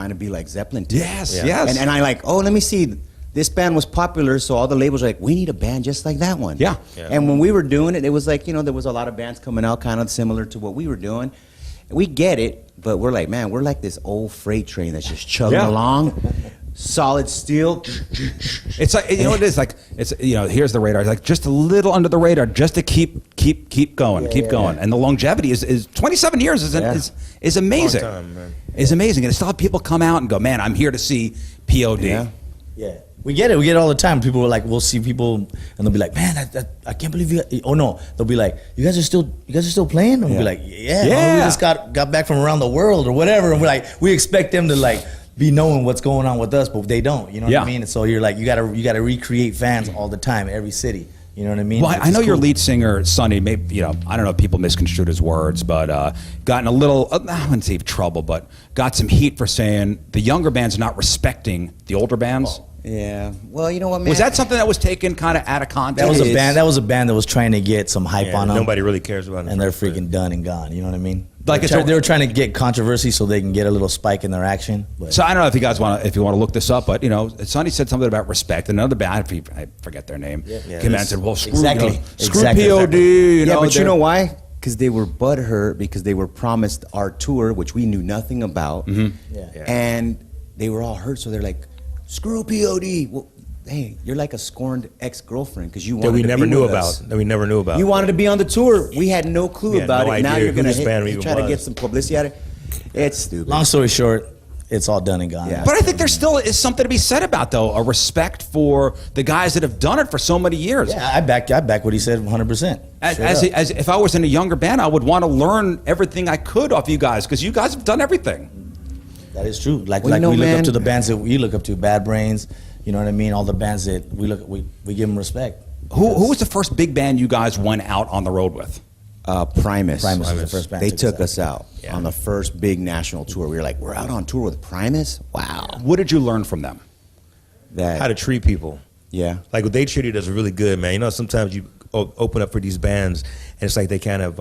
trying to be like Zeppelin. Yes, yes. And I like, oh, let me see. This band was popular, so all the labels are like, we need a band just like that one. Yeah. And when we were doing it, it was like, there was a lot of bands coming out kind of similar to what we were doing. We get it, but we're like, man, we're like this old freight train that's just chugging along. Solid steel. It's like, you know what it is? Like, it's, here's the radar. It's like just a little under the radar just to keep going, keep going. And the longevity is 27 years is amazing. Long time, man. It's amazing. And still have people come out and go, man, I'm here to see POD. Yeah. We get it. We get it all the time. People are like, we'll see people, and they'll be like, "Man, I can't believe you." Oh no, they'll be like, "You guys are still playing?" And we'll be like, "Yeah, well, we just got back from around the world or whatever." And we're like, we expect them to like be knowing what's going on with us, but they don't. You know what I mean? And so you're like, you gotta recreate fans all the time, every city. You know what I mean? Well, I know your lead singer, Sonny, maybe, I don't know if people misconstrued his words, but got in a little, I wouldn't say trouble, but got some heat for saying the younger band's not respecting the older bands. Yeah. Well, you know what, man? Was that something that was taken kind of out of context? That was a band that was trying to get some hype on them. Nobody really cares about them. And they're freaking done and gone. You know what I mean? Like they were trying to get controversy so they can get a little spike in their action. But. So I don't know if you guys want to look this up, but Sonny said something about respect. Another band, I forget their name, came out and said, "Well, screw POD." But you know why? Because they were butthurt because they were promised our tour, which we knew nothing about, and they were all hurt. So they're like, "Screw POD." Well, hey, you're like a scorned ex-girlfriend because you wanted that we to never be knew with about. us. That we never knew about. You wanted to be on the tour. We had no clue about it. Now you're gonna try to get some publicity out of it. It's stupid. Long story short, it's all done and gone. Yeah. But I think there still is something to be said about, though, a respect for the guys that have done it for so many years. Yeah, I back what he said 100%. As if I was in a younger band, I would want to learn everything I could off you guys because you guys have done everything. That is true. Like we look up to the bands that we look up to, Bad Brains. You know what I mean? All the bands that we give them respect. Who was the first big band you guys went out on the road with? Primus. Primus was the first band. They took us out on the first big national tour. We were like, we're out on tour with Primus? Wow. What did you learn from them? How to treat people. Yeah. Like they treated us really good, man. Sometimes you open up for these bands and it's like they kind of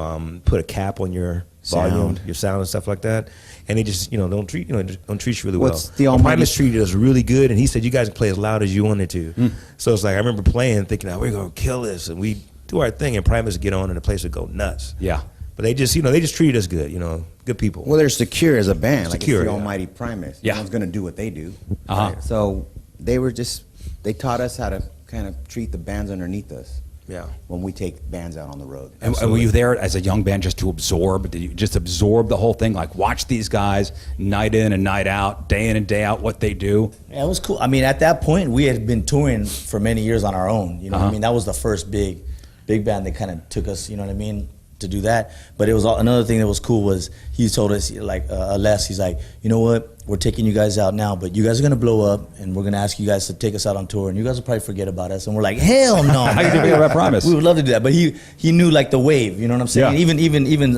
put a cap on your volume, your sound and stuff like that. And they just, don't treat you really well. Primus treated us really good, and he said, "You guys can play as loud as you wanted to." So it's like I remember playing, thinking, "Oh, we're gonna kill this," and we do our thing, and Primus would get on, and the place would go nuts. Yeah. But they just, they just treated us good, good people. Well, they're secure as a band, like it's the almighty Primus. Yeah. No one's gonna do what they do. Right? So they taught us how to kind of treat the bands underneath us. Yeah. When we take bands out on the road. And were you there as a young band just to absorb? Did you just absorb the whole thing? Like watch these guys night in and night out, day in and day out, what they do? Yeah, it was cool. I mean, at that point, we had been touring for many years on our own. You know what I mean? That was the first big band that kind of took us, you know what I mean, to do that. But it was another thing that was cool was he told us, like, Les, he's like, you know what? We're taking you guys out now, but you guys are going to blow up, and we're going to ask you guys to take us out on tour, and you guys will probably forget about us. And we're like, hell no. How you think about Primus? We would love to do that, but he knew, like, the wave, you know what I'm saying? Yeah. Even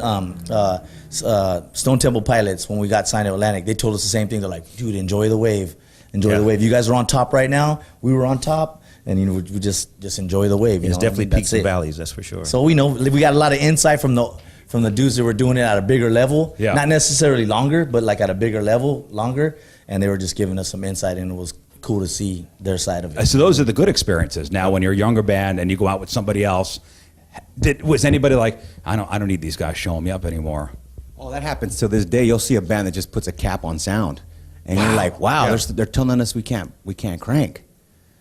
Stone Temple Pilots, when we got signed to Atlantic, they told us the same thing. They're like, dude, enjoy the wave. Enjoy the wave. You guys are on top right now. We were on top, and we just enjoy the wave. It's definitely peaks and valleys, that's for sure. So we know we got a lot of insight from the dudes that were doing it at a bigger level. Yeah. Not necessarily longer, but like at a bigger level, longer. And they were just giving us some insight, and it was cool to see their side of it. So those are the good experiences. Now, when you're a younger band and you go out with somebody else, was anybody like, I don't need these guys showing me up anymore? Oh, that happens to this day. You'll see a band that just puts a cap on sound, and you're like, wow, they're telling us we can't crank.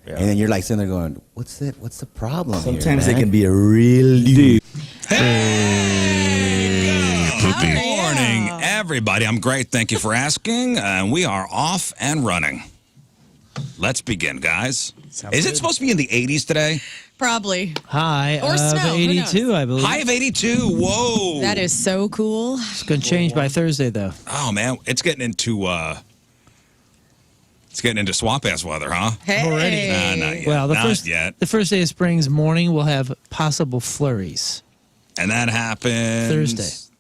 Yeah. And then you're like sitting there going, what's the problem? Sometimes they can be a real dude. Good morning, everybody. I'm great. Thank you for asking. We are off and running. Let's begin, guys. Is it supposed to be in the 80s today? Probably. High or of snow, 82, I believe. High of 82. Whoa. That is so cool. It's going to change by Thursday, though. Oh, man. It's getting into swamp-ass weather, huh? Hey. Already. Nah, not yet. Well, not yet. The first day of spring's morning, we'll have possible flurries. And that happens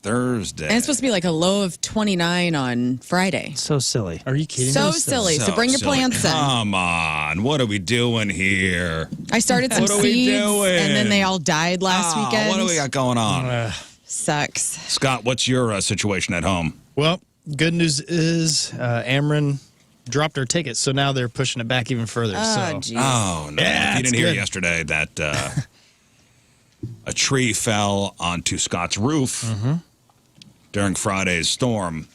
Thursday. And it's supposed to be like a low of 29 on Friday. So silly. Are you kidding? So silly. So bring your plants in. Come on. What are we doing here? I started some seeds, and then they all died last weekend. What do we got going on? Sucks. Scott, what's your situation at home? Well, Good news is Ameren dropped our tickets, so now they're pushing it back even further. Geez. Oh, no. Yeah, If you it's didn't hear good. yesterday that a tree fell onto Scott's roof during Friday's storm.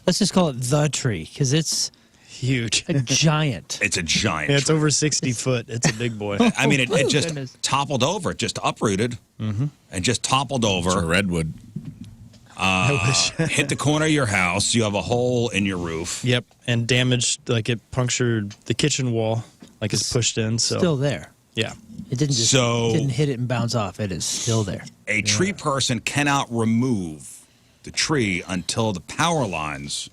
Let's just call it the tree because it's Huge. a giant. It's a giant Yeah, it's tree. over 60 foot. It's a big boy. I mean, it Oh, just goodness. toppled over. It just uprooted and just toppled over. It's a redwood. Hit the corner of your house. You have a hole in your roof. Yep, and damaged, like it punctured the kitchen wall, like it's pushed in. So Still there. yeah, It didn't just didn't hit it and bounce off. It is still there. A tree person cannot remove the tree until the power lines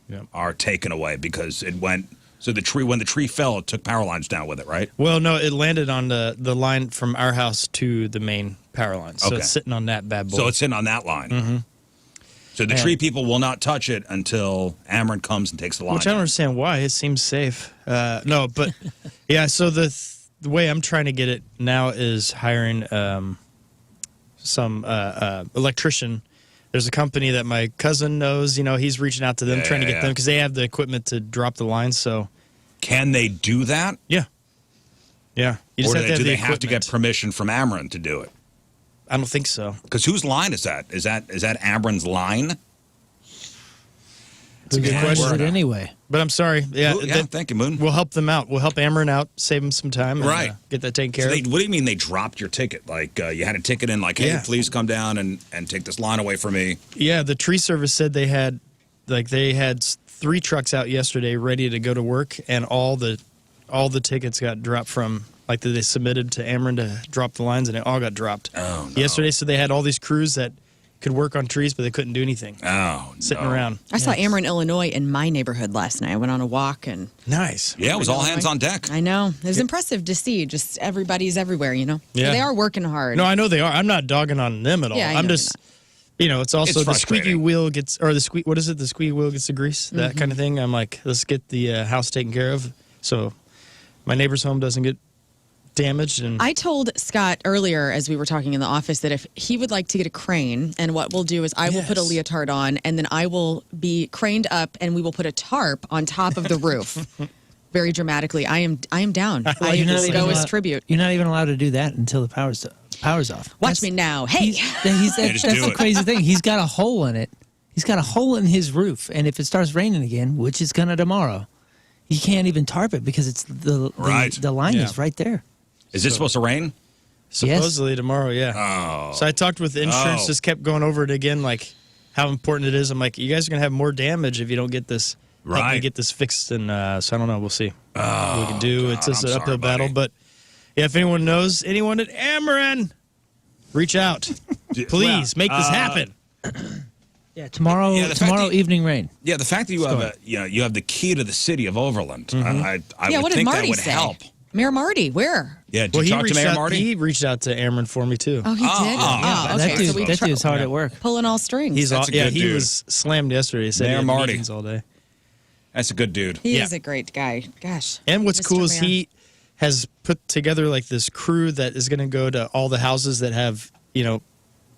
Yep. are taken away because it went. So the tree, when the tree fell, it took power lines down with it, right? Well, no, it landed on the line from our house to the main power line, so Okay. it's sitting on that bad boy. So it's sitting on that line. So the tree people will not touch it until Ameren comes and takes the line. Which I don't understand why. It seems safe. No, but yeah. So the way I'm trying to get it now is hiring some electrician. There's a company that my cousin knows. You know, he's reaching out to them, trying to get them because they have the equipment to drop the lines. So Can they do that? yeah, yeah. You just Or have to have do the they have to get equipment. permission from Ameren to do it? I don't think so. Because whose line is that? Is that Ameren's line? It's a good Why is question. it anyway? But I'm sorry. Yeah, Ooh, yeah, thank you, Moon. we'll help them out. We'll help Ameren out, save them some time, and, Right. get that taken So care they, of. what do you mean they dropped your ticket? Like you had a ticket in, like, hey, Yeah. please come down and take this line away from me. Yeah, the tree service said they had 3 trucks out yesterday ready to go to work, and all the tickets got dropped from that they submitted to Ameren to drop the lines, and it all got dropped. Oh, no. Yesterday, so they had all these crews that could work on trees, but they couldn't do anything, Oh, sitting no. around. I saw Ameren, Illinois in my neighborhood last night. I went on a walk and Nice. Yeah, it was all hands on deck. I know. It was impressive to see. Just everybody's everywhere, you know? Yeah. They are working hard. No, I know they are. I'm not dogging on them at all. Yeah, I I'm know just, it's also It's the squeaky frustrating. wheel gets, or the squeak. What is it? The squeaky wheel gets the grease. That kind of thing. I'm like, let's get the house taken care of, so my neighbor's home doesn't get damaged. And I told Scott earlier as we were talking in the office that if he would like to get a crane, and what we'll do is I will put a Yes. leotard on, and then I will be craned up, and we will put a tarp on top of the roof. Very dramatically. I am down. I You're not will even go as allowed- tribute. You're not even allowed to do that until the power's off. Watch me now. Hey. That's just that's do the it. crazy thing. He's got a hole in it. He's got a hole in his roof, and if it starts raining again, which is gonna tomorrow, he can't even tarp it because it's the line Yeah. is right there. Is it supposed to rain? supposedly tomorrow, yeah. Oh. So I talked with the insurance, Oh. just kept going over it again, like how important it is. I'm like, you guys are gonna have more damage if you don't get this. Help me Right. get this fixed, and so I don't know. We'll see what we can do. God, It's just I'm an sorry, uphill battle, buddy. but yeah, if anyone knows anyone at Ameren, reach out, please make this happen. Yeah, tomorrow Yeah, the fact that- evening rain. Yeah, the fact that you have you have the key to the city of Overland, I Yeah, would what did think that Marty would say? help. Mayor Marty, where? Yeah, did Well, you he talk to reached Mayor out. Marty? He reached out to Ameren for me too. Oh, he did? yeah. Oh, that okay. So we dude, that dude's hard at work. pulling all strings. He's That's a yeah, good he dude. was slammed yesterday. He said Mayor he had Marty. meetings all day. That's a good dude. He Yeah. is a great guy. Gosh. And what's Mr. cool is Mayor. he has put together like this crew that is going to go to all the houses that have,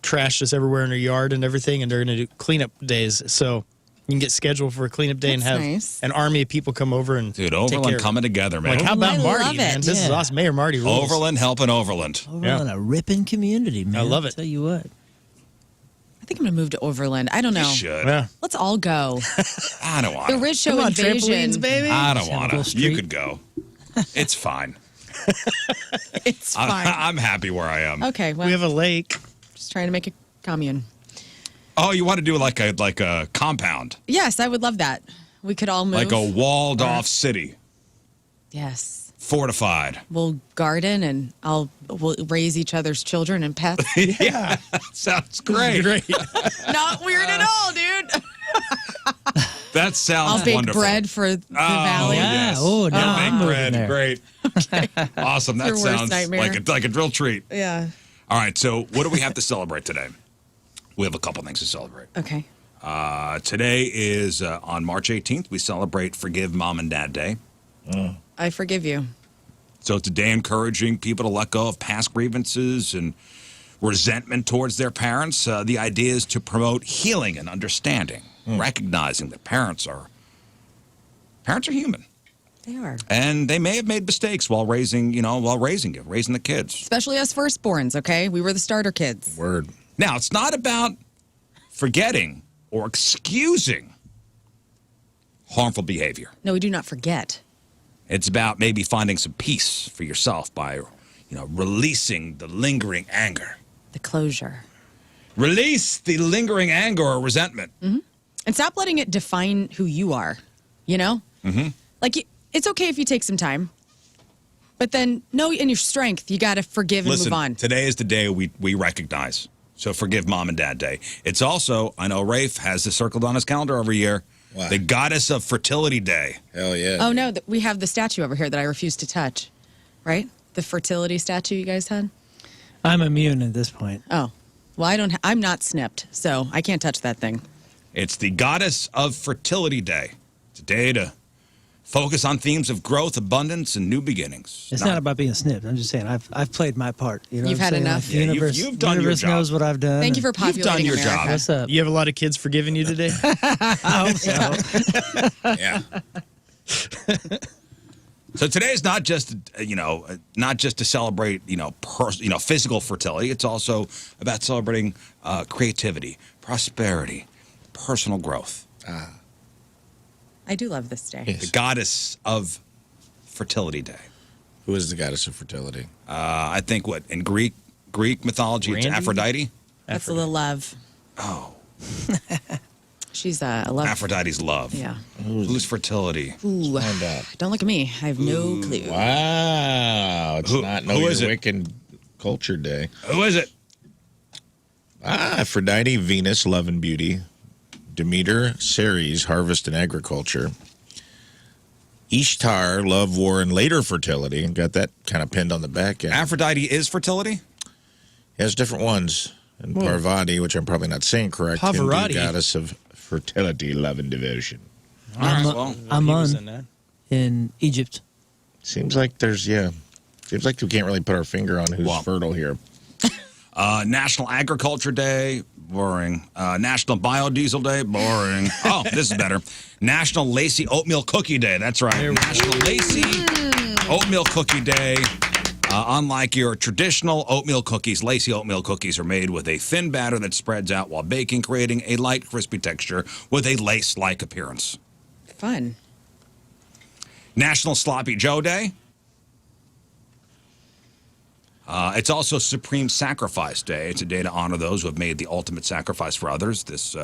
trash just everywhere in their yard and everything, and they're going to do cleanup days. So you can get scheduled for a cleanup day and That's have nice. an army of people come over and Dude, take Overland care of coming it. together, Like, man. how about I Marty, love man? it. This is Yeah. awesome. Mayor Marty rules. Overland helping Overland. Overland, a ripping community, man. love it. Tell you what. I think I'm going to move to Overland. I don't know. You should. Yeah. Let's all go. I don't want The to. Riz Show Come on, invasion. trampolines, baby. I don't want Temple to. You Street. could go. It's fine. It's fine. I'm happy where I am. Okay, well, We have a lake. just trying to make a commune. Oh, you want to do like a compound, Yes, I would love that. We could all move. like a walled off city, Yes. fortified. We'll garden and we'll raise each other's children and pets. Yeah, sounds great. Not weird at all, dude. That sounds I'll bake wonderful. bread for the valley. yeah. Yes. Oh, now You'll I'm make moving bread. there. Great. Awesome. That Your worst sounds nightmare. like a real treat. Yeah. All right. So, what do we have to celebrate today? We have a couple things to celebrate. Okay. Today is on March 18th. We celebrate Forgive Mom and Dad Day. I forgive you. So it's a day encouraging people to let go of past grievances and resentment towards their parents. The idea is to promote healing and understanding. recognizing that parents are human. They are. And they may have made mistakes while raising the kids. Especially us firstborns, okay? We were the starter kids. Word. Now, it's not about forgetting or excusing harmful behavior. No, we do not forget. It's about maybe finding some peace for yourself by, releasing the lingering anger. The closure. Release the lingering anger or resentment. Mm-hmm. And stop letting it define who you are, Mm-hmm. Like, it's okay if you take some time. But then know in your strength, you got to forgive and Listen, move on. Today is the day we recognize. So forgive Mom and Dad Day. It's also, I know Rafe has this circled on his calendar every year, Wow. the Goddess of Fertility Day. Hell yeah. Oh, no, we have the statue over here that I refuse to touch, right? The fertility statue you guys had? I'm immune at this point. Oh, well, I'm not snipped, so I can't touch that thing. It's the Goddess of Fertility Day. It's a day to focus on themes of growth, abundance, and new beginnings. It's not about being snipped. I'm just saying I've played my part. You know You've what I'm had saying? enough. Like, Yeah, the universe, you've done your universe job. knows what I've done. Thank you for You've done populating your America. job. What's up? You have a lot of kids forgiving you today? I hope so. Yeah. So today is not just to celebrate physical fertility. It's also about celebrating creativity, prosperity, personal growth. I do love this day. The Goddess of Fertility Day. Who is the goddess of fertility? I think in Greek mythology, it's Randy? Aphrodite. That's the love. Oh, She's a love. Aphrodite's love. Yeah. Who's fertility? Ooh. Find out. Don't look at me. I have no clue. Wow. It's not who Know is Your it? Wiccan Culture Day. Who is it? Aphrodite, Venus, love and beauty. Demeter, Ceres, harvest and agriculture. Ishtar, love, war, and later fertility. Got that kind of pinned on the back end. Aphrodite is fertility? He has different ones. And Parvati, which I'm probably not saying correct. Hindu Pavarotti. goddess of fertility, love, and devotion. All right, well, I'm He was on in that. in Egypt. Seems like seems like we can't really put our finger on who's Well, fertile here. National Agriculture Day, boring. National Biodiesel Day, boring. Oh, this is better. National Lacy Oatmeal Cookie Day. That's right. National Lacy Oatmeal Cookie Day. Unlike your traditional oatmeal cookies, Lacy oatmeal cookies are made with a thin batter that spreads out while baking, creating a light, crispy texture with a lace-like appearance. Fun. National Sloppy Joe Day. It's also Supreme Sacrifice Day. It's a day to honor those who have made the ultimate sacrifice for others. This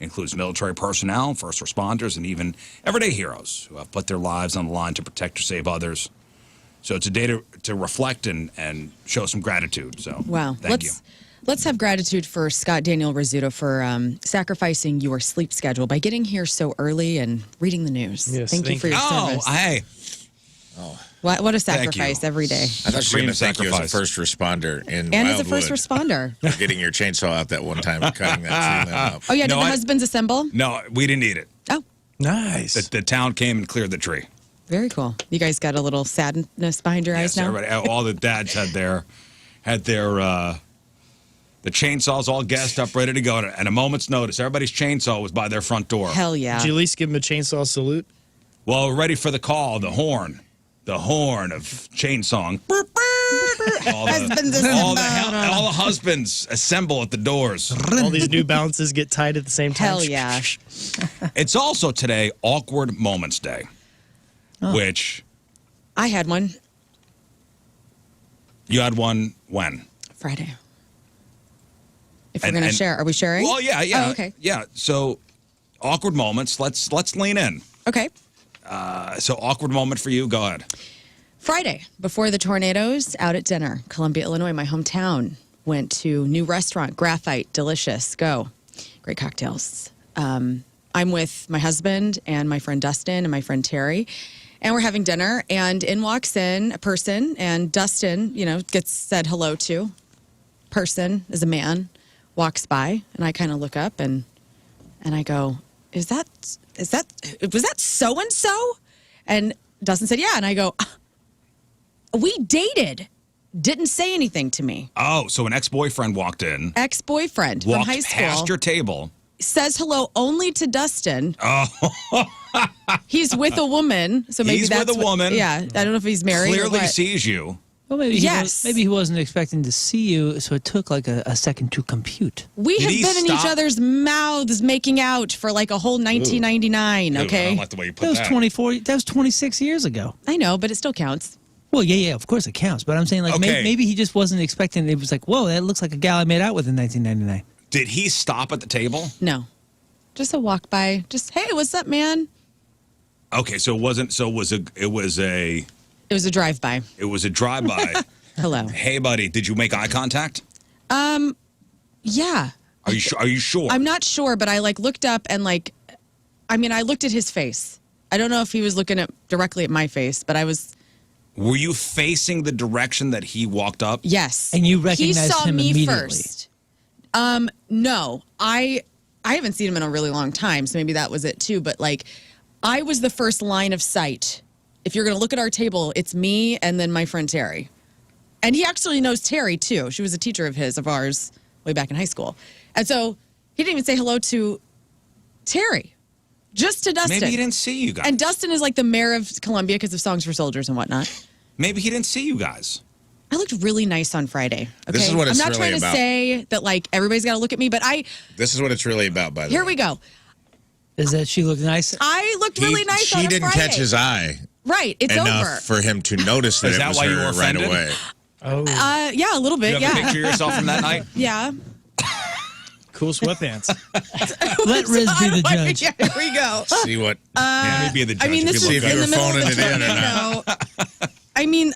includes military personnel, first responders, and even everyday heroes who have put their lives on the line to protect or save others. So it's a day to reflect and show some gratitude. So Wow. thank you. Let's have gratitude for Scott Daniel Rizzuto for sacrificing your sleep schedule by getting here so early and reading the news. Yes, thank you thank for your Oh, service. hey. What a Thank you. sacrifice every day. I thought you were Supreme going to thank you as a sacrifice. first responder in And as a first Wildwood responder. for getting your chainsaw out that one time and cutting that tree limb up. Oh, yeah. No, Did the I- husbands assemble? No, we didn't need it. Oh, Nice. The town came and cleared the tree. very cool. You guys got a little sadness behind your eyes Yes, now? everybody, all the dads had their the chainsaws all gassed up, ready to go. And at a moment's notice, everybody's chainsaw was by their front door. Hell yeah. Did you at least give him a chainsaw salute? Well, we're ready for the call, the horn of chainsawing. all, all the husbands assemble at the doors. All these New Balances get tied at the same time. Hell yeah. It's also today Awkward Moments Day, which I had one you had one when? Friday. If we're And- going to and- share, are we sharing? Well, yeah. Oh, okay. Yeah, so awkward moments. Let's lean in. Okay. So awkward moment for you. Go ahead. Friday, before the tornadoes, out at dinner, Columbia, Illinois, my hometown. Went to new restaurant, Graphite, delicious. Go. Great cocktails. I'm with my husband and my friend Dustin and my friend Terry, and we're having dinner. And in walks in a person, and Dustin, gets said hello to. Person is a man, walks by, and I kind of look up and I go, was that so and so? And Dustin said, yeah. And I go, we dated. Didn't say anything to me. Oh, so an ex-boyfriend walked in, Ex-boyfriend from walked high school. past your table. says hello only to Dustin. Oh. He's with a woman, so maybe He's that's with a woman. Yeah, I don't know if he's married. Clearly or what. sees you. Well, maybe Yes. maybe he wasn't expecting to see you, so it took like a second to compute. We Did have he been in each stop? other's mouths making out for like a whole 1999. Ooh, I Okay, don't like the way you put That was that. 24. That was 26 years ago. I know, but it still counts. Well, yeah, of course it counts. But I'm saying like Okay. maybe he just wasn't expecting. It was like, whoa, that looks like a gal I made out with in 1999. Did he stop at the table? No, just a walk by. Just hey, what's up, man? Okay, so it wasn't. So it was a It was a drive by. drive-by. Hello. Hey, buddy, did you make eye contact? Yeah. Are you sure? I'm not sure, but I like looked up and like, I mean, I looked at his face. I don't know if he was looking directly at my face, but I was. Were you facing the direction that he walked up? Yes. And you he recognized saw him me immediately. first. No, I haven't seen him in a really long time, so maybe that was it too. But like, I was the first line of sight. If you're going to look at our table, it's me and then my friend Terry. And he actually knows Terry too. She was a teacher of ours way back in high school. And so he didn't even say hello to Terry, just to Dustin. Maybe he didn't see you guys. And Dustin is like the mayor of Columbia because of Songs for Soldiers and whatnot. Maybe he didn't see you guys. I looked really nice on Friday. Okay? This is what it's I'm not really trying to about. say that like everybody's got to look at me, but This is what it's really about, by the way. here we go. Is that she looked nice? I looked really nice She on a didn't Friday. catch his eye Right, it's enough over. for him to notice that Is it that was why you her were right offended? away. Oh, Yeah, a little You bit. have a Yeah, picture of yourself from that night? yeah. cool sweatpants. Let Riz be the I- judge. Yeah, here we go. See what? Yeah, maybe the judge. I mean, this if is you if look you in were the middle of phoning the it in or tornado. I mean,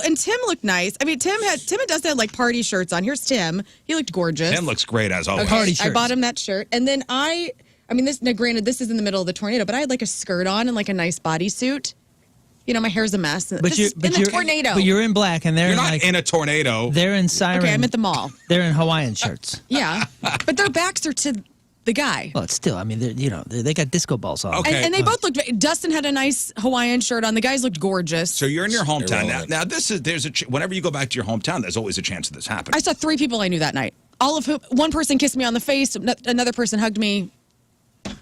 and Tim looked nice. I mean, Tim and Dustin had like party shirts on. Here's Tim. He looked gorgeous. Tim looks great as always. Party I shirts. bought him that shirt, and then I mean, this. Now, granted, this is in the middle of the tornado, but I had like a skirt on and like a nice bodysuit. You know, my hair's a mess. But This you're is in the tornado. But you're in black, and they're You're in not like in a tornado. they're in siren. okay, I'm at the mall. They're in Hawaiian shirts. Yeah, but their backs are to the guy. Well, it's still. I mean, they got disco balls on. Okay. And they both looked. Dustin had a nice Hawaiian shirt on. The guys looked gorgeous. So you're in your hometown now. Irrelevant. Now whenever you go back to your hometown, there's always a chance of this happening. I saw 3 people I knew that night. All of whom, one person kissed me on the face, another person hugged me.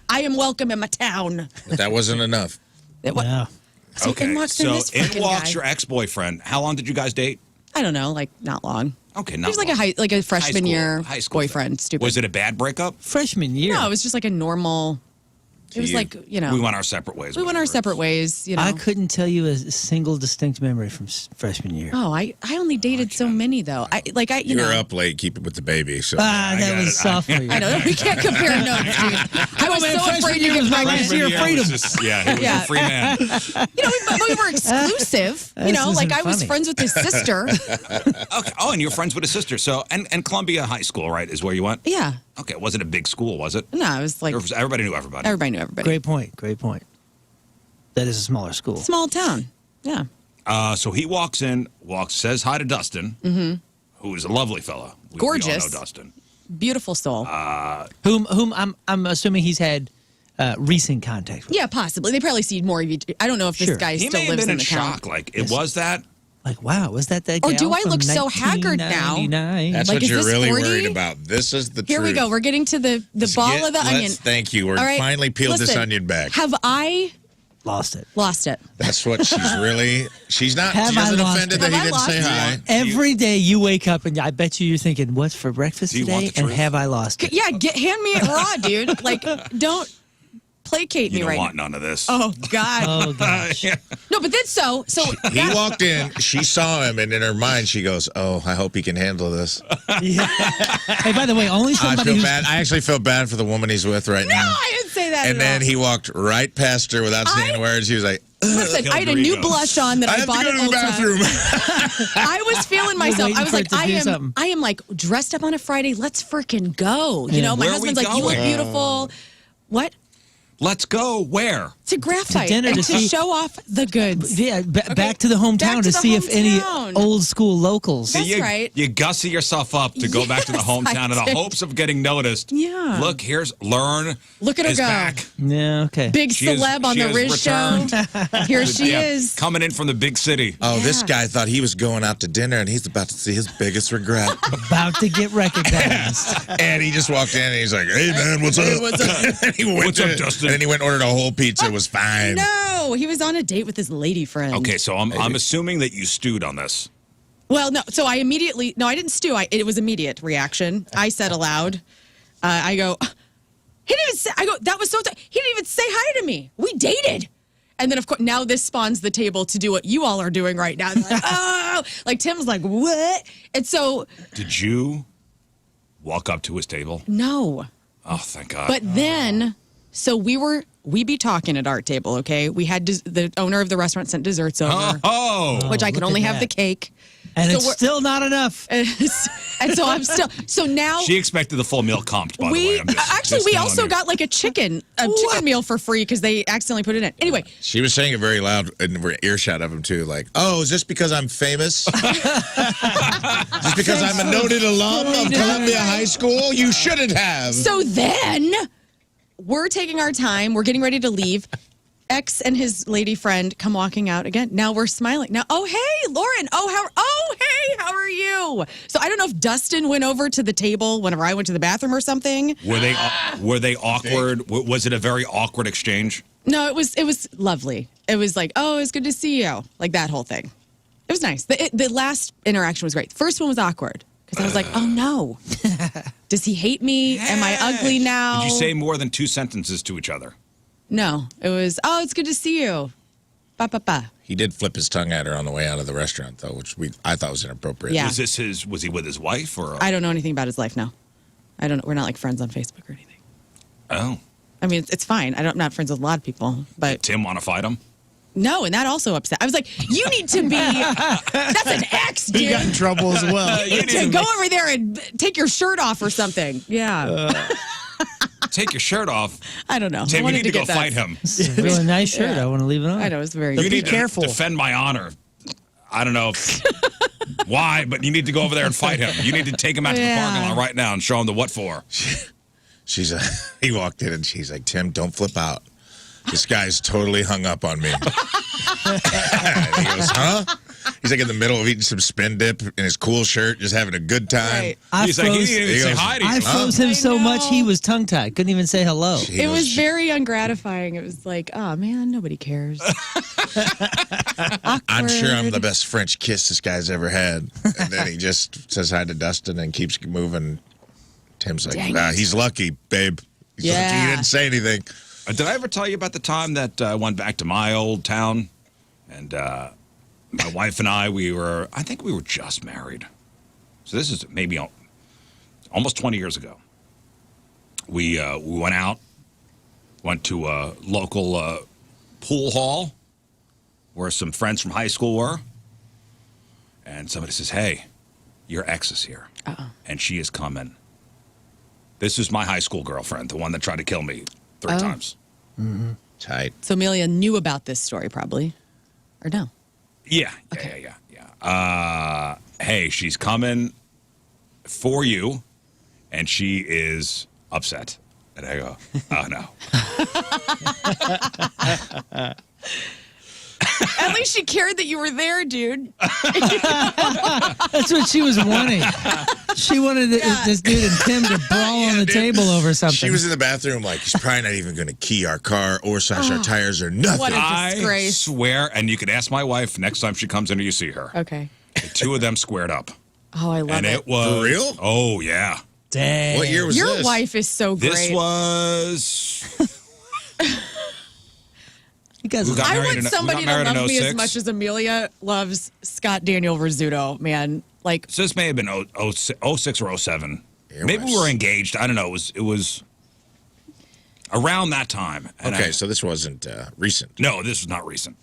I am welcome in my town. But that wasn't enough. Yeah. So in walks in this in fucking walks guy. your ex-boyfriend. How long did you guys date? I don't know, like not long. Okay, He not was like long. a freshman year high school boyfriend. thing. Stupid. Was it a bad breakup? Freshman year. No, it was just like a normal. It was you. like We went our separate ways. we went our whatever. separate ways. You know. I couldn't tell you a single distinct memory from freshman year. Oh, I only dated so many though. You You know. were up late keeping with the baby, so Ah, that got was it. sophomore year. I know we can't compare notes, dude. I was man, so freshman afraid to year get was my pregnant. last year of Yeah, freedom. he was Yeah. a free man. You know, but we were exclusive. You This know, like isn't I was funny. friends with his sister. Okay. Oh, and you're friends with his sister. So, and Columbia High School, right, is where you went? Yeah. Okay. It wasn't a big school, was it? No, it was like Everybody knew everybody. everybody knew everybody. Great point. Great point. That is a smaller school. Small town. Yeah. So he walks in, says hi to Dustin, who is a lovely fella. We all Gorgeous. know Dustin. Beautiful soul. Whom I'm assuming he's had recent contact with. Yeah, possibly. They probably see more of you. I don't know if this Sure. guy He still may have lives been in in the town. shock. Like, it was that. Like, wow, was that Or gal do I from look so haggard now? 1999? that's Like, what is you're this really 40? worried about. This is the Here truth. we go. We're getting to the ball of the onion. Thank you. We're All right, finally peeled this listen, onion back. Have I Lost it. lost it? That's what she's really. She's not. Have She I isn't lost offended it? that he Have I didn't say lost hi. it? Every day you wake up and I bet you're thinking, what's for breakfast Do you want today? the And truth? have I lost it? Yeah, hand me it raw, dude. Like, don't placate You me don't right want now. none of this. Oh God. Oh, gosh. No, but then so He walked in. She saw him, and in her mind, she goes, "Oh, I hope he can handle this." Hey, by the way, only I somebody feel who's bad. I actually feel bad for the woman he's with right No, now. I didn't say that. And at then all. he walked right past her without saying words. He was like, Listen, I had a new Rodrigo. blush on that "I I, have to bought go at to the Ulta. bathroom." I was feeling myself. waiting I was for like, it to do something. I am like dressed up on a Friday. Let's freaking go. You Yeah. know, my Where are we husband's like, you look going? beautiful. What? Let's go. Where? To graphite dinner and to to see- show off the goods. Yeah, back to the hometown Back to to the see if any hometown. old school locals. That's you, right. You gussy yourself up to go back to the Yes, hometown in I the did. hopes of getting noticed. Yeah. Look, here's Lern. Look at her is go. back. Yeah, okay. Big She is- celeb on she the has Riz show. returned. Here she Yeah, is. coming in from the big city. Oh, this Yeah. guy thought he was going out to dinner, and he's about to see his biggest regret. About to get recognized. And he just walked in, and he's like, "Hey, man, what's up?" And he went What's up, to- Dustin? And then he went and ordered a whole pizza. It was fine. No, he was on a date with his lady friend. Okay, so I'm assuming that you stewed on this. Well, no. So I immediately, no, I didn't stew. It was immediate reaction. I said aloud, I go, he didn't even say, I go, that was so, he didn't even say hi to me. We dated. And then, of course, now this spawns the table to do what you all are doing right now. They're like, oh, like Tim's like, what? And so, Did you walk up to his table? no. Oh, thank God. But then, so we be talking at our table, okay? We had, the owner of the restaurant sent desserts over, oh, which I could look only at have that. the cake. And So it's we're- still not enough. And so I'm still, so now. she expected the full meal comped, by the We way. I'm just- actually just we telling also you. got like a chicken meal for free because they accidentally put it in. Anyway, She was saying it very loud in earshot of him too, like, "Oh, is this because I'm famous? Just because I'm a noted alum of Columbia High School? You shouldn't have." so then we're taking our time. We're getting ready to leave. X and his lady friend come walking out again. Now we're smiling. Now, oh hey, Lauren. Hey, how are you? So I don't know if Dustin went over to the table whenever I went to the bathroom or something. Were they awkward? Was it a very awkward exchange? No, it was lovely. It was like, oh, it's good to see you. Like that whole thing. It was nice. The last interaction was great. The first one was awkward because I was like, oh no. Does he hate me? Am I ugly now? Did you say more than 2 sentences to each other? No, it was, oh, it's good to see you. Ba, ba, ba. He did flip his tongue at her on the way out of the restaurant, though, which I thought was inappropriate. Yeah. Was he with his wife or? I don't know anything about his life now. I don't know. We're not like friends on Facebook or anything. Oh, I mean, it's fine. I'm not friends with a lot of people, but Tim want to fight him? no, and that also upset. I was like, you need to be, that's an ex, dude. He got in trouble as well. You need to go over there and take your shirt off or something. Yeah. Take your shirt off. I don't know. I Tim, you wanted need to go get that. fight him. It's a really nice shirt. Yeah. I want to leave it on. I know, it's very You good. need careful. to defend my honor. I don't know why, but you need to go over there and fight him. You need to take him out to the parking lot right now and show him the what for. He walked in and she's like, "Tim, don't flip out. This guy's totally hung up on me." And he goes, "Huh?" He's like in the middle of eating some spin dip in his cool shirt, just having a good time. Right. I He's like, he froze, didn't even He say goes, hi to I you. froze him I so much he know. was tongue tied. Couldn't even say hello. He It goes, was very ungratifying. It was like, oh man, nobody cares. "I'm sure I'm the best French kiss this guy's ever had." And then he just says hi to Dustin and keeps moving. Tim's like, Dang "Nah, it. he's lucky, babe. He's lucky Yeah. he didn't say anything." Did I ever tell you about the time that I went back to my old town? And my wife and I think we were just married. So this is maybe almost 20 years ago. We went out, went to a local pool hall where some friends from high school were. And somebody says, "Hey, your ex is here." And she is coming. This is my high school girlfriend, the one that tried to kill me 3 times. Tight. So Amelia knew about this story probably, or no? Yeah. Hey, she's coming for you, and she is upset. And I go, oh, no. At least she cared that you were there, dude. That's what she was wanting. She wanted this dude and Tim to brawl on the table over something. She was in the bathroom like, "He's probably not even going to key our car or slash our tires or nothing." What a I disgrace. swear, and you could ask my wife next time she comes in or you see her. Okay. The 2 of them squared up. Oh, I love And it. it was. For real? Oh, yeah. Dang. What year was Your this? wife is so great. This was. You guys Who got I married want in- we somebody got to married in love me as 06. much as Amelia loves Scott Daniel Rizzuto, man. Like, So this may have been 06 or 07. It Maybe was- we were engaged. I don't know. It was around that time. And Okay, so this wasn't recent. No, this was not recent.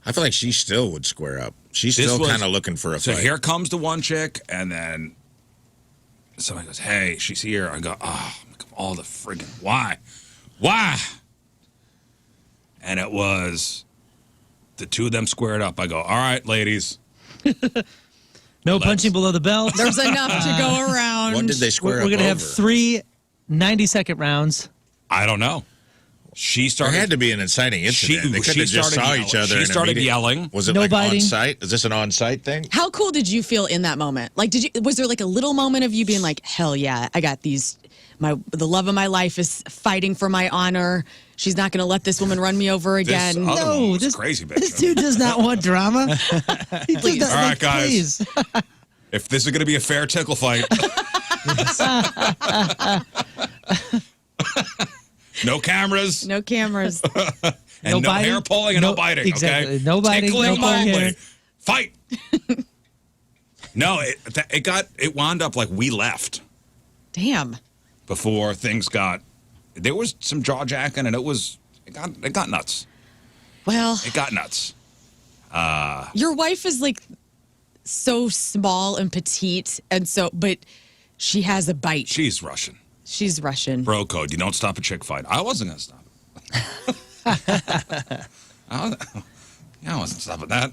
I feel like she still would square up. She's This still was- kind of looking for a So fight. here comes the one chick, and then somebody goes, "Hey, she's here." I go, "Oh, all the friggin' why?" and it was the two of them squared up. I go, all right, ladies. No punching below the belt. There's enough to go around. What did they square We're up going to have over? 3 90-second rounds. I don't know. She There started. had to be an inciting incident. They could she have just started saw yelling. each other. She and started immediately- yelling. Was it No like biting. on site? Is this an on site thing? How cool did you feel in that moment? Like, was there like a little moment of you being like, hell yeah, I got these. The love of my life is fighting for my honor. She's not going to let this woman run me over again. This other one No, was this crazy bitch. This dude does not want drama. He does Please. not- All right, like, guys. please. If this is going to be a fair tickle fight. No cameras. No cameras. And No no biting? hair pulling and no, No- biting. exactly. Okay? No biting, Tickling no pulling only. hair. Fight. No, it wound up like we left Damn. before things got. There was some jaw jacking and it got nuts. Well, It got nuts. your wife is like so small and petite, and so, but she has a bite. She's Russian. She's Russian. Bro code. You don't stop a chick fight. I wasn't gonna stop it. I wasn't stopping that.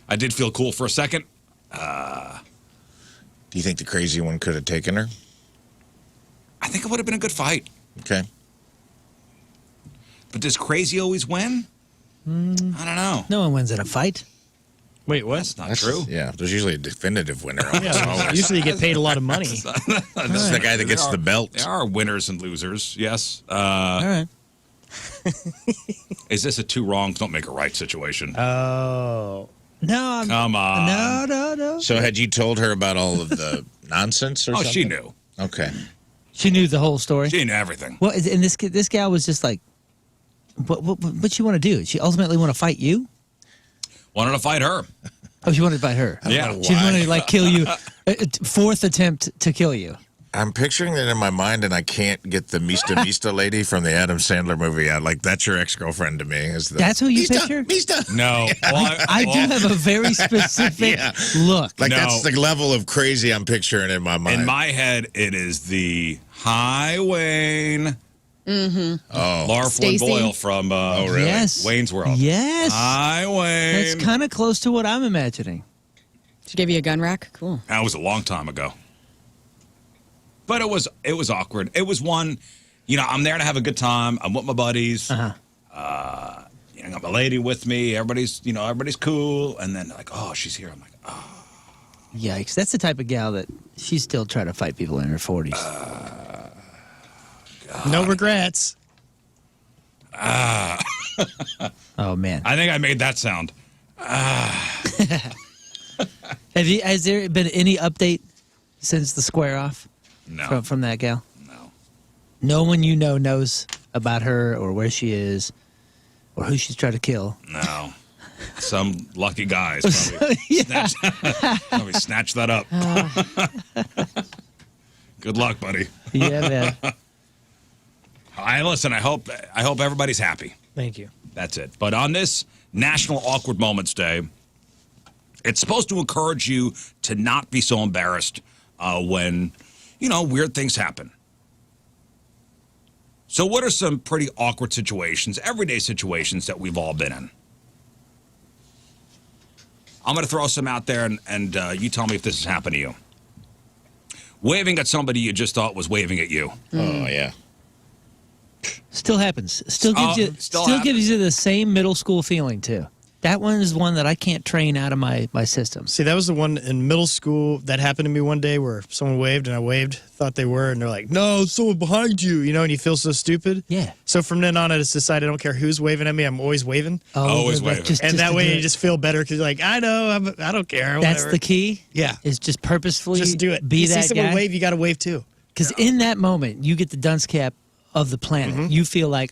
I did feel cool for a second. Do you think the crazy one could have taken her? I think it would have been a good fight. Okay. But does crazy always win? I don't know. No one wins in a fight. Wait, what? That's not true. Yeah, there's usually a definitive winner. Yeah, usually you get paid a lot of money. This is the guy that gets the belt. There are winners and losers. Yes. All right. Is this a two wrongs don't make a right situation? Oh. No, Come on. No. So had you told her about all of the nonsense or Oh, something? she knew. Okay. She knew the whole story. She knew everything. Well, and this gal was just like, what she want to do? She ultimately want to fight you? Wanted to fight her. Oh, she wanted to fight her. Yeah. know She why. wanted to like kill you. Fourth attempt to kill you. I'm picturing that in my mind, and I can't get the Mista lady from the Adam Sandler movie out. Like, that's your ex-girlfriend to me. Is the, That's who you Mista, picture? Mista. No. Well, I do have a very specific Yeah. look. Like, No. that's the level of crazy I'm picturing in my mind. in my head, it is the Hi Wayne. oh. Laura Flynn Stacey? Boyle from really? Yes. Wayne's World. Yes. Hi Wayne. That's kind of close to what I'm imagining. She gave you a gun rack? Cool. That was a long time ago. But it was awkward. It was one, I'm there to have a good time. I'm with my buddies. Uh-huh. I got my lady with me. Everybody's cool. And then like, oh, she's here. I'm like, oh. Yikes. That's the type of gal that she's still trying to fight people in her 40s. No regrets. Oh, man. I think I made that sound. Has there been any update since the square off No. from that gal? No. No one you know knows about her or where she is or who she's trying to kill. No. Some lucky guys probably, probably snatched that up. Good luck, buddy. Yeah, man. I hope everybody's happy. Thank you. That's it. But on this National Awkward Moments Day, it's supposed to encourage you to not be so embarrassed when, weird things happen. So what are some pretty awkward situations, everyday situations that we've all been in? I'm going to throw some out there, and you tell me if this has happened to you. Waving at somebody you just thought was waving at you. Oh, yeah. Still happens. Still gives still gives you the same middle school feeling too. That one is one that I can't train out of my system. See, that was the one in middle school that happened to me one day where someone waved and I waved, thought they were, and they're like, no, someone behind you, and you feel so stupid. Yeah. So from then on, I just decided I don't care who's waving at me, I'm always waving. Always but waving. And that to way do you it. just feel better because you're like, I know, I don't care. That's whatever. the key. Yeah. Is just purposefully Just do it. Be you that see someone guy. wave, you got to wave too. Because in that moment, you get the dunce cap of the planet. You feel like,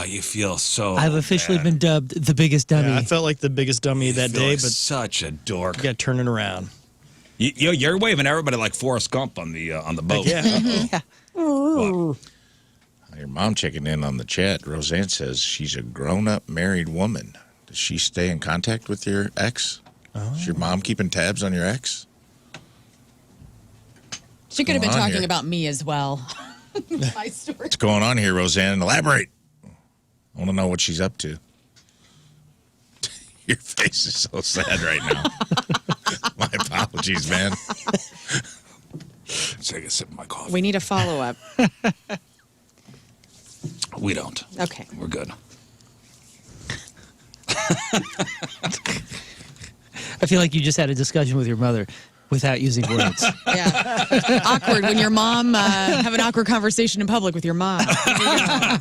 You feel so I've officially bad. been dubbed the biggest dummy. Yeah, I felt like the biggest dummy You that feel day, like but such a dork. you got to turn it around. You're waving everybody like Forrest Gump on the boat. Yeah. Your mom checking in on the chat. Roseanne says she's a grown-up married woman. Does she stay in contact with your ex? Is your mom keeping tabs on your ex? She could have been Come on talking here. about me as well. My story. What's going on here, Roseanne? Elaborate. I want to know what she's up to. Your face is so sad right now. My apologies, man. Take a sip of my coffee. We need a follow-up. We don't. Okay. We're good. I feel like you just had a discussion with your mother without using words. Yeah. Awkward when your mom have an awkward conversation in public with your mom. Yeah,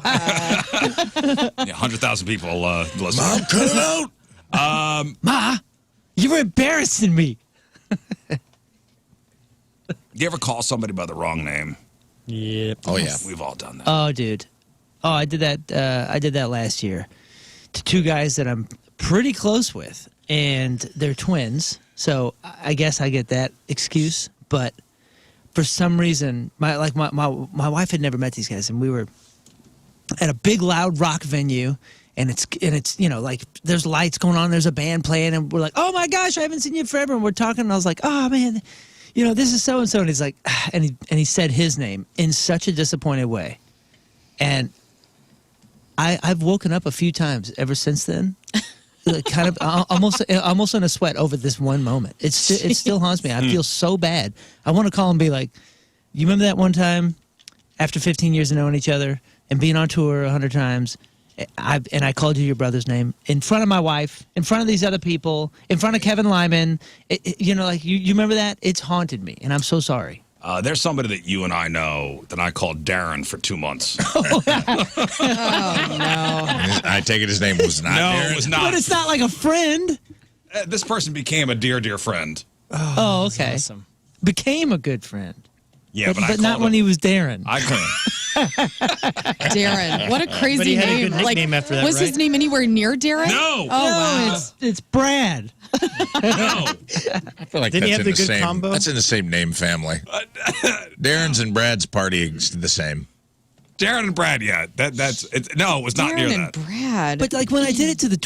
100,000 people listen. Mom, cut it out. Ma, you were embarrassing me. You ever call somebody by the wrong name? Yep. Oh, yeah. We've all done that. Oh, dude. Oh, I did that. I did that last year to two guys that I'm pretty close with, and they're twins. So I guess I get that excuse. But for some reason, my wife had never met these guys, and we were at a big loud rock venue. And it's you know, like there's lights going on, there's a band playing, and we're like, oh my gosh, I haven't seen you forever. And we're talking, and I was like, oh man, you know, this is so and so. And he's like, and he said his name in such a disappointed way. And I've woken up a few times ever since then, kind of almost in a sweat over this one moment. It still haunts me. I feel so bad. I want to call and be like, you remember that one time after 15 years of knowing each other and being on tour 100 times? I called you your brother's name in front of my wife, in front of these other people, in front of Kevin Lyman. You know, like you remember that? It's haunted me, and I'm so sorry. There's somebody that you and I know that I called Darren for 2 months. Oh, no. I take it his name was not No, Darren. it was not. But it's not like a friend. This person became a dear, dear friend. Oh, okay. Awesome. Became a good friend. Yeah, but I not called when him. he was Darren. I couldn't. Darren. What a crazy But he had a name. good nickname after that, was his right? name anywhere near Darren? No. Oh, wow. It's Brad. No. I feel like Didn't he that's have in the the good same. combo? That's in the same name family. Darren's and Brad's party is the same. Darren and Brad, yeah. That's it. No, it was not near Darren and that. Brad. But like when I did it to the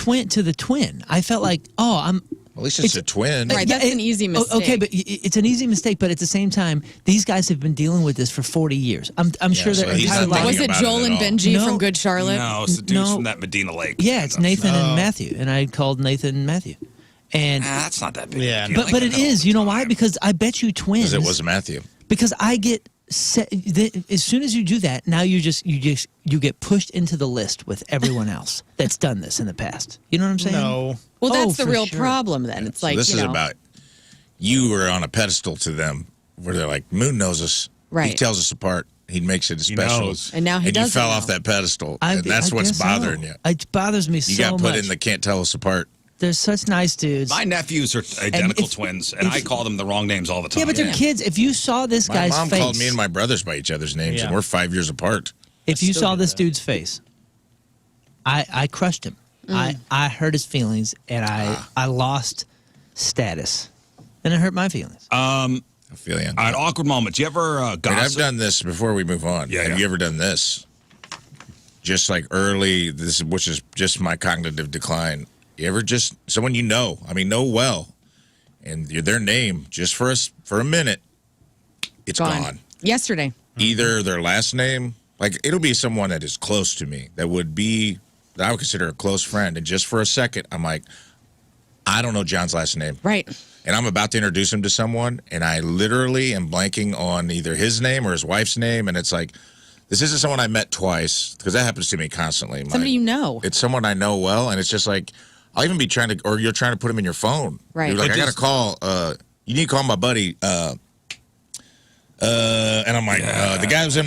twin, I felt like, oh, I'm. At least it's a twin. Right, that's an easy mistake. Okay, but it's an easy mistake. But at the same time, these guys have been dealing with this for 40 years. I'm sure so their he's entire not life. was thinking it about Joel it and at all. Benji No. from Good Charlotte? No, it's the dudes No. from that Medina Lake. Yeah, it's Nathan and Matthew, and I called Nathan and Matthew, and That's not that big. Yeah, of a deal. but it Like, is. You know why? Because I bet you twins. Because it was Matthew. Because I get as soon as you do that, now you get pushed into the list with everyone else that's done this in the past. You know what I'm saying? No. Well, that's Oh, the for real sure. problem then. It's So like, this you is know, about you were on a pedestal to them where they're like, Moon knows us. He Right. tells us apart. He makes it He special. knows. And now he you doesn't fell know. off that pedestal. I- and that's I what's guess so. bothering you. It bothers me You so got put much. in the can't tell us apart. They're such nice dudes. My nephews are identical if- twins, and if- I call them the wrong names all the time. Yeah, but they're kids. If you saw this My guy's mom face, called me and my brothers by each other's names, and Yeah. we're 5 years apart. if you still saw do this that. dude's face, I crushed him. I hurt his feelings, and I lost status, and it hurt my feelings. I feel you. All right, awkward moments. You ever Wait, I've gossip? done this before we move on. Yeah, Have yeah. you ever done this? Just like early, which is just my cognitive decline. You ever just someone you know? I mean, know well, and their name just for a minute, it's gone. Yesterday. Either their last name, like it'll be someone that is close to me that I would consider a close friend, and just for a second, I'm like, I don't know John's last name. Right. And I'm about to introduce him to someone, and I literally am blanking on either his name or his wife's name, and it's like, this isn't someone I met twice, because that happens to me constantly. Somebody you know. It's someone I know well, and it's just like, I'll even be trying to, or you're trying to put him in your phone. Right. You're like, But I got to call, you need to call my buddy, and I'm like, the guy was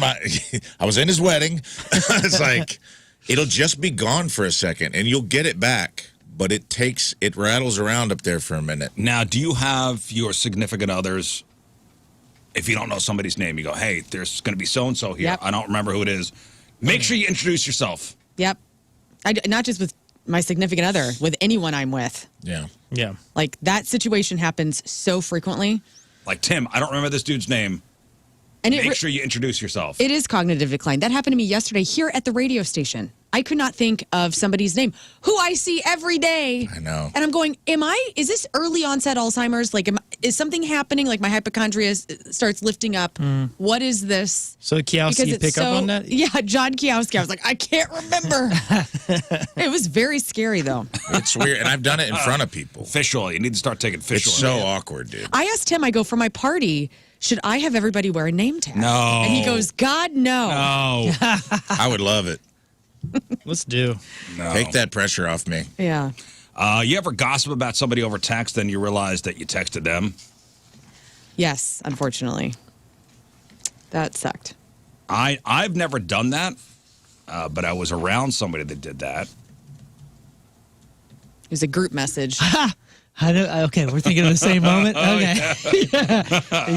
I was in his wedding. It's like, it'll just be gone for a second, and you'll get it back. But it rattles around up there for a minute. Now, do you have your significant others? If you don't know somebody's name, you go, "Hey, there's going to be so and so here. Yep. I don't remember who it is." Make sure you introduce yourself. Yep. Not just with my significant other, with anyone I'm with. Yeah. Yeah. Like that situation happens so frequently. Like Tim, I don't remember this dude's name. And Make sure you introduce yourself. it is cognitive decline. That happened to me yesterday here at the radio station. I could not think of somebody's name who I see every day. I know. And I'm going, is this early onset Alzheimer's? Like, is something happening? Like my hypochondria starts lifting up. What is this? So Kiowski, you pick up on that? Yeah, John Kiowski. I was like, I can't remember. It was very scary, though. It's weird, and I've done it in front of people. Fish oil. You need to start taking fish It's oil. so awkward, dude. I asked him, I go, for my party, should I have everybody wear a name tag? No. And he goes, God, no. No. I would love it. Let's do. No. Take that pressure off me. Yeah. You ever gossip about somebody over text, then you realize that you texted them? Yes, unfortunately. That sucked. I've never done that, but I was around somebody that did that. It was a group message. I know, okay, we're thinking of the same moment. Okay,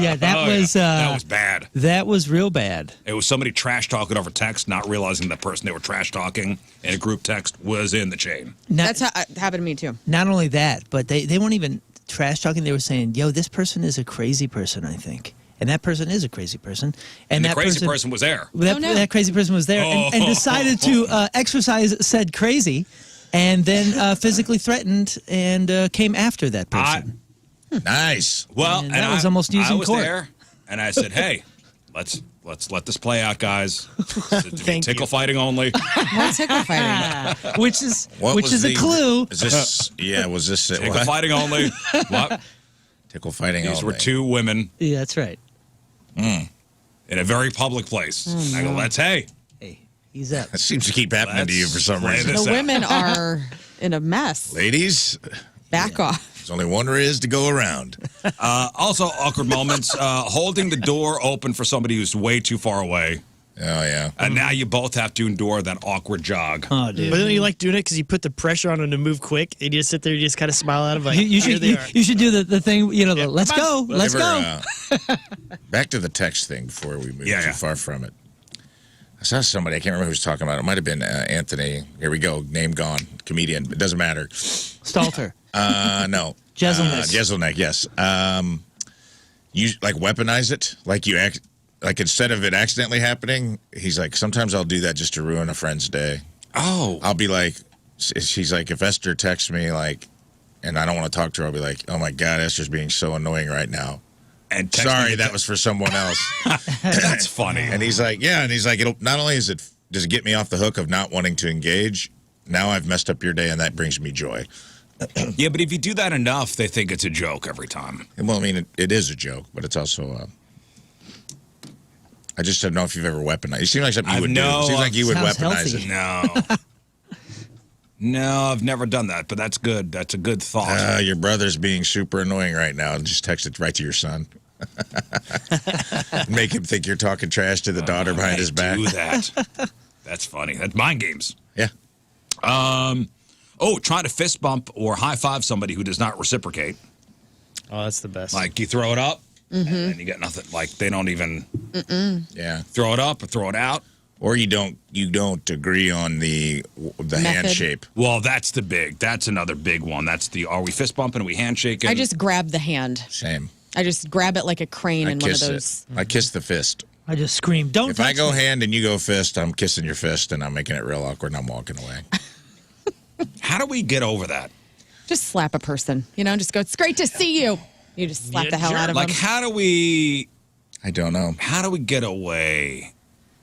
yeah, that was bad. That was real bad. It was somebody trash talking over text, not realizing the person they were trash talking in a group text was in the chain. That's happened to me, too. Not only that, but they weren't even trash talking. They were saying, "Yo, this person is a crazy person, I think." And that person is a crazy person. And the that crazy person was there. That crazy person was there and decided to exercise said crazy. And then physically threatened and came after that person. Nice. Well, And that was almost using I was court. there, and I said, "Hey, let's let this play out, guys. Thank Tickle you. fighting only." What's tickle fighting? which is What which was is a the- clue. Is this? Yeah. Was this? Tickle What? fighting only. What? Tickle fighting. These only. were two women Yeah, that's right. in a very public place. I go, hey, Hey, he's up. That seems to keep happening to you for some play reason. this The out. women are in a mess. Ladies, Back off. there's only one is to go around. Also, awkward moments. Holding the door open for somebody who's way too far away. Oh yeah. And now you both have to endure that awkward jog. Oh, dude. But don't you like doing it because you put the pressure on them to move quick, and you just sit there, you just kind of smile at them like, You here should they are. you should do the thing, the let's go, let's Ever, go. Back to the text thing before we move Yeah, too yeah. far from it. I saw somebody, I can't remember who was talking about it. It might have been Anthony. Here we go. Name gone. Comedian. It doesn't matter. Stalter. No. Jezelnik. Jezelnik, yes. You like weaponize it? Like you act like instead of it accidentally happening, he's like, sometimes I'll do that just to ruin a friend's day. Oh. I'll be like, she's like, if Esther texts me like, and I don't want to talk to her, I'll be like, oh my God, Esther's being so annoying right now. And text Sorry, me- that was for someone else. That's funny. And he's like, yeah, and he's like, it'll not only does it get me off the hook of not wanting to engage, now I've messed up your day, and that brings me joy. Yeah, but if you do that enough, they think it's a joke every time. Well, I mean, it is a joke, but it's also. I just don't know if you've ever weaponized. It seems like something you would do. It seems like you would Sounds weaponize healthy. it. No. No, I've never done that, but that's good. That's a good thought. Your brother's being super annoying right now. Just text it right to your son. Make him think you're talking trash to the daughter behind his back. Do that. That's funny. That's mind games. Yeah. Trying to fist bump or high five somebody who does not reciprocate. Oh, that's the best. Like you throw it up and then you get nothing. Like they don't even Yeah. throw it up or throw it out. Or you don't agree on the hand Method. shape. Well, that's another big one. That's the, are we fist bumping? Are we handshaking? I just grab the hand. Same. I just grab it like a crane I in one of kiss those. it. I kiss the fist. I just scream, don't If I touch go me. hand and you go fist, I'm kissing your fist and I'm making it real awkward and I'm walking away. How do we get over that? Just slap a person. Just go, it's great to see you. You just slap the hell out of Like, them. how do we get away?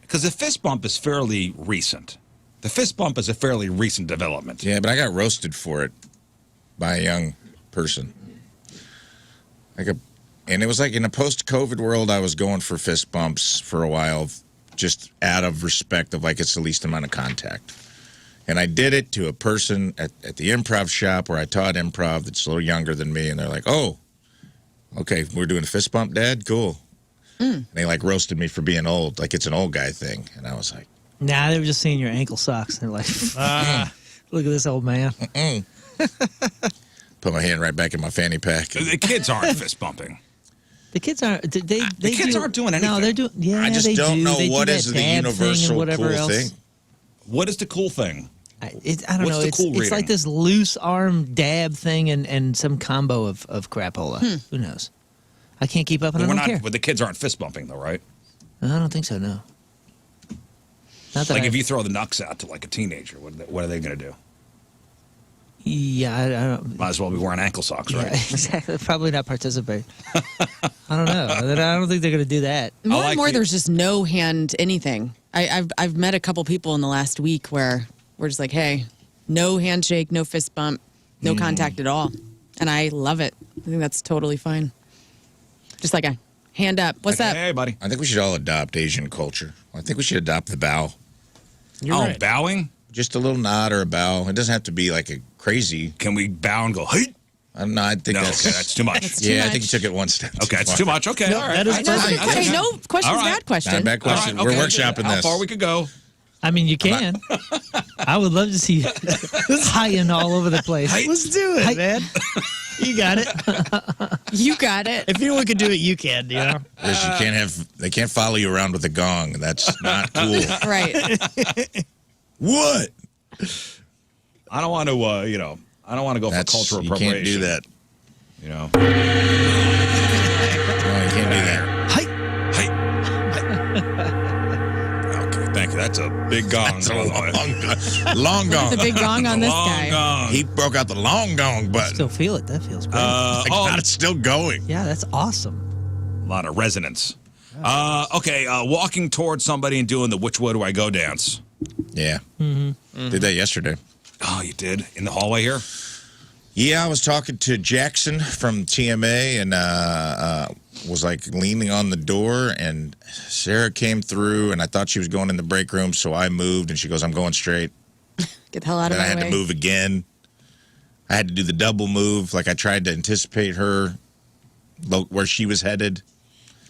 Because the fist bump is fairly recent. The fist bump is a fairly recent development. Yeah, but I got roasted for it by a young person. And it was like in a post-COVID world, I was going for fist bumps for a while, just out of respect of like it's the least amount of contact. And I did it to a person at the improv shop where I taught improv that's a little younger than me, and they're like, "Oh, okay, we're doing a fist bump, Dad? Cool." And they like roasted me for being old, like it's an old guy thing. And I was like, Nah, they were just seeing your ankle socks. They're like, look at this old man. put my hand right back in my fanny pack. The kids aren't fist bumping. The kids aren't. They The kids aren't doing anything. No, they're doing. Yeah, I just they don't do. know They do what that is the dab thing and universal whatever cool else. thing. What is the cool thing? I don't What's know. the It's, cool it's reading? like this loose arm dab thing and some combo of crapola. Who knows? I can't keep up and I don't care. But the kids aren't fist bumping, though, right? I don't think so. No. Not that Like I- if you throw the knucks out to like a teenager, what are they going to do? Yeah, I don't. Might as well be wearing ankle socks, Yeah, right? exactly. Probably not participate. I don't know. I don't think they're going to do that. More like and more, the- there's just no hand anything. I've met a couple people in the last week where we're just like, hey, no handshake, no fist bump, no contact at all, and I love it. I think that's totally fine. Just like a hand up. What's Like, up? Hey, buddy. I think we should all adopt Asian culture. I think we should adopt the bow. You're right. Bowing? Just a little nod or a bow. It doesn't have to be like a crazy. Can we bow and go, hey? I don't know. I think No, that's okay, that's too much. That's too yeah. I much. think you took it one step. Okay, that's far. too much. Okay, all right. that is All right. No, perfect. it's okay. No question's All right. bad question. Not a bad All question. right, We're okay. workshopping How this. far we could go? I mean, you can. I would love to see you high all over the place. Let's do it, man. You got it. You got it. If anyone could do it, you can. You know. Chris, you can't have. They can't follow you around with a gong. That's not cool. Right. What? I don't want to, I don't want to go That's for cultural you appropriation. can't do that. You know. No, you can't do that. Okay, thank you. That's a big gong. It's a by the way. long gong. The big gong on this Long guy. gong. He broke out the long gong button. Still feel it. That feels great. God, it's still going. Yeah, that's awesome. A lot of resonance. Okay, walking towards somebody and doing the which way do I go dance. Yeah. Did that yesterday. Oh, you did? In the hallway here? Yeah, I was talking to Jackson from TMA and was like leaning on the door, and Sarah came through, and I thought she was going in the break room, so I moved, and she goes, I'm going straight. Get the hell out of Then I my had way. to move again. I had to do the double move, like I tried to anticipate her, where she was headed.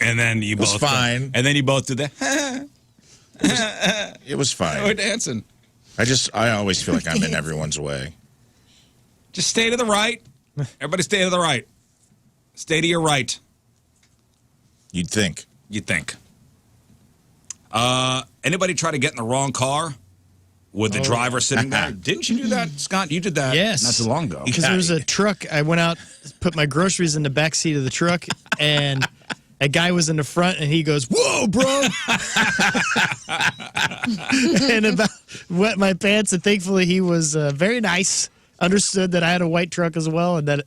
And then you was both. fine. And then you both did that. It was We're fine. dancing. I always feel like I'm in everyone's way. Just stay to the right. Everybody stay to the right. Stay to your right. You'd think. You think. Anybody try to get in the wrong car with the driver sitting there? Didn't you do that, Scott? You did that Yes. not too long ago. Because there was a truck. I went out, put my groceries in the back seat of the truck, and a guy was in the front, and he goes, "Whoa, bro!" And about wet my pants. And thankfully, he was very nice. Understood that I had a white truck as well, and that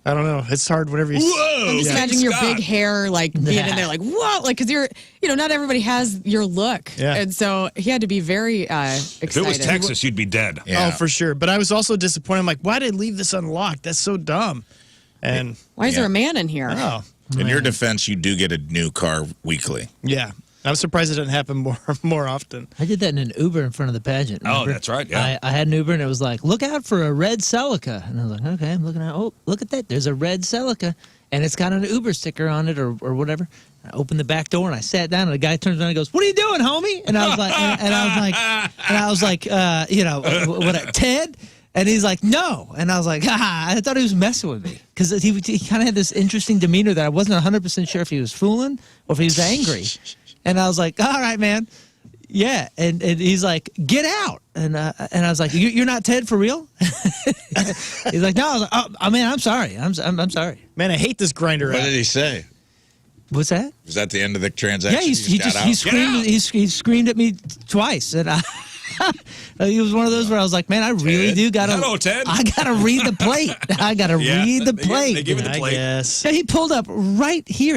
I don't know. It's hard whenever you. Whoa! I'm just Yeah. imagining your Scott. big hair, like being in there, like whoa, like because you're, not everybody has your look, Yeah. and so he had to be very excited. If it was Texas, you'd be dead. Yeah. Oh, for sure. But I was also disappointed. I'm like, why did I leave this unlocked? That's so dumb. And Why is Yeah. there a man in here? oh, In your defense, you do get a new car weekly. yeah. I'm surprised it doesn't happen more often. I did that in an Uber in front of the pageant. Oh, remember? that's right, yeah. I had an Uber and it was like, look out for a red Celica. And I was like, okay, I'm looking out. Oh, look at that. There's a red Celica. And it's got an Uber sticker on it or whatever. I opened the back door and I sat down and the guy turns around and goes, "What are you doing, homie?" And I was like, what, Ted? And he's like, "No." And I was like, I thought he was messing with me. Because he kind of had this interesting demeanor that I wasn't 100% sure if he was fooling or if he was angry. And I was like, "All right, man." Yeah. And he's like, "Get out." And I was like, "You're not Ted for real?" He's like, "No." I was like, "Oh, I mean, I'm sorry. I'm sorry." Man, I hate this grinder What app. did he say? What's that? Was that the end of the transaction? Yeah, he got out? screamed. He screamed at me twice, and he was one of those where I was like, "Man, I really do gotta." Hello, Ted. I gotta read the plate. I gotta read the plate. They give you the I plate. guess. Yeah, he pulled up right here,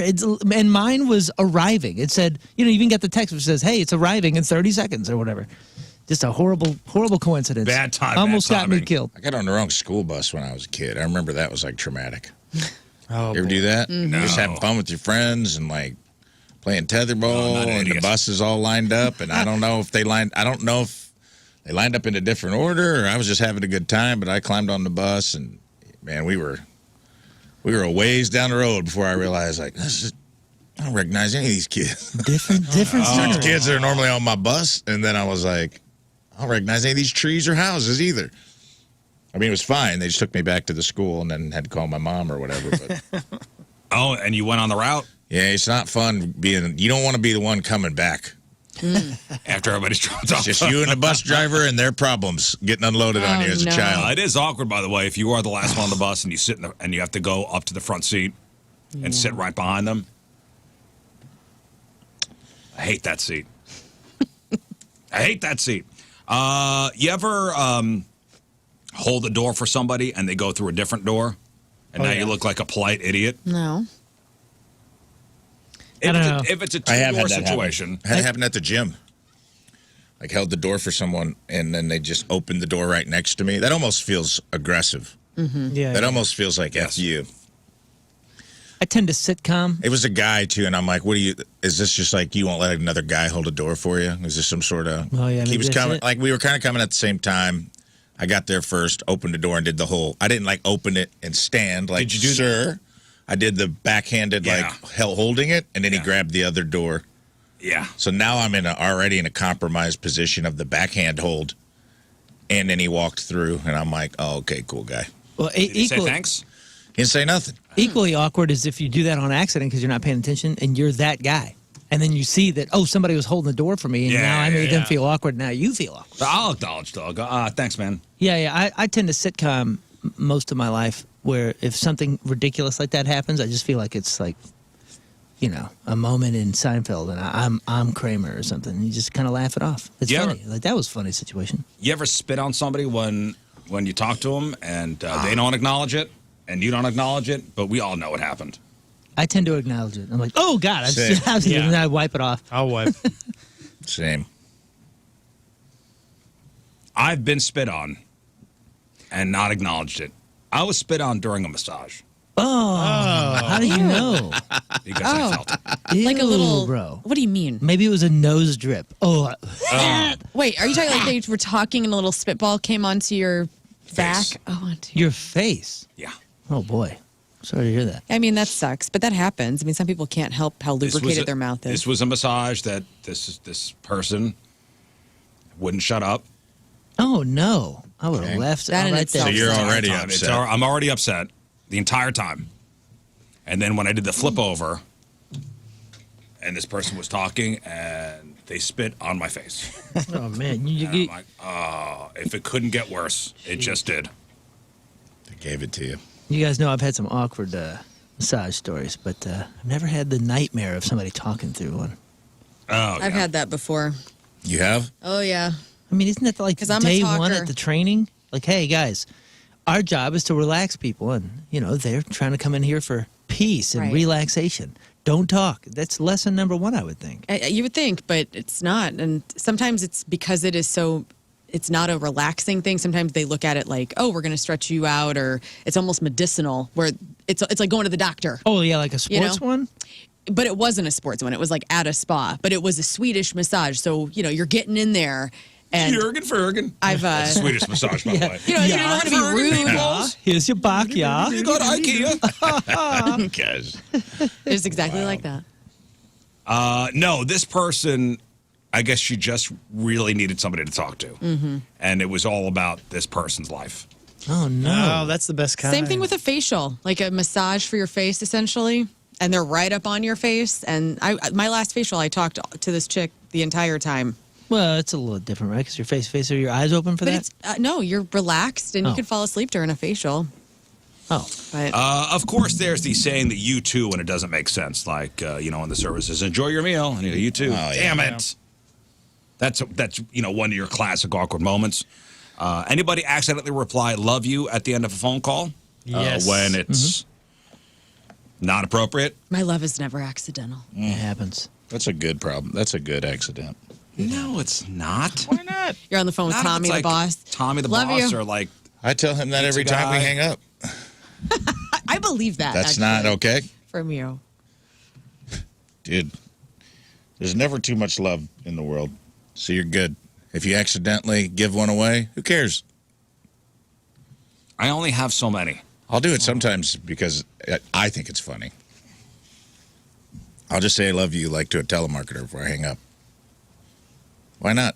and mine was arriving. It said, you even get the text which says, "Hey, it's arriving in 30 seconds" or whatever. Just a horrible coincidence. Bad time, Almost bad got me timing. killed. I got on the wrong school bus when I was a kid. I remember that was like traumatic. Oh, You ever do that? No. Just having fun with your friends and like playing tetherball, not an and the idiot. buses all lined up, and I don't know if they lined up in a different order, or I was just having a good time. But I climbed on the bus, and man, we were a ways down the road before I realized like I don't recognize any of these kids. Different Certain scenery. kids that are normally on my bus, and then I was like, I don't recognize any of these trees or houses either. I mean, it was fine. They just took me back to the school and then had to call my mom or whatever. But Oh, and you went on the route yeah, it's not fun being. You don't want to be the one coming back. after everybody's dropped It's off. just you and the bus driver and their problems getting unloaded on Oh, you as a no. child. It is awkward, by the way, if you are the last one on the bus and you sit and you have to go up to the front seat and sit right behind them. I hate that seat. I hate that seat. You ever hold the door for somebody and they go through a different door? And now you look like a polite idiot? No. If it's a I have two-door had that situation. happen. Had it happen at the gym. Like held the door for someone and then they just opened the door right next to me. That almost feels aggressive. Yeah. That almost feels like Yes. F you. I tend to sitcom. It was a guy too, and I'm like, "What do you? Is this just like you won't let another guy hold a door for you? Is this some sort of?" Oh, yeah, he maybe was that's coming. it. Like we were kind of coming at the same time. I got there first, opened the door, and did the whole. I didn't like open it and stand. Like, Did you do sir? I did the backhanded Yeah. like holding it, and then he Yeah. grabbed the other door. Yeah. So now I'm already in a compromised position of the backhand hold, and then he walked through, and I'm like, "Oh, okay, cool guy." Well, Did you say thanks? He didn't say nothing. equally awkward is if you do that on accident because you're not paying attention and you're that guy. And then you see that, oh, somebody was holding the door for me, and Yeah, now I made them yeah. feel awkward. Now you feel awkward. But I'll acknowledge, dog. Thanks, man. Yeah. I tend to sitcom most of my life, where if something ridiculous like that happens, I just feel like it's like, you know, a moment in Seinfeld, and I'm Kramer or something. And you just kind of laugh it off. It's Yeah. funny. Like that was a funny situation. You ever spit on somebody when you talk to them and they don't acknowledge it and you don't acknowledge it, but we all know what happened? I tend to acknowledge it. I'm like, oh God, Same. and I wipe it off. I'll wipe. Same. I've been spit on and not acknowledged it. I was spit on during a massage Oh, how do you know? because I felt it. Like a Ew, little. bro. What do you mean? Maybe it was a nose drip. Oh, Wait, are you talking like they were talking and a little spitball came onto your Face. back? Oh, onto your. your face. Yeah. Oh boy, sorry to hear that. I mean, that sucks, but that happens. I mean, some people can't help how This was lubricated a- their mouth is. This was a massage that this person wouldn't shut up. Oh no, I would have Okay. left That in right itself there. So you're sucks. already Time. upset. I'm already upset the entire time. And then when I did the flip over, and this person was talking, and they spit on my face. Oh man, And I'm like, oh, if it couldn't get worse, it just did. They gave it to you. you guys know I've had some awkward massage stories, but I've never had the nightmare of somebody talking through one. Oh, I've had that before. You have? Oh yeah. I mean, isn't that like 'Cause I'm a day one talker. at the training? Like, hey guys, our job is to relax people, and you know they're trying to come in here for peace and Right. relaxation. Don't talk. That's lesson number one, I would think. You would think, but it's not. And sometimes it's because it is so. It's not a relaxing thing. Sometimes they look at it like, oh, we're going to stretch you out, or it's almost medicinal, where it's like going to the doctor. Oh yeah, like a You sports know? one. But it wasn't a sports one. It was like at a spa, but it was a Swedish massage. So you're getting in there, and Jurgen Fergen. I've That's the Swedish massage, by the way. you don't want to be rude. Here's your back, yeah. You go to IKEA. Guys. It's exactly like that. No, this person, I guess she just really needed somebody to talk to. Mm-hmm. And it was all about this person's life. Oh no. Oh, that's the best kind. Same thing with a facial, like a massage for your face, essentially. And they're right up on your face. And my last facial, I talked to this chick the entire time. Well, it's a little different, right? Because your face, are your eyes open for But that? it's no, you're relaxed and Oh. you could fall asleep during a facial. Oh, But Of course, there's the saying that you too when it doesn't make sense. Like, in the services, enjoy your meal. And you too. Oh, yeah. Damn it. That's one of your classic awkward moments. Anybody accidentally reply "love you" at the end of a phone call? Yes. When it's not appropriate? my love is never accidental. it happens. That's a good problem. That's a good accident. No, it's not. Why not? You're on the phone with Not if Tommy, it's the like boss. Tommy the Love boss, you. or like, I tell him that every Pizza time we guy. hang up. I believe that. That's actually, not okay. from you. Dude, there's never too much love in the world. So you're good. If you accidentally give one away, who cares? I only have so many. I'll do it sometimes because I think it's funny. I'll just say I love you like to a telemarketer before I hang up. Why not?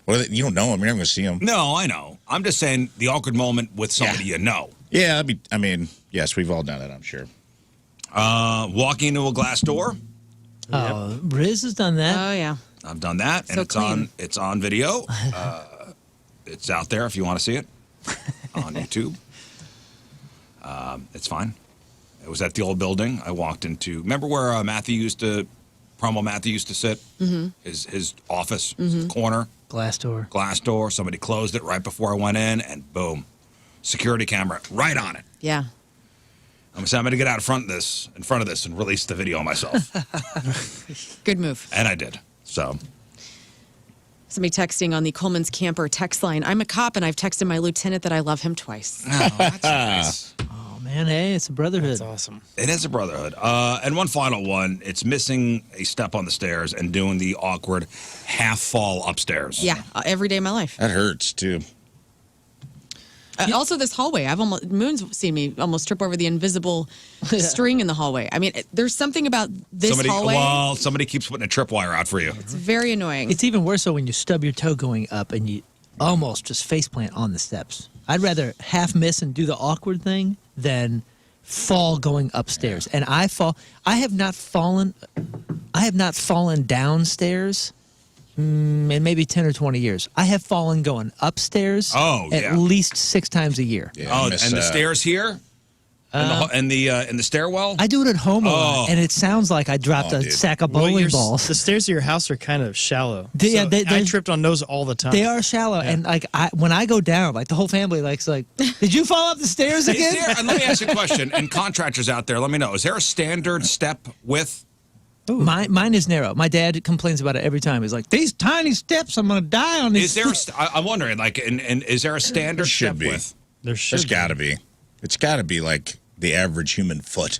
Well, you don't know them. You're never going to see them. No, I know. I'm just saying the awkward moment with somebody you know. Yeah, I mean, yes, we've all done it, I'm sure. Walking into a glass door. Oh, Riz has done that. Oh yeah. I've done that, and So it's on video. It's out there if you want to see it on YouTube. It's fine. It was at the old building. I walked into. Remember where Matthew used to Promo Matthew used to sit. His office corner. Glass door. Glass door. Somebody closed it right before I went in, and boom, security camera right on it. Yeah. I'm going to get out in front of this, and release the video myself. Good move. And I did. So. Somebody texting on the Coleman's Camper text line. I'm a cop, and I've texted my lieutenant that I love him twice. Oh, that's nice. Oh, man, hey, it's a brotherhood. That's awesome. It is a brotherhood. And one final one. It's missing a step on the stairs and doing the awkward half fall upstairs. Yeah, every day of my life. That hurts too. Also, this hallway. Moon's seen me almost trip over the invisible string in the hallway. I mean, there's something about this hallway. Well, somebody keeps putting a tripwire out for you. It's very annoying. It's even worse so when you stub your toe going up and you almost just faceplant on the steps. I'd rather half miss and do the awkward thing than fall going upstairs. And I have not fallen downstairs in maybe 10 or 20 years. I have fallen going upstairs at least 6 times a year. Yeah, and the stairs here? In the stairwell? I do it at home a lot, and it sounds like I dropped a sack of bowling balls. The stairs of your house are kind of shallow. Yeah, I tripped on those all the time. They are shallow, and like when I go down, like the whole family like, did you fall up the stairs again? And let me ask you a question. And contractors out there, let me know. Is there a standard step width? Mine is narrow. My dad complains about it every time. He's like, these tiny steps, I'm going to die on these. I'm wondering, like, and is there a standard step width? There's got to be. It's got to be like the average human foot,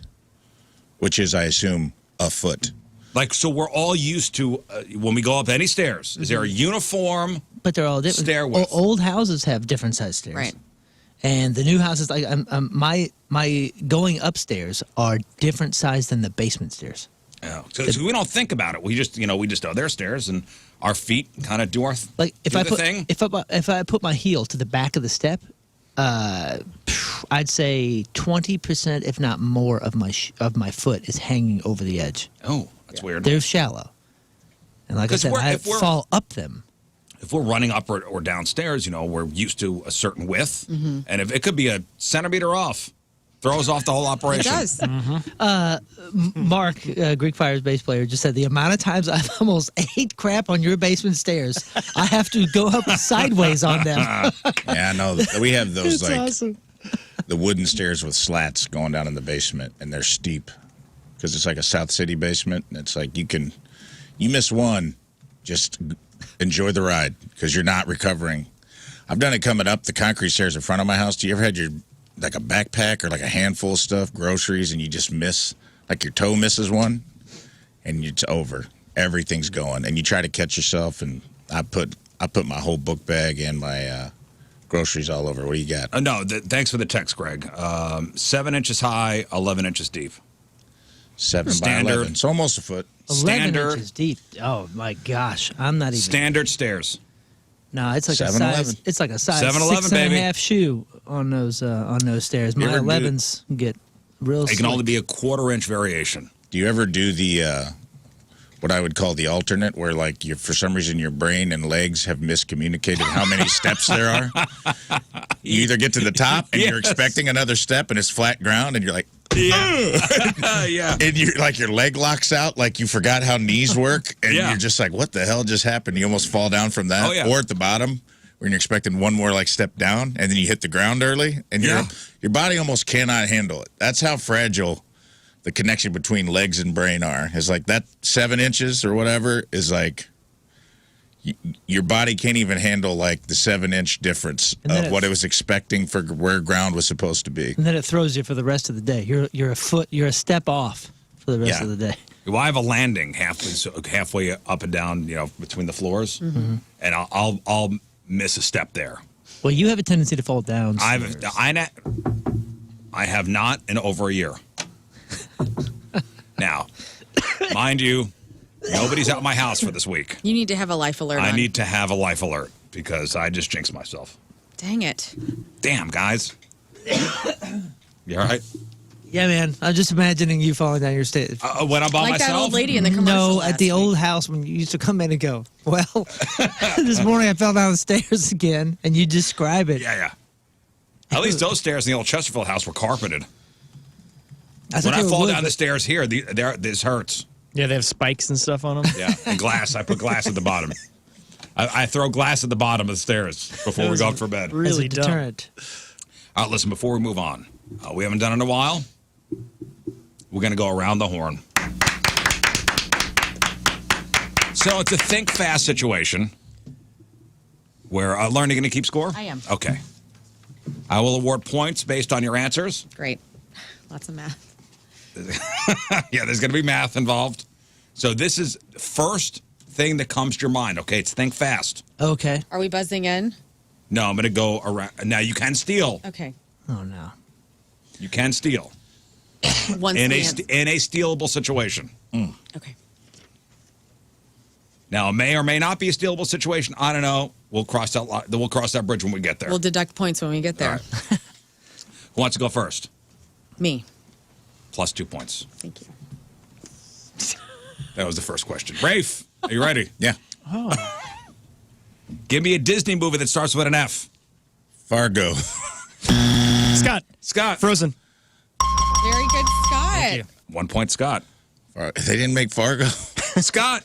which is, I assume, a foot. Like, so we're all used to, when we go up any stairs, is there a uniform But they're all different. stair width? Old houses have different size stairs. Right. And the new houses, like my going upstairs are different size than the basement stairs. Yeah. So we don't think about it. We just, there's stairs, and our feet kind of do our like if I put thing. if I put my heel to the back of the step, I'd say 20%, if not more, of my foot is hanging over the edge. Oh, that's weird. They're shallow, and like I said, I fall up them. If we're running up or downstairs, we're used to a certain width, and if it could be a centimeter off, throws off the whole operation. It does. Mark, Greek Fire's bass player, just said the amount of times I've almost ate crap on your basement stairs, I have to go up sideways on them. Yeah, I know. We have those It's awesome. the wooden stairs with slats going down in the basement, and they're steep because it's like a South City basement. And it's like you miss one, just enjoy the ride because you're not recovering. I've done it coming up the concrete stairs in front of my house. Do you ever had like a backpack or like a handful of stuff, groceries, and you just miss, like your toe misses one, and it's over. Everything's going, and you try to catch yourself. And I put my whole book bag and my groceries all over. What do you got? No, thanks for the text, Greg. 7 inches high, 11 inches deep. 7 Standard. by 11. It's almost a foot. 11 inches deep. Oh my gosh, I'm not even. Standard stairs. No, it's like 7-Eleven. It's like a size 7-Eleven, 6.5 baby. shoe on those stairs. My You ever do- 11s get real. It can slick. only be a quarter-inch variation. Do you ever do the what I would call the alternate, where like for some reason your brain and legs have miscommunicated how many steps there are? You either get to the top and you're expecting another step and it's flat ground and you're like, Yeah. and you're like your leg locks out, like you forgot how knees work, and Yeah. you're just like, what the hell just happened? You almost fall down from that. Oh, yeah. Or at the bottom, when you're expecting one more like step down, and then you hit the ground early, and your body almost cannot handle it. That's how fragile the connection between legs and brain are. It's like that 7 inches or whatever is like your body can't even handle like the 7-inch difference of what it was expecting for where ground was supposed to be. And then it throws you for the rest of the day. You're a step off for the rest of the day. Well, I have a landing halfway up and down, between the floors, and I'll miss a step there. Well, you have a tendency to fall down. I have not in over a year. Now, mind you, nobody's at my house for this week. You need to have a life alert. I need to have a life alert because I just jinxed myself. Dang it. Damn, guys. You all right? Yeah, man. I'm just imagining you falling down your stairs. When I'm by Like myself? that old lady in the commercial. No, last at the week. old house when you used to come in and go, well, this morning I fell down the stairs again, and you describe it. Yeah. At least those stairs in the old Chesterfield house were carpeted. I When I fall down the stairs here, this hurts. Yeah, they have spikes and stuff on them. Yeah, and glass. I put glass at the bottom. I throw glass at the bottom of the stairs before we go up for bed. As a Really dumb. deterrent. All right, listen, before we move on, we haven't done it in a while. We're going to go around the horn. So it's a think fast situation where Lern, you going to keep score? I am. Okay. I will award points based on your answers. Great. Lots of math. Yeah, there's going to be math involved. So this is first thing that comes to your mind. Okay, it's think fast. Okay. Are we buzzing in? No, I'm going to go around. Now, you can steal. Okay. Oh, no. You can steal Once in the a stealable situation. Okay. Now, it may or may not be a stealable situation. I don't know. We'll cross that bridge when we get there. We'll deduct points when we get there. All right. Who wants to go first? Me. Plus 2 points. Thank you. That was the first question. Rafe, are you ready? Yeah. Give me a Disney movie that starts with an F. Fargo. Scott. Very Frozen. good, Scott. Thank you. 1 point, Scott. They didn't make Fargo. Scott.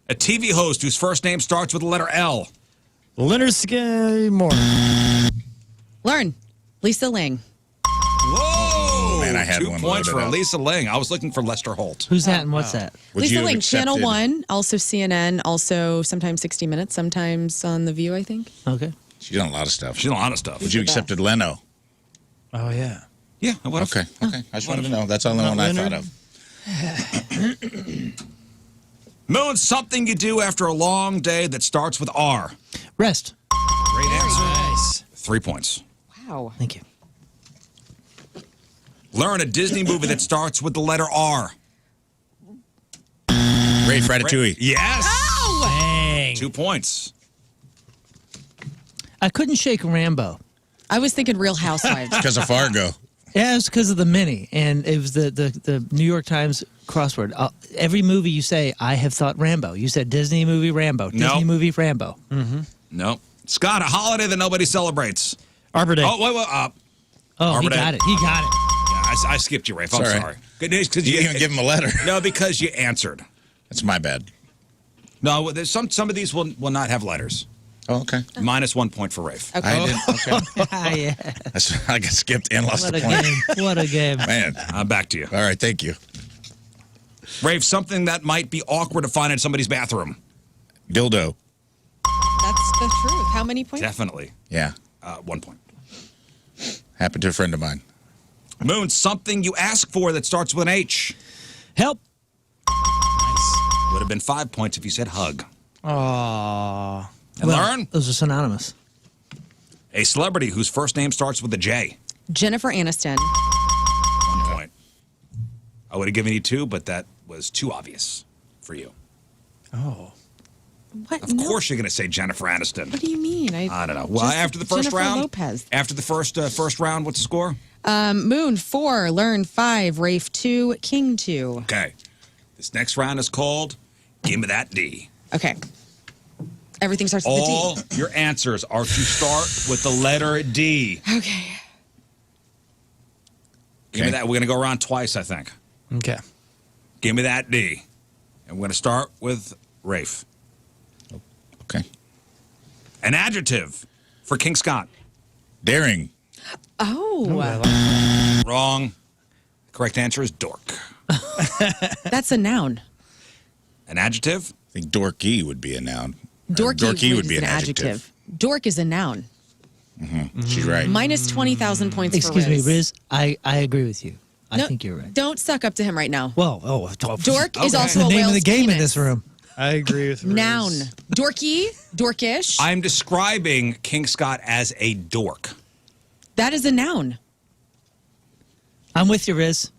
A TV host whose first name starts with the letter L. Leonard Moore. Learn. Lisa Ling. Whoa! Man, I had 2 one points loaded for up. Lisa Ling. I was looking for Lester Holt. Who's that and what's that? Would Lisa you have Ling, Channel accepted- 1, also CNN, also sometimes 60 Minutes, sometimes on The View, I think. Okay. She's done a lot of stuff. She's done a lot of stuff. Would you accepted Leno? Oh, yeah. Yeah, I would have. Okay. Okay. I just wanted to know. That's the only one I thought of. Moon, something you do after a long day that starts with R. Rest. Great answer. Nice. 3 points. Wow. Thank you. Learn a Disney movie that starts with the letter R. Ray Ratatouille. Yes. Dang. 2 points. I couldn't shake Rambo. I was thinking Real Housewives. Because of Fargo. Yeah, it was because of the mini, and it was the New York Times crossword. Every movie you say, I have thought Rambo. You said Disney movie Rambo. Disney Nope. movie Rambo. No. Scott, a holiday that nobody celebrates. Arbor Day. Oh, wait. Oh, Arbor he Day. got it. He got it. Yeah, I skipped you, Rafe. I'm Sorry. sorry. Good news because You didn't even give him a letter. No, because you answered. That's my bad. No, there's some of these will not have letters. Oh, okay. Minus 1 point for Rafe. Okay. I did. Okay. Ah, yeah. I got skipped and lost What a a point. game. What a game. Man. I'm back to you. All right. Thank you. Rafe, something that might be awkward to find in somebody's bathroom. Dildo. That's the truth. How many points? Definitely. Yeah. 1 point. Happened to a friend of mine. Moon, something you ask for that starts with an H. Help. Would have been 5 points if you said hug. Aw. And Learn, Those are synonymous. a celebrity whose first name starts with a J. Jennifer Aniston. 1 point. I would have given you 2, but that was too obvious for you. Oh. What? Of course you're going to say Jennifer Aniston. What do you mean? I don't know. Well, Just after the first Jennifer round, Lopez. after the first round, what's the score? Moon 4, Learn 5, Rafe 2, King 2. Okay. This next round is called Give Me That D. Okay. Everything starts with All a D. your answers are to start with the letter D. Okay. Give me that. We're going to go around twice, I think. Okay. Give me that D. And we're going to start with Rafe. Okay. An adjective for King Scott. Daring. Oh, Wrong. Correct answer is dork. that's a noun. An adjective? I think dorky would be a noun. Dorky, would be an adjective. Dork is a noun. She's right. Minus 20,000 points Excuse for me, Riz. Riz. I agree with you. I No, think you're right. Don't suck up to him right now. Whoa, Dork is That's also the a name of the whale's game in penis. this room. I agree with Riz. Noun. Dorky, dorkish. I'm describing King Scott as a dork. That is a noun. I'm with you, Riz.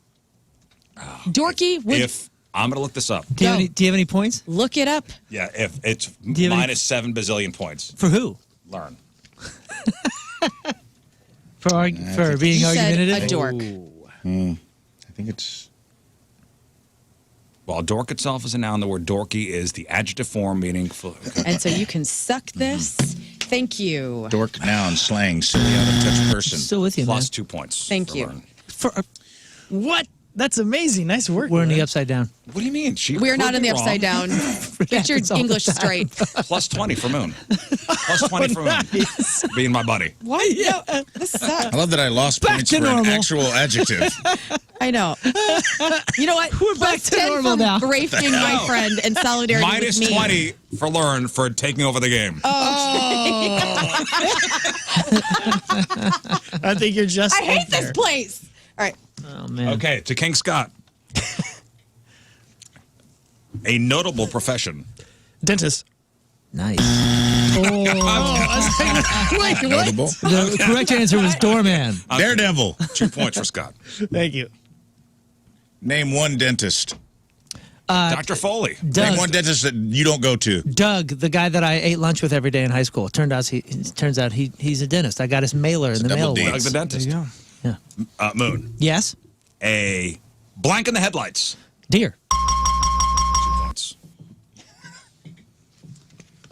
Dorky would If I'm going to look this up. Do you, have Go. any, do you have any points? look it up. Yeah, if it's you have any- minus 7 bazillion points. For who? Learn. For being You said argumentative? a dork. I think it's While dork itself is a noun, the word dorky is the adjective form meaning. And so you can suck this. Thank you. dork, noun, slang, silly, out of touch person. Still with you, man. Plus 2 points. Thank for you. Learn. For, what? That's amazing. Nice work. We're in the Lern. upside down. What do you mean? She We're not proved in the me upside wrong. down. Get your Happens all the English time. straight. Plus 20 for Moon. Plus 20 for Moon. Being my buddy. What? No, this sucks. I love that I lost Back points to for an normal. actual adjective. I know. You know what? We're back Plus to 10 normal for now. Rafe being my friend and solidarity Minus with me. 20 for Lern for taking over the game. I think you're just. I hate up there. this place. All right. Oh man. Okay, to King Scott. A notable profession. Dentist. Nice. Wait, what? Notable. The correct answer was doorman. Daredevil. 2 points for Scott. Thank you. Name one dentist. Dr. Foley. Name Doug. one dentist that you don't go to. Doug, the guy that I ate lunch with every day in high school. Turns out he's a dentist. I got his mailer in the double mail. D. Doug once. the dentist. Yeah. Moon. Yes. A blank in the headlights. Deer. 2 points.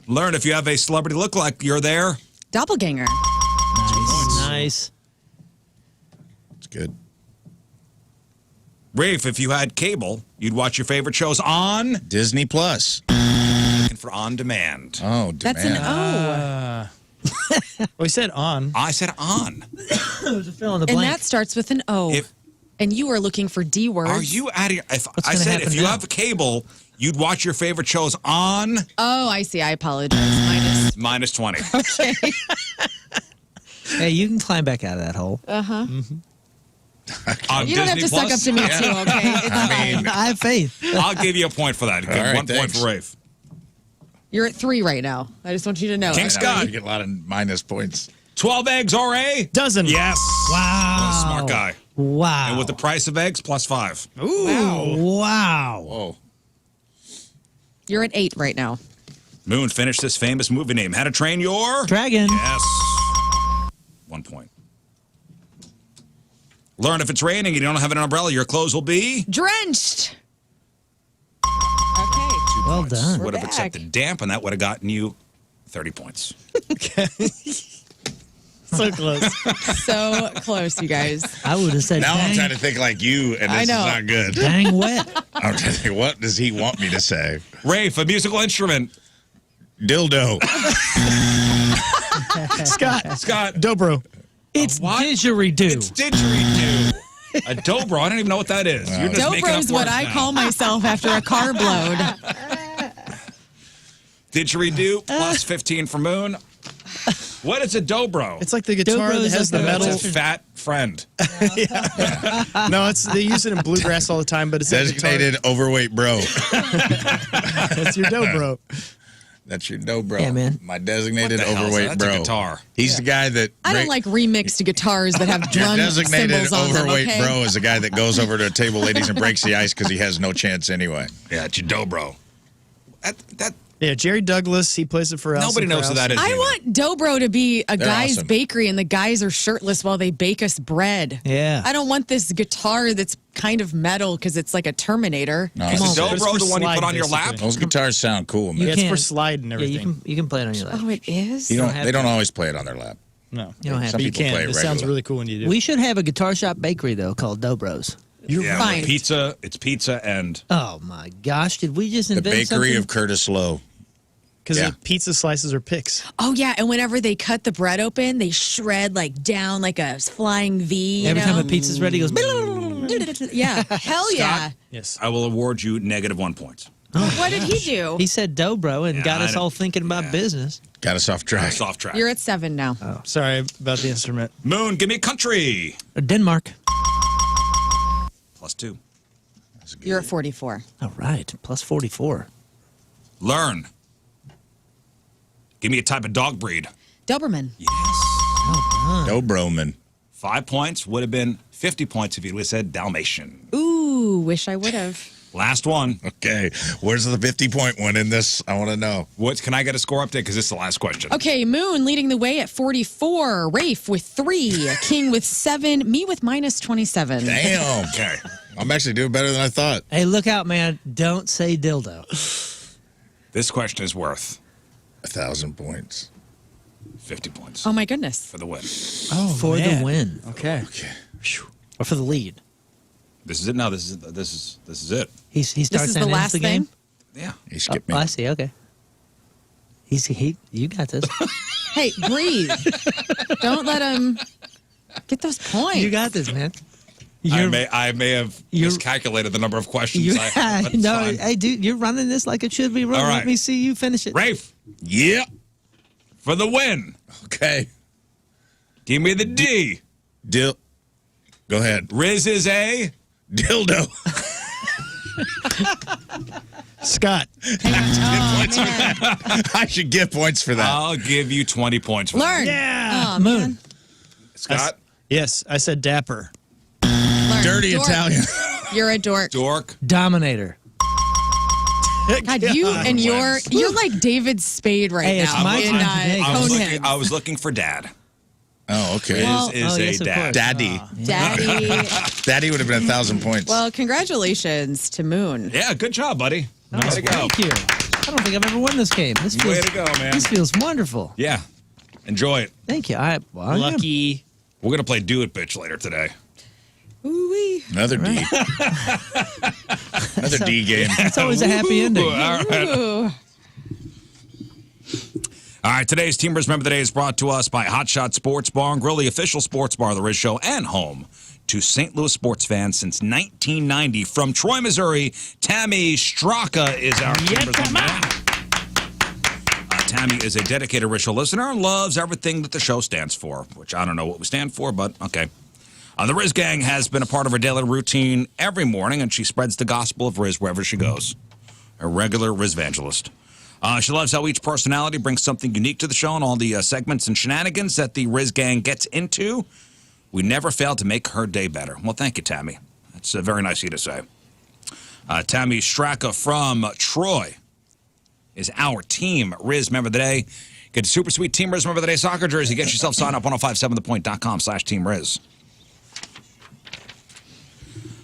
Learn if you have a celebrity lookalike, you're there. Doppelganger. Nice. It's good. Rafe, if you had cable, you'd watch your favorite shows on. Disney Plus. Looking for on demand. Oh, That's an demand. O. We said on. I said on. There's a fill in the And blank. that starts with an O. If- and you are looking for D words. Are you out of your? If What's I gonna said happen if you now? have cable, you'd watch your favorite shows on. Oh, I see. I apologize. Minus 20. Okay. Hey, you can climb back out of that hole. On You don't have Disney to suck Plus, up to me, too, okay? It's I mean, I have faith. I'll give you a point for that. All right, 1 point thanks. for Rafe. You're at 3 right now. I just want you to know. King Scott. You get a lot of minus points. 12 eggs or a Dozen. yes. Wow. Smart guy. Wow. And with the price of eggs, plus 5. Wow. Whoa. You're at 8 right now. Moon, finish this famous movie name. How to Train Your Dragon. Yes. 1 point. Learn if it's raining and you don't have an umbrella, your clothes will be. Drenched. Okay. 2 Well points. done. Would have We're accepted back. damp, and that would have gotten you 30 points. So close. So close, you guys. I would have said Now I'm dang, trying to think like you, and I this is know. not good. dang wet. I'm trying to think, what does he want me to say? Rafe, a musical instrument. Dildo. Scott. Dobro. It's what? didgeridoo. It's didgeridoo. A dobro. I don't even know what that is. You're just making up Dobro's what words I now. call myself after a carb load. Didgeridoo plus 15 for Moon. What is a dobro? It's like the guitar Dobro that is has the like a- metal. It's a fat friend. No, they use it in bluegrass all the time, but it's a guitar. Designated overweight bro. That's your dobro. That's your no bro. Yeah, man. My designated What the hell is overweight that? That's bro. a guitar. He's the guy that. I don't like remixed guitars that have Your drum designated cymbals on them, overweight okay? bro is the guy that goes over to a table, ladies, and breaks the ice because he has no chance anyway. Yeah, it's your dobro. That Yeah, Jerry Douglas, he plays it for us. nobody knows who that is. I either. want Dobro to be a They're guy's awesome. bakery and the guys are shirtless while they bake us bread. Yeah. I don't want this guitar that's kind of metal because it's like a Terminator. No, Is it's, the But it's dobro for the one you put slide, on your lap? basically. those guitars sound cool, man. Yeah, it's can. for slide and Yeah, everything. you can play it on your lap. Oh, it is? They have don't to. always play it on their lap. No, You don't have Some but you people can. play It it sounds regularly. really cool when you do. We should have a guitar shop bakery though called Dobro's. You're Yeah, Fine. pizza. It's pizza and Oh my gosh! Did we just The invent bakery something? of Curtis Lowe. because Yeah. the pizza slices are picks. Oh, yeah. And whenever they cut the bread open, they shred like down like a flying V. Every you time know? a pizza's ready, it goes. Yeah. Hell yeah. Yes. I will award you -1 point. What did he do? He said Dobro and Yeah, got I us know. all thinking about business. Got us off track. Soft track. You're at 7 now. Sorry about the instrument. Moon, give me a country. Denmark. +2. You're at 44. All right, plus 44. Learn. Give me a type of dog breed. Doberman. Dobroman. 5 points would have been 50 points if you would have said Dalmatian. Ooh, wish I would have. Last one. Okay, where's the 50-point one in this? I want to know. What can I get a score update? Because this is the last question. Okay, Moon leading the way at 44. Rafe with 3. King with 7. Me with -27. Damn. Okay. I'm actually doing better than I thought. Hey, look out, man! Don't say dildo. This question is worth 1,000 points. 50 points Oh, my goodness. for the win. Oh, For man. the win Okay. or for the lead. This is it. No, this is it. He starts This is the and ends last the game. thing. Yeah. He skipped me. Oh, I see. Okay. You got this. Hey, breathe. Don't let him get those points. You got this, man. I may have you're- miscalculated the number of questions You, I have. But it's no, fine. hey, dude, you're running this like it should be run. All right. Let me see you finish it. Rafe, Yeah. for the win. Okay. Give me the D. Go ahead. Riz is a Dildo. Scott. I should get points for that. I'll give you 20 points. For Learn. Yeah. Oh, Moon. man. that. Scott, Yes, I said dapper. Learn. Dirty Dork. Italian. You're a dork. Dork. Dominator. God, you're like David Spade right Hey, it's now. my in, turn today. Coneheads. I was looking for dad. Oh, okay. Well- Riz is yes, a of dad. course. Daddy. Daddy. Daddy would have been 1,000 points. Well, congratulations to Moon. Yeah, good job, buddy. Way to go. Thank you. I don't think I've ever won this game. This feels, Way to go, man. This feels wonderful. Yeah. Enjoy it. Thank you. Well, yeah. Lucky. We're going to play Do It Bitch later today. Ooh-wee. Another D. Another D game. It's always a happy ending. All right. Ooh. All right, today's Team Riz Member of the Day is brought to us by Hot Shot Sports Bar and Grill, the official sports bar of the Riz Show and home to St. Louis sports fans since 1990. From Troy, Missouri, Tammy Straka is our Team Riz Member of the Day. Tammy is a dedicated Riz Show listener and loves everything that the show stands for, which I don't know what we stand for, but okay. The Riz Gang has been a part of her daily routine every morning, and she spreads the gospel of Riz wherever she goes. A regular Riz evangelist. She loves how each personality brings something unique to the show and all the segments and shenanigans that the Riz Gang gets into. We never fail to make her day better. Well, thank you, Tammy. That's very nice of you to say. Tammy Straka from Troy is our Team Riz Member of the Day. Get a super sweet Team Riz Member of the Day soccer jersey. Get yourself signed up 1057thepoint.com/Team Riz.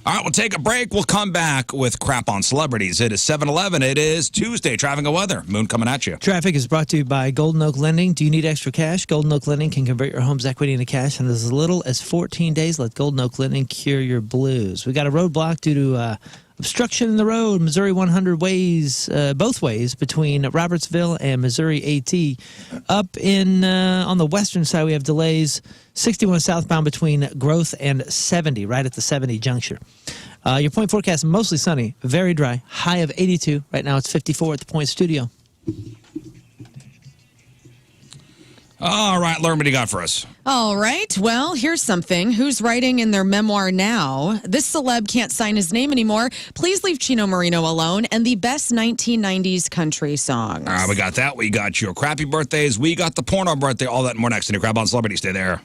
All right, we'll take a break. We'll come back with crap on celebrities. It is 7-11. It is Tuesday. Traffic and weather. Moon coming at you. Traffic is brought to you by Golden Oak Lending. Do you need extra cash? Golden Oak Lending can convert your home's equity into cash in as little as 14 days. Let Golden Oak Lending cure your blues. We got a roadblock due to obstruction in the road. Missouri 100 ways, both ways, between Robertsville and Missouri AT. Up in on the western side, we have delays. 61 southbound between Growth and 70, right at the 70 juncture. Your point forecast, mostly sunny, very dry, high of 82. Right now it's 54 at the Point Studio. All right, Learn, what do you got for us? All right. Well, here's something. Who's writing in their memoir now? This celeb can't sign his name anymore. Please leave Chino Marino alone. And the best 1990s country songs. All right, we got that. We got your crappy birthdays. We got the porno birthday. All that and more next in your Crap on Celebrity. Stay there.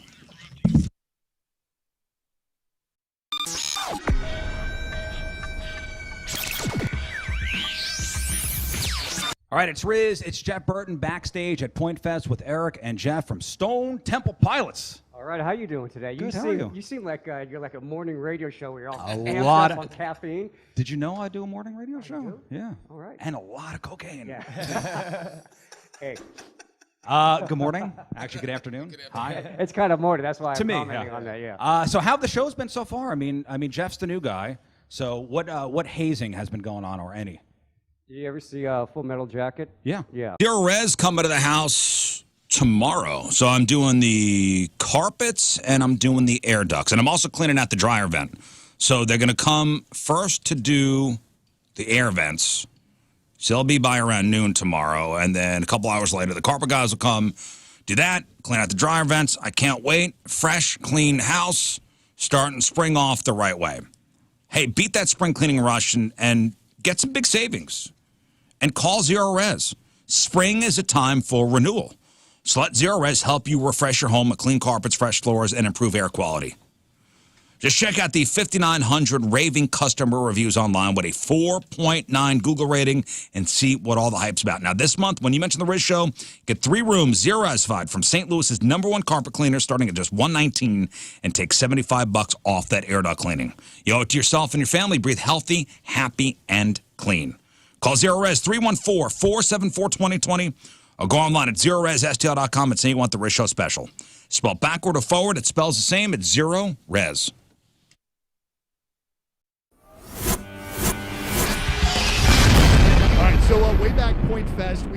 All right, it's Riz. It's Jeff Burton backstage at Point Fest with Eric and Jeff from Stone Temple Pilots. All right, how you doing today? Good, how are you? You seem like you're like a morning radio show where you're all A amped lot up of- on caffeine. Did you know I do a morning radio show? do? Yeah. All right. And a lot of cocaine. Yeah. Hey, Good morning. Actually, good afternoon. Hi. it's kind of morning. That's why To I'm me, commenting yeah. on that. Yeah. So how have the shows been so far? I mean, Jeff's the new guy. So what hazing has been going on, or any? Did you ever see Full Metal Jacket? Yeah. Yeah. Dear Rez coming to the house tomorrow. So I'm doing the carpets and I'm doing the air ducts. And I'm also cleaning out the dryer vent. So they're going to come first to do the air vents. So they'll be by around noon tomorrow. And then a couple hours later, the carpet guys will come, do that, clean out the dryer vents. I can't wait. Fresh, clean house, starting spring off the right way. Hey, beat that spring cleaning rush and get some big savings. And call Zero Res. Spring is a time for renewal. So let Zero Res help you refresh your home with clean carpets, fresh floors, and improve air quality. Just check out the 5,900 raving customer reviews online with a 4.9 Google rating and see what all the hype's about. Now, this month, when you mention the Riz Show, get 3 rooms, zero-resified from St. Louis's #1 carpet cleaner starting at just $119 and take $75 off that air duct cleaning. You owe it to yourself and your family. Breathe healthy, happy, and clean. Call Zero Res 314-474-2020 or go online at ZeroResSTL.com and say you want the Riz Show special. Spelled backward or forward, it spells the same. It's Zero Res.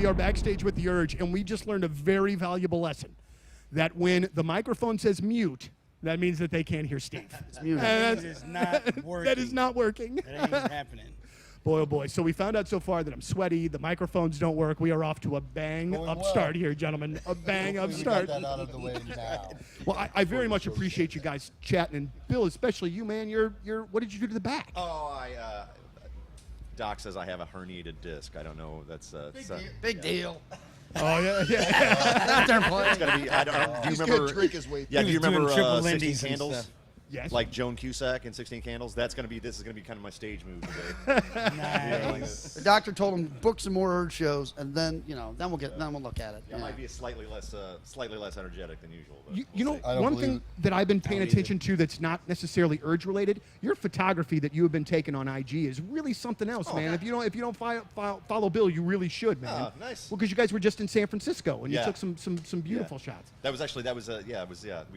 We are backstage with The Urge, and we just learned a very valuable lesson. That when the microphone says mute, that means that they can't hear Steve. It's muted. It is not working. That is not working. It ain't happening. Boy, oh boy. So we found out so far that I'm sweaty. The microphones don't work. We are off to a bang upstart here, gentlemen. A bang upstart. Get that out of the way now. Well, I very much appreciate you guys chatting. And Bill, especially you, man. You're what did you do to the back? Oh, Doc says I have a herniated disc. I don't know. That's Big deal. Oh, yeah. It's gonna be. Do you remember? Drink his way Yeah, do you remember triple 16 Lindy's and Candles? stuff. Yes. Like Joan Cusack in 16 Candles. This is gonna be kind of my stage move today. Nice. The doctor told him book some more Urge shows, and then then we'll look at it. That might be a slightly less energetic than usual. But You know, we'll see. I don't one believe thing it. that I've been paying attention to that's not necessarily Urge related, your photography that you have been taking on IG is really something else, man. If you don't follow Bill, you really should, man. Nice. Well, because you guys were just in San Francisco and you Yeah. took some beautiful shots. That was we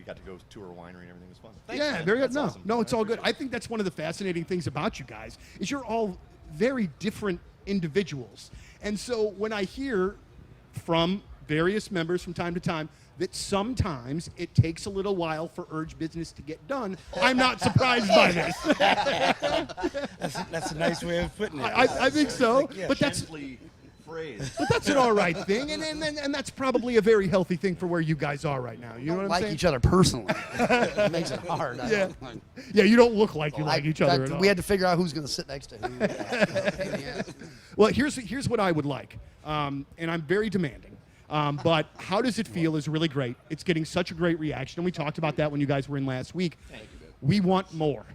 got to go tour a winery and everything was fun. Thanks, Yeah, man. very good. That's awesome. No, it's I all good. appreciate I think that's one of the fascinating things about you guys is you're all very different individuals. And so when I hear from various members from time to time that sometimes it takes a little while for Urge business to get done, I'm not surprised by this. That's a nice way of putting it. I think so, but that's Gently phrased. but that's an all right thing, and that's probably a very healthy thing for where you guys are right now. You know what I'm Like saying? each other personally. It makes it hard. Yeah. Yeah, you don't look like you like each other at all. We had to figure out who's going to sit next to who. Well, here's what I would like, and I'm very demanding. But how does it feel is really great. It's getting such a great reaction, and we talked about that when you guys were in last week. We want more.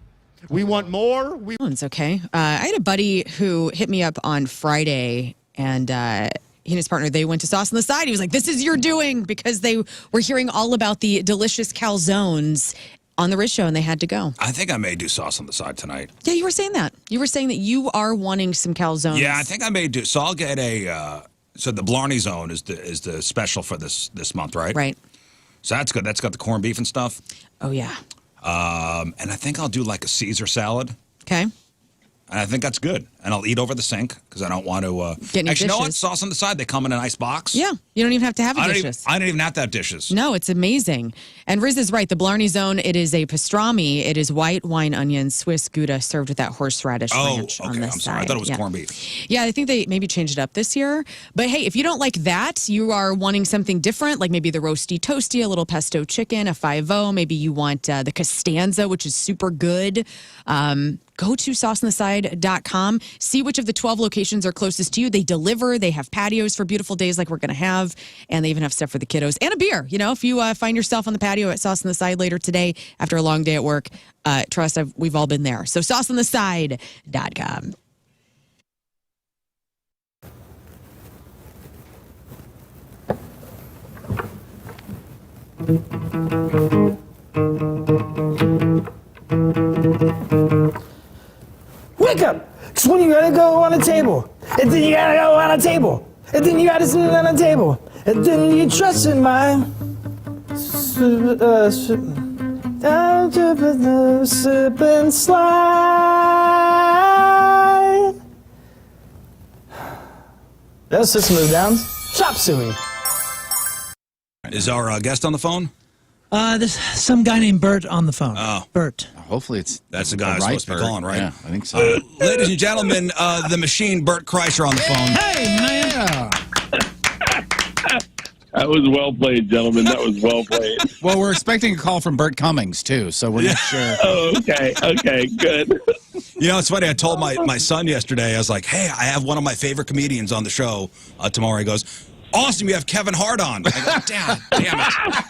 We want more. It's okay. I had a buddy who hit me up on Friday, and he and his partner, they went to Sauce on the Side. He was like, this is your doing, because they were hearing all about the delicious calzones on the Riz Show, and they had to go. I think I may do Sauce on the Side tonight. Yeah, you were saying that. You were saying that you are wanting some calzones. Yeah, I think I may do. So I'll get a. So the Blarney Zone is the special for this month, right? Right. So that's good. That's got the corned beef and stuff. Oh, yeah. And I think I'll do like a Caesar salad. Okay. And I think that's good. And I'll eat over the sink because I don't want to. Get any actually, you know what? dishes. Sauce on the Side. They come in a nice box. Yeah. You don't even have to have I dishes. don't even have to have dishes. No, it's amazing. And Riz is right. The Blarney Zone, it is a pastrami. It is white wine onion, Swiss Gouda served with that horseradish ranch on the I'm side. sorry. I thought it was Yeah. corned beef. Yeah, I think they maybe changed it up this year. But hey, if you don't like that, you are wanting something different, like maybe the roasty toasty, a little pesto chicken, a 5-0. Maybe you want the Costanza, which is super good. Go to sauceontheside.com. See which of the 12 locations are closest to you. They deliver. They have patios for beautiful days like we're going to have. And they even have stuff for the kiddos and a beer. You know, if you find yourself on the patio at Sauce on the Side later today after a long day at work, trust we've all been there. So sauceontheside.com. Wake up! Cause when you gotta go on a table, and then you gotta go on a table, and then you gotta sit on a table, and then you trust in my sip and slide. That's System of Downs. Chop suey. Is our guest on the phone? There's some guy named Bert on the phone. Oh. Bert. Hopefully it's That's the guy who's supposed to be calling, right? Yeah, I think so. Ladies and gentlemen, the machine, Bert Kreischer on the phone. Hey, man. That was well played, gentlemen. That was well played. Well, we're expecting a call from Bert Cummings, too, so we're not sure. Oh, okay, good. You know, it's funny. I told my son yesterday, I was like, hey, I have one of my favorite comedians on the show tomorrow. He goes, awesome, you have Kevin Hart on. I go, damn it.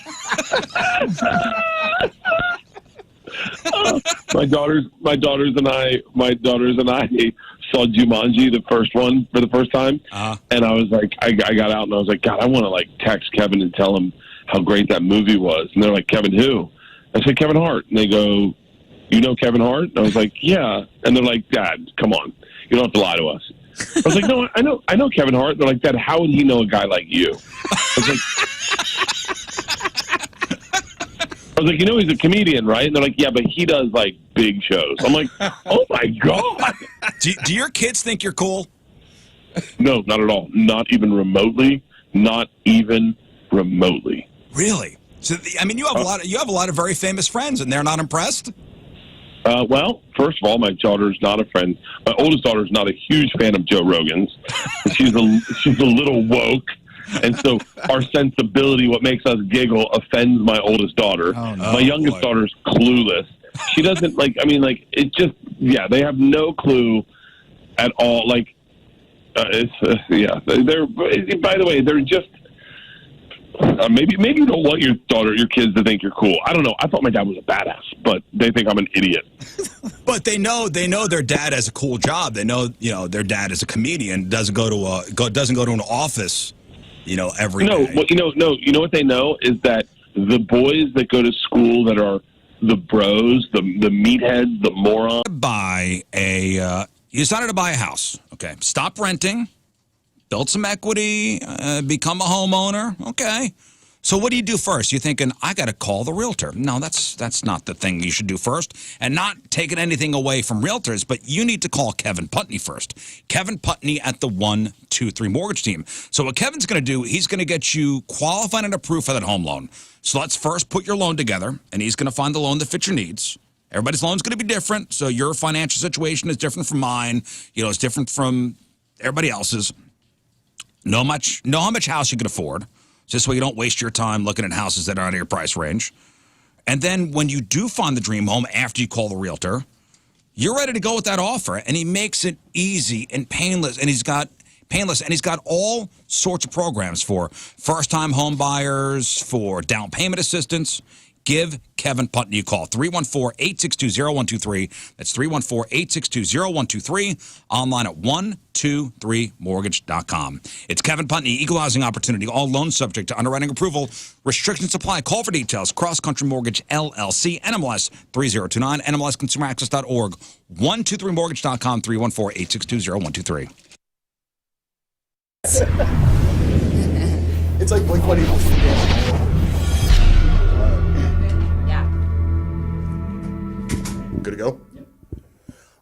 My daughters and I saw Jumanji, the first one, for the first time, and I was like, I got out and I was like, God, I want to like text Kevin and tell him how great that movie was. And they're like, Kevin who? I said, Kevin Hart. And they go, you know Kevin Hart? And I was like, yeah. And they're like, Dad, come on, you don't have to lie to us. I was like, no, I know Kevin Hart. And they're like, Dad, how would he know a guy like you? I was like, you know he's a comedian, right? And they're like, yeah, but he does, like, big shows. I'm like, oh, my God. Do your kids think you're cool? No, not at all. Not even remotely. Not even remotely. Really? So, I mean, you have a lot of very famous friends, and they're not impressed? Well, first of all, my daughter's not a friend. My oldest daughter's not a huge fan of Joe Rogan's. She's a little woke. And so our sensibility, what makes us giggle, offends my oldest daughter. Oh, no. My youngest daughter's clueless. She doesn't it just, they have no clue at all. They're, by the way, they're just, maybe you don't want your kids to think you're cool. I don't know. I thought my dad was a badass, but they think I'm an idiot. But they know their dad has a cool job. They know, their dad is a comedian, doesn't go to an office, every day. Well, you know what they know is that the boys that go to school that are the bros, the meatheads, the morons. You decided to buy a house. Okay. Stop renting. Build some equity. Become a homeowner. Okay. So what do you do first? You're thinking, I got to call the realtor. No, that's not the thing you should do first. And not taking anything away from realtors, but you need to call Kevin Putney first. Kevin Putney at the 123 Mortgage Team. So what Kevin's going to do, he's going to get you qualified and approved for that home loan. So let's first put your loan together, and he's going to find the loan that fits your needs. Everybody's loan's going to be different, so your financial situation is different from mine. It's different from everybody else's. Know how much house you can afford. Just so you don't waste your time looking at houses that are out of your price range. And then when you do find the dream home after you call the realtor, you're ready to go with that offer. And he makes it easy and painless. And he's got all sorts of programs for first-time home buyers, for down payment assistance. Give Kevin Putney a call, 314-862-0123. That's 314-862-0123. Online at 123mortgage.com. It's Kevin Putney, Equal Housing Opportunity. All loans subject to underwriting approval. Restrictions apply. Call for details. Cross Country Mortgage, LLC, NMLS 3029, NMLSconsumeraccess.org, 123mortgage.com, 314-862-0123. It's like Blink-182. Good to go? Yep.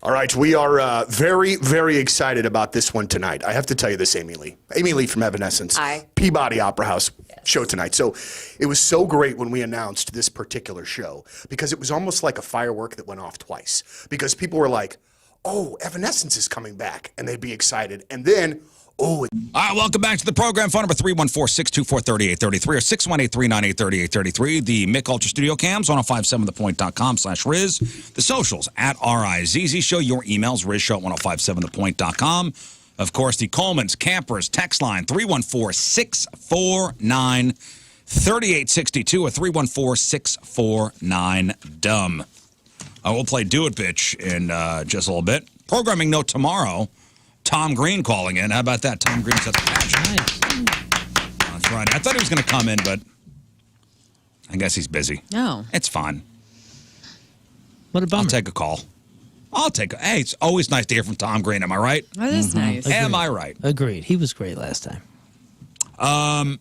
All right, we are very, very excited about this one tonight. I have to tell you this, Amy Lee. Amy Lee from Evanescence. Hi. Peabody Opera House show tonight. So it was so great when we announced this particular show because it was almost like a firework that went off twice. Because people were like, oh, Evanescence is coming back. And they'd be excited. And then, all right, welcome back to the program. Phone number 314-624-3833 or 618-398-3833. The Mick Ultra Studio Cams, 1057thepoint.com/Riz. The socials, at RIZZ Show. Your emails, RizShow@1057thepoint.com. Of course, the Coleman's Campers text line, 314-649-3862 or 314-649-DUMB. We'll play Do It Bitch in just a little bit. Programming note tomorrow. Tom Green calling in. How about that? Tom Green's at the patch. Nice. That's right. I thought he was going to come in, but I guess he's busy. No. It's fine. What a bummer. I'll take a call. Hey, it's always nice to hear from Tom Green. Am I right? That is nice. Agreed. Am I right? Agreed. He was great last time. Man,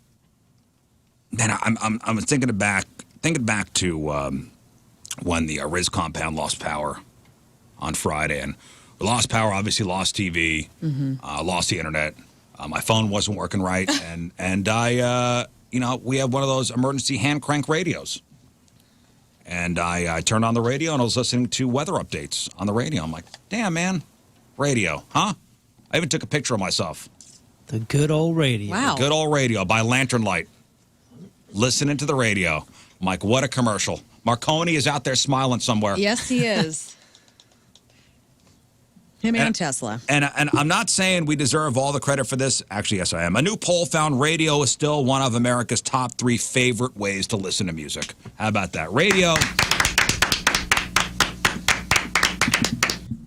I'm thinking back to when the Riz compound lost power on Friday, and we lost power, obviously lost TV, lost the internet. My phone wasn't working right, and I, we have one of those emergency hand crank radios. And I turned on the radio, and I was listening to weather updates on the radio. I'm like, damn, man, radio, huh? I even took a picture of myself. The good old radio. Wow. Good old radio by lantern light. Listening to the radio. I'm like, what a commercial. Marconi is out there smiling somewhere. Yes, he is. Him and Tesla. And I'm not saying we deserve all the credit for this. Actually, yes, I am. A new poll found radio is still one of America's top 3 favorite ways to listen to music. How about that? Radio.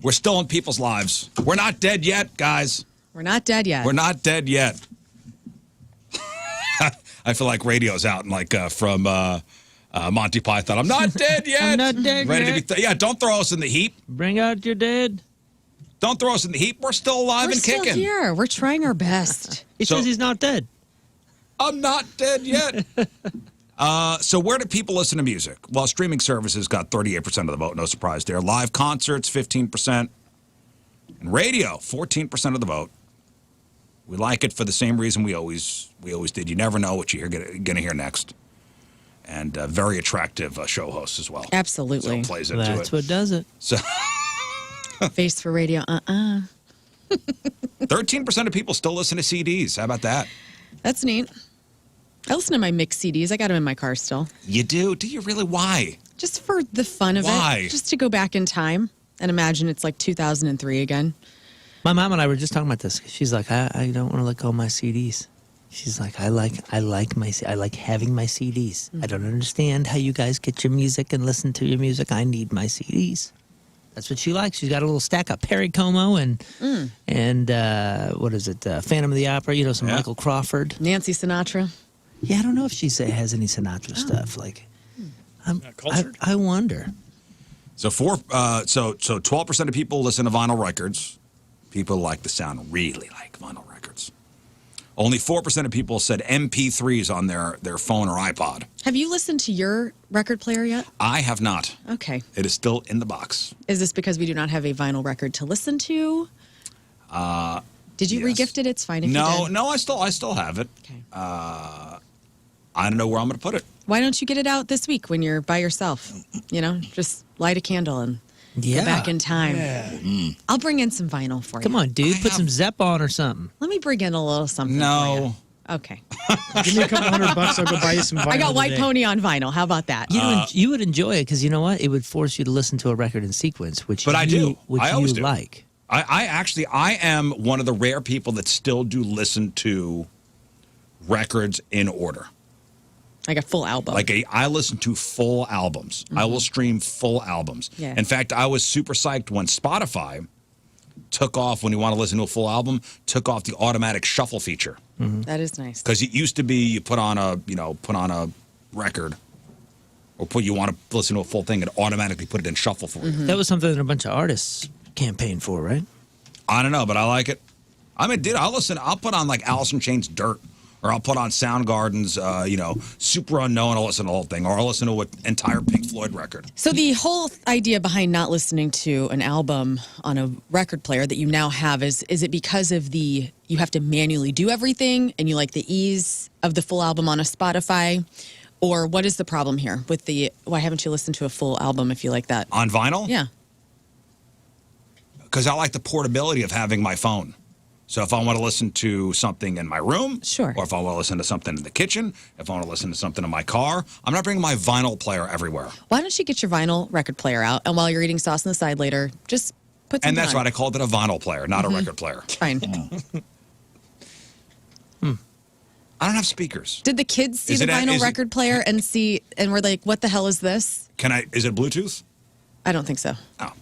We're still in people's lives. We're not dead yet, guys. We're not dead yet. We're not dead yet. I feel like radio's out and like from Monty Python. I'm not dead yet. I'm not dead Ready yet. To be yeah, don't throw us in the heap. Bring out your dead. Don't throw us in the heap. We're still alive We're and still kicking. here. We're trying our best. He says he's not dead. I'm not dead yet. So where do people listen to music? Well, streaming services got 38% of the vote. No surprise there. Live concerts, 15%. And radio, 14% of the vote. We like it for the same reason we always did. You never know what you're going to hear next. And very attractive show host as well. Absolutely. So plays into That's it. what does it. So Face for radio, 13% of people still listen to CDs. How about that? That's neat. I listen to my mixed CDs. I got them in my car still. You do? Do you really? Why? Just for the fun of Why? it. Just to go back in time and imagine it's like 2003 again. My mom and I were just talking about this. She's like, I don't want to let go of my CDs. She's like, I like having my CDs. I don't understand how you guys get your music and listen to your music. I need my CDs. That's what she likes. She's got a little stack of Perry Como and what is it? Phantom of the Opera. You know, some Michael Crawford. Nancy Sinatra. Yeah, I don't know if she has any Sinatra stuff. Like, I wonder. So 12% of people listen to vinyl records. People like the sound, really like vinyl records. Only 4% of people said MP3s on their phone or iPod. Have you listened to your record player yet? I have not. Okay. It is still in the box. Is this because we do not have a vinyl record to listen to? Did you regift it? It's fine if you did. No, I still have it. Okay. I don't know where I'm going to put it. Why don't you get it out this week when you're by yourself? You know, just light a candle and go back in time. I'll bring in some vinyl for you. Come on, dude. Put some Zepp on or something. Let me bring in a little something for No. you. Okay. Give me a couple $100. I'll go buy you some vinyl. I got White today. Pony on vinyl. How about that? You would enjoy it because you know what? It would force you to listen to a record in sequence, which But I do. Which I always you do. like. I am one of the rare people that still do listen to records in order. Like a full album. I listen to full albums. I will stream full albums. Yeah. In fact, I was super psyched when Spotify took off, when you want to listen to a full album, took off the automatic shuffle feature. That is nice. Because it used to be you put on a record, or you want to listen to a full thing, and automatically put it in shuffle for you. That was something that a bunch of artists campaigned for, right? I don't know, but I like it. I mean, dude, I'll put on like Alice in Chains' Dirt, or I'll put on Soundgarden's, Super Unknown. I'll listen to the whole thing, or I'll listen to an entire Pink Floyd record. So the whole idea behind not listening to an album on a record player that you now have is it because of you have to manually do everything and you like the ease of the full album on a Spotify? Or what is the problem here with why haven't you listened to a full album if you like that? On vinyl? Yeah. Because I like the portability of having my phone. So if I want to listen to something in my room, sure, or if I want to listen to something in the kitchen, if I want to listen to something in my car, I'm not bringing my vinyl player everywhere. Why don't you get your vinyl record player out, and while you're eating sauce on the side later, just put some And that's on. right, I called it a vinyl player, not a record player. Fine. I don't have speakers. Did the kids see Is the it- vinyl is it- record player and were like, what the hell is this? Is it Bluetooth? I don't think so.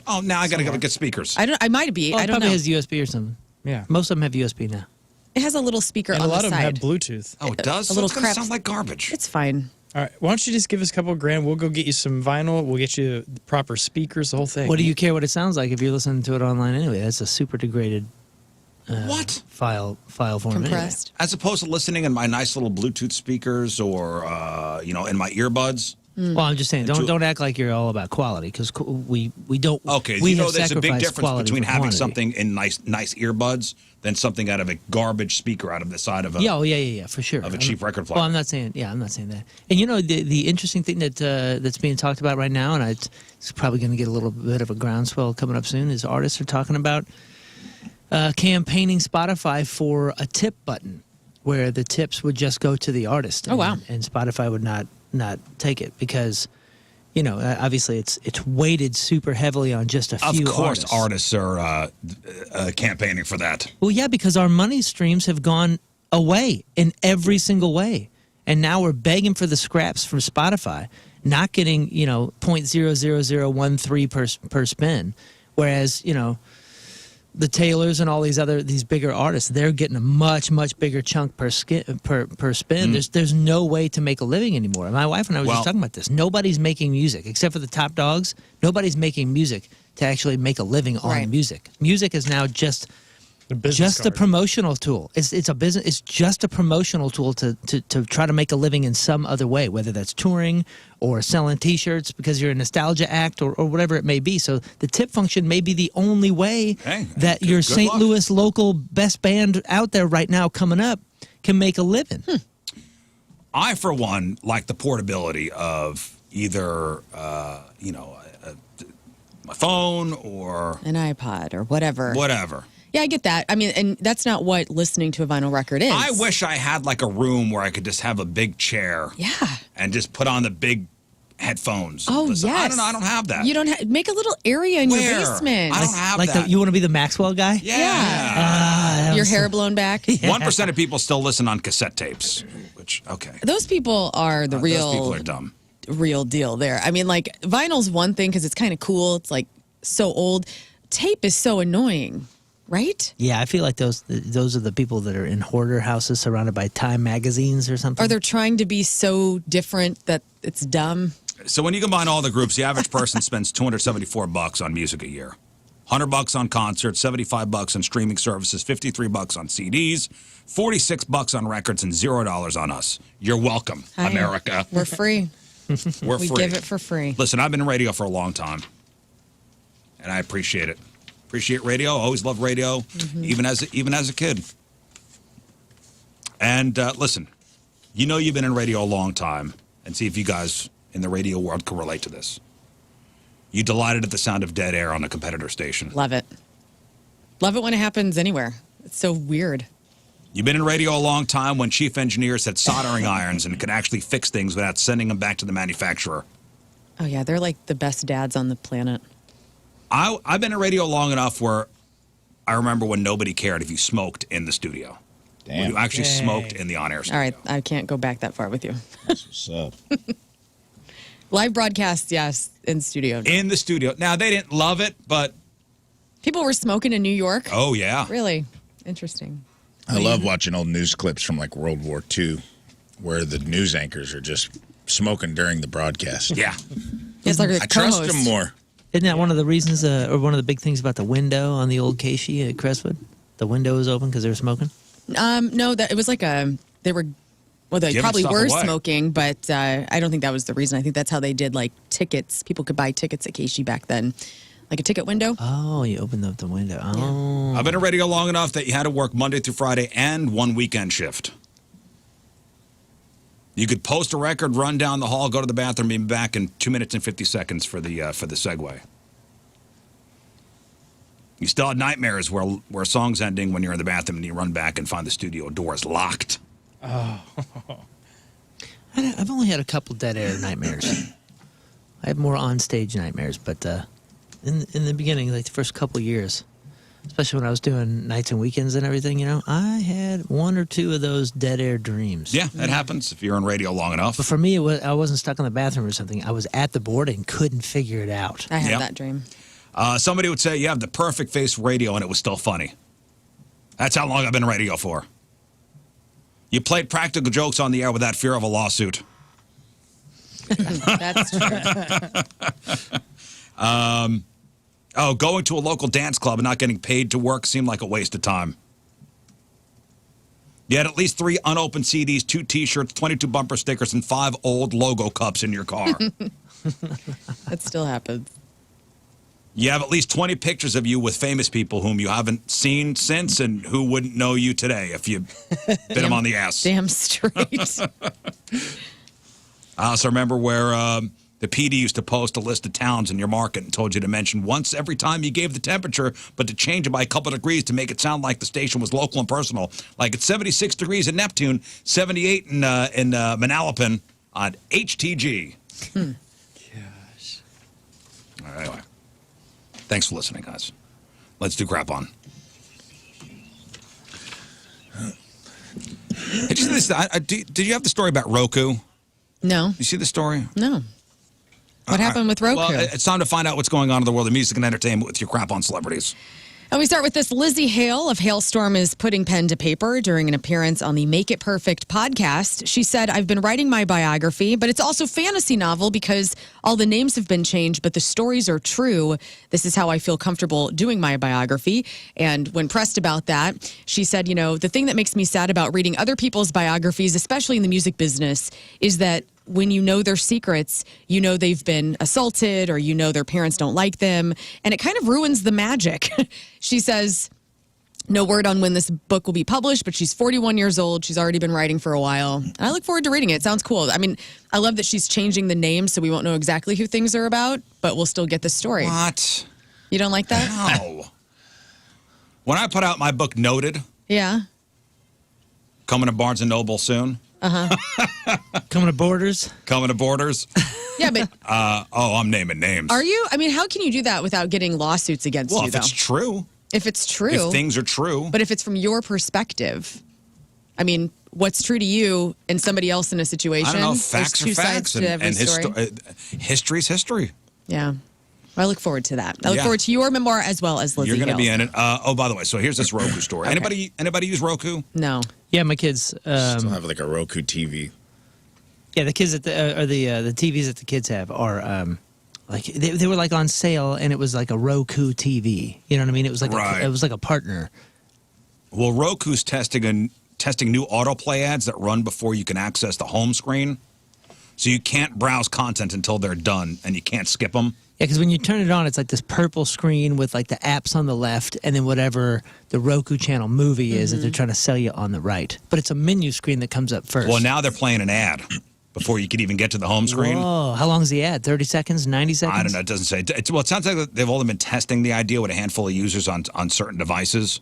Oh, now I got to go get speakers. I might be. Well, I it don't probably know. has USB or something. Yeah. Most of them have USB now. It has a little speaker And on a lot the of them have side. Bluetooth. Oh, it does? A little It's going to crap. sound like garbage. It's fine. All right. Why don't you just give us a couple of grand? We'll go get you some vinyl. We'll get you the proper speakers, the whole thing. What do you care what it sounds like if you're listening to it online anyway? That's a super degraded What? file form. Compressed. As opposed to listening in my nice little Bluetooth speakers or, in my earbuds. Anyway. Well, I'm just saying, don't act like you're all about quality because we don't. Okay, we you know have there's a big sacrificed difference quality between for having quantity. something in nice earbuds than something out of a garbage speaker out of the side of a Yeah, for sure. of a cheap record player. Well, I'm not saying that. And you know, the interesting thing that's being talked about right now, and it's probably going to get a little bit of a groundswell coming up soon, is artists are talking about campaigning Spotify for a tip button, where the tips would just go to the artist. Oh, wow. And Spotify would not take it because, you know, obviously it's weighted super heavily on just a few. Of course, artists are campaigning for that. Well, yeah, because our money streams have gone away in every single way. And now we're begging for the scraps from Spotify, not getting, 0.00013 per spin. Whereas, the Taylors and all these bigger artists, they're getting a much bigger chunk per spin. There's no way to make a living anymore. My wife and I were just talking about this. Nobody's making music except for the top dogs. Nobody's making music to actually make a living on music. Music is now just just a promotional tool. It's a business. It's just a promotional tool to try to make a living in some other way, whether that's touring or selling T-shirts because you're a nostalgia act or whatever it may be. So the tip function may be the only way that your St. Louis local best band out there right now coming up can make a living. I, for one, like the portability of either, my phone or an iPod or whatever. Whatever. Yeah, I get that. I mean, and that's not what listening to a vinyl record is. I wish I had like a room where I could just have a big chair. Yeah. And just put on the big headphones. Oh, Listen. yes. I don't know. I don't have that. You don't make a little area in your Where? basement. I don't have that. You want to be the Maxwell guy? Yeah. Your hair blown back. 1% of people still listen on cassette tapes, which, okay. Those people are the real. Those people are dumb. Real deal there. I mean, like, vinyl's one thing because it's kind of cool. It's like so old. Tape is so annoying, right? Yeah, I feel like those are the people that are in hoarder houses surrounded by Time magazines or something. Or they're trying to be so different that it's dumb. So when you combine all the groups, the average person spends $274 on music a year. $100 on concerts, $75 on streaming services, $53 on CDs, $46 on records, and $0 on us. You're welcome, Hi. America. We're free. We're we free. give it for free. Listen, I've been in radio for a long time, and I appreciate it. Appreciate radio. Always loved radio, even as a kid. And listen, you know you've been in radio a long time, and see if you guys in the radio world can relate to this. You delighted at the sound of dead air on a competitor station. Love it. Love it when it happens anywhere. It's so weird. You've been in radio a long time when chief engineers had soldering irons and could actually fix things without sending them back to the manufacturer. Oh, yeah. They're like the best dads on the planet. I've been in radio long enough where I remember when nobody cared if you smoked in the studio. When you actually smoked in the on-air studio. All right. I can't go back that far with you. That's what's up. Live broadcast, yes, in studio. In the studio. Now, they didn't love it, but... People were smoking in New York? Oh, yeah. Really? Interesting. I love watching old news clips from like World War II where the news anchors are just smoking during the broadcast. Yeah. It's like I trust them more. Isn't that one of the reasons, or one of the big things about the window on the old Casey at Crestwood? The window was open because they were smoking? No, that it was like they were, well, they Giving probably stuff were away. smoking, but I don't think that was the reason. I think that's how they did like tickets. People could buy tickets at Casey back then, like a ticket window. Oh, you opened up the window. Oh. I've been in radio long enough that you had to work Monday through Friday and one weekend shift. You could post a record, run down the hall, go to the bathroom, be back in 2 minutes and 50 seconds for the segue. You still had nightmares where a song's ending when you're in the bathroom and you run back and find the studio doors locked. Oh. I've only had a couple dead air nightmares. I have more on-stage nightmares, but in the beginning, like the first couple years, especially when I was doing nights and weekends and everything, you know, I had one or two of those dead air dreams. Yeah, that happens if you're in radio long enough. But for me, I wasn't stuck in the bathroom or something. I was at the board and couldn't figure it out. I had Yep. that dream. Somebody would say you have the perfect face for radio and it was still funny. That's how long I've been in radio for. You played practical jokes on the air without fear of a lawsuit. That's true. Going to a local dance club and not getting paid to work seemed like a waste of time. You had at least 3 unopened CDs, 2 T-shirts, 22 bumper stickers, and 5 old logo cups in your car. That still happens. You have at least 20 pictures of you with famous people whom you haven't seen since and who wouldn't know you today if you bit them on the ass. Damn straight. I also remember where the PD used to post a list of towns in your market and told you to mention once every time you gave the temperature, but to change it by a couple of degrees to make it sound like the station was local and personal. Like it's 76 degrees in Neptune, 78 in Manalapan on HTG. Gosh. All right, anyway. Thanks for listening, guys. Let's do crap on. Did you see this? Did you have the story about Roku? No. You see the story? No. What happened with Roku? Well, it's time to find out what's going on in the world of music and entertainment with your crap on celebrities. And we start with this. Lizzie Hale of Hailstorm is putting pen to paper during an appearance on the Make It Perfect podcast. She said, I've been writing my biography, but it's also fantasy novel because all the names have been changed, but the stories are true. This is how I feel comfortable doing my biography. And when pressed about that, she said, the thing that makes me sad about reading other people's biographies, especially in the music business, is that when you know their secrets, they've been assaulted or their parents don't like them. And it kind of ruins the magic. She says, no word on when this book will be published, but she's 41 years old. She's already been writing for a while. And I look forward to reading it. It sounds cool. I mean, I love that she's changing the name so we won't know exactly who things are about, but we'll still get the story. What? You don't like that? No. When I put out my book, Noted, Yeah. coming to Barnes & Noble soon. Coming to Borders. Coming to Borders. Yeah, but I'm naming names. are you? I mean, how can you do that without getting lawsuits against Well, you, if though? it's true. If it's true. If things are true. But if it's from your perspective, I mean, what's true to you and somebody else in a situation? I don't know. There's Facts two are facts. sides to every story. History's history. Yeah. I look forward to that. I look Yeah. forward to your memoir as well as Lizzie You're going to Hale. be in it. By the way, so here's this Roku story. Okay. Anybody use Roku? No. Yeah, my kids. Still have like a Roku TV. Yeah, the kids at the TVs that the kids have are like they were like on sale, and it was like a Roku TV. You know what I mean? It was like Right. it was like a partner. Well, Roku's testing new autoplay ads that run before you can access the home screen. So you can't browse content until they're done, and you can't skip them. Yeah, because when you turn it on, it's like this purple screen with like the apps on the left, and then whatever the Roku channel movie is that they're trying to sell you on the right. But it's a menu screen that comes up first. Well, now they're playing an ad before you can even get to the home screen. Oh, how long is the ad? 30 seconds? 90 seconds? I don't know. It doesn't say. It sounds like they've only been testing the idea with a handful of users on certain devices.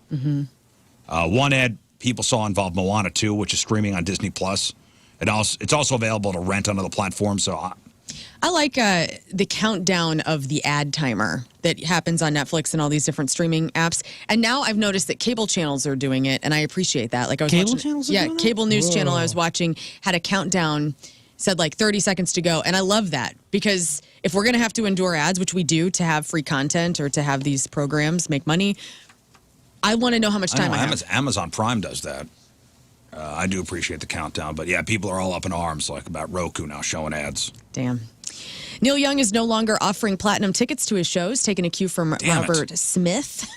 One ad people saw involved Moana 2, which is streaming on Disney Plus. It's also available to rent on other platforms. So I like the countdown of the ad timer that happens on Netflix and all these different streaming apps. And now I've noticed that cable channels are doing it, and I appreciate that. Like I was Cable watching, channels are yeah, doing that? cable news channel I Whoa. was watching had a countdown, said like 30 seconds to go, and I love that because if we're going to have to endure ads, which we do to have free content or to have these programs make money, I want to know how much time I have. Amazon Prime does that. I do appreciate the countdown, but yeah, people are all up in arms like about Roku now showing ads. Damn. Neil Young is no longer offering platinum tickets to his shows, taking a cue from Damn it. Robert Smith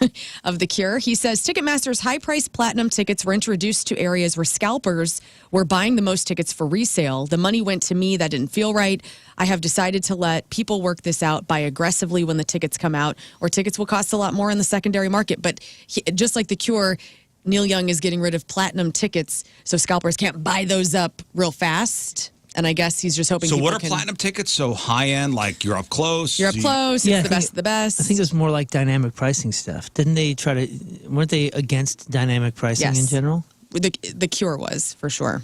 of The Cure. He says Ticketmaster's high-priced platinum tickets were introduced to areas where scalpers were buying the most tickets for resale. The money went to me. That didn't feel right. I have decided to let people work this out, buy aggressively when the tickets come out, or tickets will cost a lot more in the secondary market. But just like The Cure, Neil Young is getting rid of platinum tickets so scalpers can't buy those up real fast. And I guess he's just hoping So people what are platinum tickets? So high end, like you're up close. You're up close. Yeah, I It's the think best of the best. I think it was more like dynamic pricing stuff. Didn't they weren't they against dynamic pricing in Yes. general? The Cure was, for sure.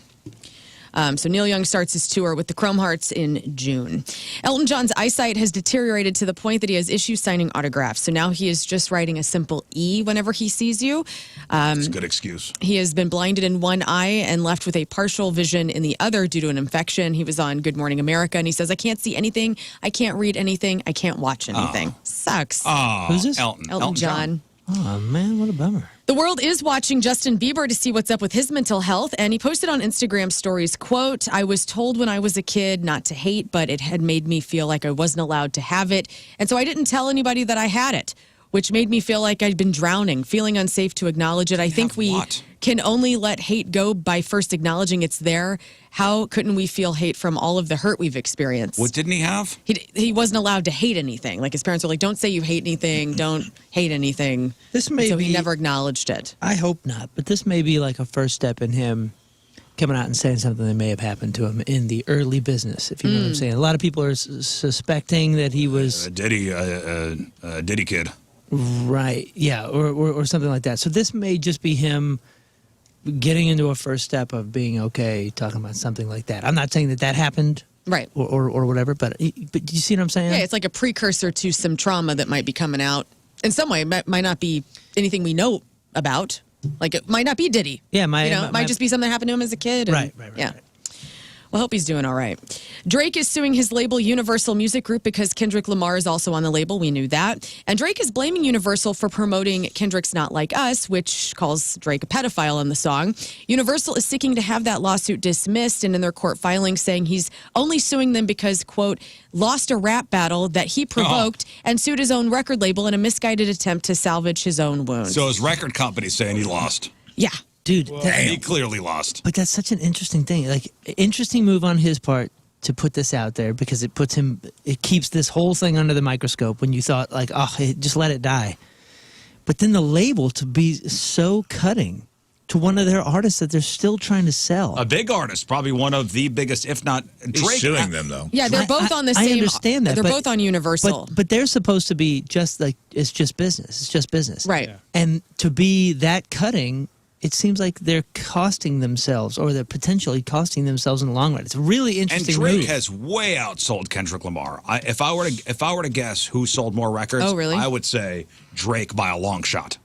So Neil Young starts his tour with the Chrome Hearts in June. Elton John's eyesight has deteriorated to the point that he has issues signing autographs. So now he is just writing a simple E whenever he sees you. It's a good excuse. He has been blinded in one eye and left with a partial vision in the other due to an infection. He was on Good Morning America, and he says, I can't see anything. I can't read anything. I can't watch anything. Sucks. Oh, Who's this? Elton John. Oh man, what a bummer. The world is watching Justin Bieber to see what's up with his mental health, and he posted on Instagram stories, quote, I was told when I was a kid not to hate, but it had made me feel like I wasn't allowed to have it, and so I didn't tell anybody that I had it, which made me feel like I'd been drowning, feeling unsafe to acknowledge it. I think we can only let hate go by first acknowledging it's there. How couldn't we feel hate from all of the hurt we've experienced? What didn't he have? He wasn't allowed to hate anything. Like his parents were like, don't say you hate anything, don't hate anything. This may so be, he never acknowledged it. I hope not, but this may be like a first step in him coming out and saying something that may have happened to him in the early business, if you know what I'm saying. A lot of people are suspecting that he was Diddy kid. Right, yeah, or something like that. So this may just be him getting into a first step of being okay talking about something like that. I'm not saying that happened, right, or whatever, but do you see what I'm saying? Yeah, it's like a precursor to some trauma that might be coming out. In some way, it might not be anything we know about. Like it might not be Diddy. Yeah, it might just be something that happened to him as a kid. And, Right. Yeah. Well, I hope he's doing all right. Drake is suing his label Universal Music Group because Kendrick Lamar is also on the label. We knew that. And Drake is blaming Universal for promoting Kendrick's Not Like Us, which calls Drake a pedophile in the song. Universal is seeking to have that lawsuit dismissed, and in their court filing saying he's only suing them because, quote, lost a rap battle that he provoked and sued his own record label in a misguided attempt to salvage his own wounds. So his record company's saying he lost. Yeah. Dude, He clearly lost. but that's such an interesting thing. Like, interesting move on his part to put this out there because it keeps this whole thing under the microscope when you thought, like, oh, just let it die. But then the label to be so cutting to one of their artists that they're still trying to sell. A big artist, probably one of the biggest, if not Drake. He's suing them, though. Yeah, they're both on the same. I understand that. They're but- both on Universal. But they're supposed to be just like, it's just business. It's just business. Right. And to be that cutting, it seems like they're costing themselves, or they're potentially costing themselves in the long run. It's a really And interesting Drake move. has way outsold Kendrick Lamar. If I were to guess who sold more records, Oh, really? I would say Drake by a long shot.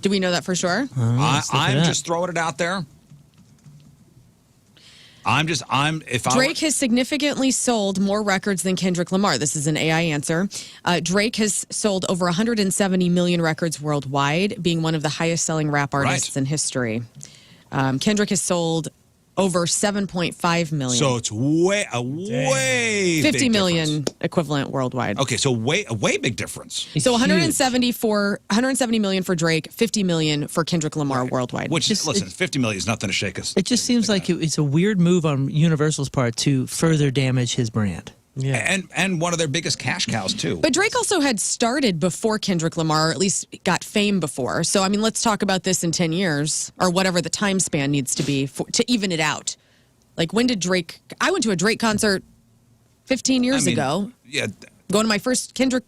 Do we know that for sure? I'm just throwing it out there. Drake has significantly sold more records than Kendrick Lamar. This is an AI answer. Drake has sold over 170 million records worldwide, being one of the highest selling rap artists in history. Kendrick has sold over 7.5 million. So it's way 50 big million difference. equivalent worldwide. Okay, so a way big difference. So 170 million for Drake, 50 million for Kendrick Lamar worldwide. Which is, listen, 50 million is nothing to shake us. It just seems like it's a weird move on Universal's part to further damage his brand. Yeah. And one of their biggest cash cows, too. But Drake also had started before Kendrick Lamar, or at least got fame before. So, I mean, let's talk about this in 10 years, or whatever the time span needs to be to even it out. Like, when did Drake... I went to a Drake concert 15 years ago. Yeah. Going to my first Kendrick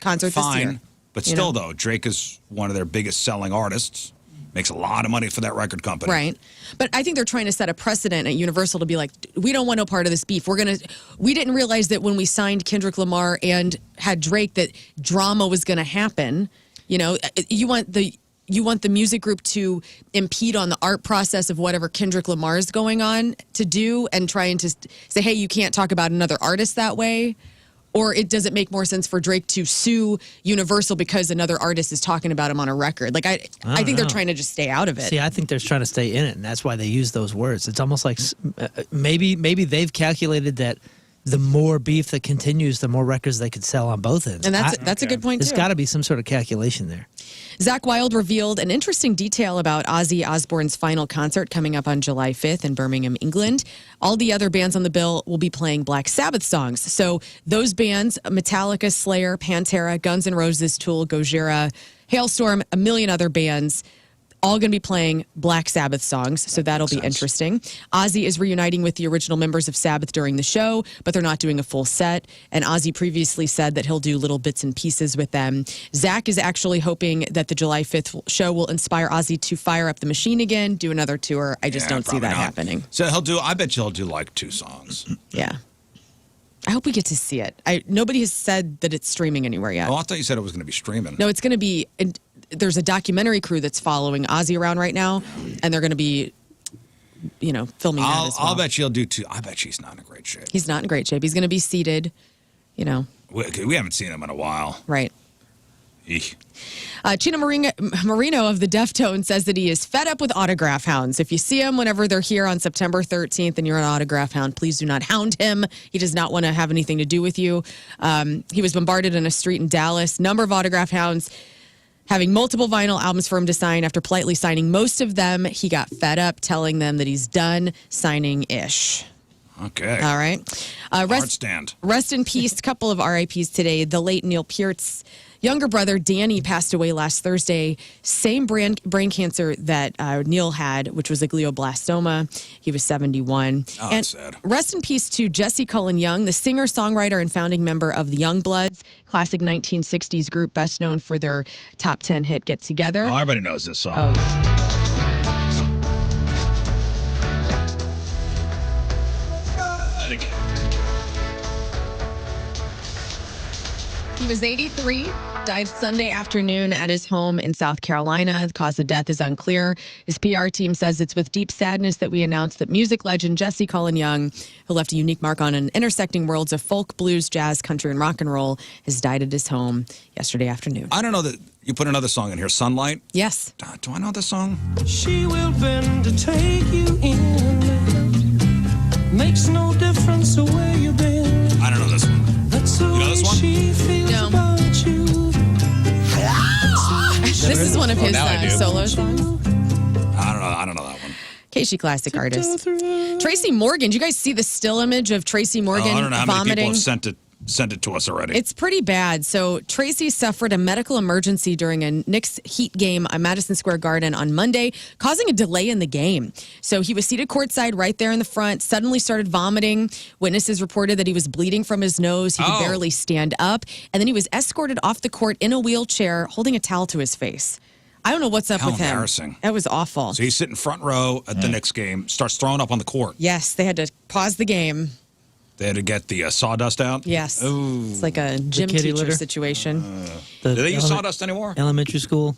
concert this year. Fine. But still, though, Drake is one of their biggest selling artists. Makes a lot of money for that record company. Right. But I think they're trying to set a precedent at Universal to be like, we don't want no part of this beef. We didn't realize that when we signed Kendrick Lamar and had Drake that drama was going to happen. You know, you want the music group to impede on the art process of whatever Kendrick Lamar is going on to do and trying to say, hey, you can't talk about another artist that way. Or does it make more sense for Drake to sue Universal because another artist is talking about him on a record? Like, I think they're trying to just stay out of it. See, I think they're trying to stay in it, and that's why they use those words. It's almost like maybe they've calculated that the more beef that continues, the more records they could sell on both ends. And that's a good point, There's too. got to be some sort of calculation there. Zach Wilde revealed an interesting detail about Ozzy Osbourne's final concert coming up on July 5th in Birmingham, England. All the other bands on the bill will be playing Black Sabbath songs. So those bands, Metallica, Slayer, Pantera, Guns N' Roses, Tool, Gojira, Hailstorm, a million other bands, all going to be playing Black Sabbath songs, so that'll be interesting. Ozzy is reuniting with the original members of Sabbath during the show, but they're not doing a full set. And Ozzy previously said that he'll do little bits and pieces with them. Zach is actually hoping that the July 5th show will inspire Ozzy to fire up the machine again, do another tour. I just don't see that happening. So I bet you he'll do like 2 songs. Yeah. I hope we get to see it. Nobody has said that it's streaming anywhere yet. Oh, I thought you said it was going to be streaming. No, it's going to be... There's a documentary crew that's following Ozzy around right now, and they're going to be, filming that as well. I'll bet you he'll do 2. I bet he's not in great shape. He's not in great shape. He's going to be seated, We haven't seen him in a while. Right. Eek. Chino Marino of the Deftones says that he is fed up with autograph hounds. If you see him whenever they're here on September 13th and you're an autograph hound, please do not hound him. He does not want to have anything to do with you. He was bombarded in a street in Dallas. Number of autograph hounds having multiple vinyl albums for him to sign. After politely signing most of them, he got fed up, telling them that he's done signing-ish. Okay. All right. Hard stand. Rest in peace. Couple of RIPs today. The late Neil Peart's younger brother, Danny, passed away last Thursday. Same brain cancer that Neil had, which was a glioblastoma. He was 71. Oh, and that's sad. Rest in peace to Jesse Cullen Young, the singer, songwriter, and founding member of the Youngbloods, classic 1960s group best known for their top 10 hit Get Together. Oh, everybody knows this song. He was 83. died Sunday afternoon at his home in South Carolina. The cause of death is unclear. His PR team says it's with deep sadness that we announce that music legend Jesse Cullen Young, who left a unique mark on an intersecting worlds of folk, blues, jazz, country, and rock and roll, has died at his home yesterday afternoon. I don't know that you put another song in here, Sunlight. Yes. Do I know this song? She will bend to take you in. Makes no difference the way you've been. I don't know this one. That's You know this one? she feels No. about you. This is one of his now I do. solo songs. I don't know that one. Casey classic artist. Tracy Morgan. Did you guys see the still image of Tracy Morgan I don't know how many vomiting? people have sent it to us already. It's pretty bad. So Tracy suffered a medical emergency during a Knicks Heat game at Madison Square Garden on Monday, causing a delay in the game. So he was seated courtside right there in the front, suddenly started vomiting. Witnesses reported that he was bleeding from his nose. He could barely stand up. And then he was escorted off the court in a wheelchair, holding a towel to his face. I don't know what's up How with him. embarrassing. That was awful. So he's sitting front row at the Knicks game, starts throwing up on the court. Yes, they had to pause the game. They had to get the sawdust out. Yes. Ooh. It's like a gym kitty teacher litter? situation. The Do they use ele- sawdust anymore? Elementary school.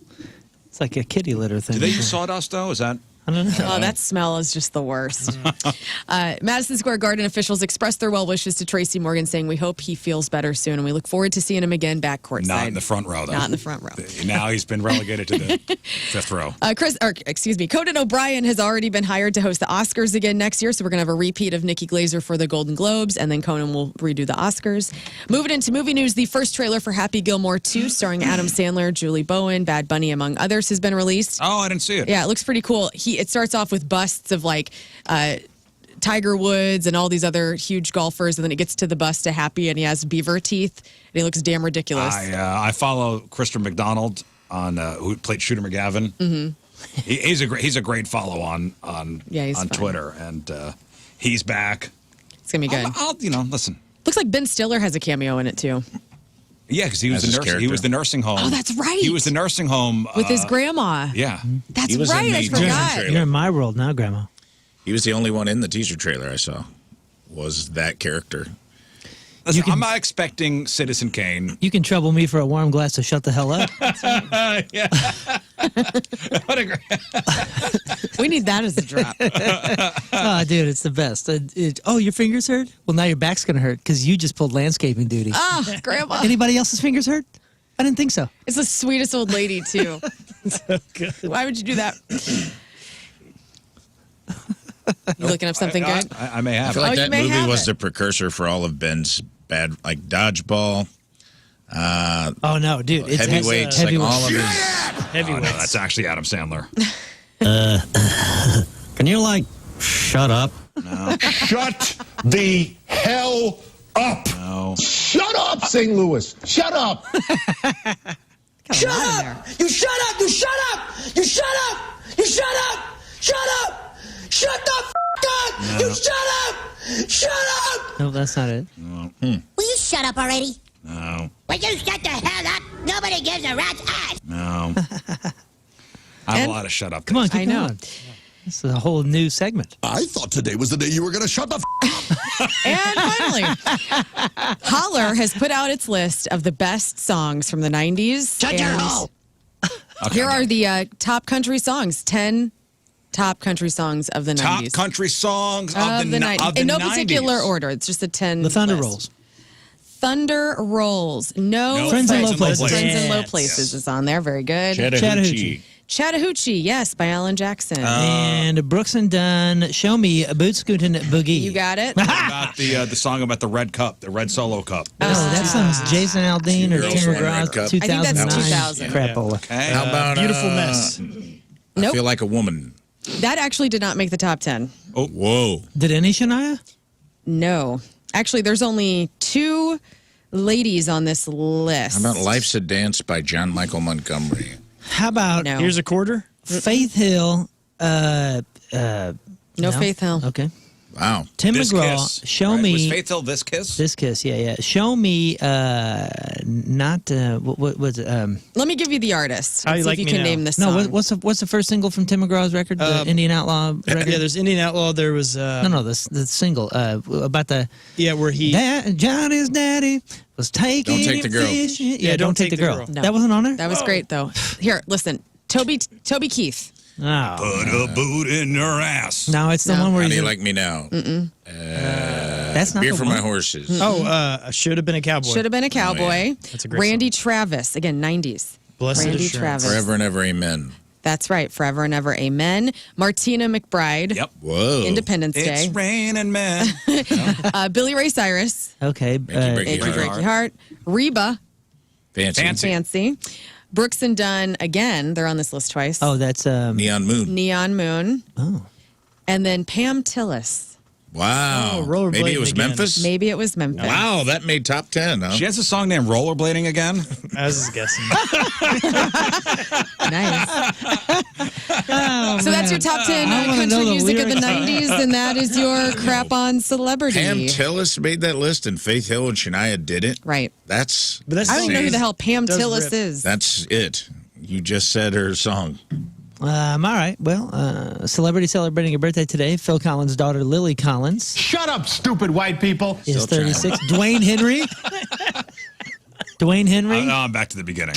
It's like a kitty litter thing. Do they use sawdust though? Is that? I don't know. Oh, that smell is just the worst. Madison Square Garden officials expressed their well wishes to Tracy Morgan, saying, "We hope he feels better soon, and we look forward to seeing him again back courtside." Not in the front row, though. Not in the front row. Now he's been relegated to the fifth row. Conan O'Brien has already been hired to host the Oscars again next year, so we're going to have a repeat of Nikki Glaser for the Golden Globes, and then Conan will redo the Oscars. Moving into movie news, the first trailer for Happy Gilmore 2, starring Adam Sandler, Julie Bowen, Bad Bunny, among others, has been released. Oh, I didn't see it. Yeah, it looks pretty cool. It starts off with busts of like Tiger Woods and all these other huge golfers, and then it gets to the bust of Happy, and he has beaver teeth, and he looks damn ridiculous. I follow Christopher McDonald on who played Shooter McGavin. Mm-hmm. He's a great follow on he's fun. Twitter, and he's back. It's gonna be good. I'll listen. Looks like Ben Stiller has a cameo in it too. Yeah, because he was As the his nurse. He was the nursing home. Oh, that's right. He was the nursing home With his grandma. Yeah, That's He was in right. the I teaser forgot. trailer. You're in my world now, Grandma. He was the only one in the teaser trailer I saw. Was that character? Listen, I'm not expecting Citizen Kane. You can trouble me for a warm glass, so shut the hell up. Yeah. What a great. We need that as a drop. Oh, dude, it's the best. Oh, your fingers hurt? Well, now your back's going to hurt because you just pulled landscaping duty. Oh, Grandma. Anybody else's fingers hurt? I didn't think so. It's the sweetest old lady, too. So good. Why would you do that? You looking up something good? I may have. I feel like you that may movie have was it. the precursor for all of Ben's bad, like Dodgeball, Oh, no, dude. It's Heavyweights, like all of his. Oh, no, that's actually Adam Sandler. Can you, like, shut up? No. Shut the hell up! No. Shut up, St. Louis! Shut up! Shut up! You shut up! You shut up! You shut up! You shut up! Shut up! Shut the f*** up! No. You shut up! Shut up! No, that's not it. No. Will you shut up already? No. Will you shut the hell up? Nobody gives a rat's ass. No. I have a lot of shut up. Come on, keep I know. going. This is a whole new segment. I thought today was the day you were going to shut the f*** up! And finally, Holler has put out its list of the best songs from the 90s. Shut your and hole. Here are the top country songs. 10 top country songs of the 90s. Top country songs of the 90s. of the In no 90s. particular order. It's just a 10 The Thunder list. Rolls. Thunder Rolls. No. Friends in Low Places. Friends in Low Yes. Places is on there. Very good. Chattahoochee. Chattahoochee, yes, by Alan Jackson. And Brooks and Dunn, Show Me a Boot Scootin' Boogie. You got it. What about the song about the red cup, the red solo cup? Oh, that song's Jason Aldean or Girls Tim Run Red McGraw, Cup. 2009. I think that's 2000. Crapola. Okay. How about Beautiful Mess? I Nope. feel like a woman. That actually did not make the top 10. Oh, whoa! Did any Shania? No. Actually, there's only 2 ladies on this list. How about Life's a Dance by John Michael Montgomery? How about No. Here's a quarter. Faith Hill? No Faith Hill. Okay. Wow. Tim This McGraw, Kiss, show right? me. Was Faith Hill This Kiss? This Kiss, yeah. Show me, not, what was it? Let me give you the artist. How Let's You see Like if you Me can Now. name this No, song. what's the first single from Tim McGraw's record? The Indian Outlaw record? Yeah, there's Indian Outlaw. There was No, the single about the where he Johnny's daddy was taking Don't Take him the Girl. fishing. Yeah, don't take the girl. No. That wasn't on there. That was great, though. Here, listen. Toby Keith. Oh, Put a boot in your ass. no, it's the No. one where How he's do you like me now? that's not Beer the for one. my horses. I should have been a cowboy. Should have been a cowboy. That's a great Randy Travis. Again, 90s. Blessed Randy Assurance. Travis. Forever and ever, amen. That's right. Forever and Ever. Amen. Martina McBride. Yep. Whoa. Independence It's Day. raining men. Billy Ray Cyrus. Okay. Breaky, Achy Heart. Breaky Heart. Reba. Fancy. Fancy. Brooks and Dunn. Again, they're on this list twice. Oh, that's Neon Moon. Neon Moon. Oh. And then Pam Tillis. Wow. Oh, rollerblading Maybe it was again. Memphis? Maybe it was Memphis. Wow, that made top 10, huh? She has a song named Rollerblading Again. I was just guessing. Nice. Oh, So that's your top 10 I wanna know country the music of the lyrics. 90s, and that is your crap on celebrity. Pam Tillis made that list, and Faith Hill and Shania did it. Right. That's. But that's I don't even know who insane. the hell Pam Does Tillis rip. is. That's it. You just said her song. All right. Well, celebrity celebrating a birthday today. Phil Collins' daughter, Lily Collins, Shut up, stupid white people. is Still trying. 36. Dwayne Henry. Dwayne Henry I'm back to the beginning.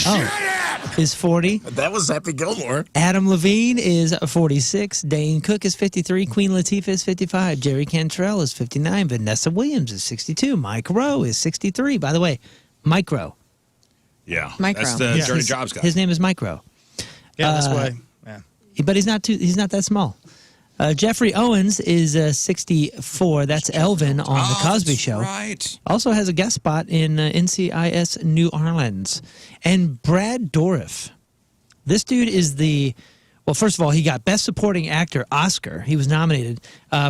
is 40. That was Happy Gilmore. Adam Levine is 46. Dane Cook is 53. Queen Latifah is 55. Jerry Cantrell is 59. Vanessa Williams is 62. Mike Rowe is 63. By the way, Mike Rowe. Yeah. Micro. That's the Yeah. Dirty Jobs guy. His name is Mike Rowe. Yeah, that's why. Yeah. But he's not that small. Jeffrey Owens is 64. That's Elvin on The Cosby that's Show. Right. Also has a guest spot in NCIS New Orleans. And Brad Dourif. This dude is well, first of all, he got Best Supporting Actor Oscar. He was nominated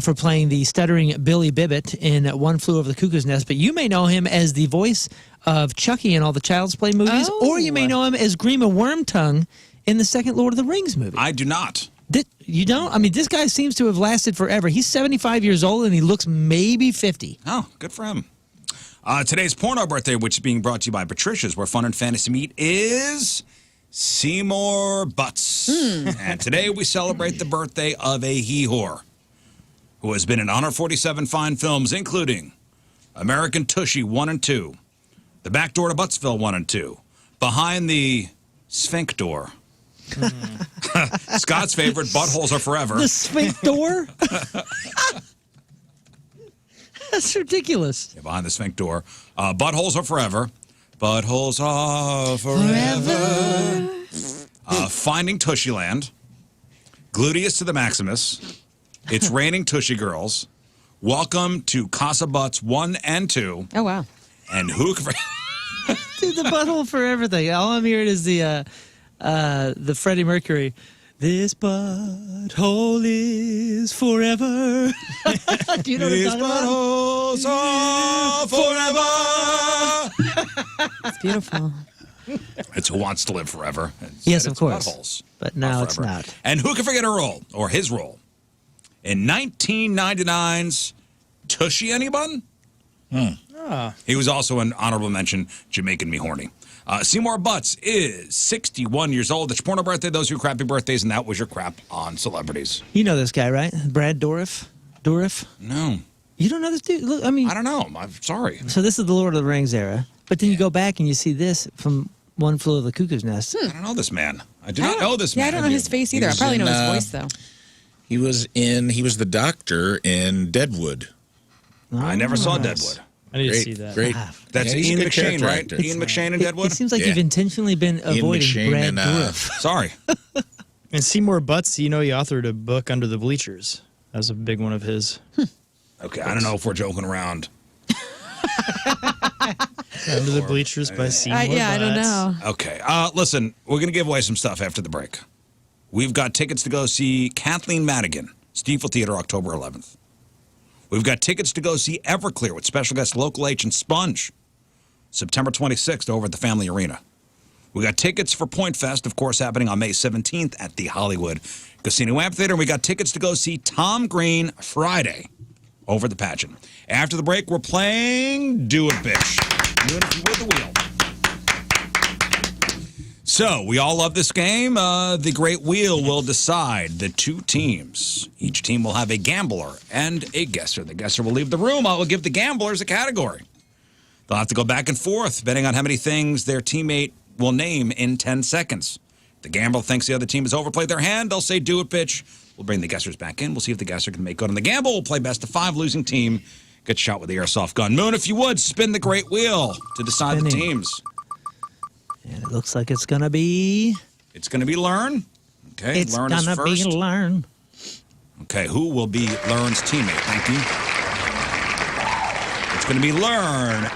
for playing the stuttering Billy Bibbit in One Flew Over the Cuckoo's Nest. But you may know him as the voice of Chucky in all the Child's Play movies, or you may know him as Grima Wormtongue in the second Lord of the Rings movie. I do not. You don't? I mean, this guy seems to have lasted forever. He's 75 years old, and he looks maybe 50. Oh, good for him. Today's porno birthday, which is being brought to you by Patricia's, where fun and fantasy meet, is Seymour Butts. And today we celebrate the birthday of a he-whore who has been in 147 fine films, including American Tushy 1 and 2, The Back Door to Buttsville 1 and 2, Behind the Sphincter. Scott's favorite, Buttholes Are Forever. The Sphincter? That's ridiculous. Yeah, Behind the Sphincter. Buttholes Are Forever. Buttholes Are Forever. Finding Tushyland. Gluteus to the Maximus. It's Raining Tushy Girls. Welcome to Casa Butts 1 and 2. Oh, wow. And who... Dude, the butthole for everything. All I'm hearing is the Freddie Mercury. This butthole is forever. Do you know what I'm talking about? Buttholes are forever. It's beautiful. It's Who Wants to Live Forever. Yes, of It's course. Buttholes But now Are it's Forever. not. And who can forget her role, or his role, in 1999's Tushy Anyone? He was also an honorable mention, Jamaican Me Horny. Seymour Butts is 61 years old. It's your porno birthday. Those are your crappy birthdays, and that was your crap on celebrities. You know this guy, right? Brad Dourif? Dourif? No. You don't know this dude? Look, I mean... I don't know. I'm sorry. So this is the Lord of the Rings era. But then you go back and you see this from One Flew Over the Cuckoo's Nest. I don't know this man. I do not know this Yeah, man. I don't know his face either. I was probably know in, his voice, though. He was the doctor in Deadwood. I never saw nice. Deadwood. I need to Great, see that. great. That's Yeah, he's a Ian good McShane, character right? actor. Ian McShane in Deadwood? It seems like Yeah. you've intentionally been avoiding McShane Brad and, Dourif. Sorry. And Seymour Butts, you know, he authored a book, Under the Bleachers. That was a big one of his. Okay, I don't know if we're joking around. Under the Bleachers by Seymour Butts. I don't know. Okay. Listen, we're going to give away some stuff after the break. We've got tickets to go see Kathleen Madigan, Stiefel Theater, October 11th. We've got tickets to go see Everclear with special guest Local H and Sponge, September 26th over at the Family Arena. We got tickets for Point Fest, of course, happening on May 17th at the Hollywood Casino Amphitheater. And we got tickets to go see Tom Green Friday over the pageant. After the break, we're playing Do It, Bitch. Do it if you would, the wheel. So, we all love this game. The Great Wheel will decide the two teams. Each team will have a gambler and a guesser. The guesser will leave the room. I will give the gamblers a category. They'll have to go back and forth, depending on how many things their teammate will name in 10 seconds. If the gambler thinks the other team has overplayed their hand, they'll say, do it, bitch. We'll bring the guessers back in. We'll see if the guesser can make good on the gamble. We'll play best of 5. Losing team gets shot with the airsoft gun. Moon, if you would, spin the Great Wheel to decide the teams. And it looks like it's going to be... It's going to be Lern. Okay, It's Lern going is to first. be Lern. Okay, who will be Lern's teammate? Thank you. It's going to be Lern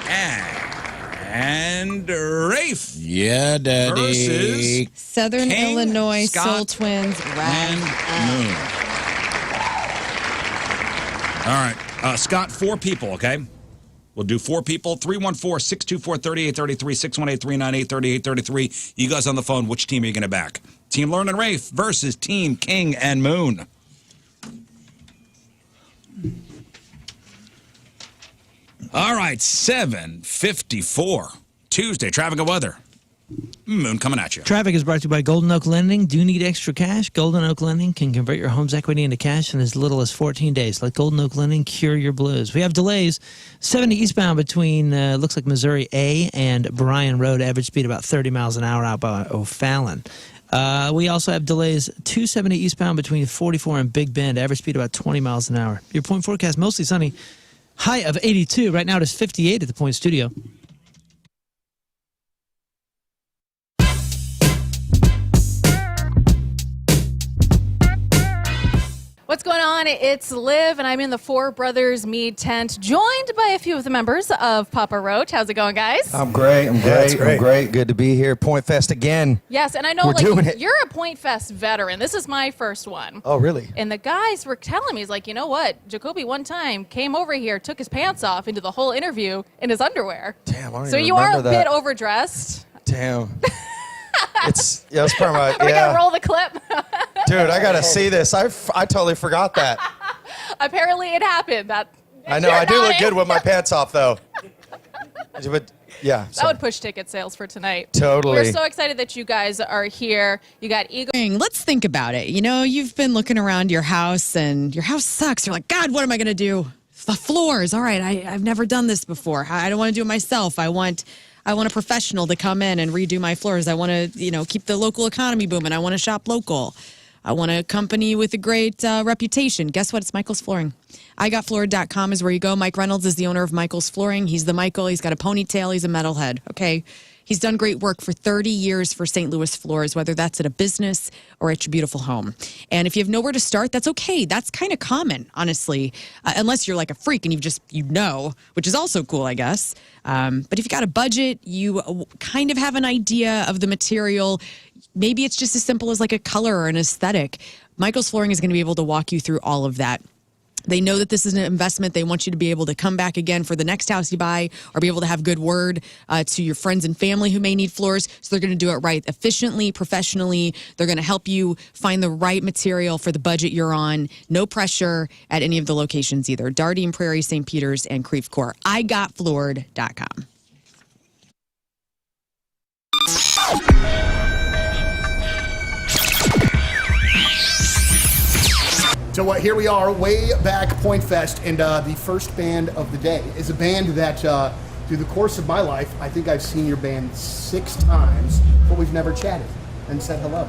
and Rafe. Yeah, Daddy. Versus Southern King, Illinois Scott, Soul Twins. and Moon. All right, Scott, 4 people, okay? We'll do 4 people. 314-624-3833, 618-398-3833. You guys on the phone, which team are you going to back? Team Lern and Rafe versus Team King and Moon. All right, 7:54. Tuesday, traffic and weather. Moon coming at you. Traffic is brought to you by Golden Oak Lending. Do you need extra cash? Golden Oak Lending can convert your home's equity into cash in as little as 14 days. Let Golden Oak Lending cure your blues. We have delays. 70 eastbound between, looks like Missouri A and Bryan Road. Average speed about 30 miles an hour out by O'Fallon. We also have delays 270 eastbound between 44 and Big Bend. Average speed about 20 miles an hour. Your point forecast, mostly sunny. High of 82. Right now it is 58 at the Point Studio. What's going on? It's Liv, and I'm in the Four Brothers Mead tent, joined by a few of the members of Papa Roach. How's it going, guys? I'm great. I'm great. Good to be here. Point Fest again. Yes, and I know We're doing it. you're a Point Fest veteran. This is my first one. Oh, really? And the guys were telling me, he's like, you know what? Jacoby one time came over here, took his pants off into the whole interview in his underwear. Damn, I don't So even you are a remember that. bit overdressed. Damn. It's part of my, Are we going to roll the clip? Dude, I got to see this. I totally forgot that. Apparently it happened. I know. I do look good with my pants off, though. But, yeah. That would push ticket sales for tonight. Totally. We're so excited that you guys are here. You got Eagle. Let's think about it. You know, you've been looking around your house and your house sucks. You're like, God, what am I going to do? The floors. All right, I've never done this before. I don't want to do it myself. I want a professional to come in and redo my floors. I want to, keep the local economy booming. I want to shop local. I want a company with a great reputation. Guess what? It's Michael's Flooring. IGotFloored.com is where you go. Mike Reynolds is the owner of Michael's Flooring. He's the Michael. He's got a ponytail. He's a metalhead. Okay. He's done great work for 30 years for St. Louis floors, whether that's at a business or at your beautiful home. And if you have nowhere to start, that's okay. That's kind of common, honestly, unless you're like a freak and which is also cool, I guess. But if you got a budget, you kind of have an idea of the material. Maybe it's just as simple as like a color or an aesthetic. Michael's Flooring is going to be able to walk you through all of that. They know that this is an investment. They want you to be able to come back again for the next house you buy or be able to have good word to your friends and family who may need floors. So they're going to do it right, efficiently, professionally. They're going to help you find the right material for the budget you're on. No pressure at any of the locations either. Dardine Prairie, St. Peter's, and Creve Coeur. IGotFloored.com. So here we are, way back Point Fest, and the first band of the day is a band that, through the course of my life, I think I've seen your band 6 times, but we've never chatted and said hello.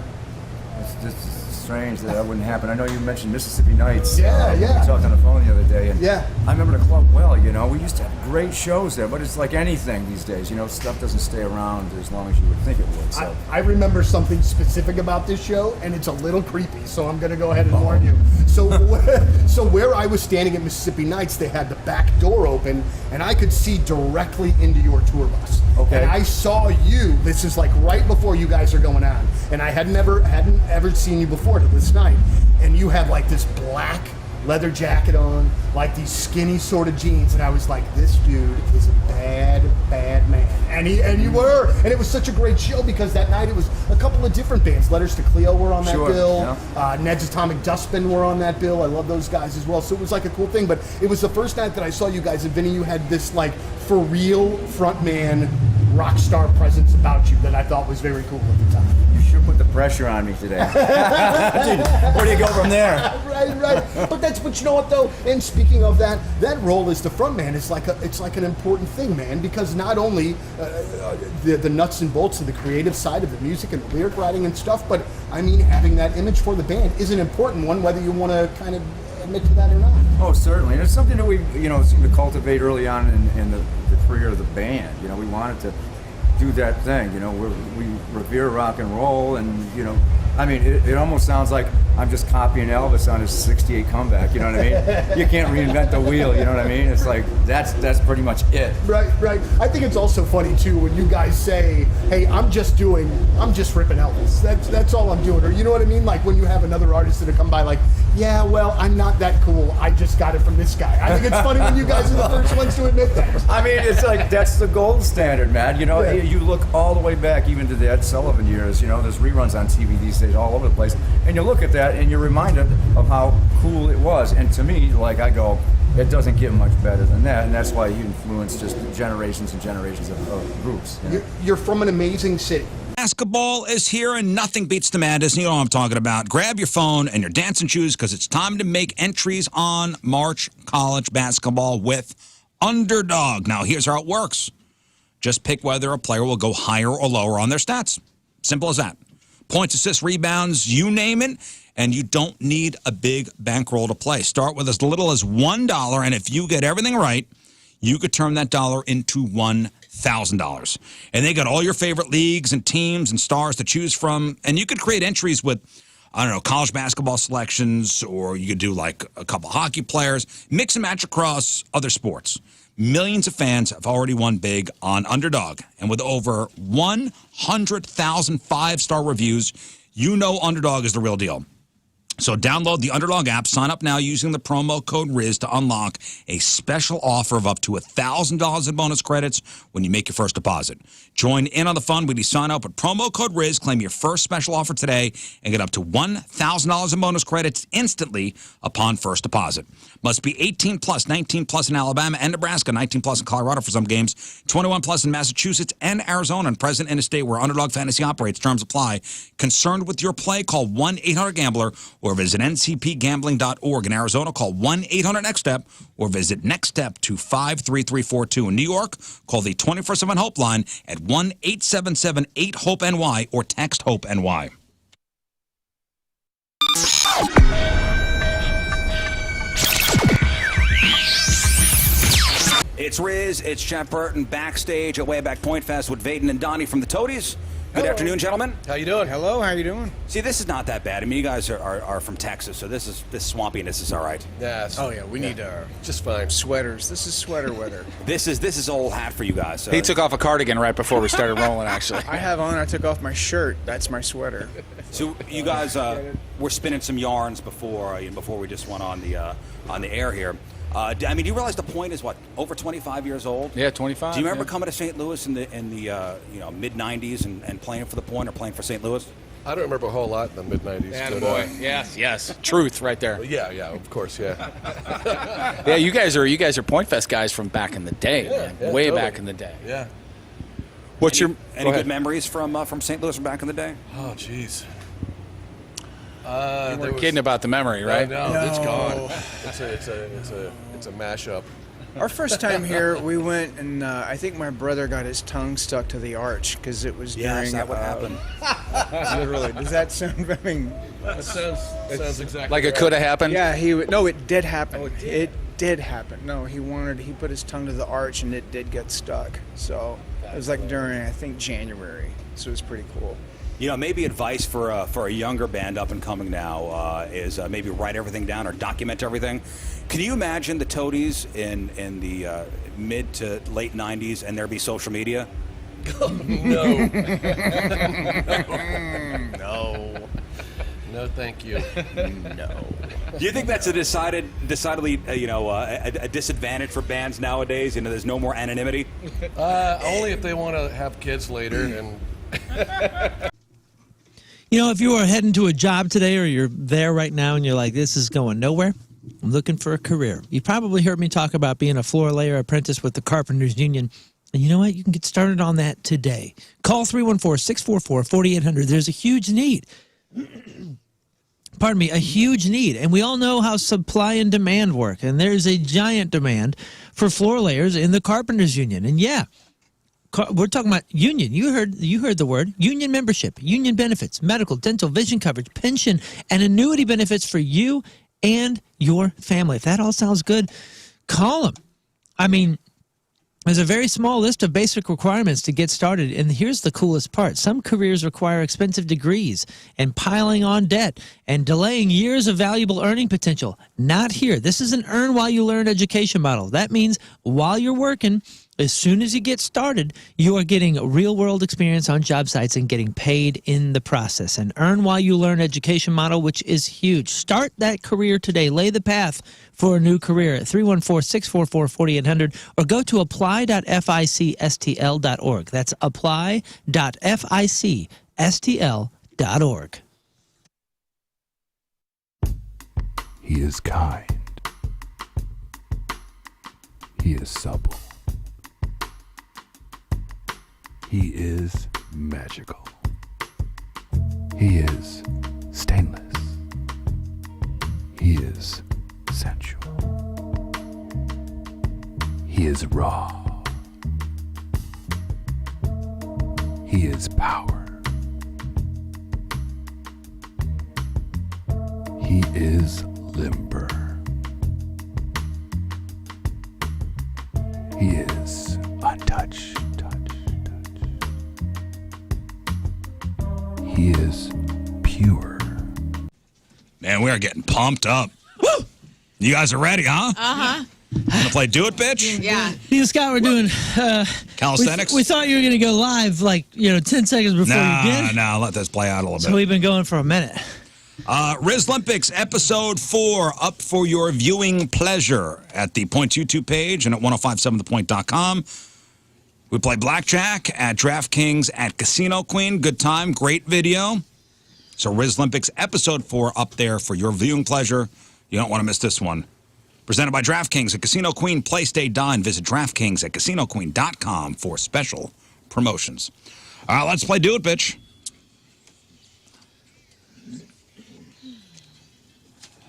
It's strange that wouldn't happen. I know you mentioned Mississippi Nights. Yeah. We talked on the phone the other day, and yeah. I remember the club well. We used to have great shows there, but it's like anything these days. Stuff doesn't stay around as long as you would think it would. So. I remember something specific about this show, and it's a little creepy, so I'm going to go ahead and warn you. So where I was standing at Mississippi Nights, they had the back door open, and I could see directly into your tour bus. Okay. And I saw you. This is like right before you guys are going on, and I hadn't ever seen you before to this night. And you had like this black leather jacket on, like these skinny sort of jeans, and I was like, this dude is a bad man. And you were, and it was such a great show because that night it was a couple of different bands. Letters to Cleo were on that bill. Ned's Atomic Dustbin were on that bill. I love those guys as well. So it was like a cool thing. But it was the first night that I saw you guys, and Vinny, you had this like for real frontman rock star presence about you that I thought was very cool at the time. You sure put the pressure on me today. Where do you go from there? Right. But you know what though? And speaking of that role as the frontman is like an important thing, man, because not only the nuts and bolts of the creative side of the music and the lyric writing and stuff, but I mean having that image for the band is an important one, whether you want to kind of admit to that or not. Oh, certainly. And it's something that we, seemed to cultivate early on in the career of the band. We wanted to do that thing. We revere rock and roll, and it almost sounds like I'm just copying Elvis on his '68 comeback. You know what I mean? You can't reinvent the wheel. You know what I mean? It's like that's pretty much it. Right. I think it's also funny too when you guys say, "Hey, I'm just ripping Elvis. That's all I'm doing." Or you know what I mean? Like when you have another artist that come by, like, "Yeah, well, I'm not that cool. I just got it from this guy." I think it's funny when you guys are the first ones to admit that. I mean, it's like that's the gold standard, man. You look all the way back even to the Ed Sullivan years. There's reruns on TV these days all over the place, and you look at that and you're reminded of how cool it was. And to me, like I go, it doesn't get much better than that, and that's why you influence just generations and generations of groups. You're from an amazing city. Basketball is here, and nothing beats the madness. You know what I'm talking about. Grab your phone and your dancing shoes because it's time to make entries on March College basketball with Underdog. Now, here's how it works. Just pick whether a player will go higher or lower on their stats. Simple as that. Points, assists, rebounds, you name it, and you don't need a big bankroll to play. Start with as little as $1, and if you get everything right, you could turn that dollar into $1,000. And they got all your favorite leagues and teams and stars to choose from, and you could create entries with, college basketball selections, or you could do like a couple hockey players, mix and match across other sports. Millions of fans have already won big on Underdog. And with over 100,000 five-star reviews, Underdog is the real deal. So download the Underdog app, sign up now using the promo code RIZ to unlock a special offer of up to $1,000 in bonus credits when you make your first deposit. Join in on the fun when you sign up with promo code RIZ, claim your first special offer today, and get up to $1,000 in bonus credits instantly upon first deposit. Must be 18 plus, 19 plus in Alabama and Nebraska, 19 plus in Colorado for some games, 21 plus in Massachusetts and Arizona, and present in a state where Underdog Fantasy operates. Terms apply. Concerned with your play? Call 1-800-GAMBLER or visit ncpgambling.org. In Arizona, call 1-800-NEXT-STEP or visit nextstep to 53342. In New York, call the 24/7 Hope line at 1-877-8-HOPE-NY or text HOPE-NY. It's Riz, it's Jeff Burton, backstage at Way Back Point Fest with Vaden and Donnie from the Toadies. Good afternoon, gentlemen. How you doing? Hello, how you doing? See, this is not that bad. I mean, you guys are from Texas, so this swampiness is all right. Yes. Oh yeah, we need just fine sweaters. This is sweater weather. This is old hat for you guys. So. He took off a cardigan right before we started rolling. Actually, I took off my shirt. That's my sweater. So you guys were spinning some yarns before we just went on the air here. I mean, do you realize the Point is over 25 years old? Yeah, 25. Do you remember coming to St. Louis in the mid 90s and playing for the Point or playing for St. Louis? I don't remember a whole lot in the mid 90s. Attaboy. Yes. Truth right there. Yeah, of course, yeah. Yeah, you guys are Point Fest guys from back in the day, man. Way totally. Back in the day. Yeah. Any good memories from St. Louis from back in the day? Oh, jeez. You weren't kidding about the memory, right? No, it's gone. It's a mashup. Our first time here, we went and I think my brother got his tongue stuck to the arch because it was during. Yes, that would happen. Literally, does that sound? I mean, that sounds exactly like it could have happened. Yeah, it did happen. Oh, it did happen. No, he put his tongue to the arch and it did get stuck. So it was like during I think January. So it was pretty cool. Maybe advice for a younger band up and coming now is maybe write everything down or document everything. Can you imagine the Toadies in the mid to late 90s and there be social media? No. No, thank you. No. Do you think that's a decidedly, a disadvantage for bands nowadays? There's no more anonymity. Only if they want to have kids later. And If you are heading to a job today or you're there right now and you're like, this is going nowhere, I'm looking for a career. You probably heard me talk about being a floor layer apprentice with the Carpenters Union. And you know what? You can get started on that today. Call 314-644-4800. There's a huge need. Pardon me, a huge need. And we all know how supply and demand work. And there's a giant demand for floor layers in the Carpenters Union. And yeah, we're talking about union. You heard the word. Union membership, union benefits, medical, dental, vision coverage, pension, and annuity benefits for you and your family. If that all sounds good, call them. I mean, there's a very small list of basic requirements to get started, and here's the coolest part. Some careers require expensive degrees and piling on debt and delaying years of valuable earning potential. Not here. This is an earn while you learn education model. That means while you're working, as soon as you get started, you are getting real-world experience on job sites and getting paid in the process. An earn while you learn education model, which is huge. Start that career today. Lay the path for a new career at 314-644-4800 or go to apply.ficstl.org. That's apply.ficstl.org. He is kind. He is supple. He is magical. He is stainless. He is sensual. He is raw. He is power. He is limber. He is untouched. He is pure. Man, we are getting pumped up. Woo! You guys are ready, huh? Uh-huh. Gonna play Do It, Bitch? Yeah. Me and Scott were doing calisthenics. We thought you were going to go live 10 seconds before you did. No, let this play out a little So bit. we've been going for a minute. Riz Olympics episode 4 up for your viewing pleasure at the Point YouTube page and at 1057thepoint.com. We play blackjack at DraftKings at Casino Queen. Good time, great video. So Riz Olympics episode 4 up there for your viewing pleasure. You don't want to miss this one. Presented by DraftKings at Casino Queen. Play, stay, dine. Visit DraftKings at CasinoQueen.com for special promotions. All right, let's play Do It, Bitch.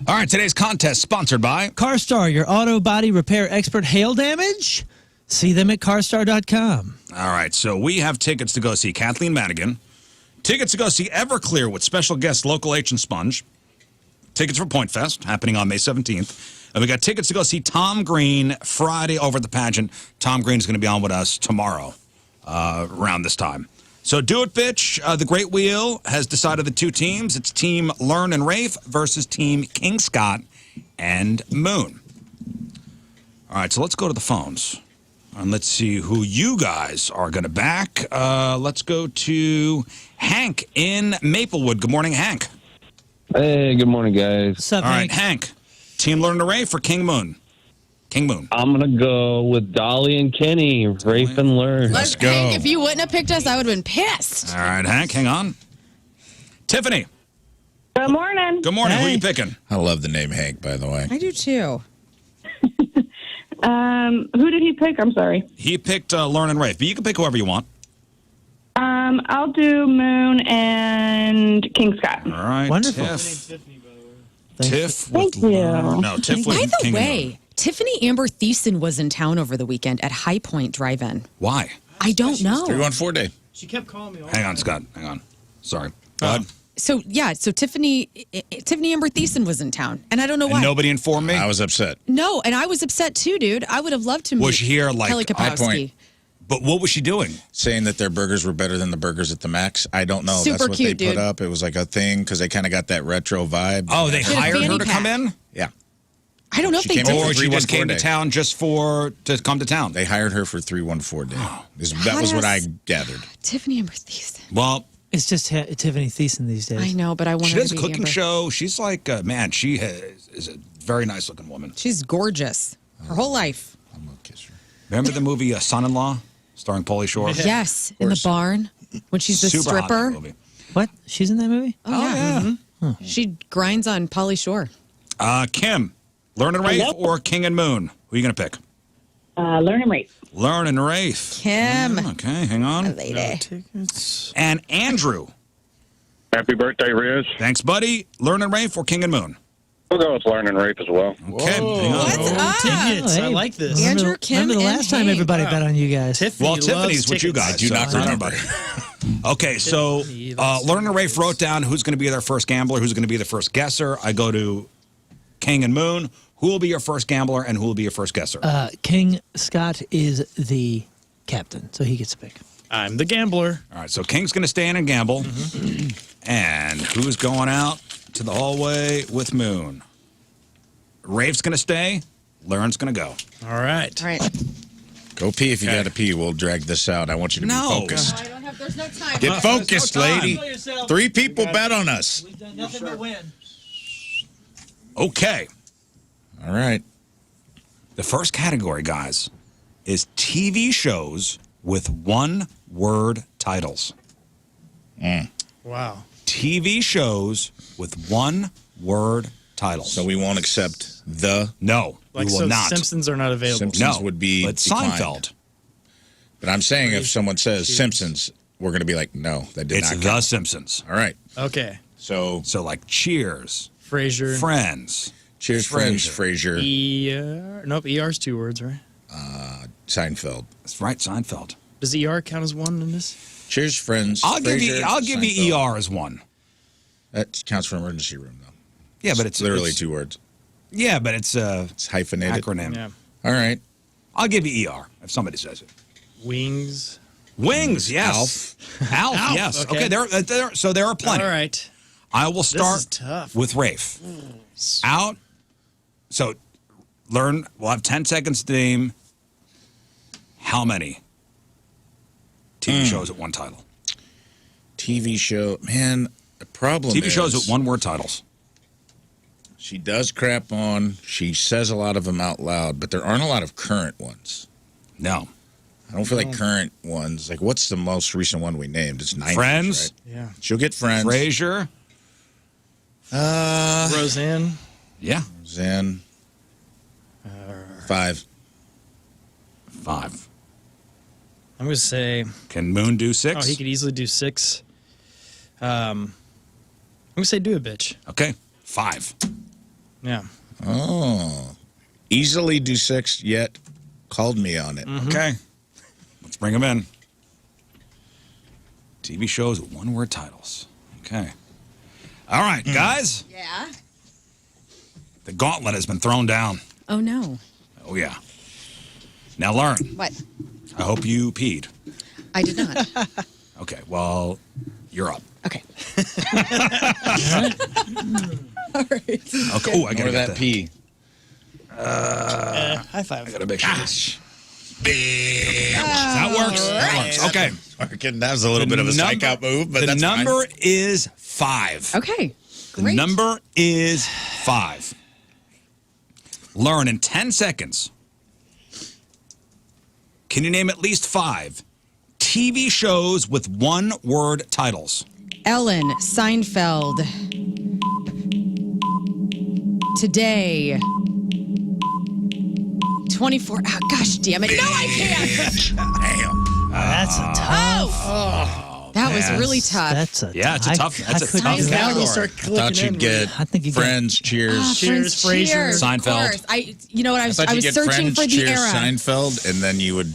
All right, today's contest sponsored by CarStar, your auto body repair expert. Hail damage? See them at carstar.com. All right, so we have tickets to go see Kathleen Madigan, tickets to go see Everclear with special guest Local H and Sponge, tickets for Point Fest happening on May 17th, and we got tickets to go see Tom Green Friday over at the pageant. Tom Green is going to be on with us tomorrow around this time. So Do It, Bitch. The Great Wheel has decided the two teams. It's Team Lern and Rafe versus Team King Scott and Moon. All right, so let's go to the phones. And let's see who you guys are going to back. Let's go to Hank in Maplewood. Good morning, Hank. Hey, good morning, guys. What's up, All right, Hank. Team Learn to Rafe or King Moon? King Moon. I'm going to go with Dolly and Kenny, Rafe and Learn. Let's go. Hank, if you wouldn't have picked us, I would have been pissed. All right, Hank, hang on. Tiffany. Good morning. Good morning. Who are you picking? I love the name Hank, by the way. I do too. Who did he pick? I'm sorry. He picked Learn and Rafe, but you can pick whoever you want. I'll do Moon and King Scott. All right, Wonderful. Tiff Thank with you. Learn. No, Tiff with By the King Moon. way, Tiffany Amber Thiessen was in town over the weekend at High Point Drive-In. Why? I don't know. 314 day. She kept calling me. Hang on, Scott. Hang on. Sorry. Go ahead. So Tiffany Amber Thiessen was in town, and I don't know why. And nobody informed me? I was upset. No, and I was upset too, dude. I would have loved to meet Was she here like Kelly High Kapowski. Point? But what was she doing? Saying that their burgers were better than the burgers at the Max. I don't know. Super That's what cute, they put dude. up. It was like a thing because they kind of got that retro vibe. Oh, they She had a hired her fanny to come pack. in? Yeah. I don't know She if they came did. over Or she just 314 came to day. town just to come to town? They hired her for 314 day. That was what I gathered. Tiffany Amber Thiessen. Well, It's just Tiffany Thiessen these days. I know, but I want She her does to a be cooking Amber. show. She's like, man, she is a very nice looking woman. She's gorgeous. Her whole life. I'm gonna kiss her. Remember the movie Son-in-Law, starring Pauly Shore? Yes, in the barn when she's the Super hot in that stripper. movie. What? She's in that movie? Oh, yeah. Mm-hmm. She grinds on Pauly Shore. Kim, Learn and Rafe Hello? or King and Moon? Who are you going to pick? Learn and Rafe. Learn and Rafe. Kim. Okay, hang on. Lady. And Andrew. Happy birthday, Riz. Thanks, buddy. Learn and Rafe or King and Moon? We'll go with Learn and Rafe as well. Okay, hang on. What's up? Tickets. I like this. Andrew, Kim, Remember the and last time Hank. everybody bet on you guys? Tiffany Well, Tiffany's loves with you tickets. guys. I do not so remember. Okay, so Learn and Rafe wrote down who's going to be their first gambler, who's going to be the first guesser. I go to King and Moon. Who will be your first gambler and who will be your first guesser? King Scott is the captain, so he gets to pick. I'm the gambler. All right, so King's going to stay in and gamble. And who's going out to the hallway with Moon? Rafe's going to stay. Learn's going to go. All right. All right. Go pee if you got to pee. We'll drag this out. I want you to be focused. I don't have, there's no time. Get focused, no time. lady. 3 people bet on us. We've done nothing but win. Okay. All right. The first category, guys, is TV shows with one-word titles. Wow. TV shows with one-word titles. So we won't accept the. No, Like, we will so not. Simpsons are not available. Simpsons No, would be but declined. Seinfeld. But I'm saying if someone says Simpsons, we're going to be like, no, that did It's not The count. Simpsons. All right. Okay. So like Cheers, Frasier. Friends. Cheers, Friends, Frasier, Nope, ER's 2 words, right? Seinfeld. That's right, Seinfeld. Does ER count as one in this? Cheers, Friends. I'll give Frasier, you Seinfeld. ER as one. That counts for emergency room, though. Yeah, but it's literally it's- 2 words. Yeah, but it's It's hyphenated. acronym. Yeah. All right. I'll give you ER if somebody says it. Wings. Wings, yes. Alf, Alf, yes. okay. Okay, so there are plenty. All right. I will This is start tough. with Rafe. Out. So we'll have 10 seconds to name how many TV shows at one title. TV show. Man, the problem TV is shows with one-word titles. she does crap on. She says a lot of them out loud, but there aren't a lot of current ones. No. I don't feel like current ones. Like, what's the most recent one we named? It's 90s, Friends. right? Yeah. She'll get Friends. Frasier. Roseanne. Yeah. Zen. 5. 5. I'm going to say. Can Moon do 6? Oh, he could easily do 6. I'm going to say do a bitch. Okay. 5. Yeah. Oh. Easily do 6, yet called me on it. Okay. Let's bring him in. TV shows with one-word titles. Okay. All right, guys. Yeah. The gauntlet has been thrown down. Oh, no. Oh, yeah. Now, Learn. What? I hope you peed. I did not. Okay, well, you're up. Okay. All right. Okay. Oh, I gotta Ignore get that pee. High five. I gotta make sure this. That works. That works. Okay. That was a little bit of a strike out move, but the that's number fine. is 5. Okay. The Great. number is 5. Learn in 10 seconds. Can you name at least 5 TV shows with one-word titles? Ellen, Seinfeld. Today. 24. Oh, gosh damn it. No, I can't. Damn. That's a tough. Oh. That was really tough. That's a Yeah, it's a tough. That's a couldn't tough do that. category. I thought you'd get I think you Friends, Cheers. Cheers, Frasier. Cheers, of Seinfeld. course. You know what? I was thought you'd get searching Friends, for the Cheers, era. Seinfeld, and then you would.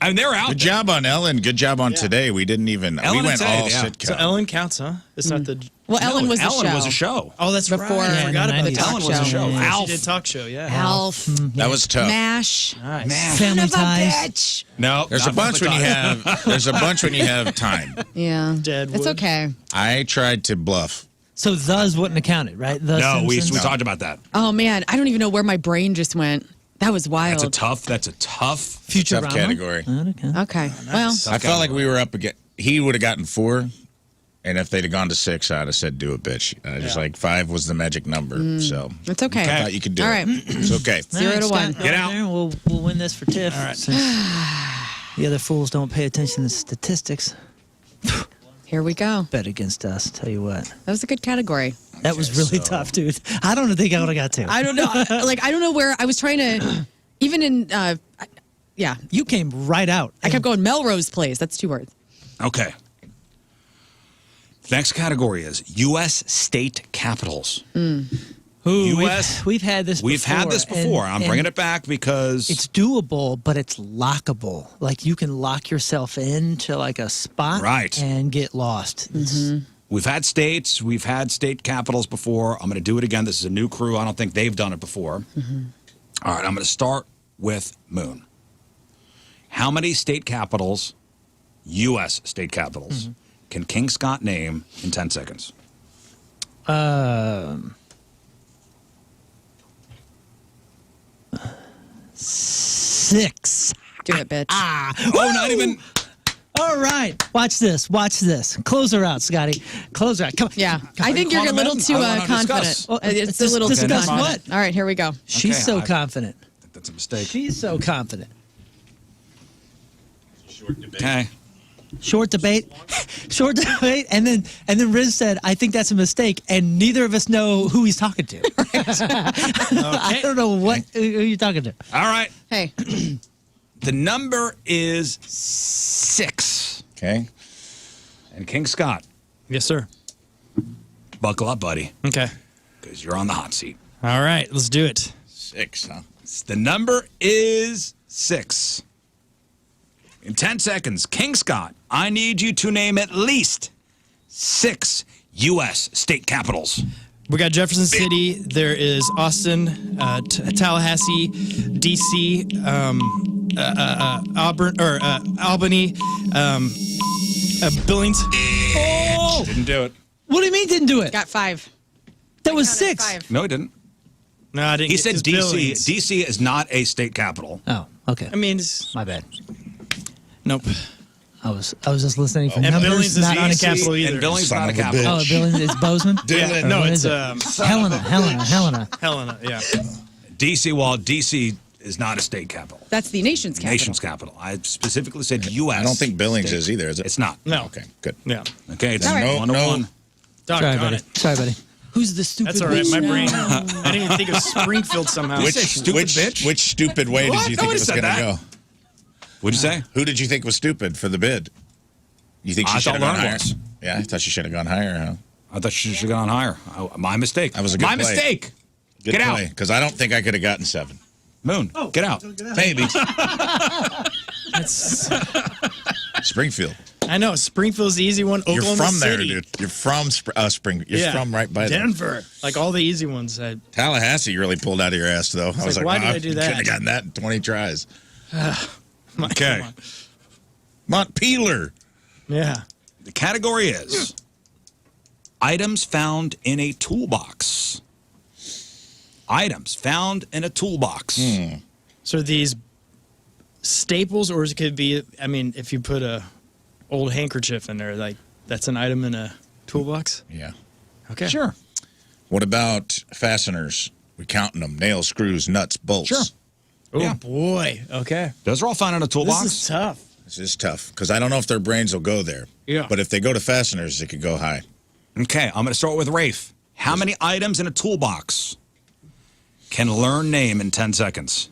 I mean, they're out. Good there. job on Ellen. Good job on Today. We didn't even. Ellen we and went Today, all yeah. sitcom. So Ellen counts, huh? It's not the. Well, Ellen was Ellen a show. was a show. Oh, that's Before- right. I Yeah, forgot in the about 90s. that. Ellen was a show. Yeah, Alf. she did talk show, yeah. Alf. That was tough. MASH. Nice. Family Son of a ties. bitch. No, There's a not bunch when you Family Ties. have. There's a bunch when you have time. Yeah. Deadwood. It's okay. I tried to bluff. So those wouldn't have counted, right? The No, we Simpsons? talked about that. Oh, man. I don't even know where my brain just went. That was wild. That's a tough. Futurama. Tough category. Okay. Okay. Well, I felt like we were up against. He would have gotten 4, And if they'd have gone to 6, I'd have said, do it, bitch. Just like 5 was the magic number. So It's okay. I thought you could do All it. right. It's okay. 0 to 1. Get out. We'll win this for Tiff. All right. The other fools don't pay attention to statistics. Here we go. Bet against us. Tell you what. That was a good category. That was really tough, dude. I don't think I would have got to. I don't know. I don't know where I was trying to, even in, yeah. You came right out. I kept going Melrose Place. That's 2 words. Okay. Next category is U.S. state capitals. U.S. We've had this. We've had this before. I'm bringing it back because it's doable, but it's lockable. Like you can lock yourself into like a spot, Right. and get lost. we've had states, we've had state capitals before. I'm going to do it again. This is a new crew. I don't think they've done it before. All right, I'm going to start with Moon. How many state capitals, U.S. state capitals, can King Scott name in 10 seconds? 6. Do it, bitch. Oh, not even. All right. Watch this. Watch this. Close her out, Scotty. Close her out. Come on. Yeah. I think you're a little too confident. Well, it's a little too discuss confident. what? All right, here we go. She's so confident. That's a mistake. She's so confident. Okay. Short debate, short debate, and then Riz said, "I think that's a mistake," and neither of us know who he's talking to. I don't know who you're talking to. All right. Hey. The number is 6. Okay. And King Scott. Yes, sir. Buckle up, buddy. Okay. Because you're on the hot seat. All right, let's do it. 6, huh? The number is 6. In 10 seconds, King Scott, I need you to name at least 6 U.S. state capitals. We got Jefferson City. There is Austin, Tallahassee, D.C., Auburn or Albany, Billings. Oh! Didn't do it. What do you mean didn't do it? Got 5. That was 6. 5. No, he didn't. No, I didn't. He get said his D.C. Billings. D.C. is not a state capital. Oh, okay. I mean, it's, My bad. nope. I was just listening for And numbers, Billings is not not a DC. capital either. And Billings is Son not a of a capital. Oh, Billings is Bozeman. Yeah, no, What it's is it? Helena. Helena. Yeah. D.C. Well, D.C. is not a state capital. That's the nation's capital. Nation's capital. I specifically said U.S. I don't think Billings state. is either, is it? It's not. No. Okay, good. Yeah. Okay, it's All right. 1 to 1. Doggone Sorry, buddy. it. Sorry, buddy. Who's the stupid? That's all right. bitch My now? brain. I didn't even think of Springfield somehow. Which stupid bitch? Which stupid way What? did you think it Nobody was said going to that. go? What'd you say? Who did you think was stupid for the bid? You think she I should have thought gone Lern higher? was. Yeah, I thought she should have gone higher, huh? I thought she should have gone higher. My mistake. That was a good My play. mistake. Good Get play, out. because I don't think I could have gotten 7. Moon, get out. Maybe. That's, Springfield. I know. Springfield's the easy one. You're Oklahoma from there, City. dude. You're from Spring. You're from right by there. Denver. Like all the easy ones. Tallahassee you really pulled out of your ass, though. I was like, like, why wow, did I do you that? couldn't have gotten that in 20 tries. Okay. Montpelier. Yeah. The category is items found in a toolbox. Items found in a toolbox. So are these staples, or it could be, I mean, if you put a old handkerchief in there, like that's an item in a toolbox? Yeah. Okay. Sure. What about fasteners? We counting them. Nails, screws, nuts, bolts. Sure. Oh, Yeah. boy. Okay. Those are all found in a toolbox. This is tough. This is tough, because I don't know if their brains will go there. Yeah. But if they go to fasteners, it could go high. Okay, I'm going to start with Rafe. How many items in a toolbox can Lern name in 10 seconds?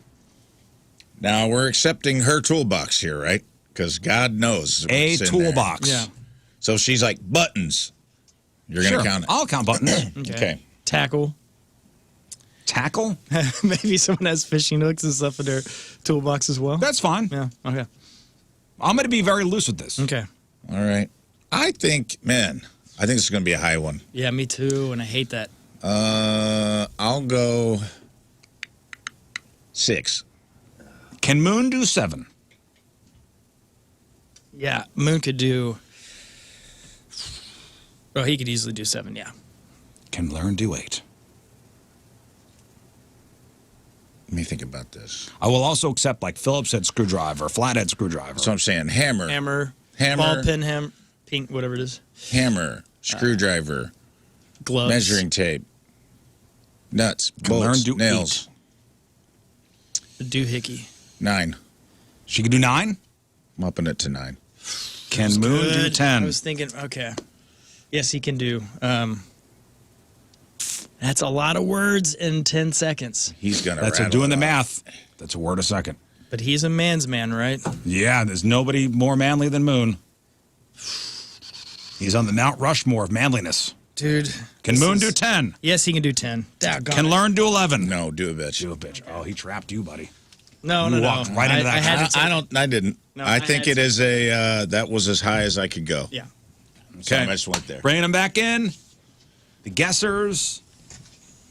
Now, we're accepting her toolbox here, right? Because God knows A what's in toolbox. Yeah. there. So she's like, buttons. You're going to Sure. count it. I'll count buttons. Okay. Tackle. Tackle? Maybe someone has fishing hooks and stuff in their toolbox as well. That's fine. Yeah. Okay. I'm going to be very loose with this. Okay. All right. I think this is going to be a high one. Yeah, me too, and I hate that. I'll go 6. Can Moon do 7? Yeah, Moon could do. Oh, he could easily do 7. Yeah. Can Lern do 8? Let me think about this. I will also accept like Phillips head screwdriver, flathead screwdriver. That's what I'm saying. Hammer. Hammer. Hammer. Ball pin hammer. Pink, whatever it is. Hammer, screwdriver, Gloves. measuring tape, nuts, Can learn bolts, to nails. A doohickey. 9. She can do 9? I'm upping it to 9. Can That's Moon do good. 10? I was thinking, okay. Yes, he can do. That's a lot of words in 10 seconds. He's going to That's rattle doing it the off. math. That's a word a second. But he's a man's man, right? Yeah, there's nobody more manly than Moon. He's on the Mount Rushmore of manliness. Dude. Can Moon do 10? Yes, he can do 10. Can Learn do 11? No, do a bitch. Do a bitch. Oh, he trapped you, buddy. No, You no, walked no. right into that I had trap. to take- I didn't. No, I I think had it is a, that was as high as I could go. Yeah. So Okay. I just went there. Bringing them back in. The guessers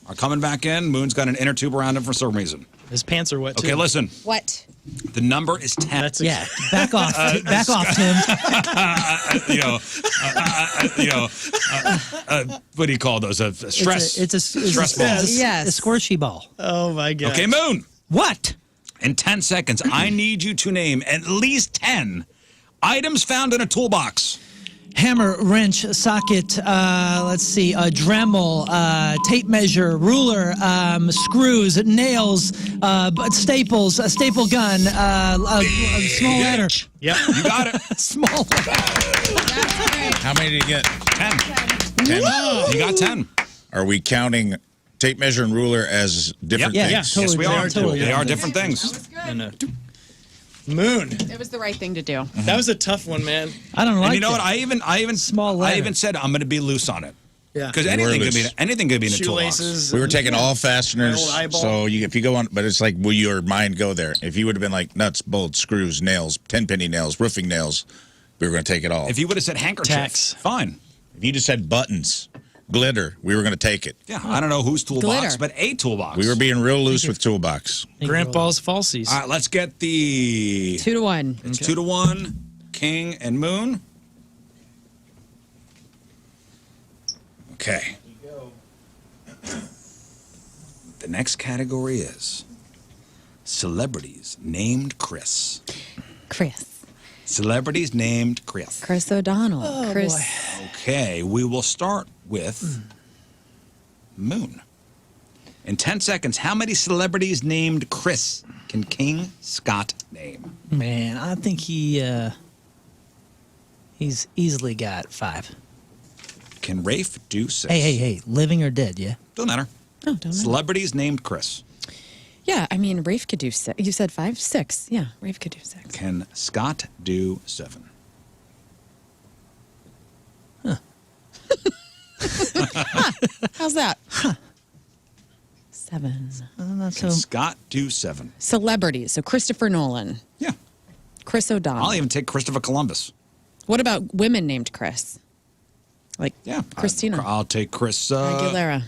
are coming back in. Moon's got an inner tube around him for some reason. His pants are wet, too. Okay, listen. What? The number is 10. That's Yeah, back off. Back off, Tim. What do you call those? Stress. It's a stress ball. Yes. A squishy ball. Oh, my God. Okay, Moon. What? In 10 seconds, I need you to name at least 10 items found in a toolbox. Hammer, wrench, socket, let's see, a Dremel, tape measure, ruler, screws, nails, staples, a staple gun, a small ladder. Yep. You got it. Small ladder. How many did you get? 10. 10. You got 10. Are we counting tape measure and ruler as different Yep. things? Yes, we are. Totally. They are different things. Moon. It was the right thing to do. That was a tough one, man. I don't like And you know that. what? I even Small I ladder. even said I'm going to be loose on it. Yeah. Because You were anything loose. could be in a toolbox. Shoelaces. We were taking all fasteners, My old eyeball. so if you go on, but it's like, will your mind go there? If you would have been like nuts, bolts, screws, nails, 10-penny nails, roofing nails, we were going to take it all. If you would have said handkerchief, Tacks. fine. If you just said buttons, glitter, we were going to take it. Yeah, I don't know whose toolbox, Glitter. but a toolbox. We were being real loose with toolbox. Grandpa's falsies. All right, let's get the 2-1. It's 2-1, King and Moon. Okay. The next category is celebrities named Chris. Chris. Celebrities named Chris. Chris O'Donnell. Chris. Okay, we will start with Moon. In 10 seconds, how many celebrities named Chris can King Scott name? Man, I think he's easily got 5. Can Rafe do 6? Hey, living or dead, yeah? Don't matter. Oh, don't know. Celebrities named Chris. Yeah, I mean, Rafe could do 6. You said 5? 6. Yeah, Rafe could do 6. Can Scott do 7? How's that? 7. Not Can so. Scott do 7? Celebrities. So Christopher Nolan. Yeah. Chris O'Donnell. I'll even take Christopher Columbus. What about women named Chris? Like Yeah. Christina. I'll take Chris. Aguilera.